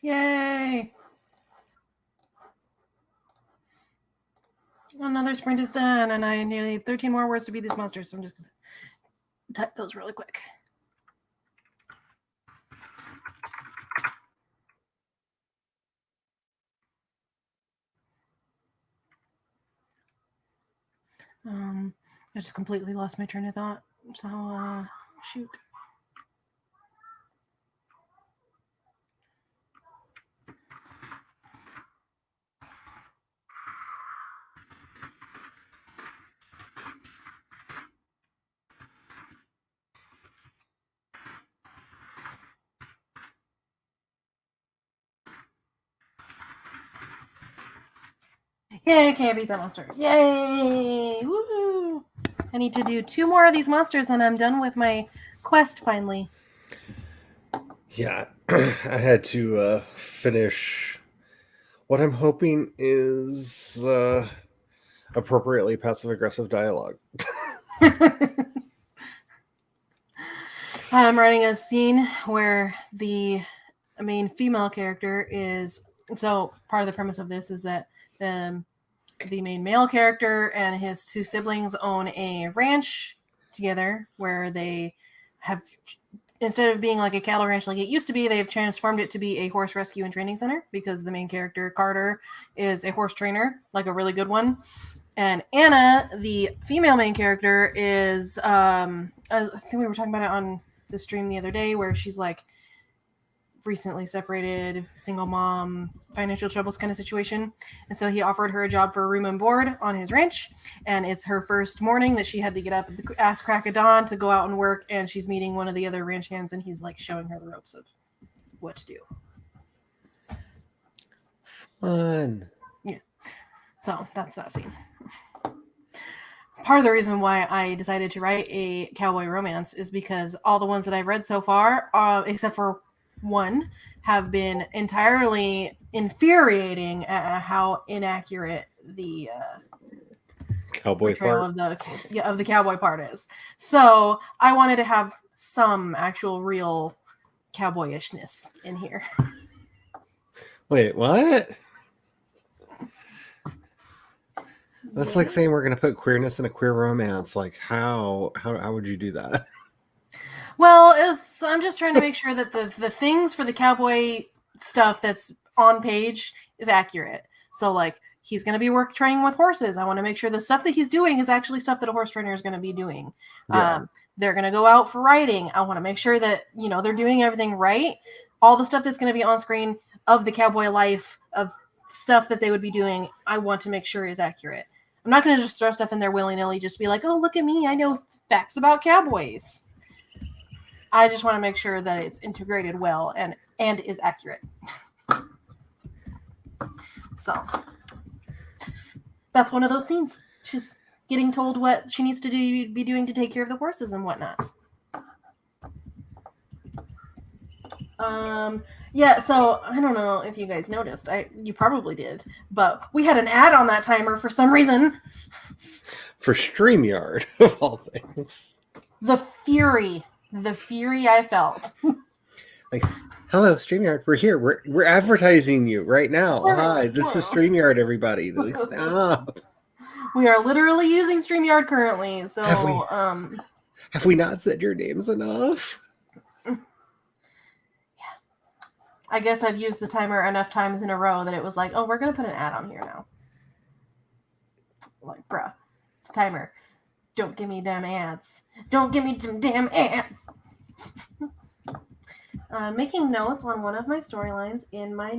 Yay! Another sprint is done, and I need 13 more words to beat these monsters, so I'm just going to type those really quick. I just completely lost my train of thought, so, shoot. Yay, okay, I beat that monster. Yay! Woo! I need to do 2 more of these monsters, and I'm done with my quest finally. Yeah, I had to finish what I'm hoping is appropriately passive-aggressive dialogue. I'm writing a scene where the main female character is... So, part of the premise of this is that the main male character and his 2 siblings own a ranch together where they have, instead of being like a cattle ranch like it used to be, they've transformed it to be a horse rescue and training center because the main character, Carter, is a horse trainer, like a really good one. And Anna, the female main character, is, I think we were talking about it on the stream the other day, where she's like recently separated, single mom, financial troubles kind of situation. And so he offered her a job for a room and board on his ranch. And it's her first morning that she had to get up at the ass crack of dawn to go out and work. And she's meeting one of the other ranch hands, and he's like showing her the ropes of what to do. Fun. Yeah. So that's that scene. Part of the reason why I decided to write a cowboy romance is because all the ones that I've read so far, except for one, have been entirely infuriating at how inaccurate the Cowboy portrayal part. of the cowboy part is. So I wanted to have some actual real cowboyishness in here. Wait, what? That's like saying we're going to put queerness in a queer romance. Like, how would you do that? Well, I'm just trying to make sure that the things for the cowboy stuff that's on page is accurate. So, like, he's going to be training with horses. I want to make sure the stuff that he's doing is actually stuff that a horse trainer is going to be doing. Yeah. They're going to go out for riding. I want to make sure that, they're doing everything right. All the stuff that's going to be on screen of the cowboy life, of stuff that they would be doing, I want to make sure is accurate. I'm not going to just throw stuff in there willy-nilly, just be like, oh, look at me, I know facts about cowboys. I just want to make sure that it's integrated well and is accurate. So, that's one of those scenes. She's getting told what she needs to be doing to take care of the horses and whatnot. Yeah, so I don't know if you guys noticed. You probably did, but we had an ad on that timer for some reason. For StreamYard, of all things. The fury I felt. Like, hello, StreamYard, we're here. We're advertising you right now. Hi, this is StreamYard, everybody. Like, stop. We are literally using StreamYard currently, so have we not said your names enough? I guess I've used the timer enough times in a row that it was like, oh, we're going to put an ad on here now. Like, bruh, it's a timer. Don't give me damn ads. Don't give me some damn ads. Making notes on one of my storylines in my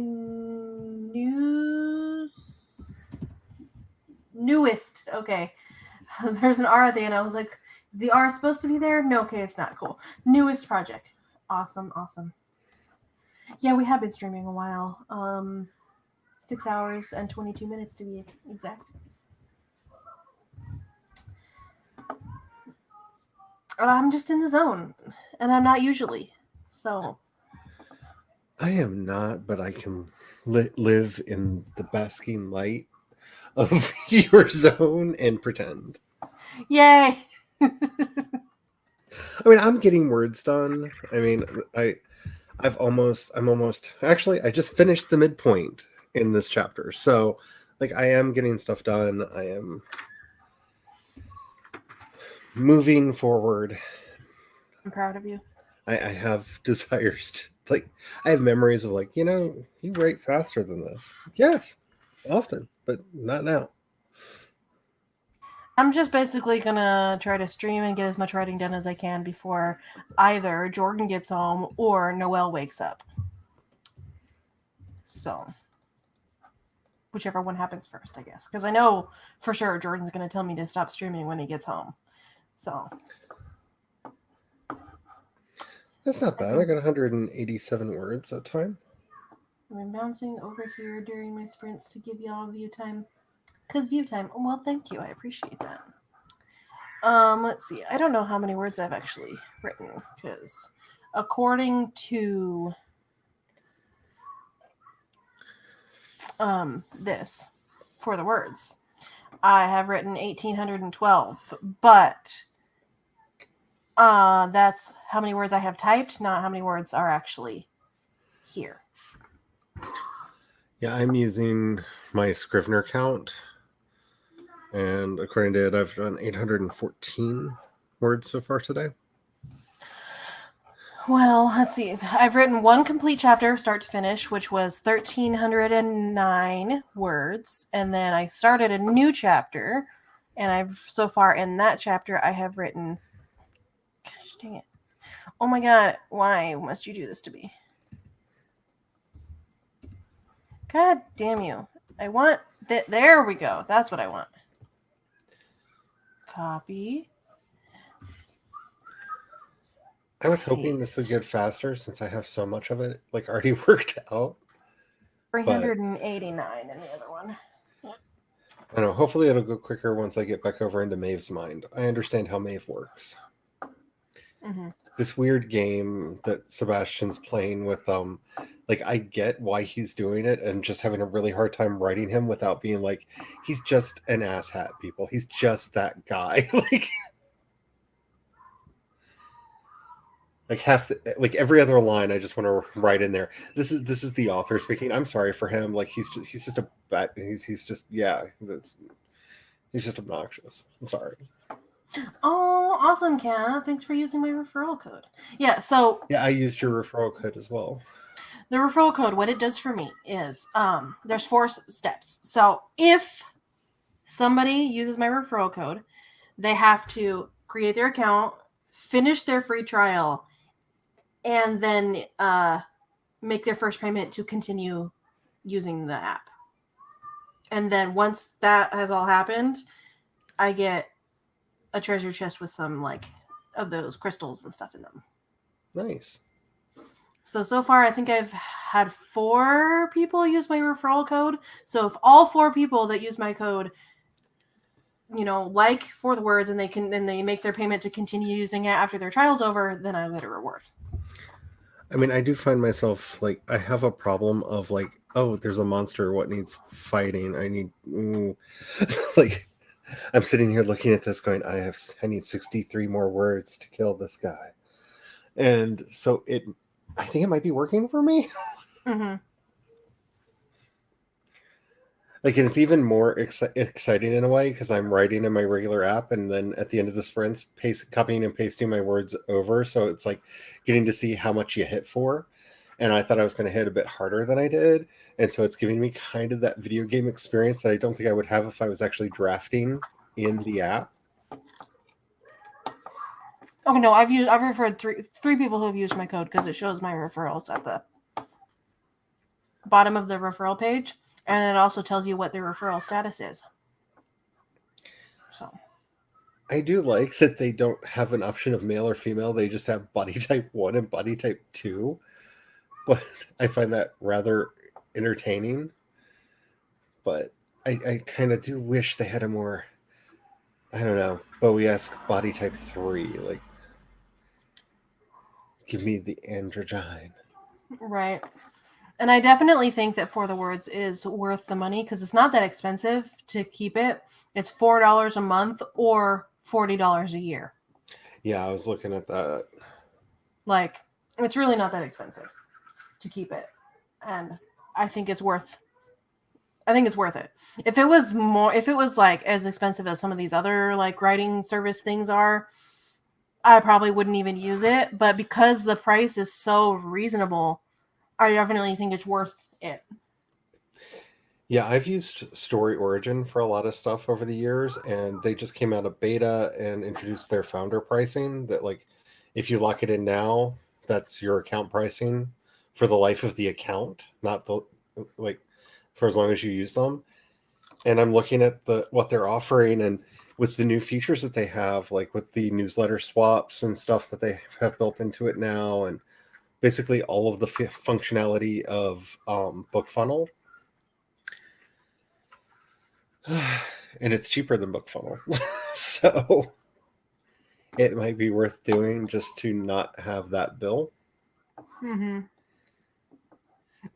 newest. Okay. There's an R at the end. I was like, is the R supposed to be there? No, okay, it's not. Cool. Newest project. Awesome. Yeah, we have been streaming a while. 6 hours and 22 minutes to be exact. I'm just in the zone, and I'm not usually. So I am not, but I can live in the basking light of your zone and pretend. Yay! I mean, I'm getting words done. I mean, I'm almost actually I just finished the midpoint in this chapter. So like I am getting stuff done. I am moving forward. I'm proud of you. I have desires like I have memories of like, you write faster than this. Yes, often, but not now. I'm just basically gonna try to stream and get as much writing done as I can before either Jordan gets home or Noelle wakes up. So, whichever one happens first, I guess. Because I know for sure Jordan's gonna tell me to stop streaming when he gets home. So. That's not bad. I got 187 words that time. I'm bouncing over here during my sprints to give y'all view time. Because view time. Well, thank you. I appreciate that. Let's see. I don't know how many words I've actually written. Because according to this, for the words, I have written 1,812. But that's how many words I have typed, not how many words are actually here. Yeah, I'm using my Scrivener count. And according to it, I've done 814 words so far today. Well, let's see. I've written one complete chapter, start to finish, which was 1,309 words. And then I started a new chapter. And so far in that chapter, I have written... Gosh, dang it. Oh my god, why must you do this to me? God damn you. I want... There we go. That's what I want. Copy. I was hoping this would get faster since I have so much of it like already worked out. 389 in the other one. I don't know. Hopefully it'll go quicker once I get back over into Maeve's mind. I understand how Maeve works. Mm-hmm. This weird game that Sebastian's playing with like I get why he's doing it and just having a really hard time writing him without being like he's just an asshat, people. He's just that guy. like every other line I just want to write in there. This is the author speaking. I'm sorry for him. Like he's just a bad he's just he's just obnoxious. I'm sorry. Oh, awesome, Kat. Thanks for using my referral code. Yeah, so... Yeah, I used your referral code as well. The referral code, what it does for me is there's 4 steps. So if somebody uses my referral code, they have to create their account, finish their free trial, and then make their first payment to continue using the app. And then once that has all happened, I get a treasure chest with some of those crystals and stuff in them. Nice. So far I think I've had 4 people use my referral code. So if all 4 people that use my code, for the words and they make their payment to continue using it after their trial's over, then I get a reward. I mean, I do find myself I have a problem of oh, there's a monster. What needs fighting? I need I'm sitting here looking at this going, I need 63 more words to kill this guy. And so I think it might be working for me. Mm-hmm. And it's even more exciting in a way because I'm writing in my regular app and then at the end of the sprints, copying and pasting my words over. So it's getting to see how much you hit for. And I thought I was going to hit a bit harder than I did. And so it's giving me kind of that video game experience that I don't think I would have if I was actually drafting in the app. Oh no, I've referred three people who have used my code because it shows my referrals at the bottom of the referral page, and it also tells you what their referral status is. So I do like that they don't have an option of male or female. They just have body type 1 and body type 2. But I find that rather entertaining. But I kind of do wish they had a more, I don't know, Bowie-esque body type 3. Give me the androgyne. Right. And I definitely think that For the Words is worth the money because it's not that expensive to keep it. It's $4 a month or $40 a year. Yeah, I was looking at that. It's really not that expensive. to keep it, and I think it's worth. I think it's worth it. If it was like as expensive as some of these other like writing service things are, I probably wouldn't even use it. But because the price is so reasonable, I definitely think it's worth it. Yeah, I've used Story Origin for a lot of stuff over the years, and they just came out of beta and introduced their founder pricing that, like, if you lock it in now, that's your account pricing for the life of the account, not the, like, for as long as you use them. And I'm looking at what they're offering, and with the new features that they have, like with the newsletter swaps and stuff that they have built into it now, and basically all of the functionality of BookFunnel. And it's cheaper than BookFunnel. So it might be worth doing just to not have that bill. Mm-hmm.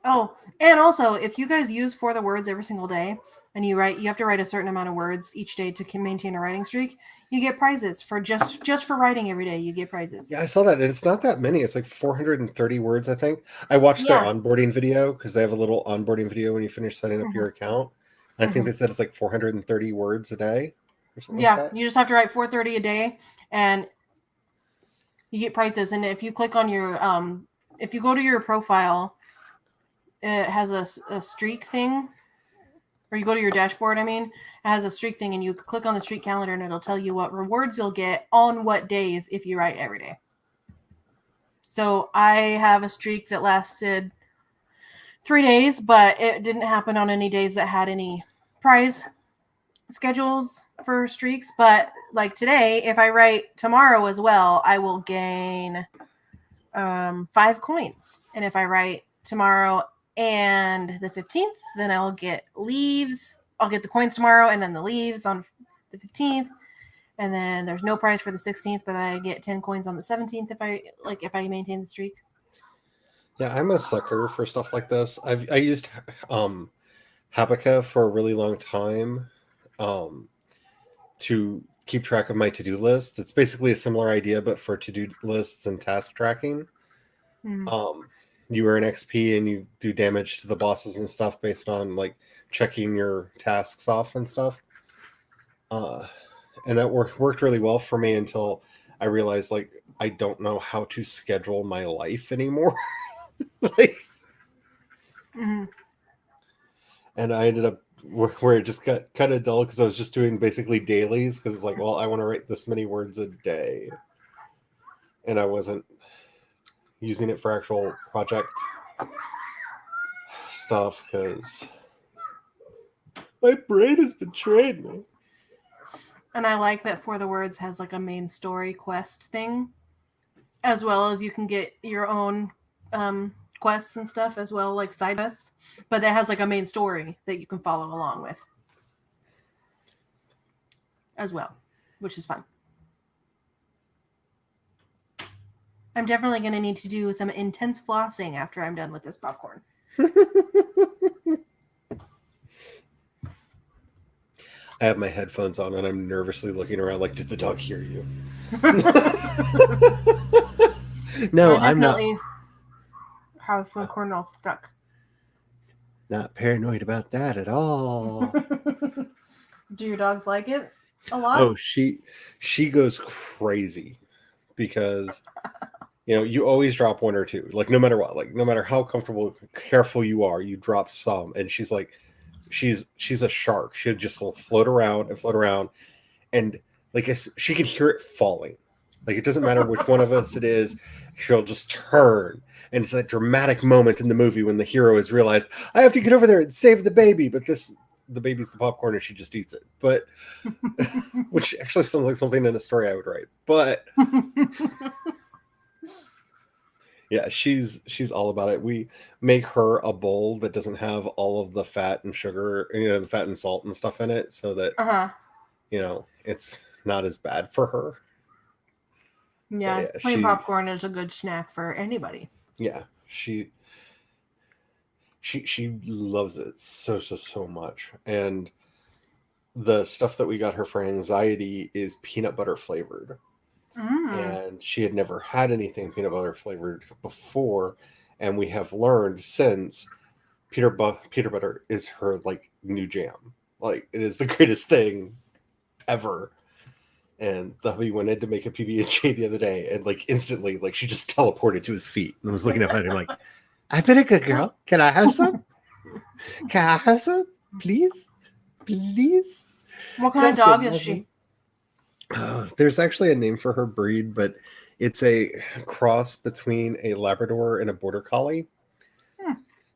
Oh, and also, if you guys use For the Words every single day, and you have to write a certain amount of words each day to maintain a writing streak, you get prizes for just for writing every day. You get prizes. Yeah, I saw that. And it's not that many. It's like 430 words, I think. I watched their onboarding video because they have a little onboarding video when you finish setting up your account. And I think they said it's like 430 words a day or something like that. You just have to write 430 a day, and you get prizes. And if you click on your if you go to your profile, it has a streak thing, or you go to your dashboard, it has a streak thing, and you click on the streak calendar, and it'll tell you what rewards you'll get on what days if you write every day. So I have a streak that lasted 3 days, but it didn't happen on any days that had any prize schedules for streaks. But like today, if I write tomorrow as well, I will gain 5 coins. And if I write tomorrow and the 15th, then I'll get leaves. I'll get the coins tomorrow and then the leaves on the 15th. And then there's no prize for the 16th, but I get 10 coins on the 17th if I maintain the streak. Yeah, I'm a sucker for stuff like this. I used Habakkuk for a really long time to keep track of my to-do lists. It's basically a similar idea, but for to-do lists and task tracking. You earn XP and you do damage to the bosses and stuff based on like checking your tasks off and stuff. And that worked really well for me until I realized like I don't know how to schedule my life anymore. And I ended up where it just got kind of dull because I was just doing basically dailies because it's like, well, I want to write this many words a day, and I wasn't using it for actual project stuff because my brain has betrayed me. And I like that For the Words has like a main story quest thing, as well as you can get your own quests and stuff as well, like side quests. But it has like a main story that you can follow along with as well, which is fun. I'm definitely going to need to do some intense flossing after I'm done with this popcorn. I have my headphones on and I'm nervously looking around like, did the dog hear you? No, I'm not. Have some corn all stuck. Not paranoid about that at all. Do your dogs like it a lot? Oh, she goes crazy because you always drop one or two, like no matter what, like no matter how careful you are, you drop some, and she's like, she's a shark. She'll just float around, and like she can hear it falling. Like it doesn't matter which one of us it is, she'll just turn, and it's that dramatic moment in the movie when the hero has realized, I have to get over there and save the baby, but the baby's the popcorn and she just eats it. But which actually sounds like something in a story I would write. But yeah, she's all about it. We make her a bowl that doesn't have all of the fat and sugar, the fat and salt and stuff in it, so that it's not as bad for her. Yeah, plain popcorn is a good snack for anybody. Yeah, she loves it so much. And the stuff that we got her for anxiety is peanut butter flavored. And she had never had anything peanut butter flavored before, And we have learned since peanut butter is her like new jam. Like it is the greatest thing ever. And the hubby went in to make a PB&J the other day, and like instantly, like she just teleported to his feet and was looking up at him like, "I've been a good girl. Can I have some? Can I have some, please, please?" What kind of dog is she? There's actually a name for her breed, but it's a cross between a Labrador and a Border Collie.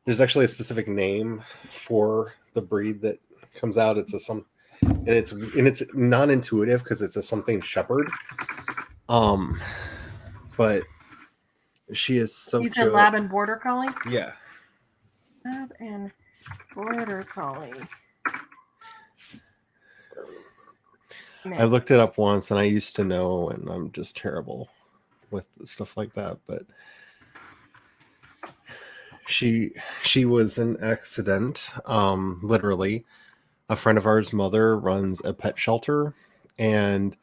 There's actually a specific name for the breed that comes out. It's and it's non-intuitive because it's a something shepherd. But she is so You cute. said Lab and Border Collie? Yeah. Lab and Border Collie. I looked it up once and I used to know, and I'm just terrible with stuff like that, but she was an accident. Literally, a friend of ours' mother runs a pet shelter, and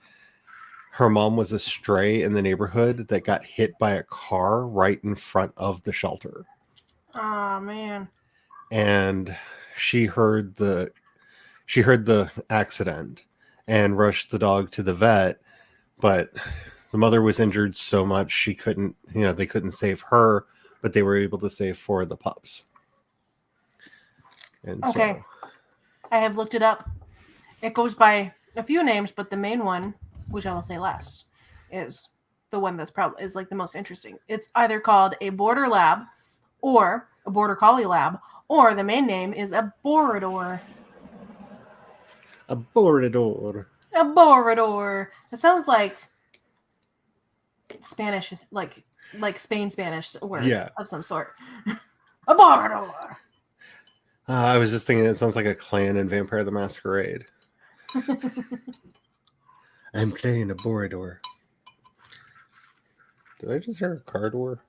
her mom was a stray in the neighborhood that got hit by a car right in front of the shelter. Oh man. And she heard the accident and rushed the dog to the vet, but the mother was injured so much she couldn't, they couldn't save her, but they were able to save 4 of the pups. And okay. I have looked it up. It goes by a few names, but the main one, which I will say last, is the one that's probably is like the most interesting. It's either called a Border Lab or a Border Collie Lab, or the main name is a Borador. A Borador. A Borador. It sounds like Spanish, like Spain Spanish word of some sort. A Borador. I was just thinking it sounds like a clan in Vampire the Masquerade. I'm playing a Borador. Did I just hear a car door?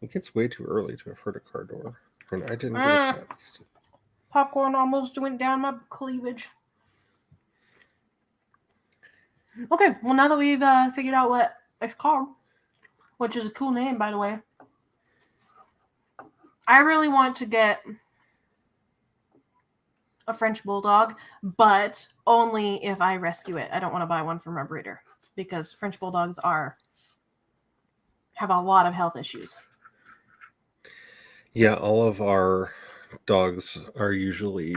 It gets way too early to have heard a car door. And I didn't get a text. Popcorn almost went down my cleavage. Okay, well now that we've figured out what it's called, which is a cool name, by the way, I really want to get a French Bulldog, but only if I rescue it. I don't want to buy one from a breeder because French Bulldogs have a lot of health issues. Yeah, all of our dogs are usually...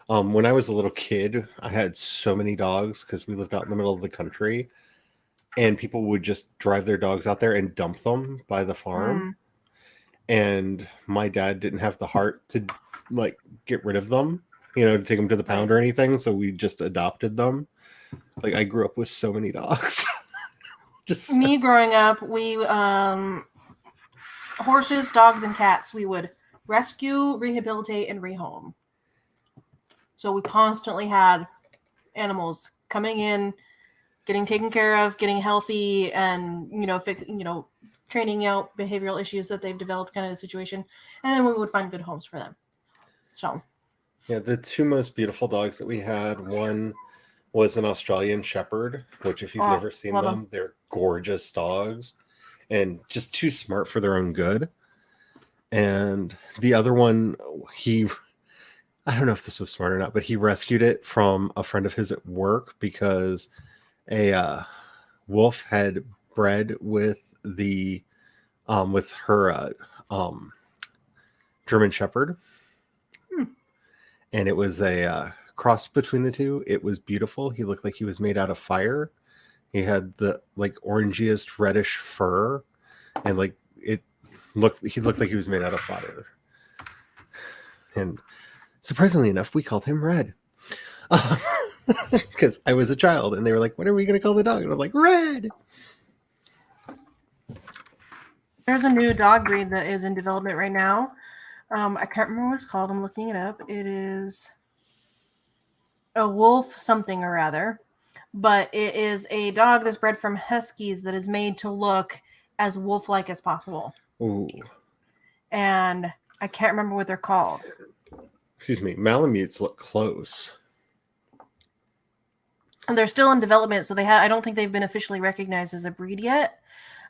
when I was a little kid, I had so many dogs because we lived out in the middle of the country, and people would just drive their dogs out there and dump them by the farm. And my dad didn't have the heart to like get rid of them, to take them to the pound or anything. So we just adopted them. Like I grew up with so many dogs. Me growing up, we horses, dogs, and cats we would rescue, rehabilitate, and rehome. So we constantly had animals coming in, getting taken care of, getting healthy, and training out behavioral issues that they've developed, kind of the situation, and then we would find good homes for them. So, yeah, the 2 most beautiful dogs that we had, one was an Australian Shepherd, which if you've never seen them, they're gorgeous dogs and just too smart for their own good. And the other one, I don't know if this was smart or not, but he rescued it from a friend of his at work because a wolf had bred with her German Shepherd, and it was a cross between the two. It was beautiful. He looked like he was made out of fire. He had the like orangiest reddish fur, and he looked like he was made out of fire. And surprisingly enough, we called him Red. Because I was a child, and they were like, "What are we going to call the dog?" And I was like, "Red." There's a new dog breed that is in development right now. I can't remember what it's called. I'm looking it up. It is a wolf something or other, but it is a dog that's bred from huskies that is made to look as wolf-like as possible. Ooh. And I can't remember what they're called. Excuse me. Malamutes look close. And they're still in development, so I don't think they've been officially recognized as a breed yet.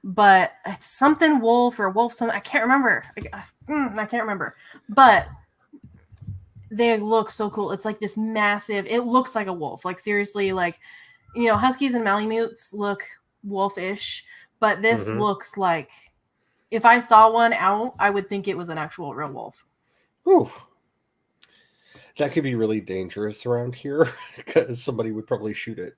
but it's something wolf or wolf something. I can't remember. I can't remember. But they look so cool. It's like this massive. It looks like a wolf. Like seriously, like huskies and Malamutes look wolfish, but this looks like if I saw one out, I would think it was an actual real wolf. Ooh. That could be really dangerous around here because somebody would probably shoot it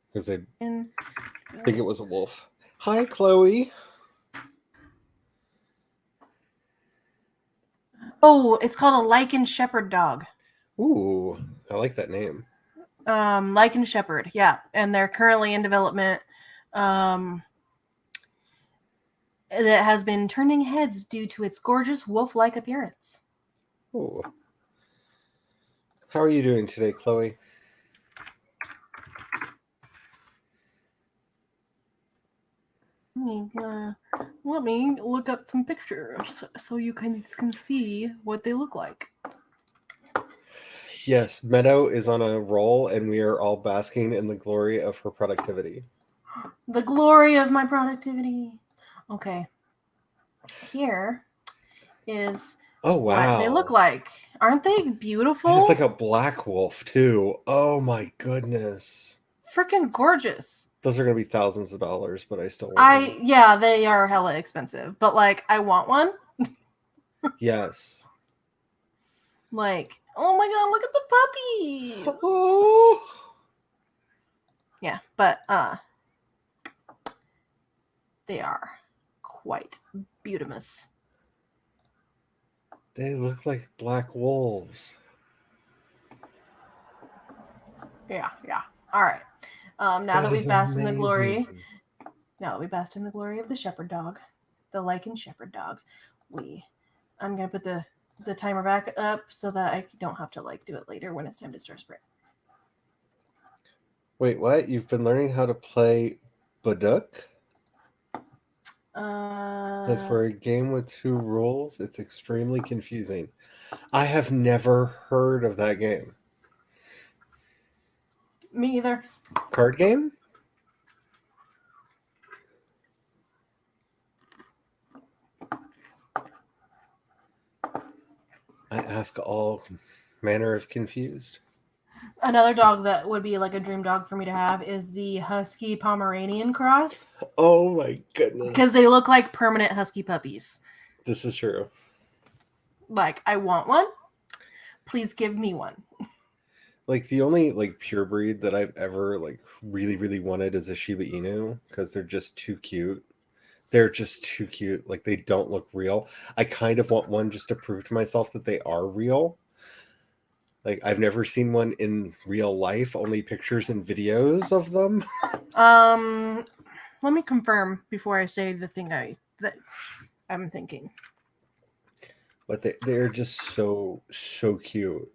because they think it was a wolf. Hi, Chloe. Oh, it's called a lichen shepherd dog. Ooh, I like that name. Lichen shepherd, yeah, and they're currently in development. That has been turning heads due to its gorgeous wolf-like appearance. Ooh. How are you doing today, Chloe? Let me look up some pictures so you can see what they look like. Yes, Meadow is on a roll, and we are all basking in the glory of her productivity. The glory of my productivity. Okay. Here is what they look like. Aren't they beautiful? And it's like a black wolf, too. Oh, my goodness. Freaking gorgeous. Those are going to be thousands of dollars, but I still want them. Yeah, they are hella expensive. But, like, I want one. Yes. Like, oh my god, look at the puppies. Oh. Yeah, but they are quite beautiful. They look like black wolves. Yeah. All right. Now that we've basked in the glory, of the shepherd dog, the lichen shepherd dog, I'm gonna put the timer back up so that I don't have to do it later when it's time to start sprint. Wait, what? You've been learning how to play Baduk? But for a game with 2 rules, it's extremely confusing. I have never heard of that game. Me either. Card game? I ask all manner of confused. Another dog that would be like a dream dog for me to have is the Husky Pomeranian cross. Oh my goodness. Because they look like permanent Husky puppies. This is true. Like, I want one. Please give me one. Like, the only pure breed that I've ever really, really wanted is a Shiba Inu because they're just too cute. They're just too cute. Like, they don't look real. I kind of want one just to prove to myself that they are real. Like, I've never seen one in real life, only pictures and videos of them. Let me confirm before I say the thing that I'm thinking. But they're just so cute.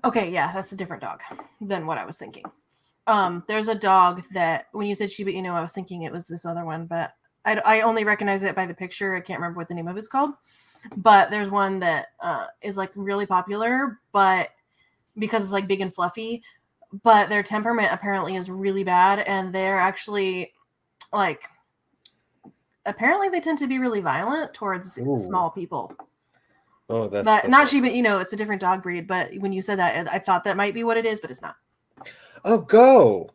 Okay, yeah, that's a different dog than what I was thinking. There's a dog that, when you said Shiba Inu, I was thinking it was this other one, but I only recognize it by the picture. I can't remember what the name of it's called. But there's one that is really popular, but because it's big and fluffy, but their temperament apparently is really bad, and they're actually apparently they tend to be really violent towards small people. Oh, that's not Shiba Inu. It's a different dog breed, but when you said that, I thought that might be what it is, but it's not. Oh, Go!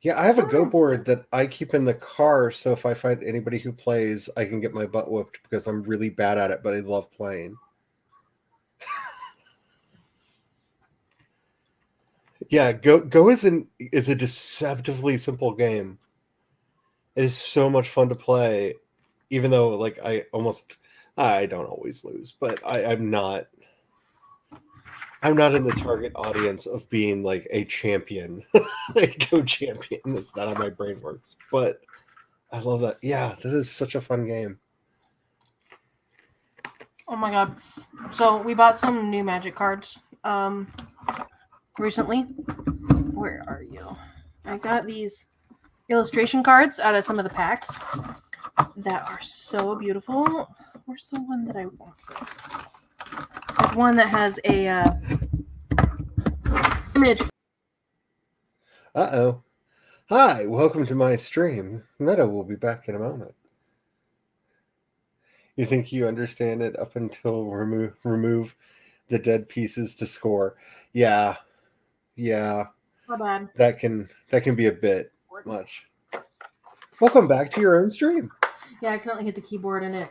Yeah, I have a Go board that I keep in the car, so if I find anybody who plays, I can get my butt whooped because I'm really bad at it, but I love playing. Yeah, Go is a deceptively simple game. It is so much fun to play, even though I don't always lose, but I'm not in the target audience of being a champion, a Go champion. That's not how my brain works, but I love that. Yeah, this is such a fun game. Oh my god. So we bought some new Magic cards recently. Where are you? I got these illustration cards out of some of the packs that are so beautiful. Where's the one that I want? There's one that has a image Uh-oh. Hi, welcome to my stream. Meadow will be back in a moment. You think you understand it up until remove the dead pieces to score. Yeah. Not bad. That can be a bit much. Welcome back to your own stream. Yeah, I accidentally hit the keyboard and it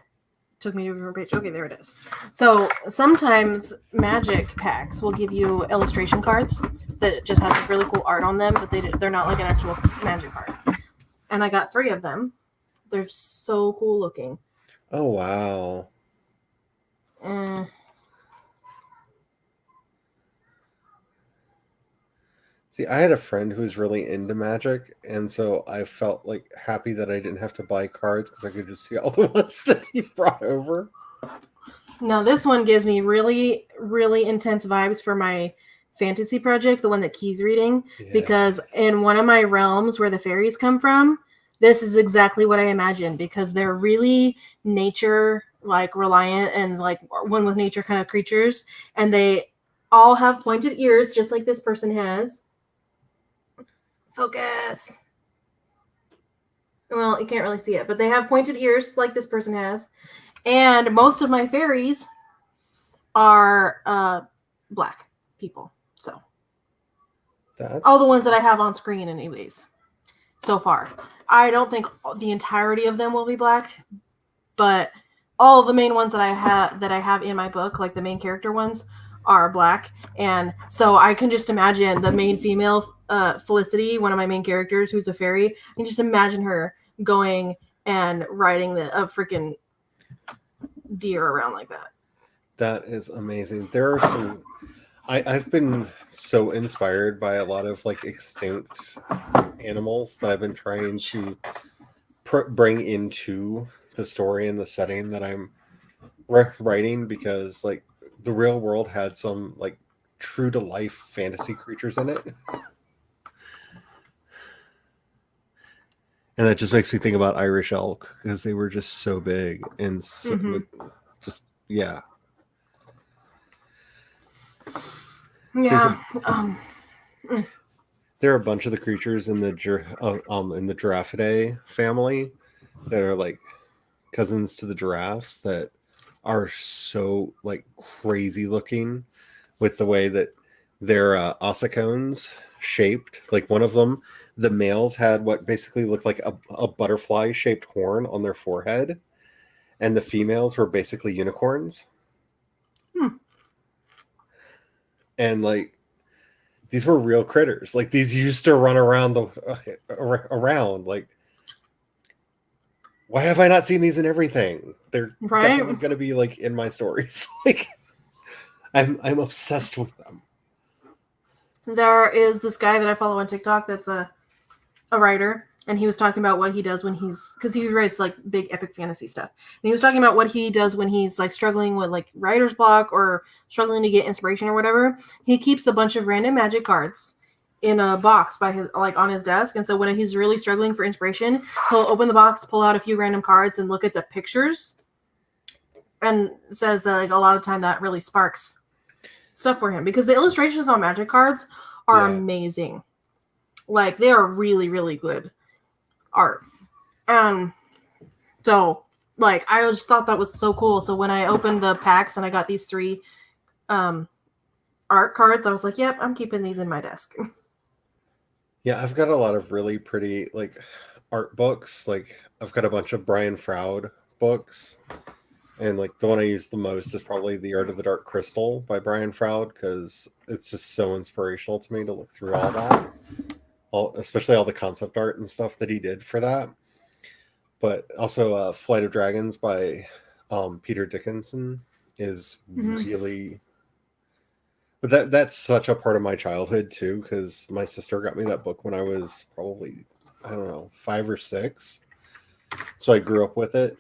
took me to a different page. Okay, there it is. So sometimes magic packs will give you illustration cards that just have like really cool art on them, but they're not like an actual magic card. And I got 3 of them. They're so cool looking. Oh, wow. See, I had a friend who was really into magic, and so I felt like happy that I didn't have to buy cards because I could just see all the ones that he brought over. Now this one gives me really, really intense vibes for my fantasy project, the one that Key's reading, because in one of my realms where the fairies come from, this is exactly what I imagined, because they're really nature like reliant and like one with nature kind of creatures, and they all have pointed ears just like this person has. Focus. Well, you can't really see it, but they have pointed ears like this person has. And most of my fairies are black people. So all the ones that I have on screen anyways so far. I don't think the entirety of them will be black, but all the main ones that I have in my book, like the main character ones, are black. And so I can just imagine the main female, Felicity, one of my main characters, who's a fairy. I can just imagine her going and riding a freaking deer around like that. That is amazing. There are some... I've been so inspired by a lot of like extinct animals that I've been trying to bring into the story and the setting that I'm writing, because like the real world had some like true to life fantasy creatures in it. And that just makes me think about Irish elk, because they were just so big and so, yeah. Yeah. There are a bunch of the creatures in the Giraffidae family that are like cousins to the giraffes that are so like crazy looking with the way that their ossicones shaped. Like one of them, the males had what basically looked like a butterfly shaped horn on their forehead, and the females were basically unicorns. And like these were real critters. Like these used to run around around. Like, why have I not seen these in everything? They're definitely going to be like in my stories. Like, I'm obsessed with them. There is this guy that I follow on TikTok that's a writer, and he was talking about what he does when because he writes like big epic fantasy stuff. And he was talking about what he does when he's like struggling with like writer's block or struggling to get inspiration or whatever. He keeps a bunch of random magic cards in a box by his like on his desk, and so when he's really struggling for inspiration, he'll open the box, pull out a few random cards, and look at the pictures, and says that like a lot of time that really sparks stuff for him, because the illustrations on magic cards are amazing. Like they are really, really good art. So like I just thought that was so cool. So when I opened the packs and I got these 3 art cards, I was like, yep, I'm keeping these in my desk. Yeah, I've got a lot of really pretty like art books. Like I've got a bunch of Brian Froud books, and like the one I use the most is probably The Art of the Dark Crystal by Brian Froud, because it's just so inspirational to me to look through all that. Especially all the concept art and stuff that he did for that. But also Flight of Dragons by Peter Dickinson is really... But that's such a part of my childhood too, because my sister got me that book when I was probably, I don't know, 5 or 6. So I grew up with it.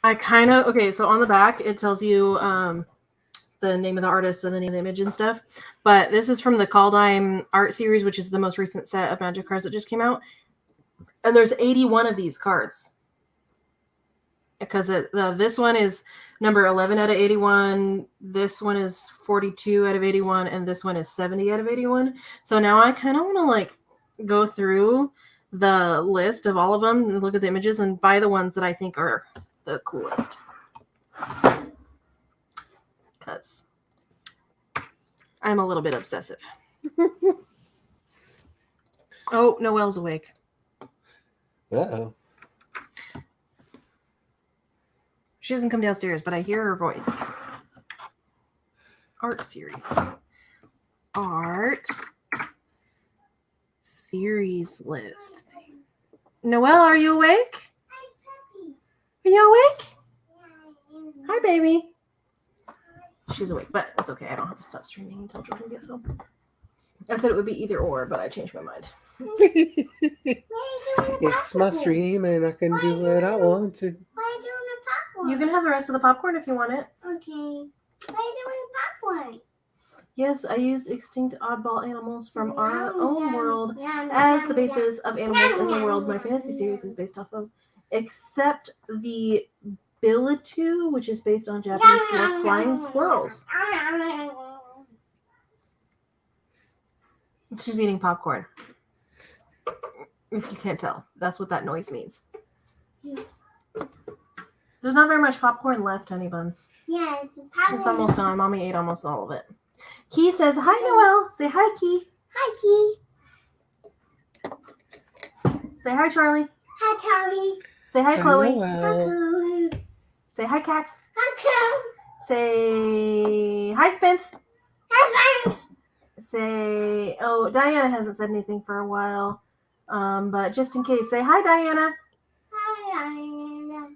So on the back, it tells you the name of the artist and the name of the image and stuff. But this is from the Kaldheim art series, which is the most recent set of magic cards that just came out. And there's 81 of these cards. because this one is number 11 out of 81. This one is 42 out of 81, and this one is 70 out of 81. So now I kind of want to like go through the list of all of them and look at the images and buy the ones that I think are the coolest. Because I'm a little bit obsessive. Oh, Noelle's awake. Uh-oh. She doesn't come downstairs, but I hear her voice. Art series. Art series list thing. Noelle, are you awake? Are you awake? Hi, baby. She's awake, but it's okay. I don't have to stop streaming until Jordan gets home. I said it would be either or, but I changed my mind. It's my stream and I can do what I want to. Why are you doing the popcorn? You can have the rest of the popcorn if you want it. Okay. Why are you doing popcorn? Yes, I used extinct oddball animals from our own world Yum, as yum, the basis of animals in the world my Yum. fantasy series is based off of, except the Billitu, which is based on Japanese dwarf flying squirrels. She's eating popcorn. If you can't tell, that's what that noise means. There's not very much popcorn left, honey buns. Yes, popcorn. It's almost gone. Mommy ate almost all of it. Key says, hi, Noelle. Say hi, Key. Hi, Key. Say hi, Charlie. Hi, Charlie. Say hi, Chloe. Hi, Hello. Chloe. Say hi, Kat. Hi, Chloe. Say hi, Spence. Hi, Spence. Say, oh, Diana hasn't said anything for a while. But just in case, say hi, Diana. Hi, Diana.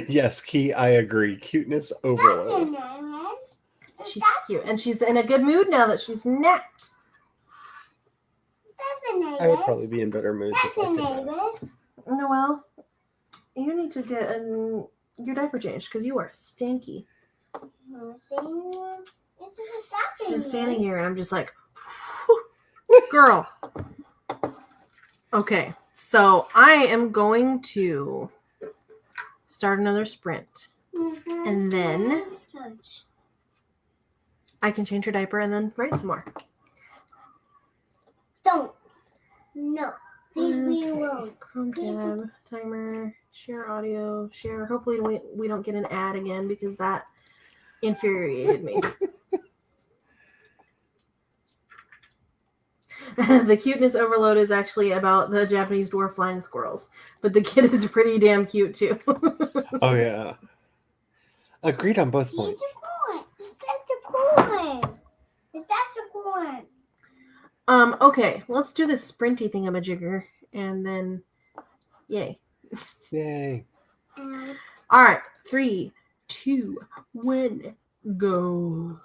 Yes, Key, I agree. Cuteness overload. She's cute, and she's in a good mood now that she's napped. That's a neighbor. I would probably be in better moods That's if I a could nap. neighbor's. Noelle, you need to get your diaper changed because you are stinky. She's standing here, and I'm just like, girl. Okay, so I am going to start another sprint, and then I can change her diaper and then write some more. Don't. No. Please be alone. Chrome tab, timer, share audio, share. Hopefully we don't get an ad again because that infuriated me. The cuteness overload is actually about the Japanese dwarf flying squirrels, but the kid is pretty damn cute too. Oh, yeah. Agreed on both He's points. the corn. It's just the corn. It's just the corn. Okay, let's do this sprinty thingamajigger, and then, yay. Yay. All right, 3, 2, 1, go.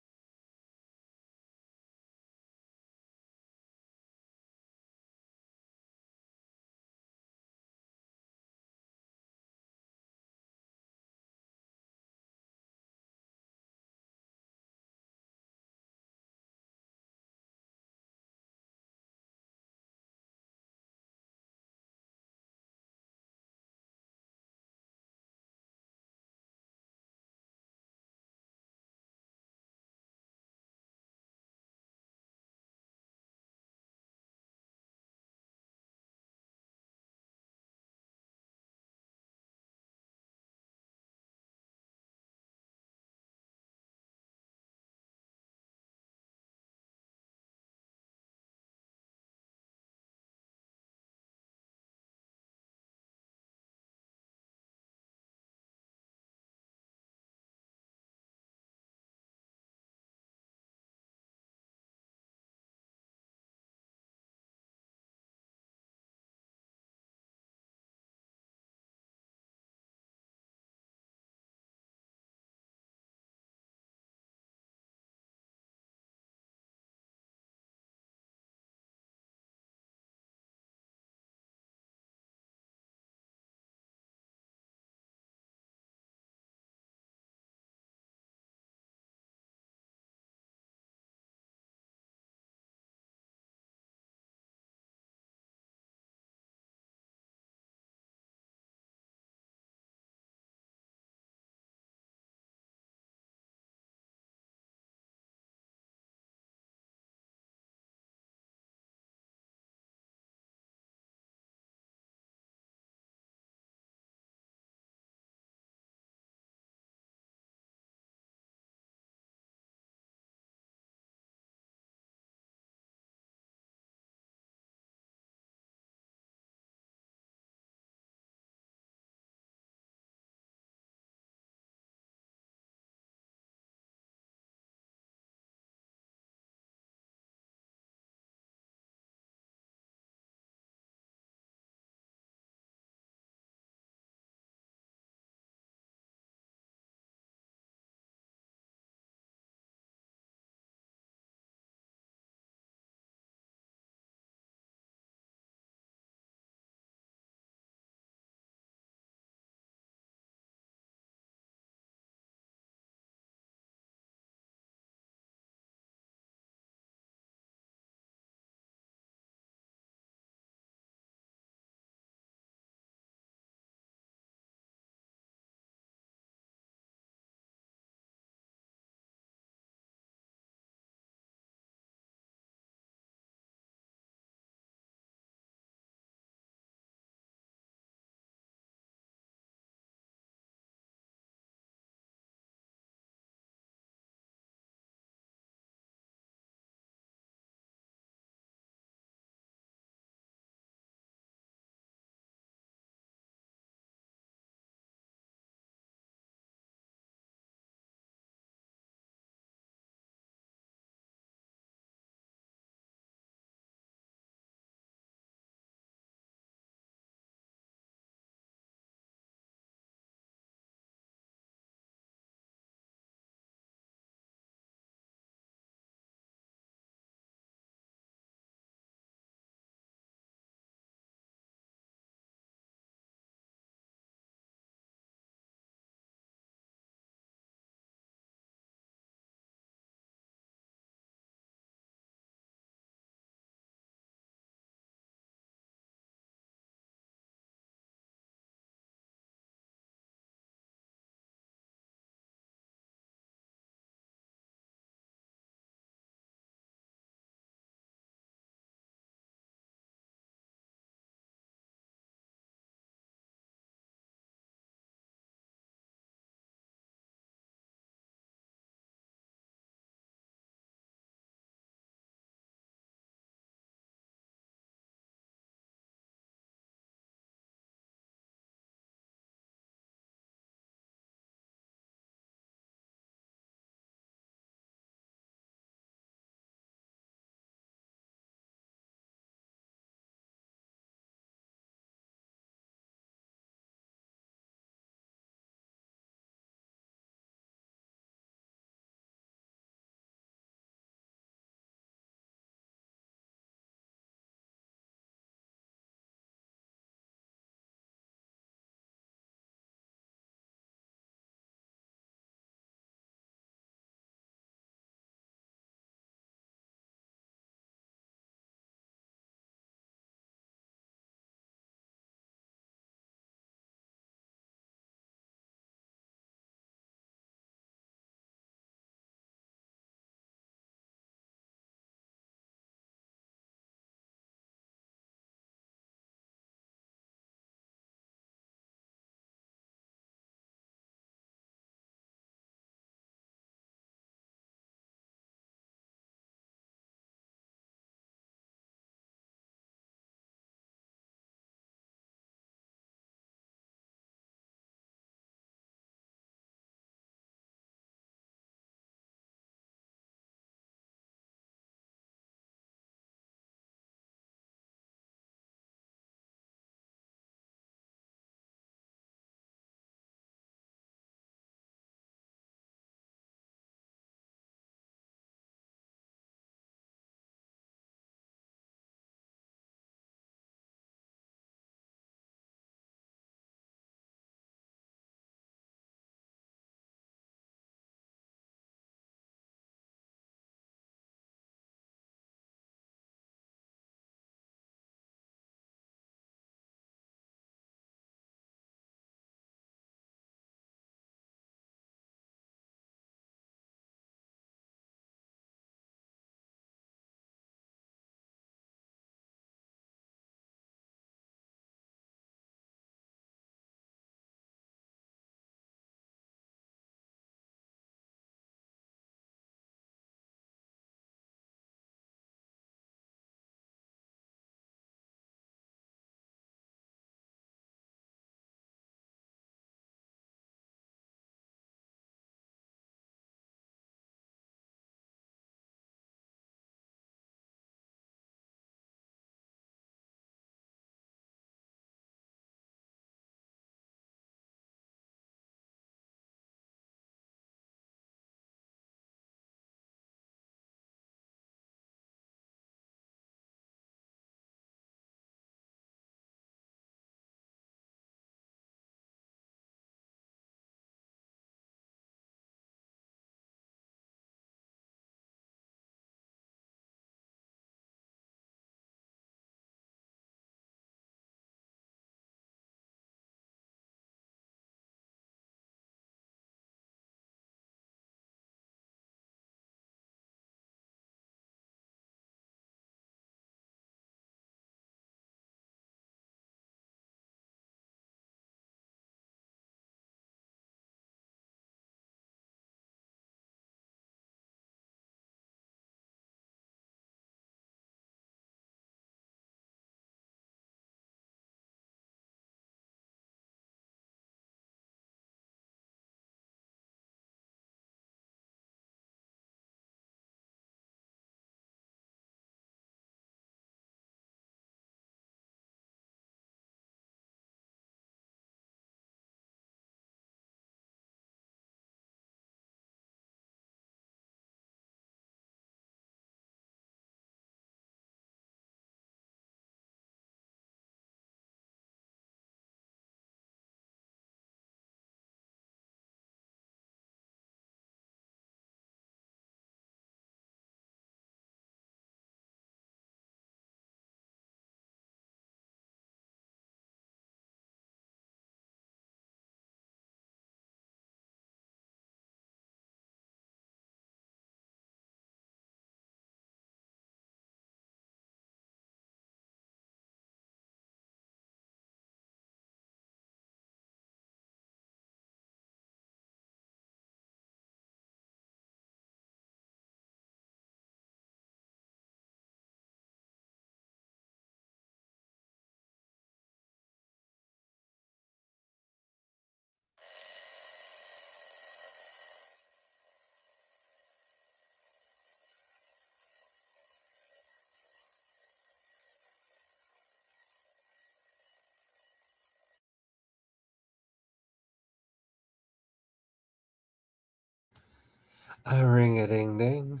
A ring-a-ding-ding.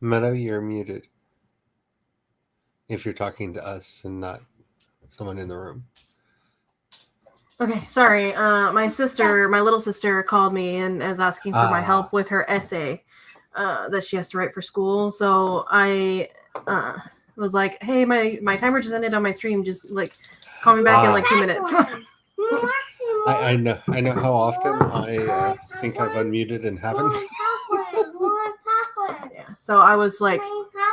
Meadow, you're muted. If you're talking to us and not someone in the room. Okay, sorry. My little sister, called me and is asking for my help with her essay that she has to write for school. So I was like, "Hey, my timer just ended on my stream. Just like call me back in like 2 minutes." I know how often I think I've unmuted and haven't. Yeah. So I was like,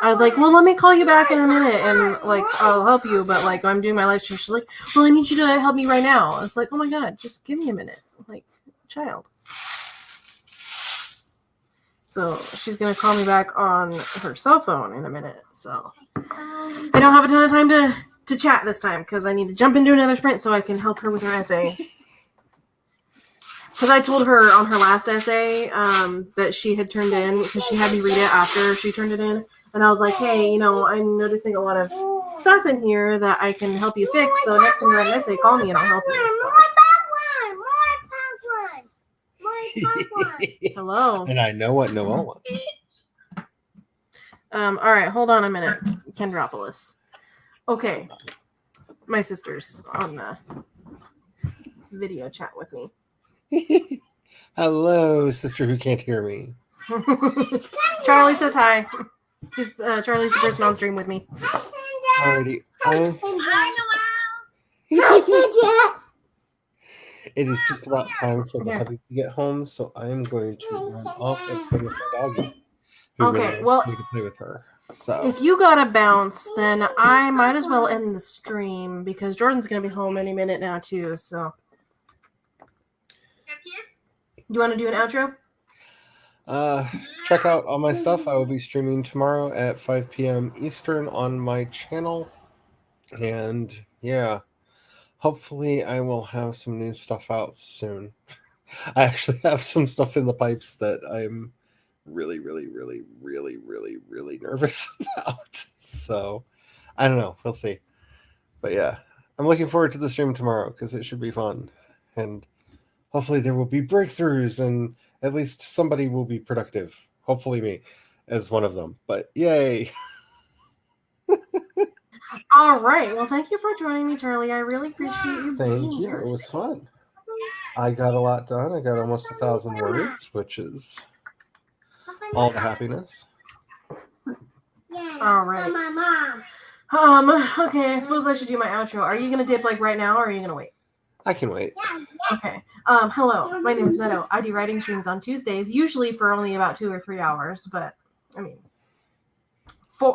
well, let me call you back in a minute and like I'll help you, but like I'm doing my live stream. She's like, well, I need you to help me right now. It's like, oh my god, just give me a minute, like child. So she's gonna call me back on her cell phone in a minute. So I don't have a ton of time to chat this time because I need to jump into another sprint so I can help her with her essay. Because I told her on her last essay that she had turned in, because she had me read it after she turned it in. And I was like, hey, I'm noticing a lot of stuff in here that I can help you fix. So next time you write an essay, call me and I'll help you. Hello. And I know what Noelle wants. All right, hold on a minute, Kendropolis. Okay. My sister's on the video chat with me. Hello, sister who can't hear me. Charlie says hi. Charlie's the person on stream with me. Alrighty. It is just about time for the hubby to get home, so I'm going to run off and play with my doggy. Okay, well, need to play with her. So if you gotta bounce, then I might as well end the stream because Jordan's gonna be home any minute now too. So, you want to do an outro? check out all my stuff. I will be streaming tomorrow at 5 p.m. Eastern on my channel. And yeah, hopefully I will have some new stuff out soon. I actually have some stuff in the pipes that I'm really nervous about. So I don't know. We'll see. But yeah, I'm looking forward to the stream tomorrow because it should be fun. And hopefully there will be breakthroughs and at least somebody will be productive. Hopefully me as one of them. But yay. All right. Well, thank you for joining me, Charlie. I really appreciate you being Thank you. here. It was fun. I got a lot done. I got almost 1,000 words, which is all the happiness. All right. Okay, I suppose I should do my outro. Are you gonna dip like right now or are you gonna wait? I can wait. Okay. Hello, my name is Meadow. I do writing streams on Tuesdays, usually for only about 2 or 3 hours, but I mean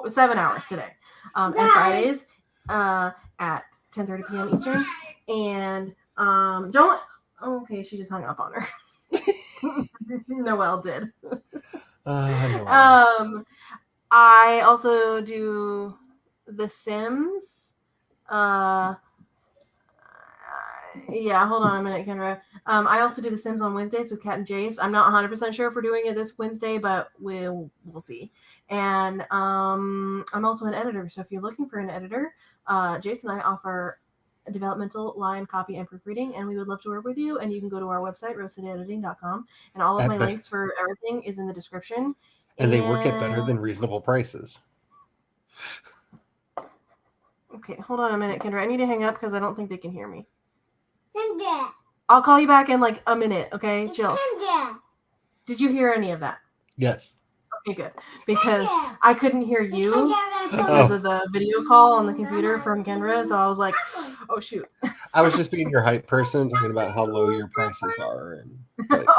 7 hours today. And Fridays at 10:30 p.m. Eastern. And don't okay, she just hung up on her. Noelle did. No. I also do The Sims. Yeah, hold on a minute, Kendra. I also do The Sims on Wednesdays with Kat and Jayce. I'm not 100% sure if we're doing it this Wednesday, but we'll see. And I'm also an editor, so if you're looking for an editor, Jayce and I offer developmental, line, copy, and proofreading, and we would love to work with you. And you can go to our website, roastedediting.com, and all of my links for everything is in the description. And they work at better than reasonable prices. Okay, hold on a minute, Kendra. I need to hang up because I don't think they can hear me. I'll call you back in like a minute, okay? Chill. Did you hear any of that? Yes. Okay, good. Because I couldn't hear you because of the video call on the computer from Kendra, so I was like, oh, shoot. I was just being your hype person, talking about how low your prices are. And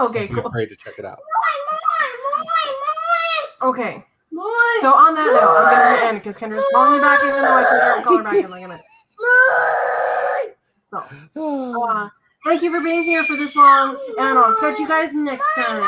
okay, cool. Afraid to check it out. Okay. So on that note, I'm going to end because Kendra's calling me back, even though I told her to call her back in like a minute. So, thank you for being here for this long, and I'll catch you guys next time.